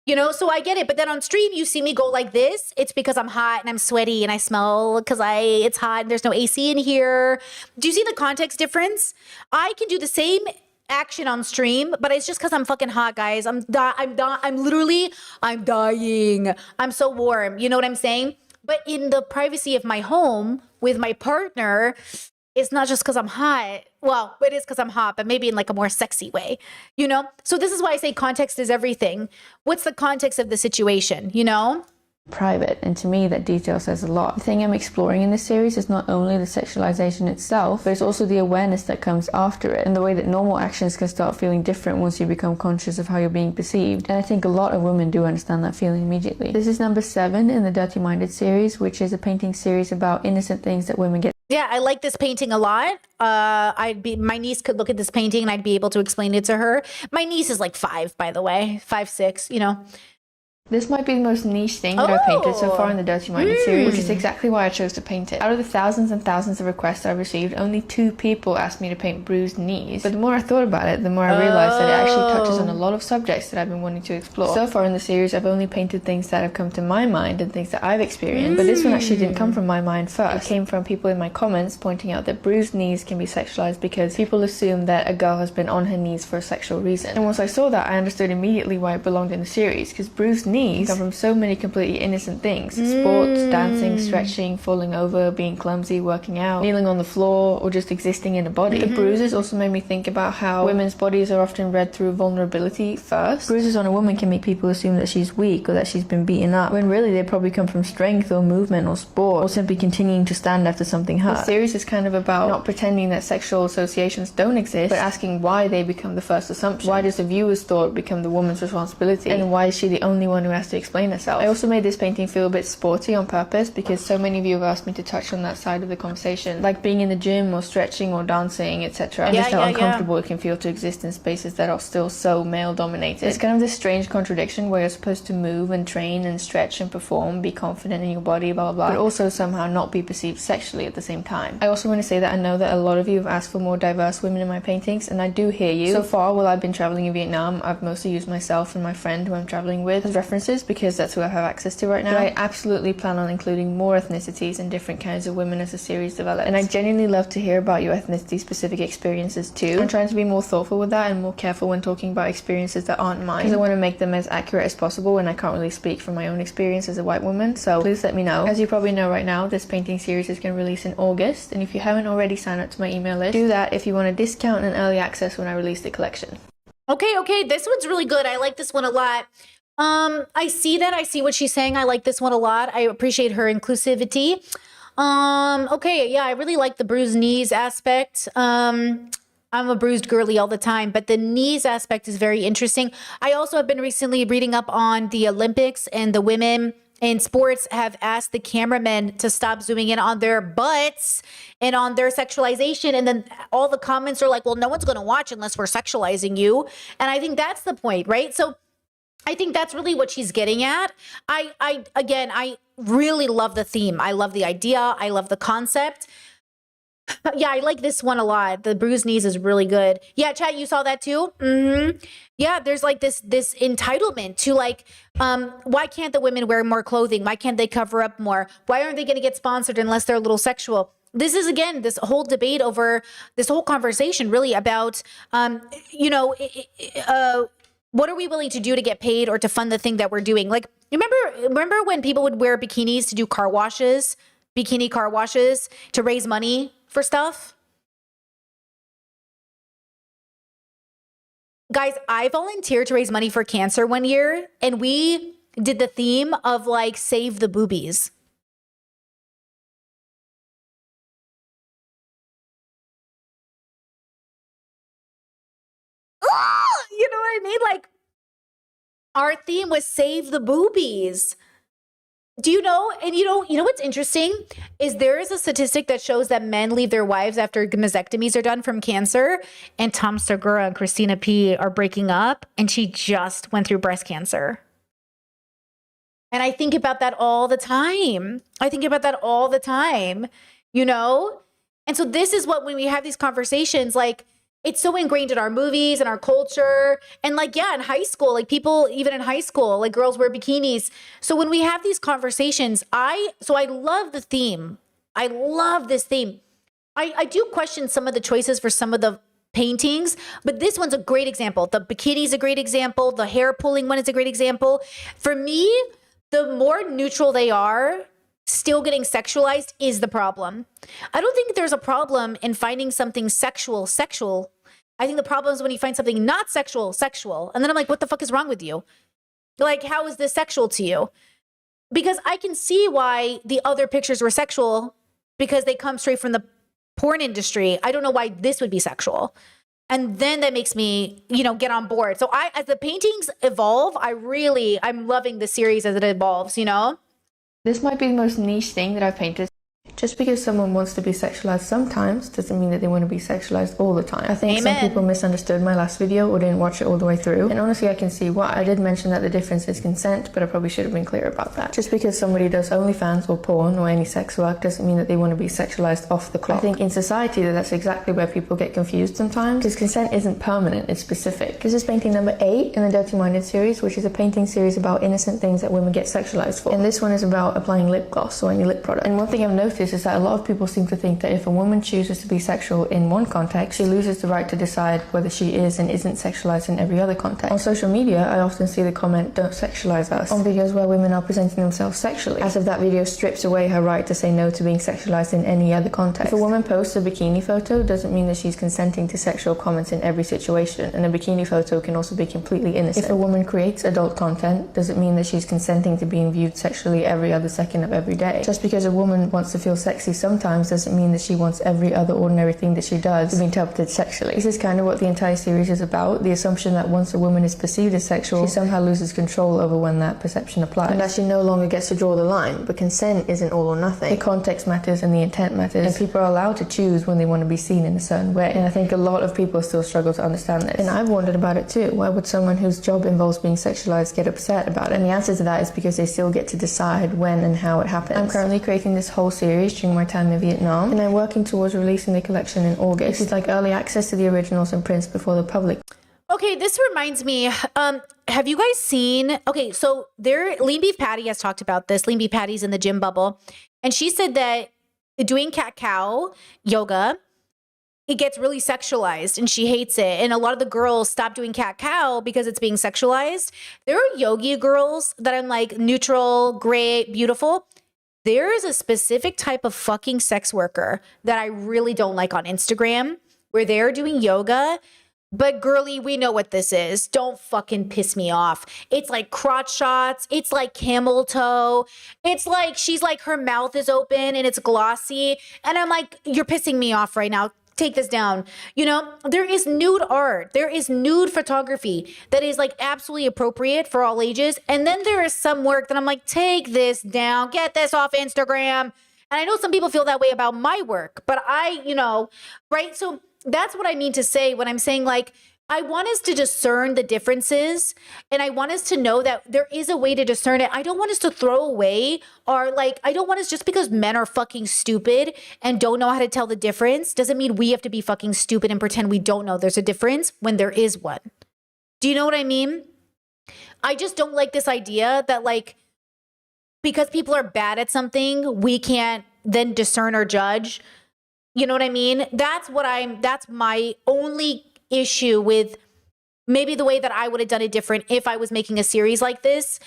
You know, so I get it. But then on stream, you see me go like this. It's because I'm hot and I'm sweaty and I smell because it's hot and there's no AC in here. Do you see the context difference? I can do the same action on stream, but it's just because I'm fucking hot, guys. I'm dying. I'm so warm. You know what I'm saying? But in the privacy of my home with my partner, it's not just because I'm hot. Well, it is because I'm hot, but maybe in like a more sexy way, you know? So this is why I say context is everything. What's the context of the situation, you know? Private, and to me that detail says a lot. The thing I'm exploring in this series is not only the sexualization itself, but it's also the awareness that comes after it, and the way that normal actions can start feeling different once you become conscious of how you're being perceived. And I think a lot of women do understand that feeling immediately. This is number 7 in the Dirty Minded series, which is a painting series about innocent things that women get. Yeah, I like this painting a lot. My niece could look at this painting and I'd be able to explain it to her. My niece is like 5, by the way, 5, 6, you know. This might be the most niche thing that I've painted so far in the Dirty Minded series, which is exactly why I chose to paint it. Out of the thousands and thousands of requests I received, only 2 people asked me to paint bruised knees. But the more I thought about it, the more I realized that it actually touches on a lot of subjects that I've been wanting to explore. So far in the series, I've only painted things that have come to my mind and things that I've experienced. But this one actually didn't come from my mind first. It came from people in my comments pointing out that bruised knees can be sexualized because people assume that a girl has been on her knees for a sexual reason. And once I saw that, I understood immediately why it belonged in the series, because bruised knees come from so many completely innocent things. Sports, dancing, stretching, falling over, being clumsy, working out, kneeling on the floor, or just existing in a body. The bruises also made me think about how women's bodies are often read through vulnerability first. Bruises on a woman can make people assume that she's weak or that she's been beaten up, when really they probably come from strength or movement or sport, or simply continuing to stand after something hurt. The series is kind of about not pretending that sexual associations don't exist, but asking why they become the first assumption. Why does the viewer's thought become the woman's responsibility? And why is she the only one who has to explain herself? I also made this painting feel a bit sporty on purpose because so many of you have asked me to touch on that side of the conversation, like being in the gym or stretching or dancing, etc. And just how uncomfortable it can feel to exist in spaces that are still so male dominated. It's kind of this strange contradiction where you're supposed to move and train and stretch and perform, be confident in your body, blah blah blah, but also somehow not be perceived sexually at the same time. I also want to say that I know that a lot of you have asked for more diverse women in my paintings, and I do hear you. So far, while I've been traveling in Vietnam, I've mostly used myself and my friend who I'm traveling with as references because that's who I have access to right now. But I absolutely plan on including more ethnicities and different kinds of women as the series develops. And I genuinely love to hear about your ethnicity specific experiences too. I'm trying to be more thoughtful with that and more careful when talking about experiences that aren't mine, because I want to make them as accurate as possible, and I can't really speak from my own experience as a white woman, so please let me know. As you probably know right now, this painting series is going to release in August, and if you haven't already signed up to my email list, do that if you want a discount and early access when I release the collection. Okay, this one's really good. I like this one a lot. I see what she's saying. I like this one a lot. I appreciate her inclusivity. Okay, yeah, I really like the bruised knees aspect. I'm a bruised girly all the time, but the knees aspect is very interesting. I also have been recently reading up on the Olympics, and the women in sports have asked the cameramen to stop zooming in on their butts and on their sexualization. And then all the comments are like, well, no one's going to watch unless we're sexualizing you. And I think that's the point, right? So I think that's really what she's getting at. I really love the theme. I love the idea. I love the concept. Yeah, I like this one a lot. The bruised knees is really good. Yeah, chat, you saw that too? Mm-hmm. Yeah, there's like this entitlement to like, why can't the women wear more clothing? Why can't they cover up more? Why aren't they going to get sponsored unless they're a little sexual? This is, again, this whole debate over this whole conversation really about, what are we willing to do to get paid or to fund the thing that we're doing? Like, remember when people would wear bikinis to do bikini car washes to raise money for stuff? Guys, I volunteered to raise money for cancer one year, and we did the theme of like save the boobies. You know what I mean? Like, our theme was save the boobies. Do you know? And you know what's interesting is there is a statistic that shows that men leave their wives after mastectomies are done from cancer, and Tom Segura and Christina P are breaking up, and she just went through breast cancer. And I think about that all the time. You know? And so this is what, when we have these conversations, like, it's so ingrained in our movies and our culture. And like, yeah, in high school, like people, even in high school, like girls wear bikinis. So when we have these conversations, I love the theme. I love this theme. I do question some of the choices for some of the paintings, but this one's a great example. The bikini's a great example. The hair pulling one is a great example. For me, the more neutral they are, still getting sexualized is the problem. I don't think there's a problem in finding something sexual. I think the problem is when you find something not sexual. And then I'm like, what the fuck is wrong with you? Like, how is this sexual to you? Because I can see why the other pictures were sexual because they come straight from the porn industry. I don't know why this would be sexual. And then that makes me, get on board. So as the paintings evolve, I'm loving the series as it evolves, This might be the most niche thing that I've painted. Just because someone wants to be sexualized sometimes doesn't mean that they want to be sexualized all the time. I think some people misunderstood my last video or didn't watch it all the way through. And honestly, I can see why. I did mention that the difference is consent, but I probably should have been clear about that. Just because somebody does OnlyFans or porn or any sex work doesn't mean that they want to be sexualized off the clock. I think in society that's exactly where people get confused sometimes, because consent isn't permanent, it's specific. This is painting number 8 in the Dirty Minded series, which is a painting series about innocent things that women get sexualized for. And this one is about applying lip gloss or any lip product. And one thing I've noticed is that a lot of people seem to think that if a woman chooses to be sexual in one context, she loses the right to decide whether she is and isn't sexualized in every other context. On social media, I often see the comment, "Don't sexualize us," on videos where women are presenting themselves sexually, as if that video strips away her right to say no to being sexualized in any other context. If a woman posts a bikini photo, doesn't mean that she's consenting to sexual comments in every situation, and a bikini photo can also be completely innocent. If a woman creates adult content, doesn't mean that she's consenting to being viewed sexually every other second of every day. Just because a woman wants to feel sexy sometimes doesn't mean that she wants every other ordinary thing that she does to be interpreted sexually. This is kind of what the entire series is about, the assumption that once a woman is perceived as sexual, she somehow loses control over when that perception applies, and that she no longer gets to draw the line. But consent isn't all or nothing. The context matters and the intent matters, and people are allowed to choose when they want to be seen in a certain way. And I think a lot of people still struggle to understand this. And I've wondered about it too. Why would someone whose job involves being sexualized get upset about it? And the answer to that is because they still get to decide when and how it happens. I'm currently creating this whole series during my time in Vietnam, and I'm working towards releasing the collection in August. It's like early access to the originals and prints before the public. Okay, this reminds me, have you guys seen, so Lean Beef Patty has talked about this. Lean Beef Patty's in the gym bubble, and she said that doing cat-cow yoga, it gets really sexualized and she hates it. And a lot of the girls stop doing cat-cow because it's being sexualized. There are yogi girls that I'm like neutral, great, beautiful. There is a specific type of fucking sex worker that I really don't like on Instagram where they're doing yoga. But girly, we know what this is. Don't fucking piss me off. It's like crotch shots. It's like camel toe. It's like she's like her mouth is open and it's glossy. And I'm like, you're pissing me off right now. Take this down. There is nude art. There is nude photography that is like absolutely appropriate for all ages. And then there is some work that I'm like, take this down. Get this off Instagram. And I know some people feel that way about my work, but right? So that's what I mean to say when I'm saying like, I want us to discern the differences, and I want us to know that there is a way to discern it. I don't want us to throw away, or like, I don't want us, just because men are fucking stupid and don't know how to tell the difference doesn't mean we have to be fucking stupid and pretend we don't know there's a difference when there is one. Do you know what I mean? I just don't like this idea that, like, because people are bad at something, we can't then discern or judge. You know what I mean? That's my only issue with maybe the way that I would have done it different. If I was making a series like this,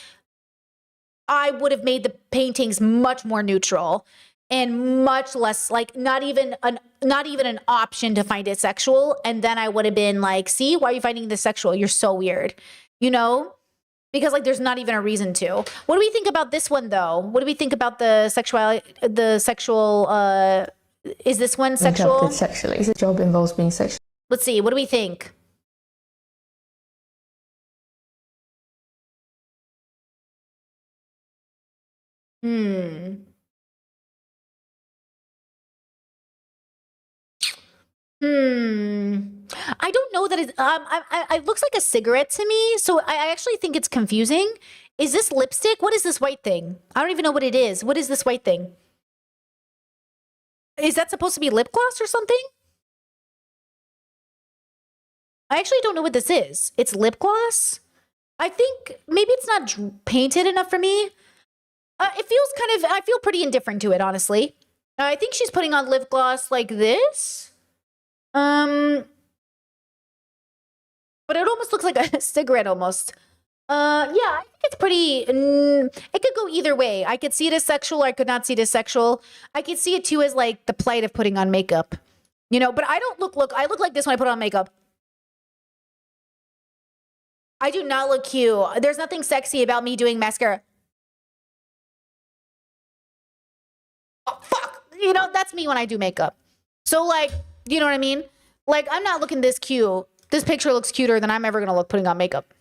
I would have made the paintings much more neutral and much less, like, not even an option to find it sexual. And then I would have been like, see, why are you finding this sexual? You're so weird, you know? Because, like, there's not even a reason to. What do we think about this one, though? What do we think about the sexual, is this one sexual? Adapted sexually. This job involves being sexual. Let's see. What do we think? I don't know that it looks like a cigarette to me, so I actually think it's confusing. Is this lipstick? What is this white thing? I don't even know what it is. What is this white thing? Is that supposed to be lip gloss or something? I actually don't know what this is. It's lip gloss? I think maybe it's not painted enough for me. It feels kind of, I feel pretty indifferent to it, honestly. I think she's putting on lip gloss like this. But it almost looks like a cigarette almost. Yeah, I think it's pretty, it could go either way. I could see it as sexual, or I could not see it as sexual. I could see it too as like the plight of putting on makeup, you know, but I don't look, I look like this when I put on makeup. I do not look cute. There's nothing sexy about me doing mascara. Oh, fuck. You know, that's me when I do makeup. So, like, you know what I mean? Like, I'm not looking this cute. This picture looks cuter than I'm ever going to look putting on makeup.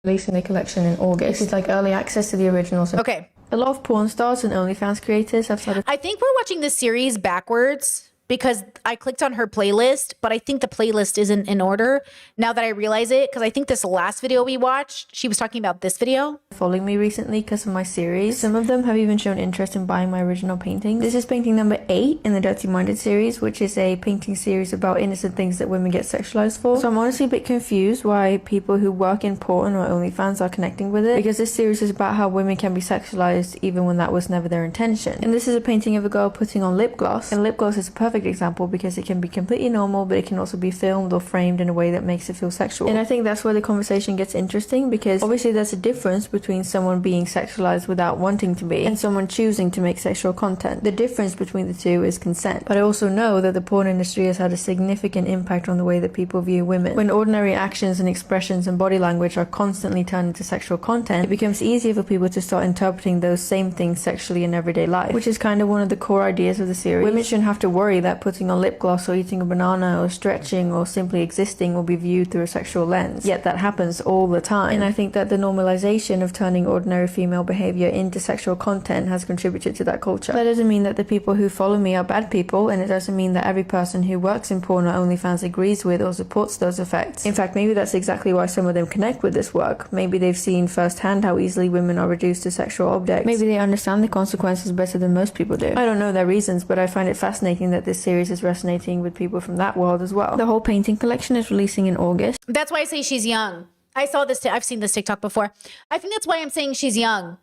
Releasing the collection in August. It's like early access to the originals. Okay. A lot of porn stars and OnlyFans creators have started. I think we're watching this series backwards because I clicked on her playlist, but I think the playlist isn't in order now that I realize it, because I think this last video we watched, she was talking about this video. Following me recently because of my series. Some of them have even shown interest in buying my original painting. This is painting number 8 in the Dirty Minded series, which is a painting series about innocent things that women get sexualized for. So I'm honestly a bit confused why people who work in porn or OnlyFans are connecting with it, because this series is about how women can be sexualized even when that was never their intention. And this is a painting of a girl putting on lip gloss, and lip gloss is a perfect example because it can be completely normal, but it can also be filmed or framed in a way that makes it feel sexual. And I think that's where the conversation gets interesting, because obviously there's a difference between someone being sexualized without wanting to be and someone choosing to make sexual content. The difference between the two is consent. But I also know that the porn industry has had a significant impact on the way that people view women. When ordinary actions and expressions and body language are constantly turned into sexual content, it becomes easier for people to start interpreting those same things sexually in everyday life, which is kind of one of the core ideas of the series. Women shouldn't have to worry that putting on lip gloss or eating a banana or stretching or simply existing will be viewed through a sexual lens. Yet that happens all the time. And I think that the normalization of turning ordinary female behavior into sexual content has contributed to that culture. That doesn't mean that the people who follow me are bad people, and it doesn't mean that every person who works in porn or OnlyFans agrees with or supports those effects. In fact, maybe that's exactly why some of them connect with this work. Maybe they've seen firsthand how easily women are reduced to sexual objects. Maybe they understand the consequences better than most people do. I don't know their reasons, but I find it fascinating that this series is resonating with people from that world as well. The whole painting collection is releasing in August. That's why I say she's young. I saw this, I've seen this TikTok before. I think that's why I'm saying she's young.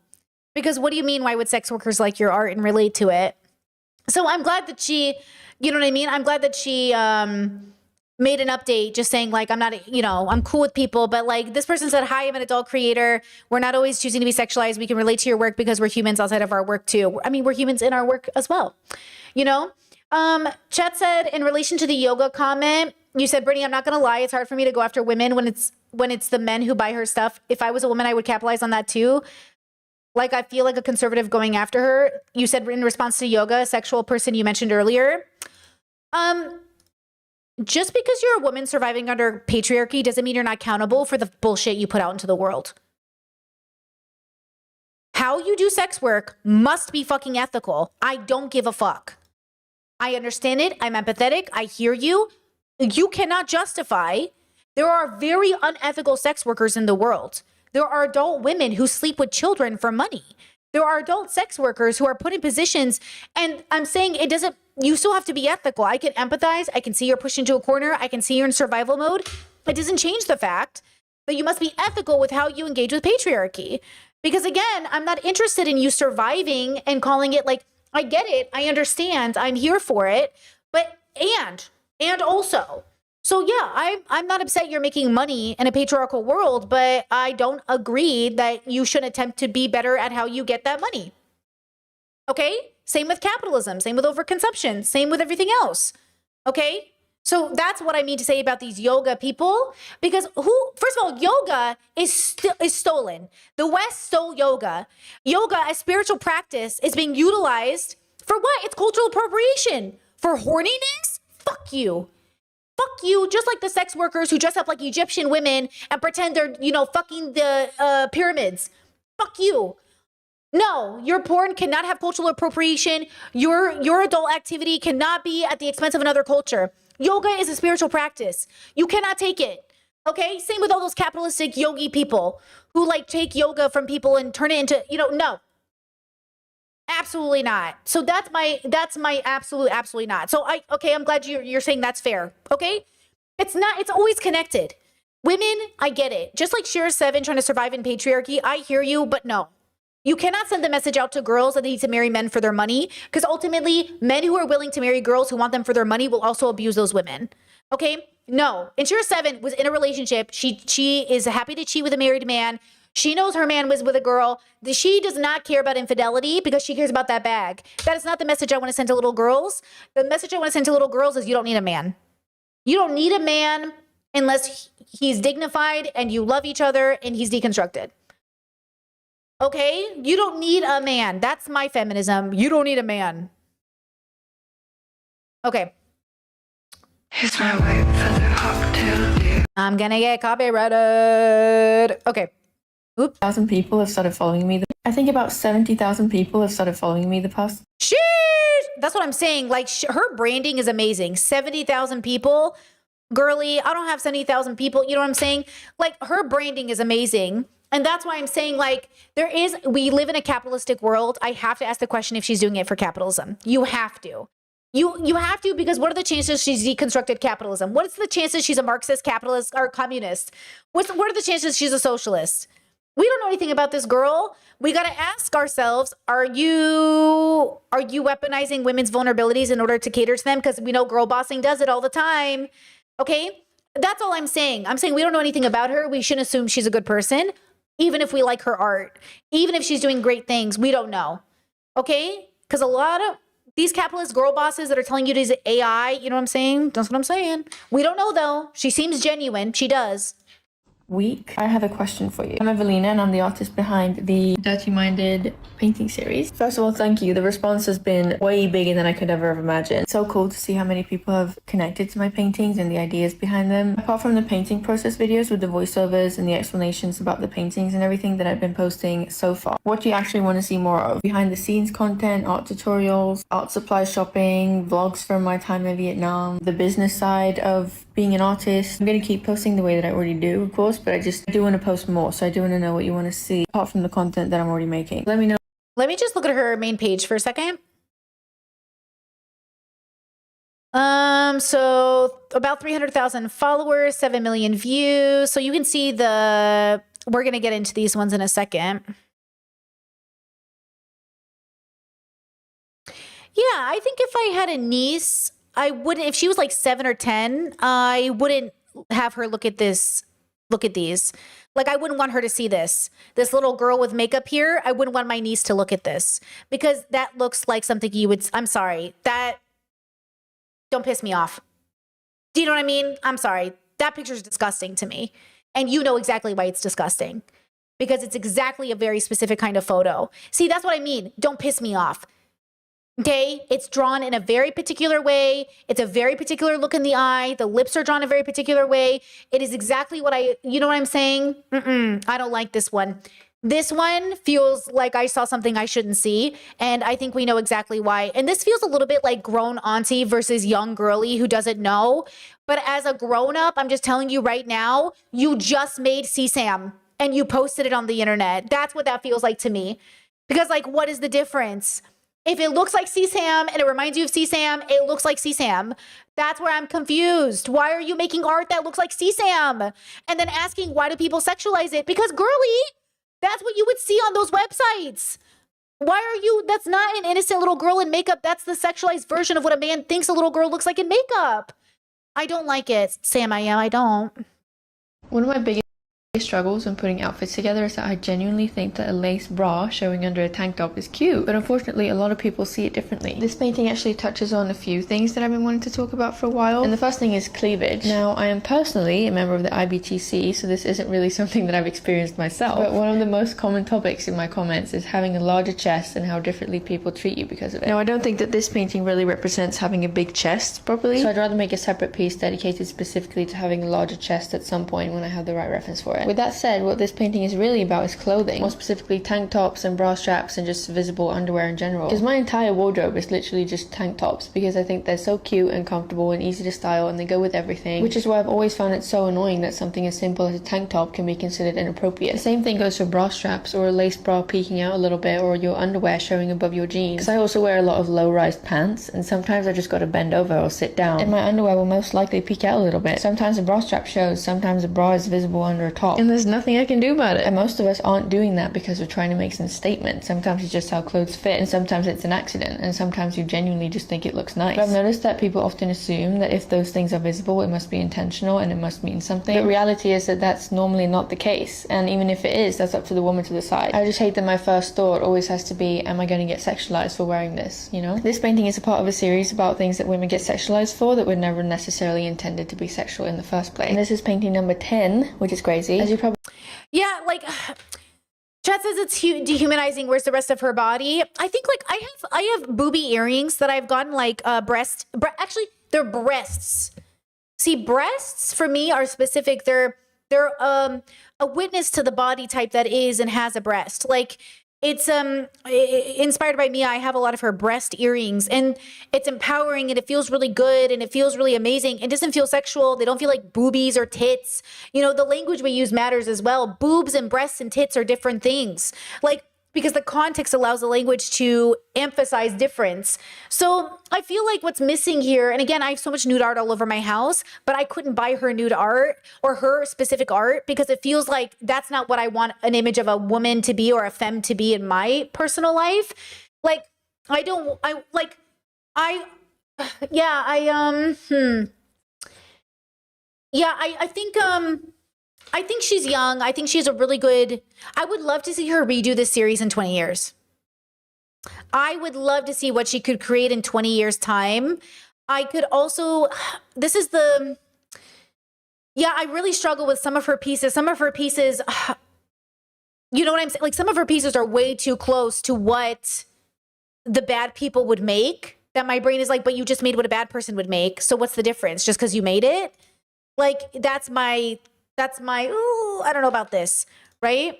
Because what do you mean, why would sex workers like your art and relate to it? So I'm glad that she, you know what I mean? I'm glad that she made an update just saying, like, I'm not, you know, I'm cool with people, but like this person said, hi, I'm an adult creator. We're not always choosing to be sexualized. We can relate to your work because we're humans outside of our work too. I mean, we're humans in our work as well, you know? Chet said, in relation to the yoga comment, you said, Brittany, I'm not going to lie. It's hard for me to go after women when it's the men who buy her stuff. If I was a woman, I would capitalize on that too. Like, I feel like a conservative going after her. You said in response to yoga, a sexual person you mentioned earlier. Just because you're a woman surviving under patriarchy doesn't mean you're not accountable for the bullshit you put out into the world. How you do sex work must be fucking ethical. I don't give a fuck. I understand it. I'm empathetic. I hear you. You cannot justify There are very unethical sex workers in the world. There are adult women who sleep with children for money. There are adult sex workers who are put in positions, and I'm saying it doesn't, you still have to be ethical. I can empathize. I can see you're pushed into a corner. I can see you're in survival mode. It doesn't change the fact that you must be ethical with how you engage with patriarchy. Because again, I'm not interested in you surviving and calling it like, I get it. I understand. I'm here for it. But, and also, so yeah, I'm not upset you're making money in a patriarchal world, but I don't agree that you should attempt to be better at how you get that money. Okay? Same with capitalism, same with overconsumption, same with everything else. Okay? So that's what I mean to say about these yoga people, because first of all, yoga is stolen. The West stole yoga. Yoga as spiritual practice is being utilized for what? It's cultural appropriation. For horniness? Fuck you. Fuck you, just like the sex workers who dress up like Egyptian women and pretend they're, fucking the pyramids. Fuck you. No, your porn cannot have cultural appropriation. Your adult activity cannot be at the expense of another culture. Yoga is a spiritual practice. You cannot take it. Okay? Same with all those capitalistic yogi people who like take yoga from people and turn it into, no. Absolutely not. So that's my absolutely not. So I'm glad you're saying that's fair. Okay? It's not, it's always connected. Women, I get it. Just like Shira 7 trying to survive in patriarchy, I hear you, but no. You cannot send the message out to girls that they need to marry men for their money, because ultimately, men who are willing to marry girls who want them for their money will also abuse those women. Okay? No. And Shira 7 was in a relationship. She is happy to cheat with a married man. She knows her man was with a girl. She does not care about infidelity because she cares about that bag. That is not the message I want to send to little girls. The message I want to send to little girls is you don't need a man. You don't need a man unless he's dignified and you love each other and he's deconstructed. Okay? You don't need a man. That's my feminism. You don't need a man. Okay. Here's my white feather cocktail. I'm gonna get copyrighted. Okay. Oops. 1,000 people have started following me. I think about 70,000 people have started following me the past. Sheesh! That's what I'm saying. Like, her branding is amazing. 70,000 people. Girly, I don't have 70,000 people. You know what I'm saying? Like, her branding is amazing. And that's why I'm saying, like, we live in a capitalistic world. I have to ask the question if she's doing it for capitalism. You have to. You have to, because what are the chances she's deconstructed capitalism? What's the chances she's a Marxist, capitalist, or communist? What are the chances she's a socialist? We don't know anything about this girl. We got to ask ourselves, are you weaponizing women's vulnerabilities in order to cater to them? Because we know girl bossing does it all the time. Okay? That's all I'm saying. I'm saying we don't know anything about her. We shouldn't assume she's a good person, even if we like her art. Even if she's doing great things, we don't know. Okay? Because a lot of these capitalist girl bosses that are telling you it is AI, you know what I'm saying? That's what I'm saying. We don't know, though. She seems genuine. She does. Week. I have a question for you. I'm Evelina and I'm the artist behind the Dirty Minded painting series. First of all, thank you. The response has been way bigger than I could ever have imagined. So cool to see how many people have connected to my paintings and the ideas behind them. Apart from the painting process videos with the voiceovers and the explanations about the paintings and everything that I've been posting so far, what do you actually want to see more of? Behind the scenes content, art tutorials, art supply shopping, vlogs from my time in Vietnam, the business side of being an artist. I'm going to keep posting the way that I already do, of course, but I do want to post more. So I do want to know what you want to see apart from the content that I'm already making. Let me know. Let me just look at her main page for a second. So about 300,000 followers, 7 million views. So you can see we're going to get into these ones in a second. Yeah, I think if I had a niece, I wouldn't, if she was like 7 or 10, I wouldn't have her look at these. Like, I wouldn't want her to see this little girl with makeup here. I wouldn't want my niece to look at this because that looks like something I'm sorry, don't piss me off. Do you know what I mean? I'm sorry. That picture is disgusting to me. And you know exactly why it's disgusting, because it's exactly a very specific kind of photo. See, that's what I mean. Don't piss me off. Okay, it's drawn in a very particular way. It's a very particular look in the eye. The lips are drawn a very particular way. It is exactly what you know what I'm saying? I don't like this one. This one feels like I saw something I shouldn't see, and I think we know exactly why. And this feels a little bit like grown auntie versus young girly who doesn't know. But as a grown-up, I'm just telling you right now, you just made CSAM and you posted it on the internet. That's what that feels like to me. Because, like, what is the difference? If it looks like CSAM and it reminds you of CSAM, it looks like CSAM. That's where I'm confused. Why are you making art that looks like CSAM? And then asking, why do people sexualize it? Because girly, that's what you would see on those websites. Why are you, that's not an innocent little girl in makeup. That's the sexualized version of what a man thinks a little girl looks like in makeup. I don't like it. Sam, I don't. One of my biggest struggles when putting outfits together is that I genuinely think that a lace bra showing under a tank top is cute, but unfortunately a lot of people see it differently. This painting actually touches on a few things that I've been wanting to talk about for a while, and the first thing is cleavage. Now, I am personally a member of the IBTC, so this isn't really something that I've experienced myself, but one of the most common topics in my comments is having a larger chest and how differently people treat you because of it. Now, I don't think that this painting really represents having a big chest properly, so I'd rather make a separate piece dedicated specifically to having a larger chest at some point when I have the right reference for it. With that said, what this painting is really about is clothing, more specifically tank tops and bra straps and just visible underwear in general. Because my entire wardrobe is literally just tank tops because I think they're so cute and comfortable and easy to style and they go with everything, which is why I've always found it so annoying that something as simple as a tank top can be considered inappropriate. The same thing goes for bra straps or a lace bra peeking out a little bit or your underwear showing above your jeans. Because I also wear a lot of low-rise pants and sometimes I just gotta bend over or sit down and my underwear will most likely peek out a little bit. Sometimes a bra strap shows, sometimes a bra is visible under a top. And there's nothing I can do about it. And most of us aren't doing that because we're trying to make some statement. Sometimes it's just how clothes fit, and sometimes it's an accident, and sometimes you genuinely just think it looks nice. But I've noticed that people often assume that if those things are visible, it must be intentional and it must mean something. But reality is that that's normally not the case. And even if it is, that's up to the woman to decide. I just hate that my first thought always has to be, am I going to get sexualized for wearing this? You know? This painting is a part of a series about things that women get sexualized for that were never necessarily intended to be sexual in the first place. And this is painting number 10, which is crazy. As you probably Yeah, like Chat says it's dehumanizing. Where's the rest of her body? I think like I have booby earrings that I've gotten like actually they're breasts. See, breasts for me are specific. They're a witness to the body type that is and has a breast. Like it's inspired by me. I have a lot of her breast earrings and it's empowering and it feels really good and it feels really amazing. It doesn't feel sexual. They don't feel like boobies or tits. You know, the language we use matters as well. Boobs and breasts and tits are different things. Like, because the context allows the language to emphasize difference. So I feel like what's missing here, and again, I have so much nude art all over my house, but I couldn't buy her nude art or her specific art because it feels like that's not what I want an image of a woman to be or a femme to be in my personal life. Like, I think she's young. I think she's a really good, I would love to see her redo this series in 20 years. I would love to see what she could create in 20 years time. I could also, I really struggle with some of her pieces. Some of her pieces, you know what I'm saying? Like some of her pieces are way too close to what the bad people would make, that my brain is like, but you just made what a bad person would make. So what's the difference? Just because you made it? Like, that's my, ooh, I don't know about this, right?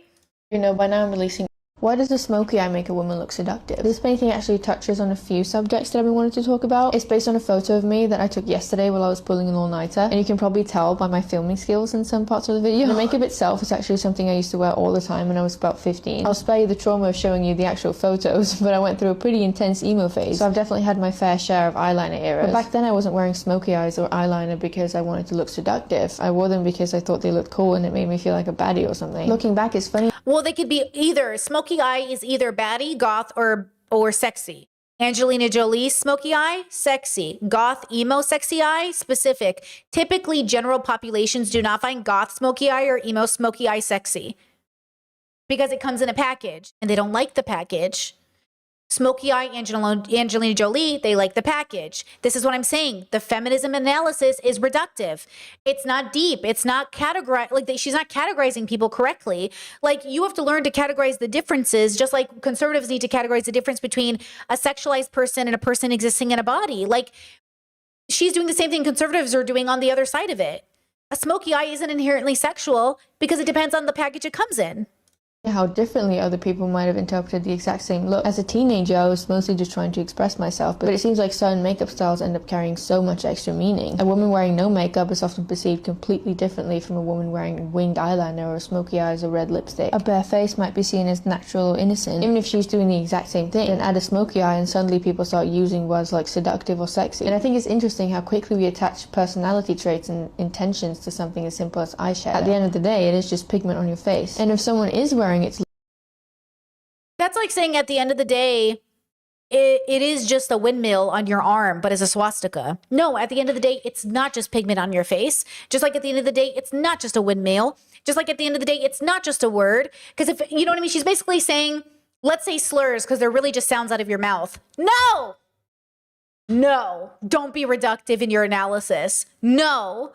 You know, by now I'm releasing. Why does a smoky eye make a woman look seductive? This painting actually touches on a few subjects that I've been wanting to talk about. It's based on a photo of me that I took yesterday while I was pulling an all-nighter, and you can probably tell by my filming skills in some parts of the video. The makeup itself is actually something I used to wear all the time when I was about 15. I'll spare you the trauma of showing you the actual photos, but I went through a pretty intense emo phase, so I've definitely had my fair share of eyeliner eras. But back then I wasn't wearing smoky eyes or eyeliner because I wanted to look seductive. I wore them because I thought they looked cool and it made me feel like a baddie or something. Looking back, it's funny. Well, they could be either. Smoky eye is either baddie, goth, or sexy. Angelina Jolie, smoky eye, sexy. Goth, emo, sexy eye, specific. Typically, general populations do not find goth smoky eye or emo smoky eye sexy because it comes in a package and they don't like the package. Smoky eye, Angelina Jolie, they like the package. This is what I'm saying. The feminism analysis is reductive. It's not deep. It's not categorized. Like she's not categorizing people correctly. Like you have to learn to categorize the differences, just like conservatives need to categorize the difference between a sexualized person and a person existing in a body. Like she's doing the same thing conservatives are doing on the other side of it. A smoky eye isn't inherently sexual because it depends on the package it comes in. how differently other people might have interpreted the exact same look. As a teenager, I was mostly just trying to express myself, but it seems like certain makeup styles end up carrying so much extra meaning. A woman wearing no makeup is often perceived completely differently from a woman wearing winged eyeliner or smoky eyes or red lipstick. A bare face might be seen as natural or innocent, even if she's doing the exact same thing. Then add a smoky eye and suddenly people start using words like seductive or sexy. And I think it's interesting how quickly we attach personality traits and intentions to something as simple as eyeshadow. At the end of the day, it is just pigment on your face. And if someone is wearing it, That's like saying at the end of the day, it is just a windmill on your arm, but it's a swastika. No, at the end of the day, it's not just pigment on your face. Just like at the end of the day, it's not just a windmill. Just like at the end of the day, it's not just a word. Because if, you know what I mean? She's basically saying, let's say slurs because they're really just sounds out of your mouth. No! No, don't be reductive in your analysis. No,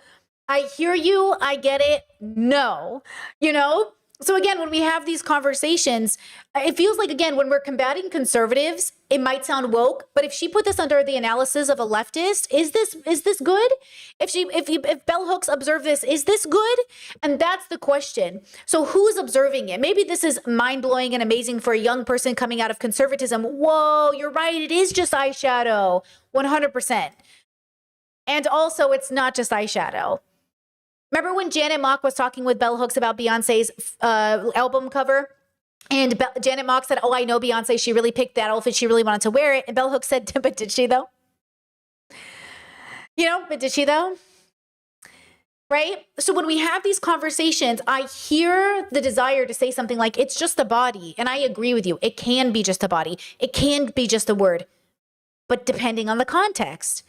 I hear you. I get it. No, you know? So again, when we have these conversations, it feels like, again, when we're combating conservatives, it might sound woke, but if she put this under the analysis of a leftist, is this good? If bell hooks observe this, is this good? And that's the question. So who's observing it? Maybe this is mind-blowing and amazing for a young person coming out of conservatism. Whoa, you're right. It is just eyeshadow, 100%. And also, it's not just eyeshadow. Remember when Janet Mock was talking with Bell Hooks about Beyonce's album cover? And Janet Mock said, oh, I know Beyonce. She really picked that outfit. She really wanted to wear it. And Bell Hooks said, but did she though? You know, but did she though? Right? So when we have these conversations, I hear the desire to say something like, it's just a body. And I agree with you. It can be just a body. It can be just a word. But depending on the context.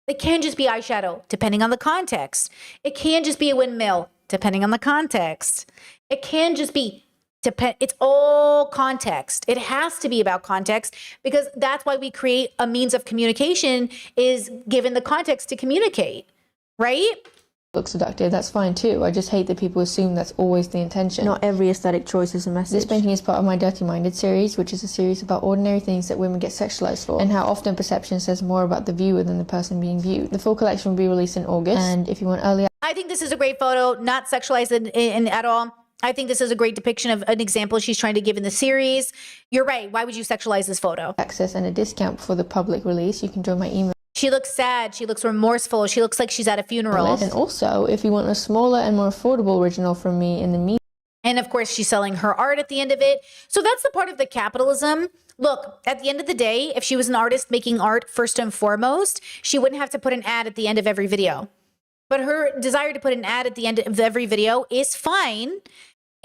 It can just be eyeshadow, depending on the context. It can just be a windmill, depending on the context. It can just be, it's all context. It has to be about context because that's why we create a means of communication is given the context to communicate, right? Look seductive, that's fine too. I just hate that people assume that's always the intention. Not every aesthetic choice is a message. This painting is part of my Dirty Minded series, which is a series about ordinary things that women get sexualized for, and how often perception says more about the viewer than the person being viewed. The full collection will be released in August, and if you want early... I think this is a great photo, not sexualized in at all. I think this is a great depiction of an example she's trying to give in the series. You're right. Why would you sexualize this photo? Access and a discount for the public release. You can join my email. She looks sad. She looks remorseful. She looks like she's at a funeral. And also, if you want a smaller and more affordable original from me in the meantime. And of course, she's selling her art at the end of it. So that's the part of the capitalism. Look, at the end of the day, if she was an artist making art first and foremost, she wouldn't have to put an ad at the end of every video. But her desire to put an ad at the end of every video is fine.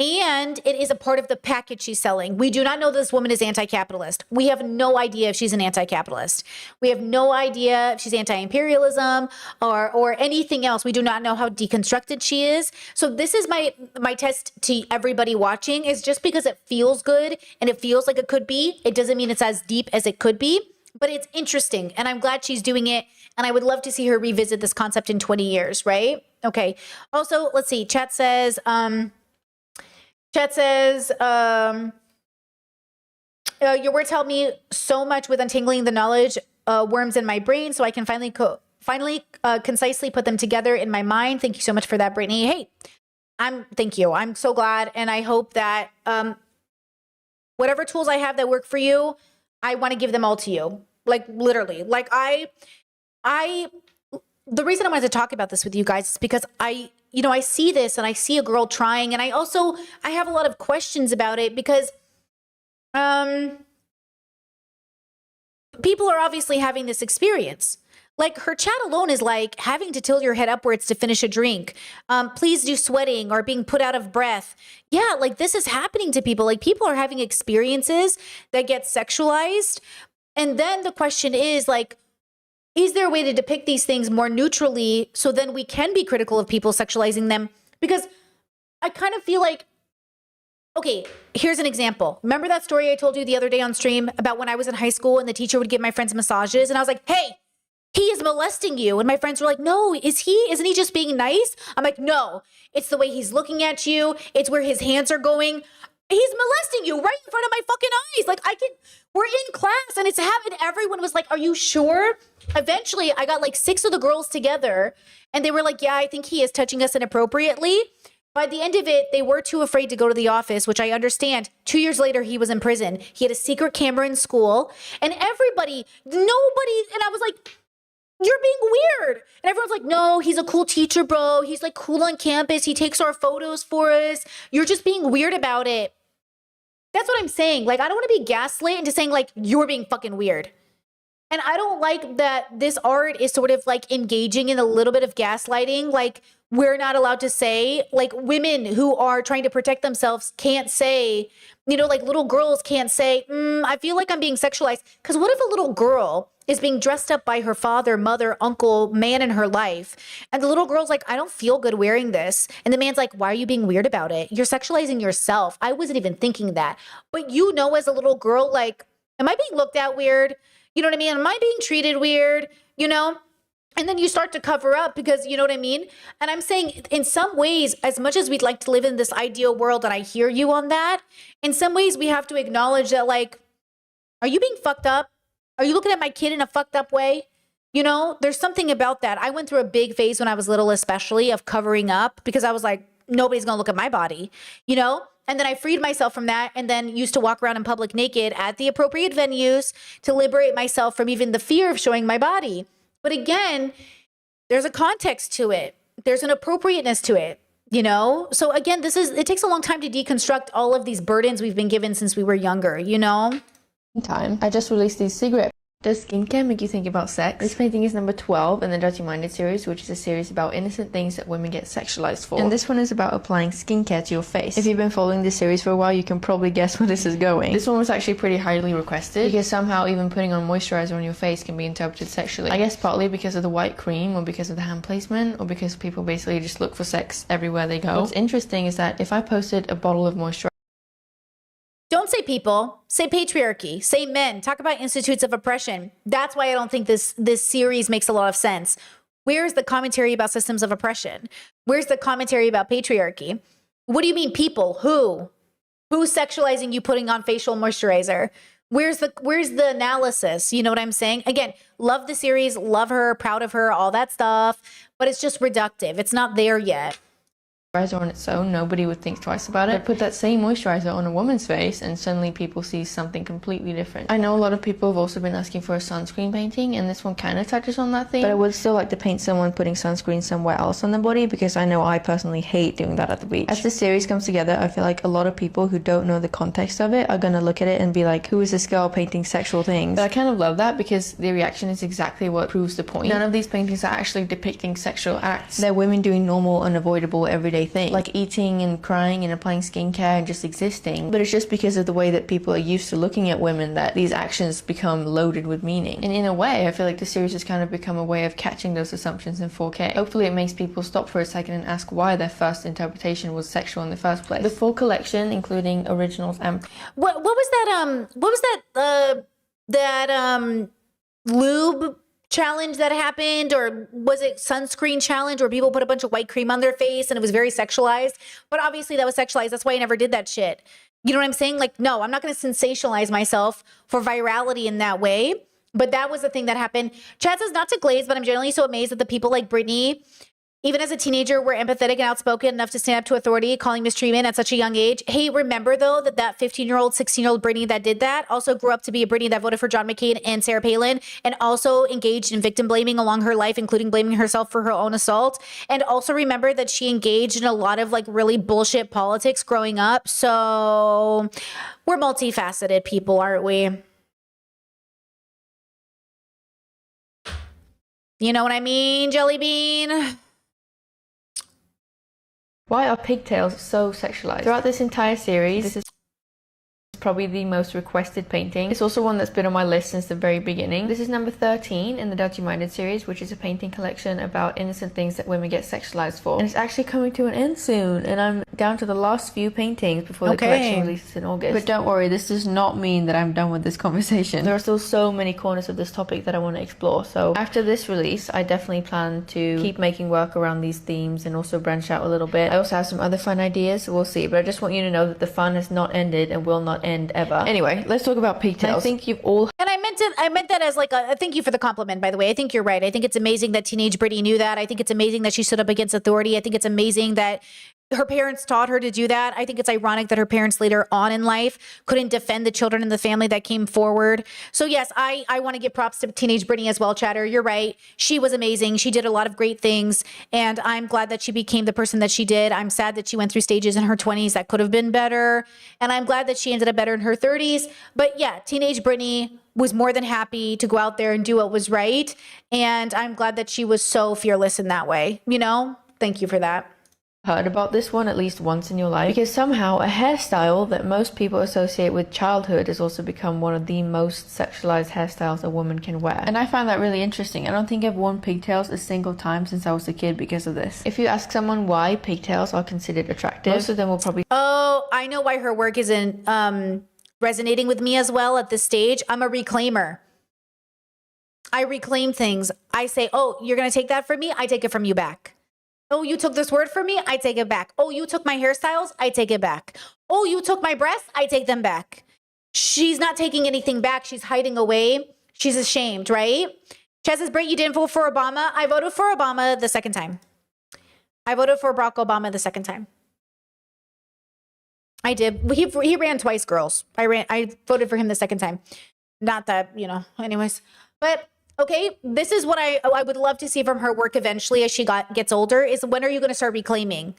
And it is a part of the package she's selling. We do not know this woman is anti-capitalist. We have no idea if she's an anti-capitalist. We have no idea if she's anti-imperialism or anything else. We do not know how deconstructed she is. So this is my test to everybody watching is just because it feels good and it feels like it could be, it doesn't mean it's as deep as it could be, but it's interesting. And I'm glad she's doing it. And I would love to see her revisit this concept in 20 years, right? Okay. Also, let's see. Chat says, your words help me so much with untangling the knowledge worms in my brain so I can finally concisely put them together in my mind. Thank you so much for that, Brittany. Hey, thank you. I'm so glad. And I hope that whatever tools I have that work for you, I want to give them all to you. Like literally, like the reason I wanted to talk about this with you guys is because I see this and I see a girl trying, and I have a lot of questions about it because people are obviously having this experience. Like her chat alone is like having to tilt your head upwards to finish a drink. Please do sweating or being put out of breath. Yeah, like this is happening to people. Like people are having experiences that get sexualized. And then the question is like, is there a way to depict these things more neutrally so then we can be critical of people sexualizing them? Because I kind of feel like, okay, here's an example. Remember that story I told you the other day on stream about when I was in high school and the teacher would give my friends massages? And I was like, hey, he is molesting you. And my friends were like, no, is he? Isn't he just being nice? I'm like, no, it's the way he's looking at you. It's where his hands are going. He's molesting you right in front of my fucking eyes. Like we're in class and it's happened. Everyone was like, are you sure? Eventually I got like 6 of the girls together and they were like, yeah, I think he is touching us inappropriately. By the end of it, they were too afraid to go to the office, which I understand. 2 years later, he was in prison. He had a secret camera in school, and and I was like, you're being weird. And everyone's like, no, he's a cool teacher, bro. He's like cool on campus. He takes our photos for us. You're just being weird about it. That's what I'm saying. Like, I don't want to be gaslit into saying like, you're being fucking weird. And I don't like that this art is sort of like engaging in a little bit of gaslighting. Like, we're not allowed to say, like, women who are trying to protect themselves can't say, you know, like little girls can't say, I feel like I'm being sexualized. Because what if a little girl is being dressed up by her father, mother, uncle, man in her life, and the little girl's like, I don't feel good wearing this. And the man's like, why are you being weird about it? You're sexualizing yourself. I wasn't even thinking that. But you know, as a little girl, like, am I being looked at weird? You know what I mean? Am I being treated weird? You know? And then you start to cover up because, you know what I mean? And I'm saying in some ways, as much as we'd like to live in this ideal world, and I hear you on that, in some ways we have to acknowledge that, like, are you being fucked up? Are you looking at my kid in a fucked up way? You know, there's something about that. I went through a big phase when I was little, especially of covering up because I was like, nobody's going to look at my body, you know? And then I freed myself from that and then used to walk around in public naked at the appropriate venues to liberate myself from even the fear of showing my body. But again, there's a context to it. There's an appropriateness to it, you know? So again, it takes a long time to deconstruct all of these burdens we've been given since we were younger, you know? I just released these cigarette. Does skincare make you think about sex? This painting is number 12 in the Dirty Minded series, which is a series about innocent things that women get sexualized for. And this one is about applying skincare to your face. If you've been following this series for a while, you can probably guess where this is going. This one was actually pretty highly requested because somehow even putting on moisturizer on your face can be interpreted sexually. I guess partly because of the white cream or because of the hand placement or because people basically just look for sex everywhere they go. What's interesting is that if I posted a bottle of moisturizer, don't say people, say patriarchy, say men, talk about institutes of oppression. That's why I don't think this series makes a lot of sense. Where's the commentary about systems of oppression? Where's the commentary about patriarchy? What do you mean people? Who? Who's sexualizing you putting on facial moisturizer? Where's the analysis? You know what I'm saying? Again, love the series, love her, proud of her, all that stuff, but it's just reductive. It's not there yet. moisturizer on its own, nobody would think twice about it. But put that same moisturizer on a woman's face and suddenly people see something completely different. I know a lot of people have also been asking for a sunscreen painting, and this one kind of touches on that theme, but I would still like to paint someone putting sunscreen somewhere else on their body because I know I personally hate doing that at the beach. As this series comes together, I feel like a lot of people who don't know the context of it are gonna look at it and be like, who is this girl painting sexual things? But I kind of love that because the reaction is exactly what proves the point. None of these paintings are actually depicting sexual acts. They're women doing normal, unavoidable, everyday things, like eating and crying and applying skincare and just existing. But it's just because of the way that people are used to looking at women that these actions become loaded with meaning. And in a way, I feel like the series has kind of become a way of catching those assumptions in 4K. Hopefully it makes people stop for a second and ask why their first interpretation was sexual in the first place. The full collection, including originals and... What was that lube challenge that happened, or was it sunscreen challenge where people put a bunch of white cream on their face and it was very sexualized? But obviously that was sexualized. That's why I never did that shit. You know what I'm saying? Like, no, I'm not going to sensationalize myself for virality in that way. But that was the thing that happened. Chad says not to glaze, but I'm generally so amazed that the people like Britney, even as a teenager, were empathetic and outspoken enough to stand up to authority, calling mistreatment at such a young age. Hey, remember though that 15-year-old, 16-year-old Britney that did that also grew up to be a Britney that voted for John McCain and Sarah Palin, and also engaged in victim blaming along her life, including blaming herself for her own assault. And also remember that she engaged in a lot of like really bullshit politics growing up. So we're multifaceted people, aren't we? You know what I mean, Jelly Bean? Why are pigtails so sexualized? Throughout this entire series, this is probably the most requested painting. It's also one that's been on my list since the very beginning. This is number 13 in the Dirty Minded series, which is a painting collection about innocent things that women get sexualized for. And it's actually coming to an end soon, and I'm down to the last few paintings before the collection releases in August. But don't worry, this does not mean that I'm done with this conversation. There are still so many corners of this topic that I want to explore. So after this release, I definitely plan to keep making work around these themes and also branch out a little bit. I also have some other fun ideas, so we'll see. But I just want you to know that the fun has not ended and will not end ever. Anyway, let's talk about pigtails. I think you've all... And I meant that as like a thank you for the compliment, by the way. I think you're right. I think it's amazing that teenage Britney knew that. I think it's amazing that she stood up against authority. I think it's amazing that her parents taught her to do that. I think it's ironic that her parents later on in life couldn't defend the children in the family that came forward. So yes, I want to give props to Teenage Britney as well, Chatter. You're right. She was amazing. She did a lot of great things. And I'm glad that she became the person that she did. I'm sad that she went through stages in her 20s that could have been better. And I'm glad that she ended up better in her 30s. But yeah, Teenage Britney was more than happy to go out there and do what was right. And I'm glad that she was so fearless in that way. You know, thank you for that. Heard about this one at least once in your life, because somehow a hairstyle that most people associate with childhood has also become one of the most sexualized hairstyles a woman can wear. And I find that really interesting. I don't think I've worn pigtails a single time since I was a kid because of this. If you ask someone why pigtails are considered attractive, most of them will probably... Oh, I know why her work isn't resonating with me as well at this stage. I'm a reclaimer. I reclaim things. I say, oh, you're going to take that from me? I take it from you back. Oh, you took this word from me? I take it back. Oh, you took my hairstyles? I take it back. Oh, you took my breasts? I take them back. She's not taking anything back. She's hiding away. She's ashamed, right? Chaz says, Brit, you didn't vote for Obama. I voted for Obama the second time. I voted for Barack Obama the second time. I did. He ran twice, girls. I voted for him the second time. Not that, you know, anyways. But okay, this is what I would love to see from her work eventually as she gets older, is when are you going to start reclaiming?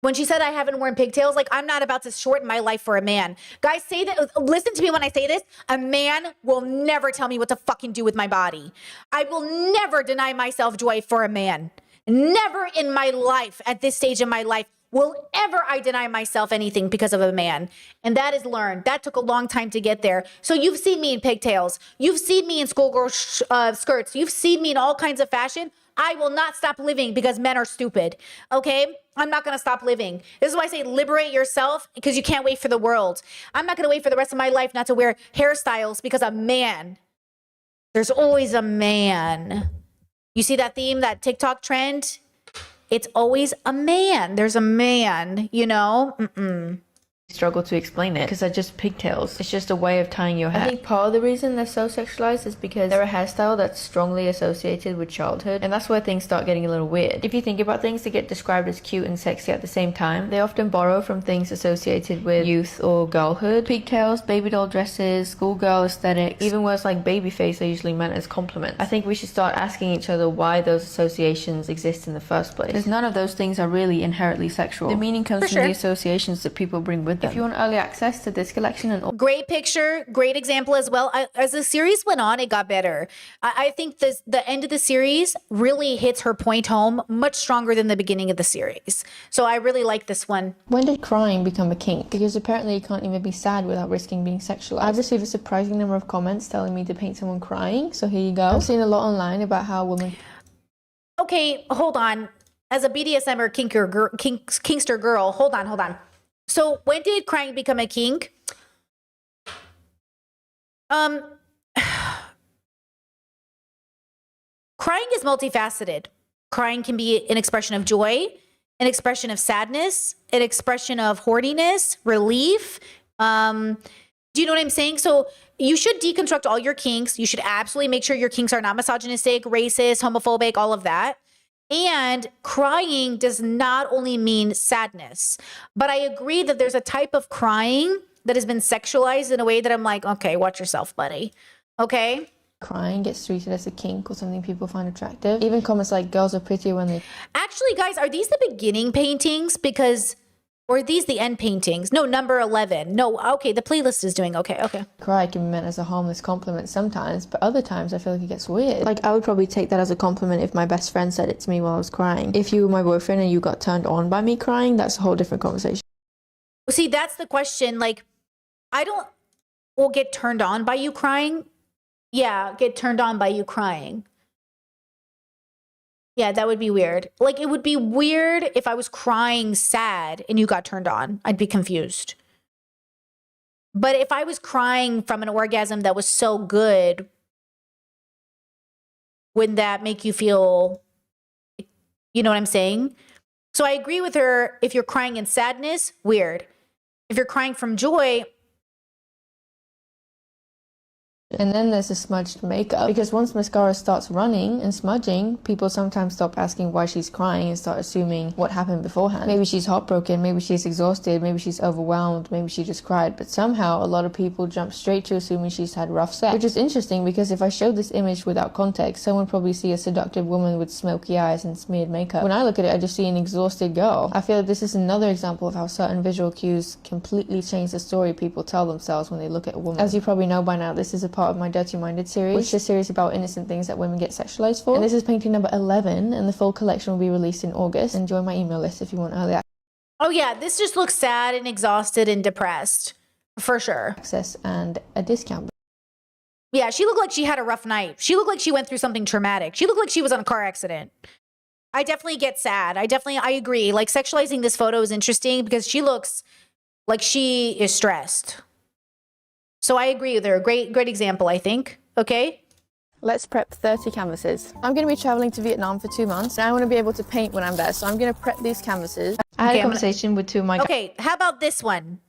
When she said, I haven't worn pigtails, like, I'm not about to shorten my life for a man. Guys, say that. Listen to me when I say this. A man will never tell me what to fucking do with my body. I will never deny myself joy for a man. Never in my life, at this stage in my life, will ever I deny myself anything because of a man. And that is learned. That took a long time to get there. So you've seen me in pigtails. You've seen me in schoolgirl skirts. You've seen me in all kinds of fashion. I will not stop living because men are stupid. Okay? I'm not going to stop living. This is why I say liberate yourself, because you can't wait for the world. I'm not going to wait for the rest of my life not to wear hairstyles because a man. There's always a man. You see that theme, that TikTok trend? It's always a man. There's a man, you know? Struggle to explain it because they're just pigtails. It's just a way of tying your hair. I think part of the reason they're so sexualized is because they're a hairstyle that's strongly associated with childhood, and that's where things start getting a little weird. If you think about things that get described as cute and sexy at the same time, they often borrow from things associated with youth or girlhood. Pigtails, baby doll dresses, schoolgirl aesthetics, even words like baby face are usually meant as compliments. I think we should start asking each other why those associations exist in the first place, because none of those things are really inherently sexual. The meaning comes from the associations that people bring with them. If you want early access to this collection and great picture, great example as well. As the series went on, it got better. I think the end of the series really hits her point home much stronger than the beginning of the series. So I really like this one. When did crying become a kink? Because apparently you can't even be sad without risking being sexualized. I've received a surprising number of comments telling me to paint someone crying, so here you go. I've seen a lot online about how women... Okay, hold on. As a BDSM or kinkster girl, hold on. So when did crying become a kink? Crying is multifaceted. Crying can be an expression of joy, an expression of sadness, an expression of horniness, relief. Do you know what I'm saying? So you should deconstruct all your kinks. You should absolutely make sure your kinks are not misogynistic, racist, homophobic, all of that. And crying does not only mean sadness, but I agree that there's a type of crying that has been sexualized in a way that I'm like, okay, watch yourself, buddy. Okay? Crying gets treated as a kink or something people find attractive. Even comments like girls are prettier when they... Actually, guys, are these the beginning paintings? Or are these the end paintings? No, number 11. No, okay, the playlist is doing okay. Cry can be meant as a harmless compliment sometimes, but other times I feel like it gets weird. Like, I would probably take that as a compliment if my best friend said it to me while I was crying. If you were my boyfriend and you got turned on by me crying, that's a whole different conversation. See, that's the question. Like, I don't will get turned on by you crying. Yeah, get turned on by you crying. Yeah, that would be weird. Like, it would be weird if I was crying sad and you got turned on. I'd be confused. But if I was crying from an orgasm that was so good, wouldn't that make you feel, you know what I'm saying? So I agree with her. If you're crying in sadness, weird. If you're crying from joy, And then there's the smudged makeup, because once mascara starts running and smudging, people sometimes stop asking why she's crying and start assuming what happened beforehand. Maybe she's heartbroken, maybe she's exhausted, maybe she's overwhelmed, maybe she just cried. But somehow a lot of people jump straight to assuming she's had rough sex, which is interesting because if I showed this image without context, someone would probably see a seductive woman with smoky eyes and smeared makeup. When I look at it, I just see an exhausted girl. I feel like this is another example of how certain visual cues completely change the story people tell themselves when they look at a woman. As you probably know by now, this is a part of my Dirty Minded series, which is a series about innocent things that women get sexualized for. And this is painting number 11, and the full collection will be released in August. And join my email list if you want early Oh yeah, this just looks sad and exhausted and depressed. For sure. access and a discount. Yeah, she looked like she had a rough night. She looked like she went through something traumatic. She looked like she was on a car accident. I definitely get sad. I agree. Like, sexualizing this photo is interesting because she looks like she is stressed. So I agree with her. Great example, I think. Okay. Let's prep 30 canvases. I'm going to be traveling to Vietnam for 2 months, and I want to be able to paint when I'm there. So I'm going to prep these canvases. I had a conversation with two of my Okay, how about this one?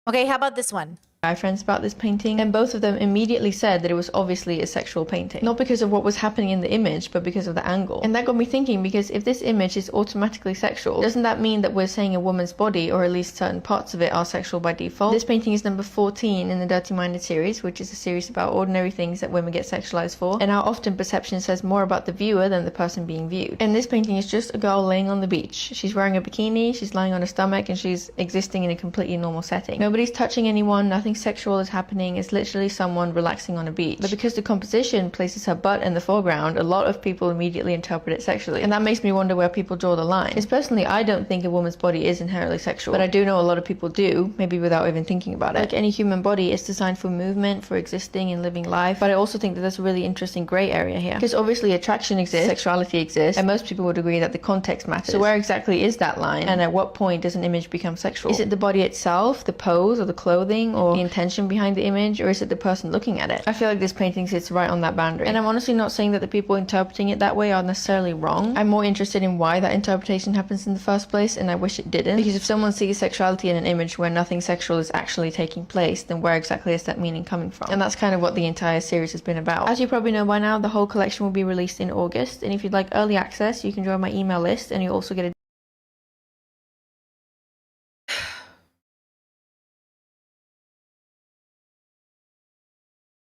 Okay, how about this one? guy friends about this painting, and both of them immediately said that it was obviously a sexual painting. Not because of what was happening in the image, but because of the angle. And that got me thinking, because if this image is automatically sexual, doesn't that mean that we're saying a woman's body, or at least certain parts of it, are sexual by default? This painting is number 14 in the Dirty Minded series, which is a series about ordinary things that women get sexualized for, and how often perception says more about the viewer than the person being viewed. And this painting is just a girl laying on the beach. She's wearing a bikini, she's lying on her stomach, and she's existing in a completely normal setting. Nobody's touching anyone, nothing sexual is happening, it's literally someone relaxing on a beach. But because the composition places her butt in the foreground, a lot of people immediately interpret it sexually. And that makes me wonder where people draw the line. Because personally, I don't think a woman's body is inherently sexual, but I do know a lot of people do, maybe without even thinking about it. Like any human body, it's designed for movement, for existing and living life. But I also think that there's a really interesting grey area here. Because obviously attraction exists, sexuality exists, and most people would agree that the context matters. So where exactly is that line? And at what point does an image become sexual? Is it the body itself, the pose, or the clothing, or the intention behind the image, or is it the person looking at it? I feel like this painting sits right on that boundary. And I'm honestly not saying that the people interpreting it that way are necessarily wrong. I'm more interested in why that interpretation happens in the first place, and I wish it didn't. Because if someone sees sexuality in an image where nothing sexual is actually taking place, then where exactly is that meaning coming from? And that's kind of what the entire series has been about. As you probably know by now, the whole collection will be released in August, and if you'd like early access, you can join my email list, and you'll also get a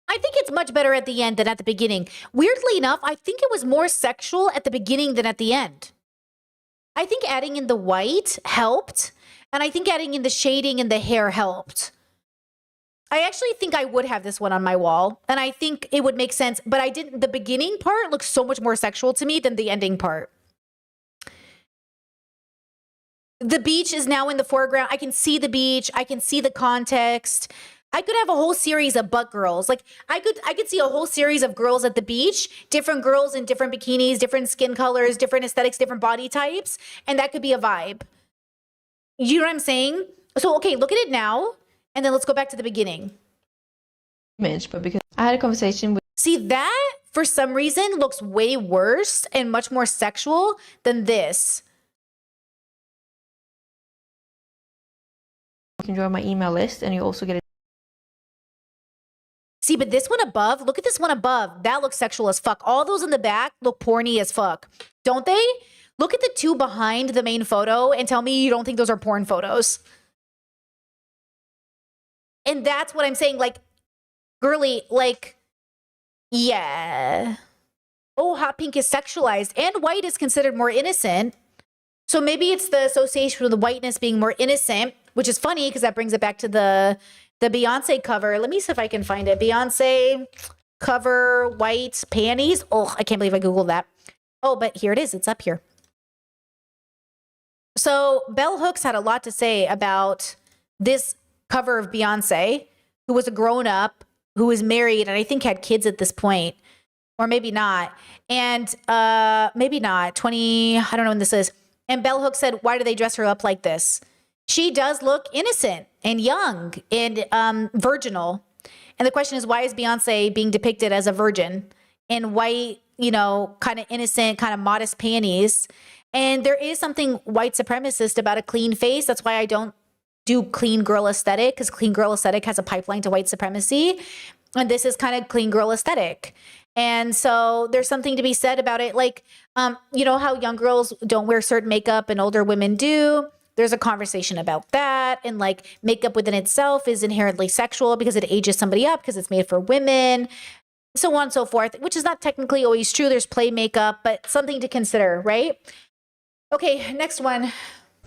I think it's much better at the end than at the beginning. Weirdly enough, I think it was more sexual at the beginning than at the end. I think adding in the white helped, and I think adding in the shading and the hair helped. I actually think I would have this one on my wall, and I think it would make sense, but I didn't. The beginning part looks so much more sexual to me than the ending part. The beach is now in the foreground. I can see the beach. I can see the context. I could have a whole series of butt girls. Like I could see a whole series of girls at the beach, different girls in different bikinis, different skin colors, different aesthetics, different body types, and that could be a vibe. You know what I'm saying? So okay, look at it now, and then let's go back to the beginning. Image, but because I had a conversation with See, that for some reason looks way worse and much more sexual than this. You can join my email list, and you also get a See, but this one above, look at this one above. That looks sexual as fuck. All those in the back look porny as fuck. Don't they? Look at the two behind the main photo and tell me you don't think those are porn photos. And that's what I'm saying. Like, girly, like, yeah. Oh, hot pink is sexualized and white is considered more innocent. So maybe it's the association with the whiteness being more innocent, which is funny because that brings it back to the Beyonce cover. Let me see if I can find it. Beyonce cover, white panties. Oh, I can't believe I Googled that. Oh, but here it is. It's up here. So Bell Hooks had a lot to say about this cover of Beyonce, who was a grown-up, who was married, and I think had kids at this point. Or maybe not. And maybe not. 20, I don't know when this is. And Bell Hooks said, why do they dress her up like this? She does look innocent and young and virginal. And the question is, why is Beyonce being depicted as a virgin in white, you know, kind of innocent, kind of modest panties? And there is something white supremacist about a clean face. That's why I don't do clean girl aesthetic, because clean girl aesthetic has a pipeline to white supremacy. And this is kind of clean girl aesthetic. And so there's something to be said about it. Like, you know how young girls don't wear certain makeup and older women do? There's a conversation about that. And like makeup within itself is inherently sexual because it ages somebody up because it's made for women, so on and so forth, which is not technically always true. There's play makeup, but something to consider, right? Okay, next one.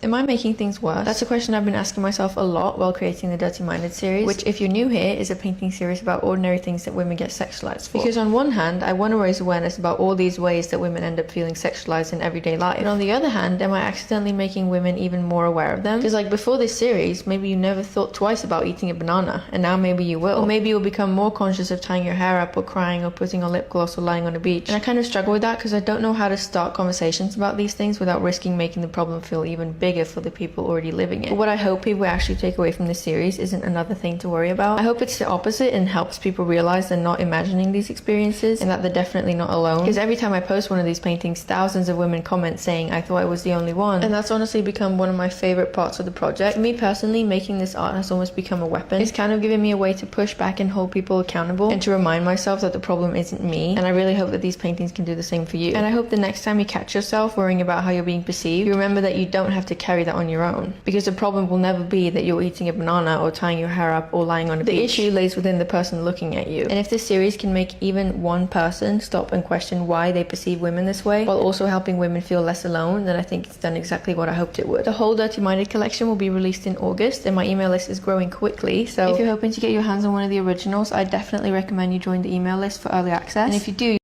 Am I making things worse? That's a question I've been asking myself a lot while creating the Dirty Minded series, which, if you're new here, is a painting series about ordinary things that women get sexualized for. Because on one hand, I want to raise awareness about all these ways that women end up feeling sexualized in everyday life. And on the other hand, am I accidentally making women even more aware of them? Because like before this series, maybe you never thought twice about eating a banana, and now maybe you will. Or maybe you'll become more conscious of tying your hair up or crying or putting on lip gloss or lying on a beach. And I kind of struggle with that because I don't know how to start conversations about these things without risking making the problem feel even bigger for the people already living it. But what I hope people actually take away from this series isn't another thing to worry about. I hope it's the opposite and helps people realize they're not imagining these experiences and that they're definitely not alone. Because every time I post one of these paintings, thousands of women comment saying, I thought I was the only one. And that's honestly become one of my favorite parts of the project. For me personally, making this art has almost become a weapon. It's kind of giving me a way to push back and hold people accountable and to remind myself that the problem isn't me. And I really hope that these paintings can do the same for you. And I hope the next time you catch yourself worrying about how you're being perceived, you remember that you don't have to carry that on your own, because the problem will never be that you're eating a banana or tying your hair up or lying on a beach. The issue lays within the person looking at you. And if this series can make even one person stop and question why they perceive women this way, while also helping women feel less alone, then I think it's done exactly what I hoped it would. The whole Dirty Minded collection will be released in August, and my email list is growing quickly, so if you're hoping to get your hands on one of the originals, I definitely recommend you join the email list for early access. And if you do,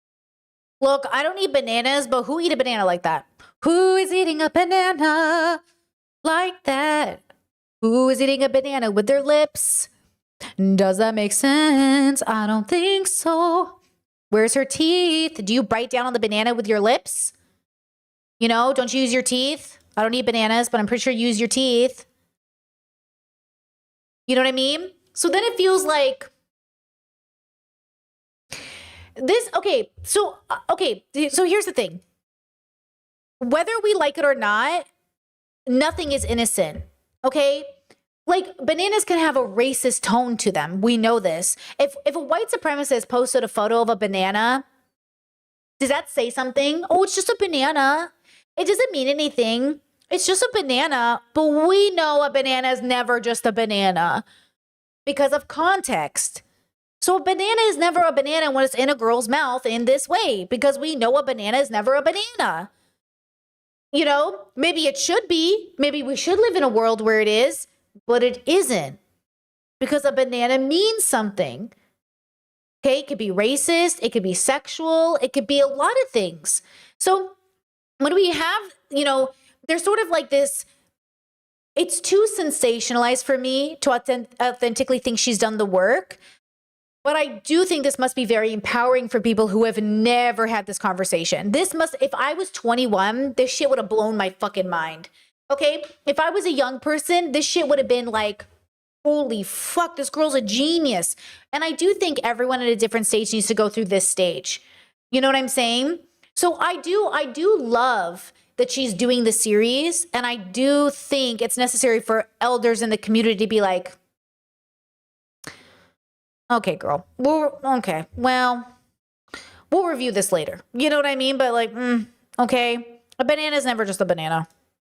look, I don't eat bananas, but who eat a banana like that? Who is eating a banana like that? Who is eating a banana with their lips? Does that make sense? I don't think so. Where's her teeth? Do you bite down on the banana with your lips? You know, don't you use your teeth? I don't eat bananas, but I'm pretty sure you use your teeth. You know what I mean? So then it feels like this. Okay, so here's the thing. Whether we like it or not, nothing is innocent, okay? Like, bananas can have a racist tone to them. We know this. If a white supremacist posted a photo of a banana, does that say something? Oh, it's just a banana. It doesn't mean anything. It's just a banana. But we know a banana is never just a banana because of context. So a banana is never a banana when it's in a girl's mouth in this way, because we know a banana is never a banana. You know, maybe it should be. Maybe we should live in a world where it is, but it isn't, because a banana means something. Okay, it could be racist, it could be sexual, it could be a lot of things. So when we have, you know, there's sort of like this, it's too sensationalized for me to authentically think she's done the work. But I do think this must be very empowering for people who have never had this conversation. This must, if I was 21, this shit would have blown my fucking mind. Okay? If I was a young person, this shit would have been like, holy fuck, this girl's a genius. And I do think everyone at a different stage needs to go through this stage. You know what I'm saying? So I do love that she's doing the series. And I do think it's necessary for elders in the community to be like, okay, girl. Okay. Well, we'll review this later. You know what I mean? But like, okay. A banana is never just a banana.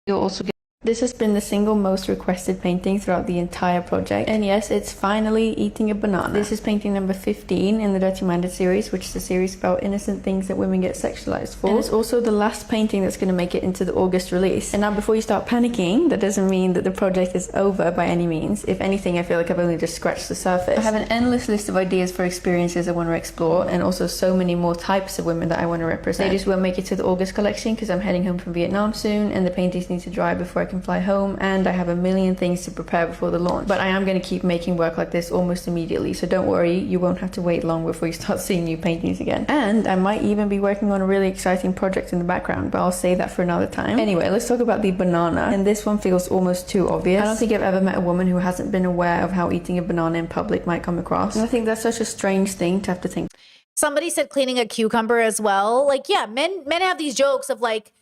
you'll also get. This has been the single most requested painting throughout the entire project. And yes, it's finally eating a banana. This is painting number 15 in the Dirty Minded series, which is a series about innocent things that women get sexualized for. And it's also the last painting that's going to make it into the August release. And now before you start panicking, that doesn't mean that the project is over by any means. If anything, I feel like I've only just scratched the surface. I have an endless list of ideas for experiences I want to explore, and also so many more types of women that I want to represent. They just won't make it to the August collection because I'm heading home from Vietnam soon, and the paintings need to dry before I can fly home, and I have a million things to prepare before the launch. But I am going to keep making work like this almost immediately, so don't worry, you won't have to wait long before you start seeing new paintings again. And I might even be working on a really exciting project in the background, but I'll save that for another time. Anyway, let's talk about the banana, and this one feels almost too obvious. I don't think I've ever met a woman who hasn't been aware of how eating a banana in public might come across, and I think that's such a strange thing to have to think. Somebody said cleaning a cucumber as well. Like, yeah, men have these jokes of like,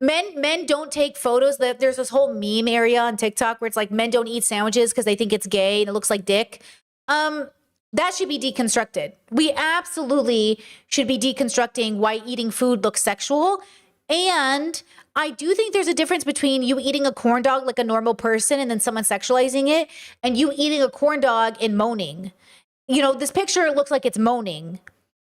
men don't take photos. There's this whole meme area on TikTok where it's like men don't eat sandwiches because they think it's gay and it looks like dick. That should be deconstructed. We absolutely should be deconstructing why eating food looks sexual. And I do think there's a difference between you eating a corn dog like a normal person and then someone sexualizing it, and you eating a corn dog and moaning. You know, this picture looks like it's moaning.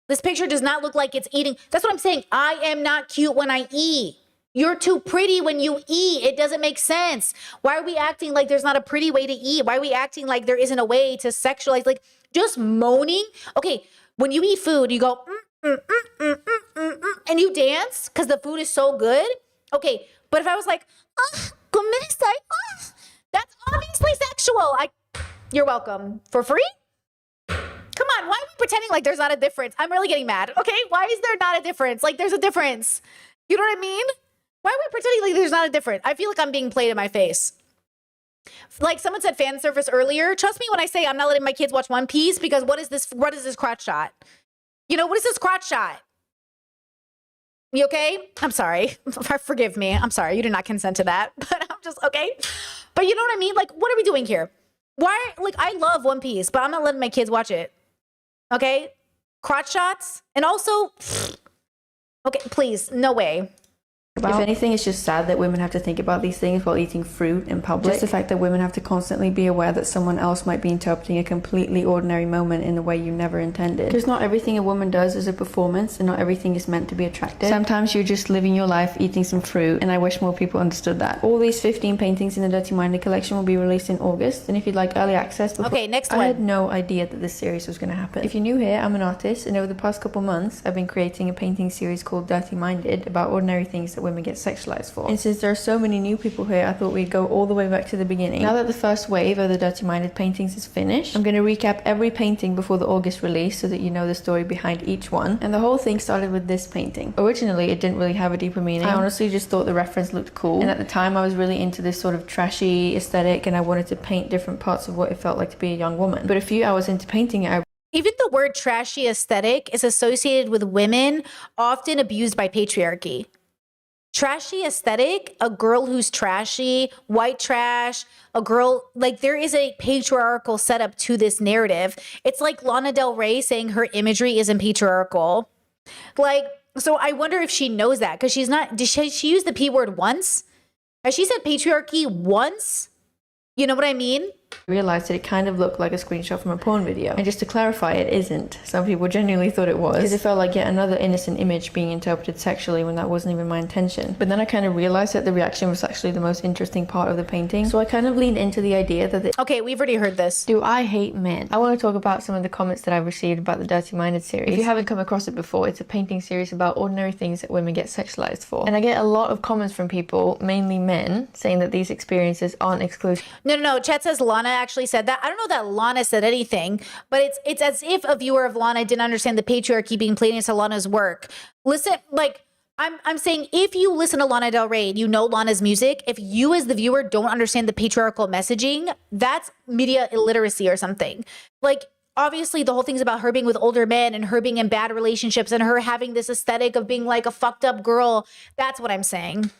This picture does not look like it's eating. That's what I'm saying. I am not cute when I eat. You're too pretty when you eat. It doesn't make sense. Why are we acting like there's not a pretty way to eat? Why are we acting like there isn't a way to sexualize? Like, just moaning. Okay, when you eat food, you go, and you dance because the food is so good. Okay, but if I was like, that's obviously sexual. You're welcome. For free? Come on, why are we pretending like there's not a difference? I'm really getting mad. Okay, why is there not a difference? Like, there's a difference. You know what I mean? Why are we pretending like there's not a difference? I feel like I'm being played in my face. Like someone said fan service earlier. Trust me when I say I'm not letting my kids watch One Piece, because what is this crotch shot? You know, what is this crotch shot? You okay? I'm sorry. Forgive me. I'm sorry. You did not consent to that. But I'm just, okay. But you know what I mean? Like, what are we doing here? Why, like, I love One Piece, but I'm not letting my kids watch it. Okay? Crotch shots. And also, okay, please, no way. If anything, it's just sad that women have to think about these things while eating fruit in public. Just the fact that women have to constantly be aware that someone else might be interpreting a completely ordinary moment in a way you never intended. Because not everything a woman does is a performance, and not everything is meant to be attractive. Sometimes you're just living your life eating some fruit, and I wish more people understood that. All these 15 paintings in the Dirty Minded collection will be released in August, and if you'd like early access... Okay, next one. I had no idea that this series was going to happen. If you're new here, I'm an artist, and over the past couple months, I've been creating a painting series called Dirty Minded about ordinary things that women get sexualized for. And since there are so many new people here, I thought we'd go all the way back to the beginning. Now that the first wave of the Dirty Minded paintings is finished, I'm going to recap every painting before the August release so that you know the story behind each one. And the whole thing started with this painting. Originally, it didn't really have a deeper meaning. I honestly just thought the reference looked cool. And at the time, I was really into this sort of trashy aesthetic, and I wanted to paint different parts of what it felt like to be a young woman. But a few hours into painting it, Even the word trashy aesthetic is associated with women often abused by patriarchy. Trashy aesthetic, a girl who's trashy, white trash, a girl, like there is a patriarchal setup to this narrative. It's like Lana Del Rey saying her imagery isn't patriarchal. Like, so I wonder if she knows that, because she's not, did she use the P word once? Has she said patriarchy once? You know what I mean? realized that it kind of looked like a screenshot from a porn video. And just to clarify, it isn't. Some people genuinely thought it was, because it felt like yet another innocent image being interpreted sexually when that wasn't even my intention. But then I kind of realized that the reaction was actually the most interesting part of the painting. So I kind of leaned into the idea that okay, we've already heard this. Do I hate men? I want to talk about some of the comments that I've received about the Dirty Minded series. If you haven't come across it before, it's a painting series about ordinary things that women get sexualized for. And I get a lot of comments from people, mainly men, saying that these experiences aren't exclusive. No. Chet says Lana actually said that. I don't know that Lana said anything, but it's as if a viewer of Lana didn't understand the patriarchy being played into Lana's work. Listen, like, I'm saying if you listen to Lana Del Rey and you know Lana's music, if you as the viewer don't understand the patriarchal messaging, that's media illiteracy or something. Like, obviously the whole thing's about her being with older men and her being in bad relationships and her having this aesthetic of being like a fucked up girl. That's what I'm saying.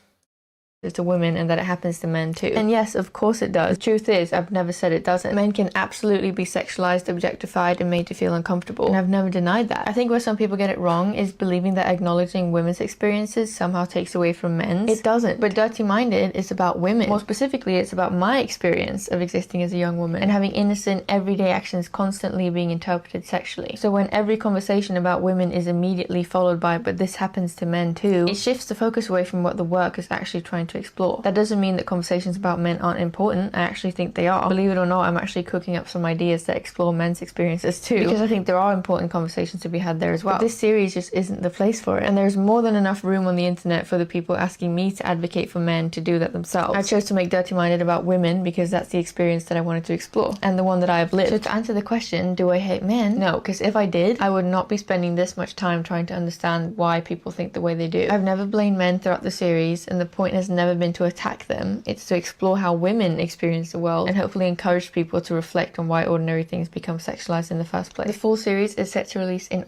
To women, and that it happens to men too. And yes, of course it does. The truth is, I've never said it doesn't. Men can absolutely be sexualized, objectified, and made to feel uncomfortable. And I've never denied that. I think where some people get it wrong is believing that acknowledging women's experiences somehow takes away from men's. It doesn't. But Dirty Minded is about women. More specifically, it's about my experience of existing as a young woman and having innocent, everyday actions constantly being interpreted sexually. So when every conversation about women is immediately followed by, but this happens to men too, it shifts the focus away from what the work is actually trying to explore. That doesn't mean that conversations about men aren't important. I actually think they are. Believe it or not, I'm actually cooking up some ideas that explore men's experiences too, because I think there are important conversations to be had there as well. But this series just isn't the place for it, and there's more than enough room on the internet for the people asking me to advocate for men to do that themselves. I chose to make Dirty Minded about women because that's the experience that I wanted to explore, and the one that I have lived. So to answer the question, do I hate men? No, because if I did, I would not be spending this much time trying to understand why people think the way they do. I've never blamed men throughout the series, and the point has never been to attack them. It's to explore how women experience the world and hopefully encourage people to reflect on why ordinary things become sexualized in the first place. The full series is set to release in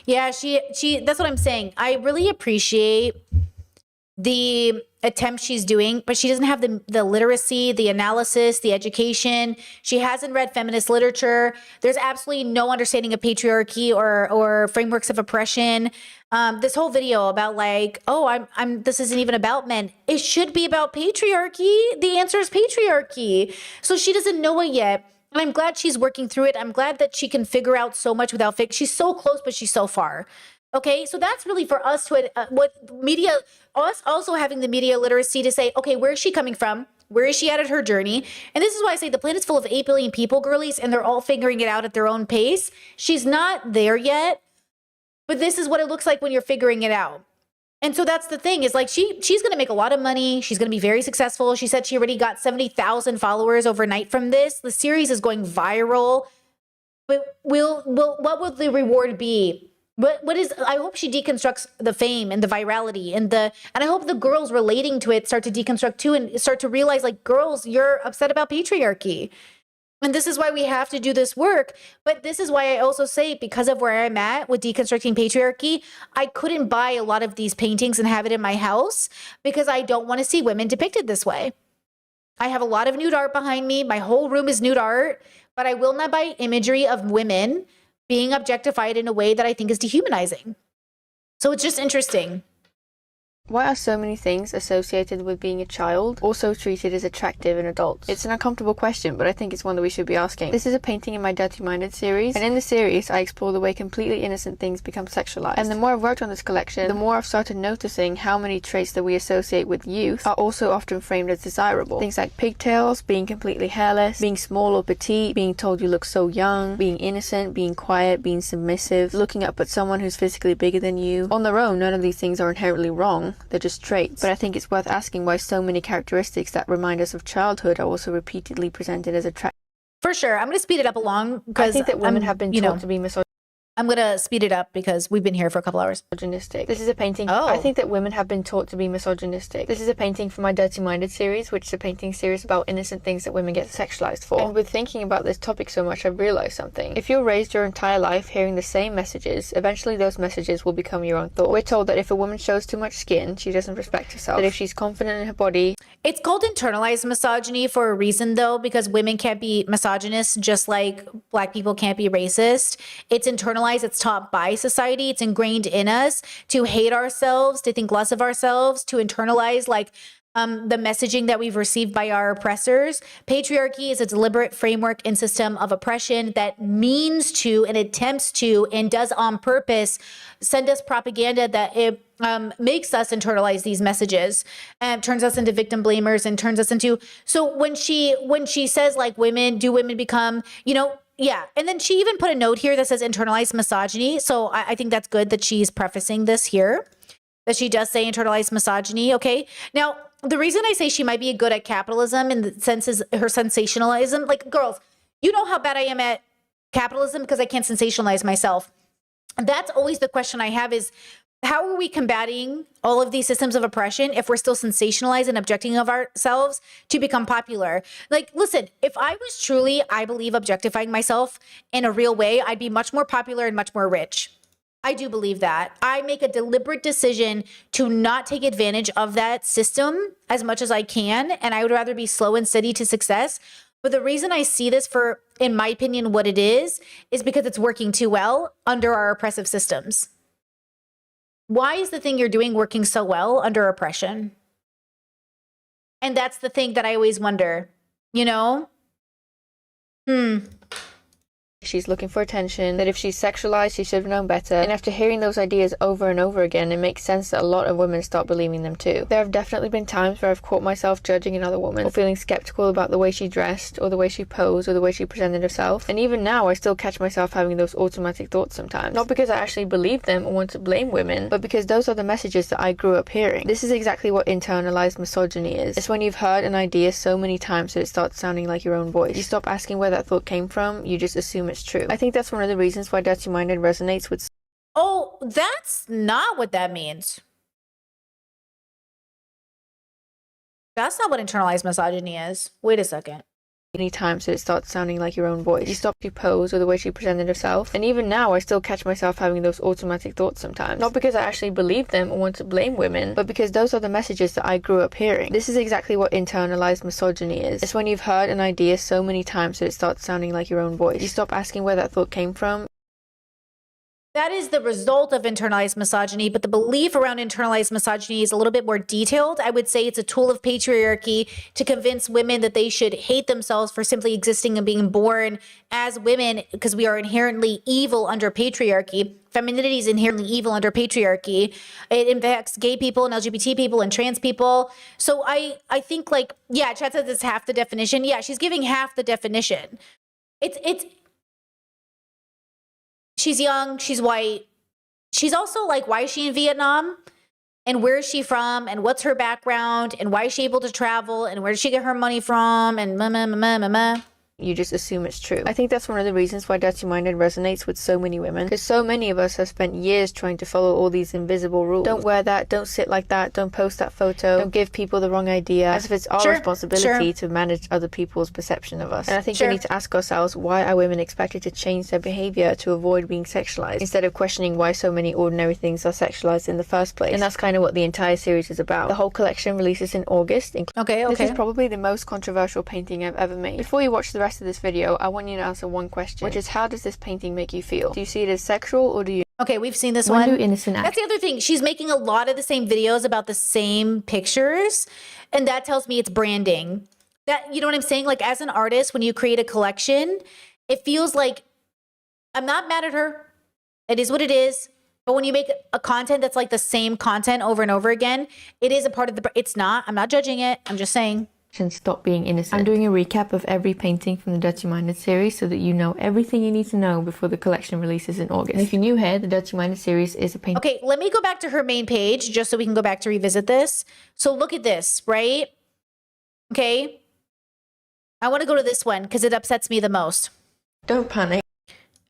Yeah, she that's what I'm saying. I really appreciate the attempt she's doing, but she doesn't have the literacy, the analysis, the education. She hasn't read feminist literature. There's absolutely no understanding of patriarchy or frameworks of oppression. This whole video about like, oh, this isn't even about men. It should be about patriarchy. The answer is patriarchy. So she doesn't know it yet. And I'm glad she's working through it. I'm glad that she can figure out so much without she's so close, but she's so far. Okay, so that's really for us to what media, us also having the media literacy to say, okay, where is she coming from? Where is she at her journey? And this is why I say the planet's full of 8 billion people, girlies, and they're all figuring it out at their own pace. She's not there yet, but this is what it looks like when you're figuring it out. And so that's the thing is like she's going to make a lot of money. She's going to be very successful. She said she already got 70,000 followers overnight from this. The series is going viral. But what will the reward be? What is? I hope she deconstructs the fame and the virality and I hope the girls relating to it start to deconstruct too and start to realize like, girls, you're upset about patriarchy. And this is why we have to do this work. But this is why I also say, because of where I'm at with deconstructing patriarchy, I couldn't buy a lot of these paintings and have it in my house because I don't want to see women depicted this way. I have a lot of nude art behind me. My whole room is nude art, but I will not buy imagery of women being objectified in a way that I think is dehumanizing. So it's just interesting. Why are so many things associated with being a child also treated as attractive in adults? It's an uncomfortable question, but I think it's one that we should be asking. This is a painting in my Dirty Minded series, and in the series I explore the way completely innocent things become sexualized. And the more I've worked on this collection, the more I've started noticing how many traits that we associate with youth are also often framed as desirable. Things like pigtails, being completely hairless, being small or petite, being told you look so young, being innocent, being quiet, being submissive, looking up at someone who's physically bigger than you. On their own, none of these things are inherently wrong. They're just traits. But I think it's worth asking why so many characteristics that remind us of childhood are also repeatedly presented as attractive. For sure. I'm going to speed it up along because I think that women have been taught to be misogynistic. I'm going to speed it up because we've been here for a couple hours. This is a painting. Oh. I think that women have been taught to be misogynistic. This is a painting from my Dirty Minded series, which is a painting series about innocent things that women get sexualized for. And with thinking about this topic so much, I've realized something. If you're raised your entire life hearing the same messages, eventually those messages will become your own thought. We're told that if a woman shows too much skin, she doesn't respect herself. That if she's confident in her body... It's called internalized misogyny for a reason, though, because women can't be misogynist just like Black people can't be racist. It's internalized. It's taught by society. It's ingrained in us to hate ourselves, to think less of ourselves, to internalize like the messaging that we've received by our oppressors. Patriarchy is a deliberate framework and system of oppression that means to and attempts to and does on purpose send us propaganda that it makes us internalize these messages and turns us into victim blamers and turns us into. So when she says like women become, yeah. And then she even put a note here that says internalized misogyny. So I think that's good that she's prefacing this here, that she does say internalized misogyny. Okay. Now, the reason I say she might be good at capitalism in the sense is her sensationalism. Like, girls, you know how bad I am at capitalism because I can't sensationalize myself. That's always the question I have is, how are we combating all of these systems of oppression if we're still sensationalized and objecting of ourselves to become popular? Like, listen, if I was truly, I believe, objectifying myself in a real way, I'd be much more popular and much more rich. I do believe that. I make a deliberate decision to not take advantage of that system as much as I can, and I would rather be slow and steady to success. But the reason I see this for, in my opinion, what it is because it's working too well under our oppressive systems. Why is the thing you're doing working so well under oppression? And that's the thing that I always wonder, She's looking for attention, that if she's sexualized, she should have known better. And after hearing those ideas over and over again, it makes sense that a lot of women start believing them too. There have definitely been times where I've caught myself judging another woman or feeling skeptical about the way she dressed or the way she posed or the way she presented herself. And even now, I still catch myself having those automatic thoughts sometimes. Not because I actually believe them or want to blame women, but because those are the messages that I grew up hearing. This is exactly what internalized misogyny is. It's when you've heard an idea so many times that it starts sounding like your own voice. You stop asking where that thought came from, you just assume it's true. I think that's one of the reasons why Dirty Minded resonates with... Oh, that's not what that means. That's not what internalized misogyny is. Wait a second. Many times that it starts sounding like your own voice. You stop your pose or the way she presented herself. And even now, I still catch myself having those automatic thoughts sometimes. Not because I actually believe them or want to blame women, but because those are the messages that I grew up hearing. This is exactly what internalized misogyny is. It's when you've heard an idea so many times that it starts sounding like your own voice. You stop asking where that thought came from. That is the result of internalized misogyny, but the belief around internalized misogyny is a little bit more detailed. I would say it's a tool of patriarchy to convince women that they should hate themselves for simply existing and being born as women because we are inherently evil under patriarchy. Femininity is inherently evil under patriarchy. It impacts gay people and LGBT people and trans people. So I think like, yeah, Chad says it's half the definition. Yeah, she's giving half the definition. She's young, she's white. She's also like, why is she in Vietnam? And where is she from? And what's her background? And why is she able to travel? And where did she get her money from? And You just assume it's true. I think that's one of the reasons why Dirty Minded resonates with so many women, because so many of us have spent years trying to follow all these invisible rules. Don't wear that, don't sit like that, don't post that photo, don't give people the wrong idea, as if it's our responsibility to manage other people's perception of us. And I think we need to ask ourselves, why are women expected to change their behavior to avoid being sexualized, instead of questioning why so many ordinary things are sexualized in the first place? And that's kind of what the entire series is about. The whole collection releases in August. This is probably the most controversial painting I've ever made. Before you watch the rest of this video, I want you to answer one question, which is, how does this painting make you feel? Do you see it as sexual, or do you... Okay, we've seen this When one. do innocent That's the other thing. She's making a lot of the same videos about the same pictures, and that tells me it's branding. That, you know what I'm saying? Like, as an artist, when you create a collection, it feels like, I'm not mad at her. It is what it is. But when you make a content that's like the same content over and over again, it is a part of the... It's not. I'm not judging it. I'm just saying... Stop being innocent. I'm doing a recap of every painting from the Dirty Minded series so that you know everything you need to know before the collection releases in August. And if you're new here, the Dirty Minded series is a painting. Okay, let me go back to her main page just so we can go back to revisit this. So look at this, right? Okay. I want to go to this one because it upsets me the most. Don't panic.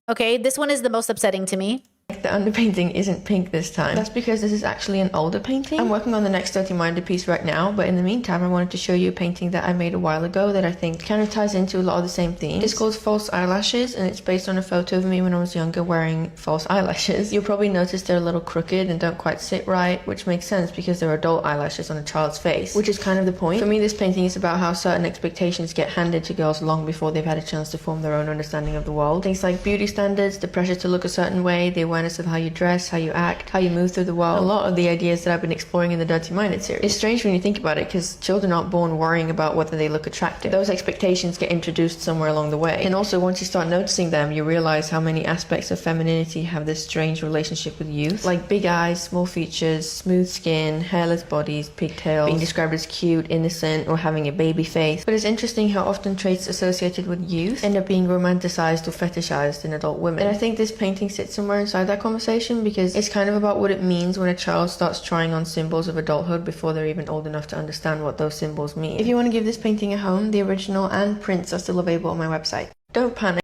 Okay, this one is the most upsetting to me. The underpainting isn't pink this time. That's because this is actually an older painting. I'm working on the next Dirty Minded piece right now, but in the meantime, I wanted to show you a painting that I made a while ago that I think kind of ties into a lot of the same themes. It's called False Eyelashes, and it's based on a photo of me when I was younger wearing false eyelashes. You'll probably notice they're a little crooked and don't quite sit right, which makes sense because they're adult eyelashes on a child's face, which is kind of the point. For me, this painting is about how certain expectations get handed to girls long before they've had a chance to form their own understanding of the world. Things like beauty standards, the pressure to look a certain way, the awareness of how you dress, how you act, how you move through the world. A lot of the ideas that I've been exploring in the Dirty Minded series. It's strange when you think about it because children aren't born worrying about whether they look attractive. Those expectations get introduced somewhere along the way. And also once you start noticing them, you realize how many aspects of femininity have this strange relationship with youth. Like big eyes, small features, smooth skin, hairless bodies, pigtails, being described as cute, innocent, or having a baby face. But it's interesting how often traits associated with youth end up being romanticized or fetishized in adult women. And I think this painting sits somewhere inside that conversation because it's kind of about what it means when a child starts trying on symbols of adulthood before they're even old enough to understand what those symbols mean. If you want to give this painting a home, the original and prints are still available on my website. Don't panic.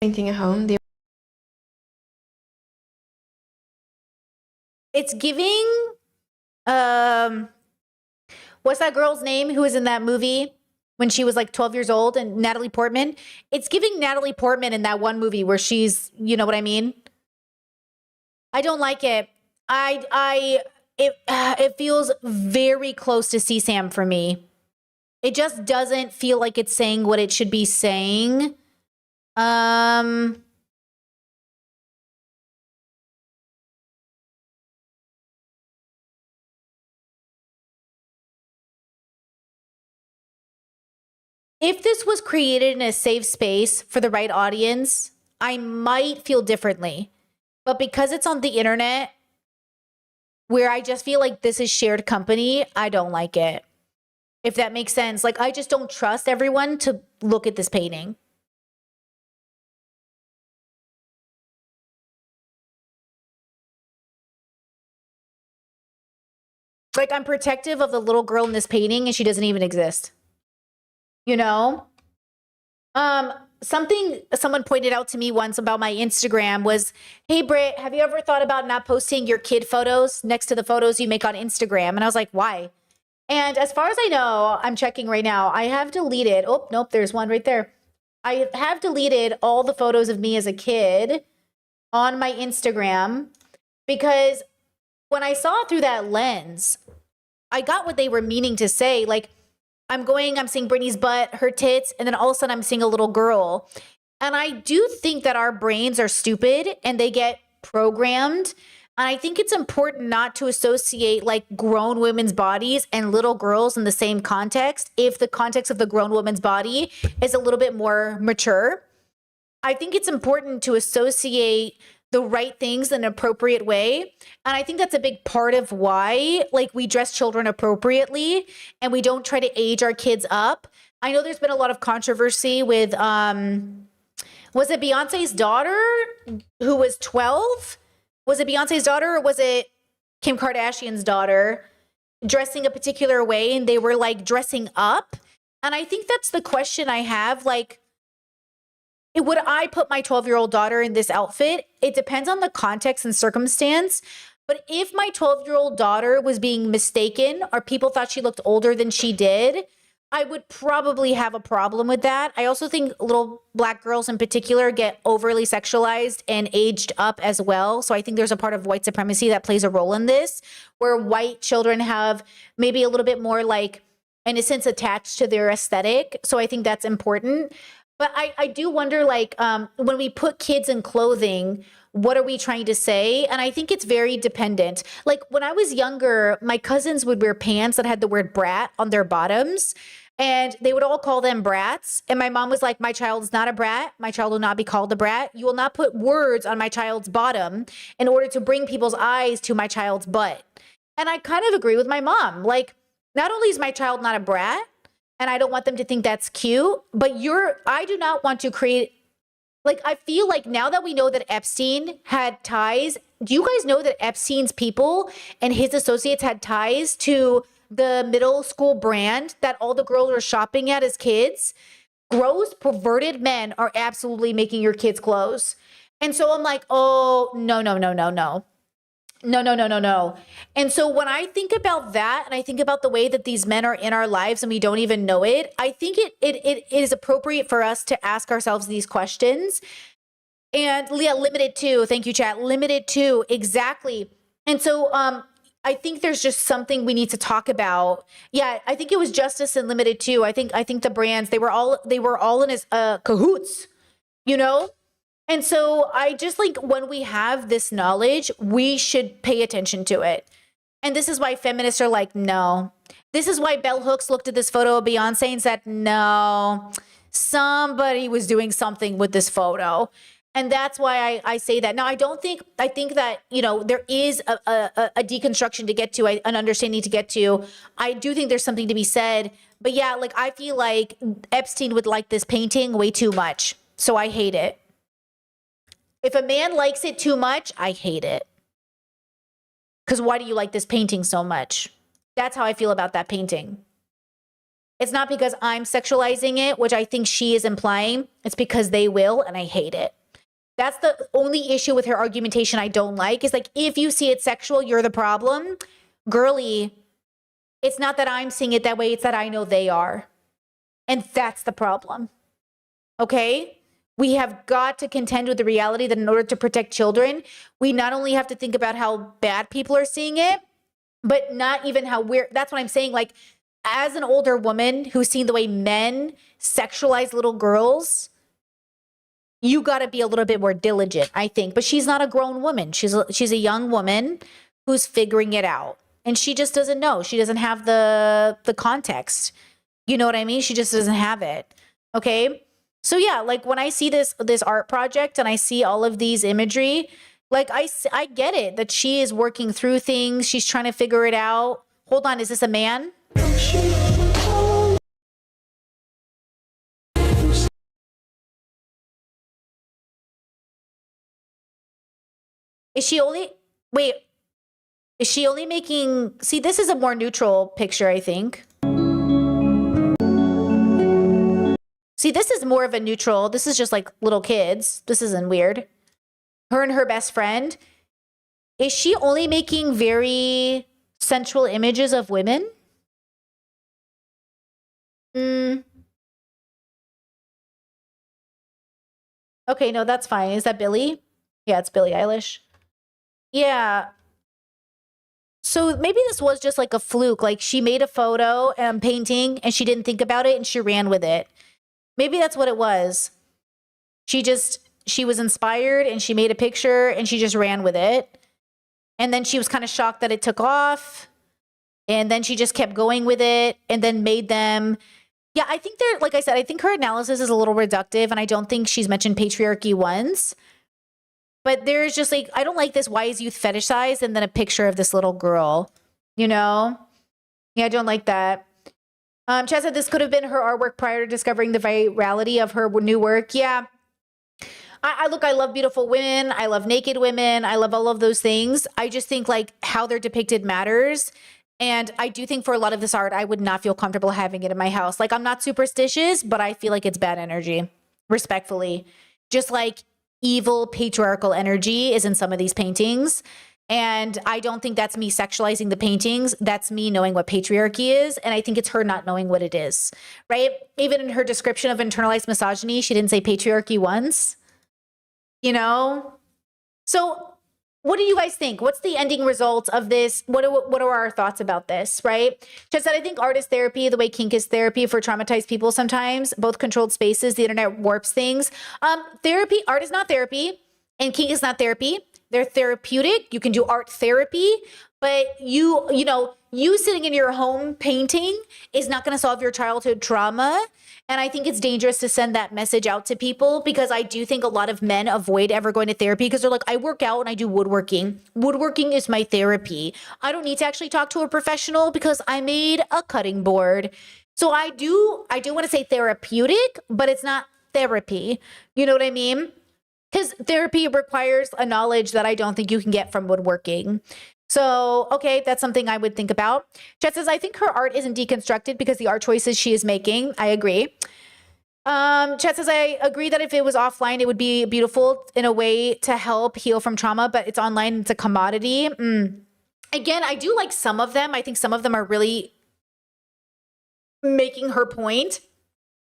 Painting a home, It's giving, what's that girl's name who was in that movie when she was like 12 years old, and Natalie Portman? It's giving Natalie Portman in that one movie where she's, you know what I mean? I don't like it. It feels very close to CSAM for me. It just doesn't feel like it's saying what it should be saying. If this was created in a safe space for the right audience, I might feel differently. But because it's on the internet, where I just feel like this is shared company, I don't like it. If that makes sense. Like, I just don't trust everyone to look at this painting. Like, I'm protective of the little girl in this painting, and she doesn't even exist. You know? Something someone pointed out to me once about my Instagram was, hey, Britt, have you ever thought about not posting your kid photos next to the photos you make on Instagram? And I was like, why? And as far as I know, I'm checking right now, I have deleted, oh, nope, there's one right there. I have deleted all the photos of me as a kid on my Instagram because when I saw it through that lens, I got what they were meaning to say. Like, I'm seeing Britney's butt, her tits, and then all of a sudden I'm seeing a little girl. And I do think that our brains are stupid and they get programmed. And I think it's important not to associate like grown women's bodies and little girls in the same context if the context of the grown woman's body is a little bit more mature. I think it's important to associate the right things in an appropriate way. And I think that's a big part of why like we dress children appropriately and we don't try to age our kids up. I know there's been a lot of controversy with, was it Beyonce's daughter who was 12? Was it Beyonce's daughter or was it Kim Kardashian's daughter dressing a particular way and they were like dressing up? And I think that's the question I have. Like, would I put my 12-year-old daughter in this outfit? It depends on the context and circumstance. But if my 12-year-old daughter was being mistaken or people thought she looked older than she did, I would probably have a problem with that. I also think little Black girls in particular get overly sexualized and aged up as well. So I think there's a part of white supremacy that plays a role in this, where white children have maybe a little bit more like innocence attached to their aesthetic. So I think that's important. But I do wonder, like, when we put kids in clothing, what are we trying to say? And I think it's very dependent. Like, when I was younger, my cousins would wear pants that had the word brat on their bottoms, and they would all call them brats. And my mom was like, my child is not a brat. My child will not be called a brat. You will not put words on my child's bottom in order to bring people's eyes to my child's butt. And I kind of agree with my mom. Like, not only is my child not a brat, and I don't want them to think that's cute, but I do not want to create, like, I feel like now that we know that Epstein had ties, do you guys know that Epstein's people and his associates had ties to the middle school brand that all the girls were shopping at as kids? Gross, perverted men are absolutely making your kids clothes. And so I'm like, oh, no. No. And so when I think about that, and I think about the way that these men are in our lives and we don't even know it, I think it is appropriate for us to ask ourselves these questions. And Leah, limited to, thank you, chat, limited to, exactly. And so I think there's just something we need to talk about. Yeah, I think it was Justice and Limited to. I think the brands, they were all in his cahoots, you know? And so I just like when we have this knowledge, we should pay attention to it. And this is why feminists are like, no. This is why Bell Hooks looked at this photo of Beyonce and said, no, somebody was doing something with this photo. And that's why I say that. Now, I think that, you know, there is a deconstruction to get to, an understanding to get to. I do think there's something to be said. But yeah, like I feel like Epstein would like this painting way too much. So I hate it. If a man likes it too much, I hate it. Because why do you like this painting so much? That's how I feel about that painting. It's not because I'm sexualizing it, which I think she is implying. It's because they will, and I hate it. That's the only issue with her argumentation I don't like. Is like, if you see it sexual, you're the problem. Girly, it's not that I'm seeing it that way. It's that I know they are. And that's the problem. Okay? We have got to contend with the reality that in order to protect children, we not only have to think about how bad people are seeing it, but not even how we're, that's what I'm saying. Like, as an older woman who's seen the way men sexualize little girls, you got to be a little bit more diligent, I think. But she's not a grown woman. She's a young woman who's figuring it out. And she just doesn't know. She doesn't have the context. You know what I mean? She just doesn't have it. Okay? So yeah, like when I see this art project and I see all of these imagery, like I get it that she is working through things. She's trying to figure it out. Hold on, is this a man? Is she only making, see, this is a more neutral picture, I think. See, this is more of a neutral, this is just like little kids. This isn't weird. Her and her best friend. Is she only making very sensual images of women? Okay, no, that's fine. Is that Billie? Yeah, it's Billie Eilish. Yeah. So maybe this was just like a fluke. Like she made a photo painting and she didn't think about it and she ran with it. Maybe that's what it was. She was inspired and she made a picture and she just ran with it. And then she was kind of shocked that it took off. And then she just kept going with it and then made them. Yeah, I think like I said, I think her analysis is a little reductive and I don't think she's mentioned patriarchy once. But there's just like, I don't like this why is youth fetishized and then a picture of this little girl, you know? Yeah, I don't like that. Chad said this could have been her artwork prior to discovering the virality of her new work. Yeah. I look, I love beautiful women. I love naked women. I love all of those things. I just think like how they're depicted matters. And I do think for a lot of this art, I would not feel comfortable having it in my house. Like I'm not superstitious, but I feel like it's bad energy, respectfully. Just like evil patriarchal energy is in some of these paintings. And I don't think that's me sexualizing the paintings. That's me knowing what patriarchy is. And I think it's her not knowing what it is, right? Even in her description of internalized misogyny, she didn't say patriarchy once, you know? So what do you guys think? What's the ending result of this? What are our thoughts about this, right? Just that I think art is therapy, the way kink is therapy for traumatized people sometimes, both controlled spaces, the internet warps things. Art is not therapy, and kink is not therapy. They're therapeutic. You can do art therapy, but you sitting in your home painting is not going to solve your childhood trauma. And I think it's dangerous to send that message out to people because I do think a lot of men avoid ever going to therapy because they're like, I work out and I do woodworking. Woodworking is my therapy. I don't need to actually talk to a professional because I made a cutting board. So I do want to say therapeutic, but it's not therapy. You know what I mean? Because therapy requires a knowledge that I don't think you can get from woodworking. So, okay, that's something I would think about. Chet says, I think her art isn't deconstructed because the art choices she is making. I agree. Chet says, I agree that if it was offline, it would be beautiful in a way to help heal from trauma, but it's online, it's a commodity. Again, I do like some of them. I think some of them are really making her point.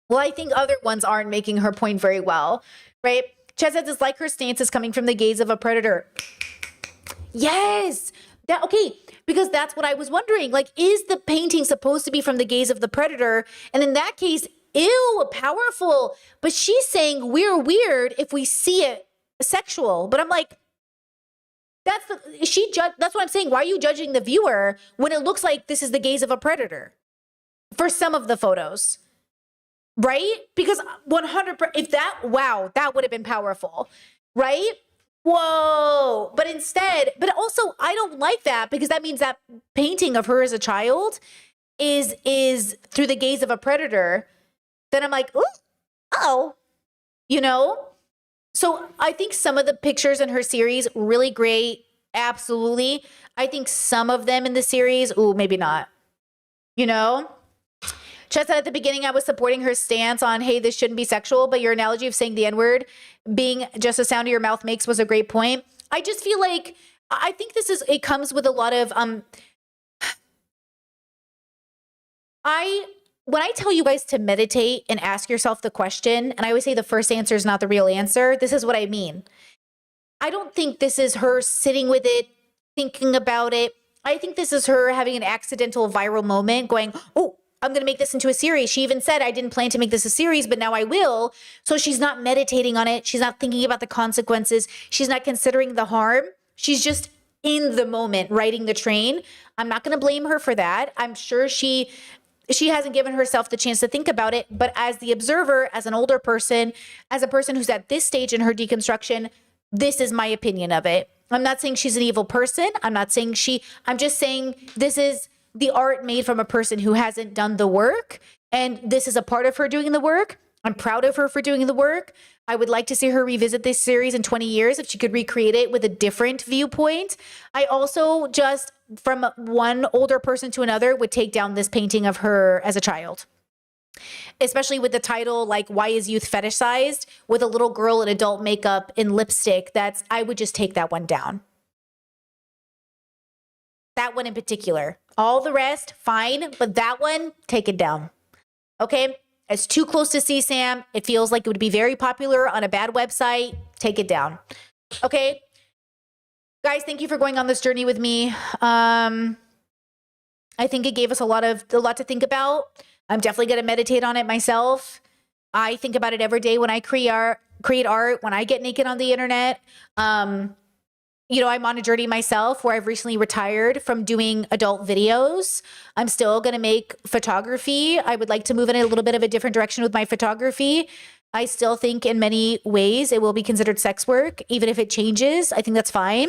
Well, I think other ones aren't making her point very well, right? Chet says, it's like her stance is coming from the gaze of a predator. Yes. Okay, because that's what I was wondering. Like, is the painting supposed to be from the gaze of the predator? And in that case, ew, powerful. But she's saying we're weird if we see it sexual. But I'm like, that's what I'm saying. Why are you judging the viewer when it looks like this is the gaze of a predator for some of the photos? Right? Because 100%, that would have been powerful, right? Whoa. But instead, but also I don't like that because that means that painting of her as a child is through the gaze of a predator. Then I'm like, oh, you know? So I think some of the pictures in her series, really great. Absolutely. I think some of them in the series, maybe not, you know? Chet said at the beginning, I was supporting her stance on, hey, this shouldn't be sexual, but your analogy of saying the N-word being just a sound your mouth makes was a great point. I just feel like, I think it comes with a lot of, when I tell you guys to meditate and ask yourself the question, and I always say the first answer is not the real answer, this is what I mean. I don't think this is her sitting with it, thinking about it. I think this is her having an accidental viral moment going, oh, I'm going to make this into a series. She even said, I didn't plan to make this a series, but now I will. So she's not meditating on it. She's not thinking about the consequences. She's not considering the harm. She's just in the moment, riding the train. I'm not going to blame her for that. I'm sure she hasn't given herself the chance to think about it. But as the observer, as an older person, as a person who's at this stage in her deconstruction, this is my opinion of it. I'm not saying she's an evil person. I'm just saying this is the art made from a person who hasn't done the work. And this is a part of her doing the work. I'm proud of her for doing the work. I would like to see her revisit this series in 20 years if she could recreate it with a different viewpoint. I also just, from one older person to another, would take down this painting of her as a child. Especially with the title, like, why is youth fetishized? With a little girl in adult makeup and lipstick, I would just take that one down. That one in particular. All the rest, fine, but that one, take it down. Okay? It's too close to CSAM. It feels like it would be very popular on a bad website. Take it down. Okay? Guys, thank you for going on this journey with me. I think it gave us a lot to think about. I'm definitely going to meditate on it myself. I think about it every day when I create art, when I get naked on the internet. You know, I'm on a journey myself where I've recently retired from doing adult videos. I'm still going to make photography. I would like to move in a little bit of a different direction with my photography. I still think in many ways it will be considered sex work, even if it changes. I think that's fine.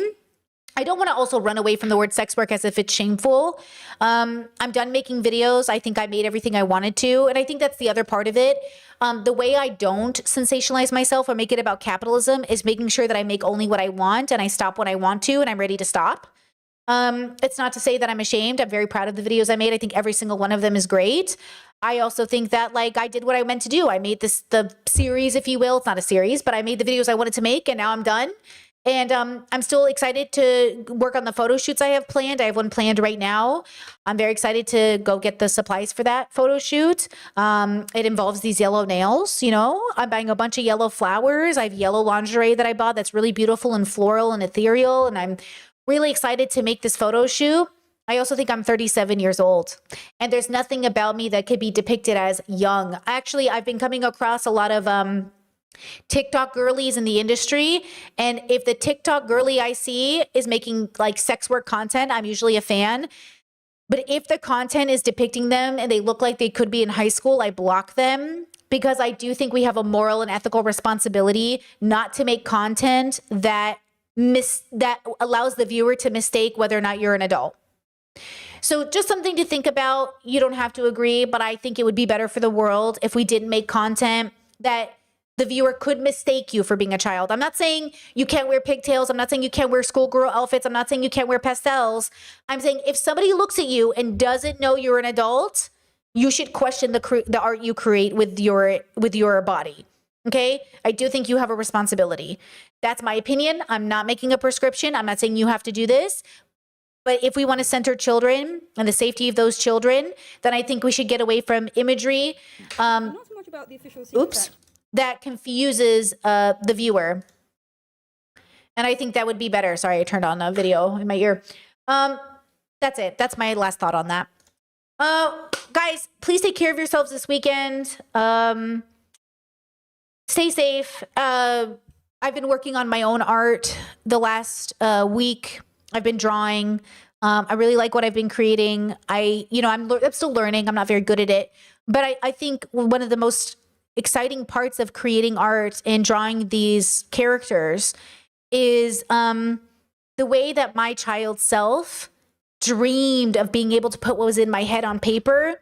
I don't want to also run away from the word sex work as if it's shameful. I'm done making videos. I think I made everything I wanted to. And I think that's the other part of it. The way I don't sensationalize myself or make it about capitalism is making sure that I make only what I want and I stop when I want to and I'm ready to stop. It's not to say that I'm ashamed. I'm very proud of the videos I made. I think every single one of them is great. I also think that like I did what I meant to do. I made the series, if you will. It's not a series, but I made the videos I wanted to make and now I'm done. And I'm still excited to work on the photo shoots I have planned. I have one planned right now. I'm very excited to go get the supplies for that photo shoot. It involves these yellow nails, you know. I'm buying a bunch of yellow flowers. I have yellow lingerie that I bought that's really beautiful and floral and ethereal. And I'm really excited to make this photo shoot. I also think I'm 37 years old. And there's nothing about me that could be depicted as young. Actually, I've been coming across a lot of TikTok girlies in the industry. And if the TikTok girly I see is making like sex work content, I'm usually a fan. But if the content is depicting them and they look like they could be in high school, I block them because I do think we have a moral and ethical responsibility not to make content that allows the viewer to mistake whether or not you're an adult. So just something to think about. You don't have to agree, but I think it would be better for the world if we didn't make content that the viewer could mistake you for being a child. I'm not saying you can't wear pigtails. I'm not saying you can't wear schoolgirl outfits. I'm not saying you can't wear pastels. I'm saying if somebody looks at you and doesn't know you're an adult, you should question the art you create with your body. Okay? I do think you have a responsibility. That's my opinion. I'm not making a prescription. I'm not saying you have to do this. But if we want to center children and the safety of those children, then I think we should get away from imagery. Not so much about the official That confuses the viewer. And I think that would be better. Sorry, I turned on a video in my ear. That's it. That's my last thought on that. Guys, please take care of yourselves this weekend. Stay safe. I've been working on my own art the last week. I've been drawing. I really like what I've been creating. I'm still learning. I'm not very good at it. But I think one of the most exciting parts of creating art and drawing these characters is the way that my child self dreamed of being able to put what was in my head on paper.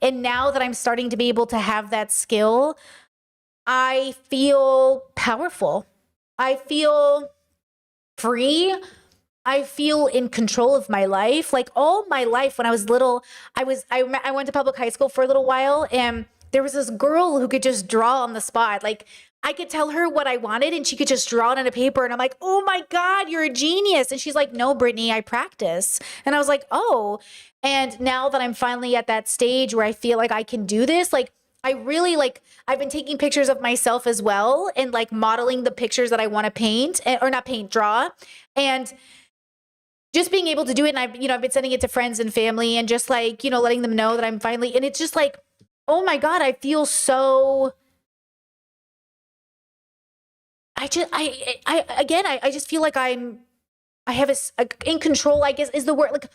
And now that I'm starting to be able to have that skill, I feel powerful. I feel free. I feel in control of my life. Like all my life when I was little, I went to public high school for a little while, and there was this girl who could just draw on the spot. Like I could tell her what I wanted and she could just draw it on a paper. And I'm like, oh my God, you're a genius. And she's like, no, Brittany, I practice. And I was like, oh. And now that I'm finally at that stage where I feel like I can do this, like I really I've been taking pictures of myself as well and like modeling the pictures that I want to paint or not paint, draw. And just being able to do it. And I've been sending it to friends and family and just like, letting them know that I'm finally, and it's just like, oh my God, I feel so, I just feel like I have in control, I guess is the word. Like,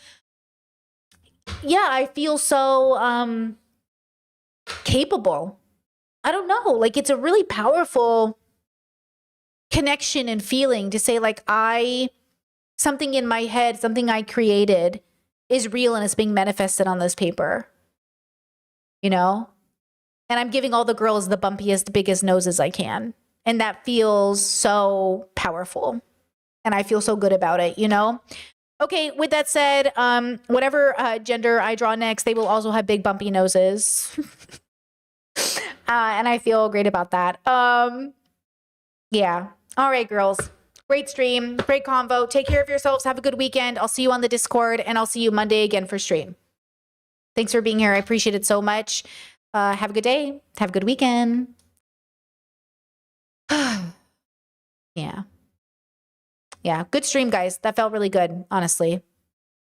yeah, I feel so capable. I don't know. Like it's a really powerful connection and feeling to say like something in my head, something I created is real and it's being manifested on this paper. And I'm giving all the girls the bumpiest, biggest noses I can. And that feels so powerful. And I feel so good about it, Okay, with that said, whatever gender I draw next, they will also have big bumpy noses. And I feel great about that. Yeah. All right, girls. Great stream. Great convo. Take care of yourselves. Have a good weekend. I'll see you on the Discord and I'll see you Monday again for stream. Thanks for being here. I appreciate it so much. Have a good day. Have a good weekend. Yeah. Yeah. Good stream, guys. That felt really good, honestly.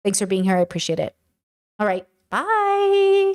Thanks for being here. I appreciate it. All right. Bye.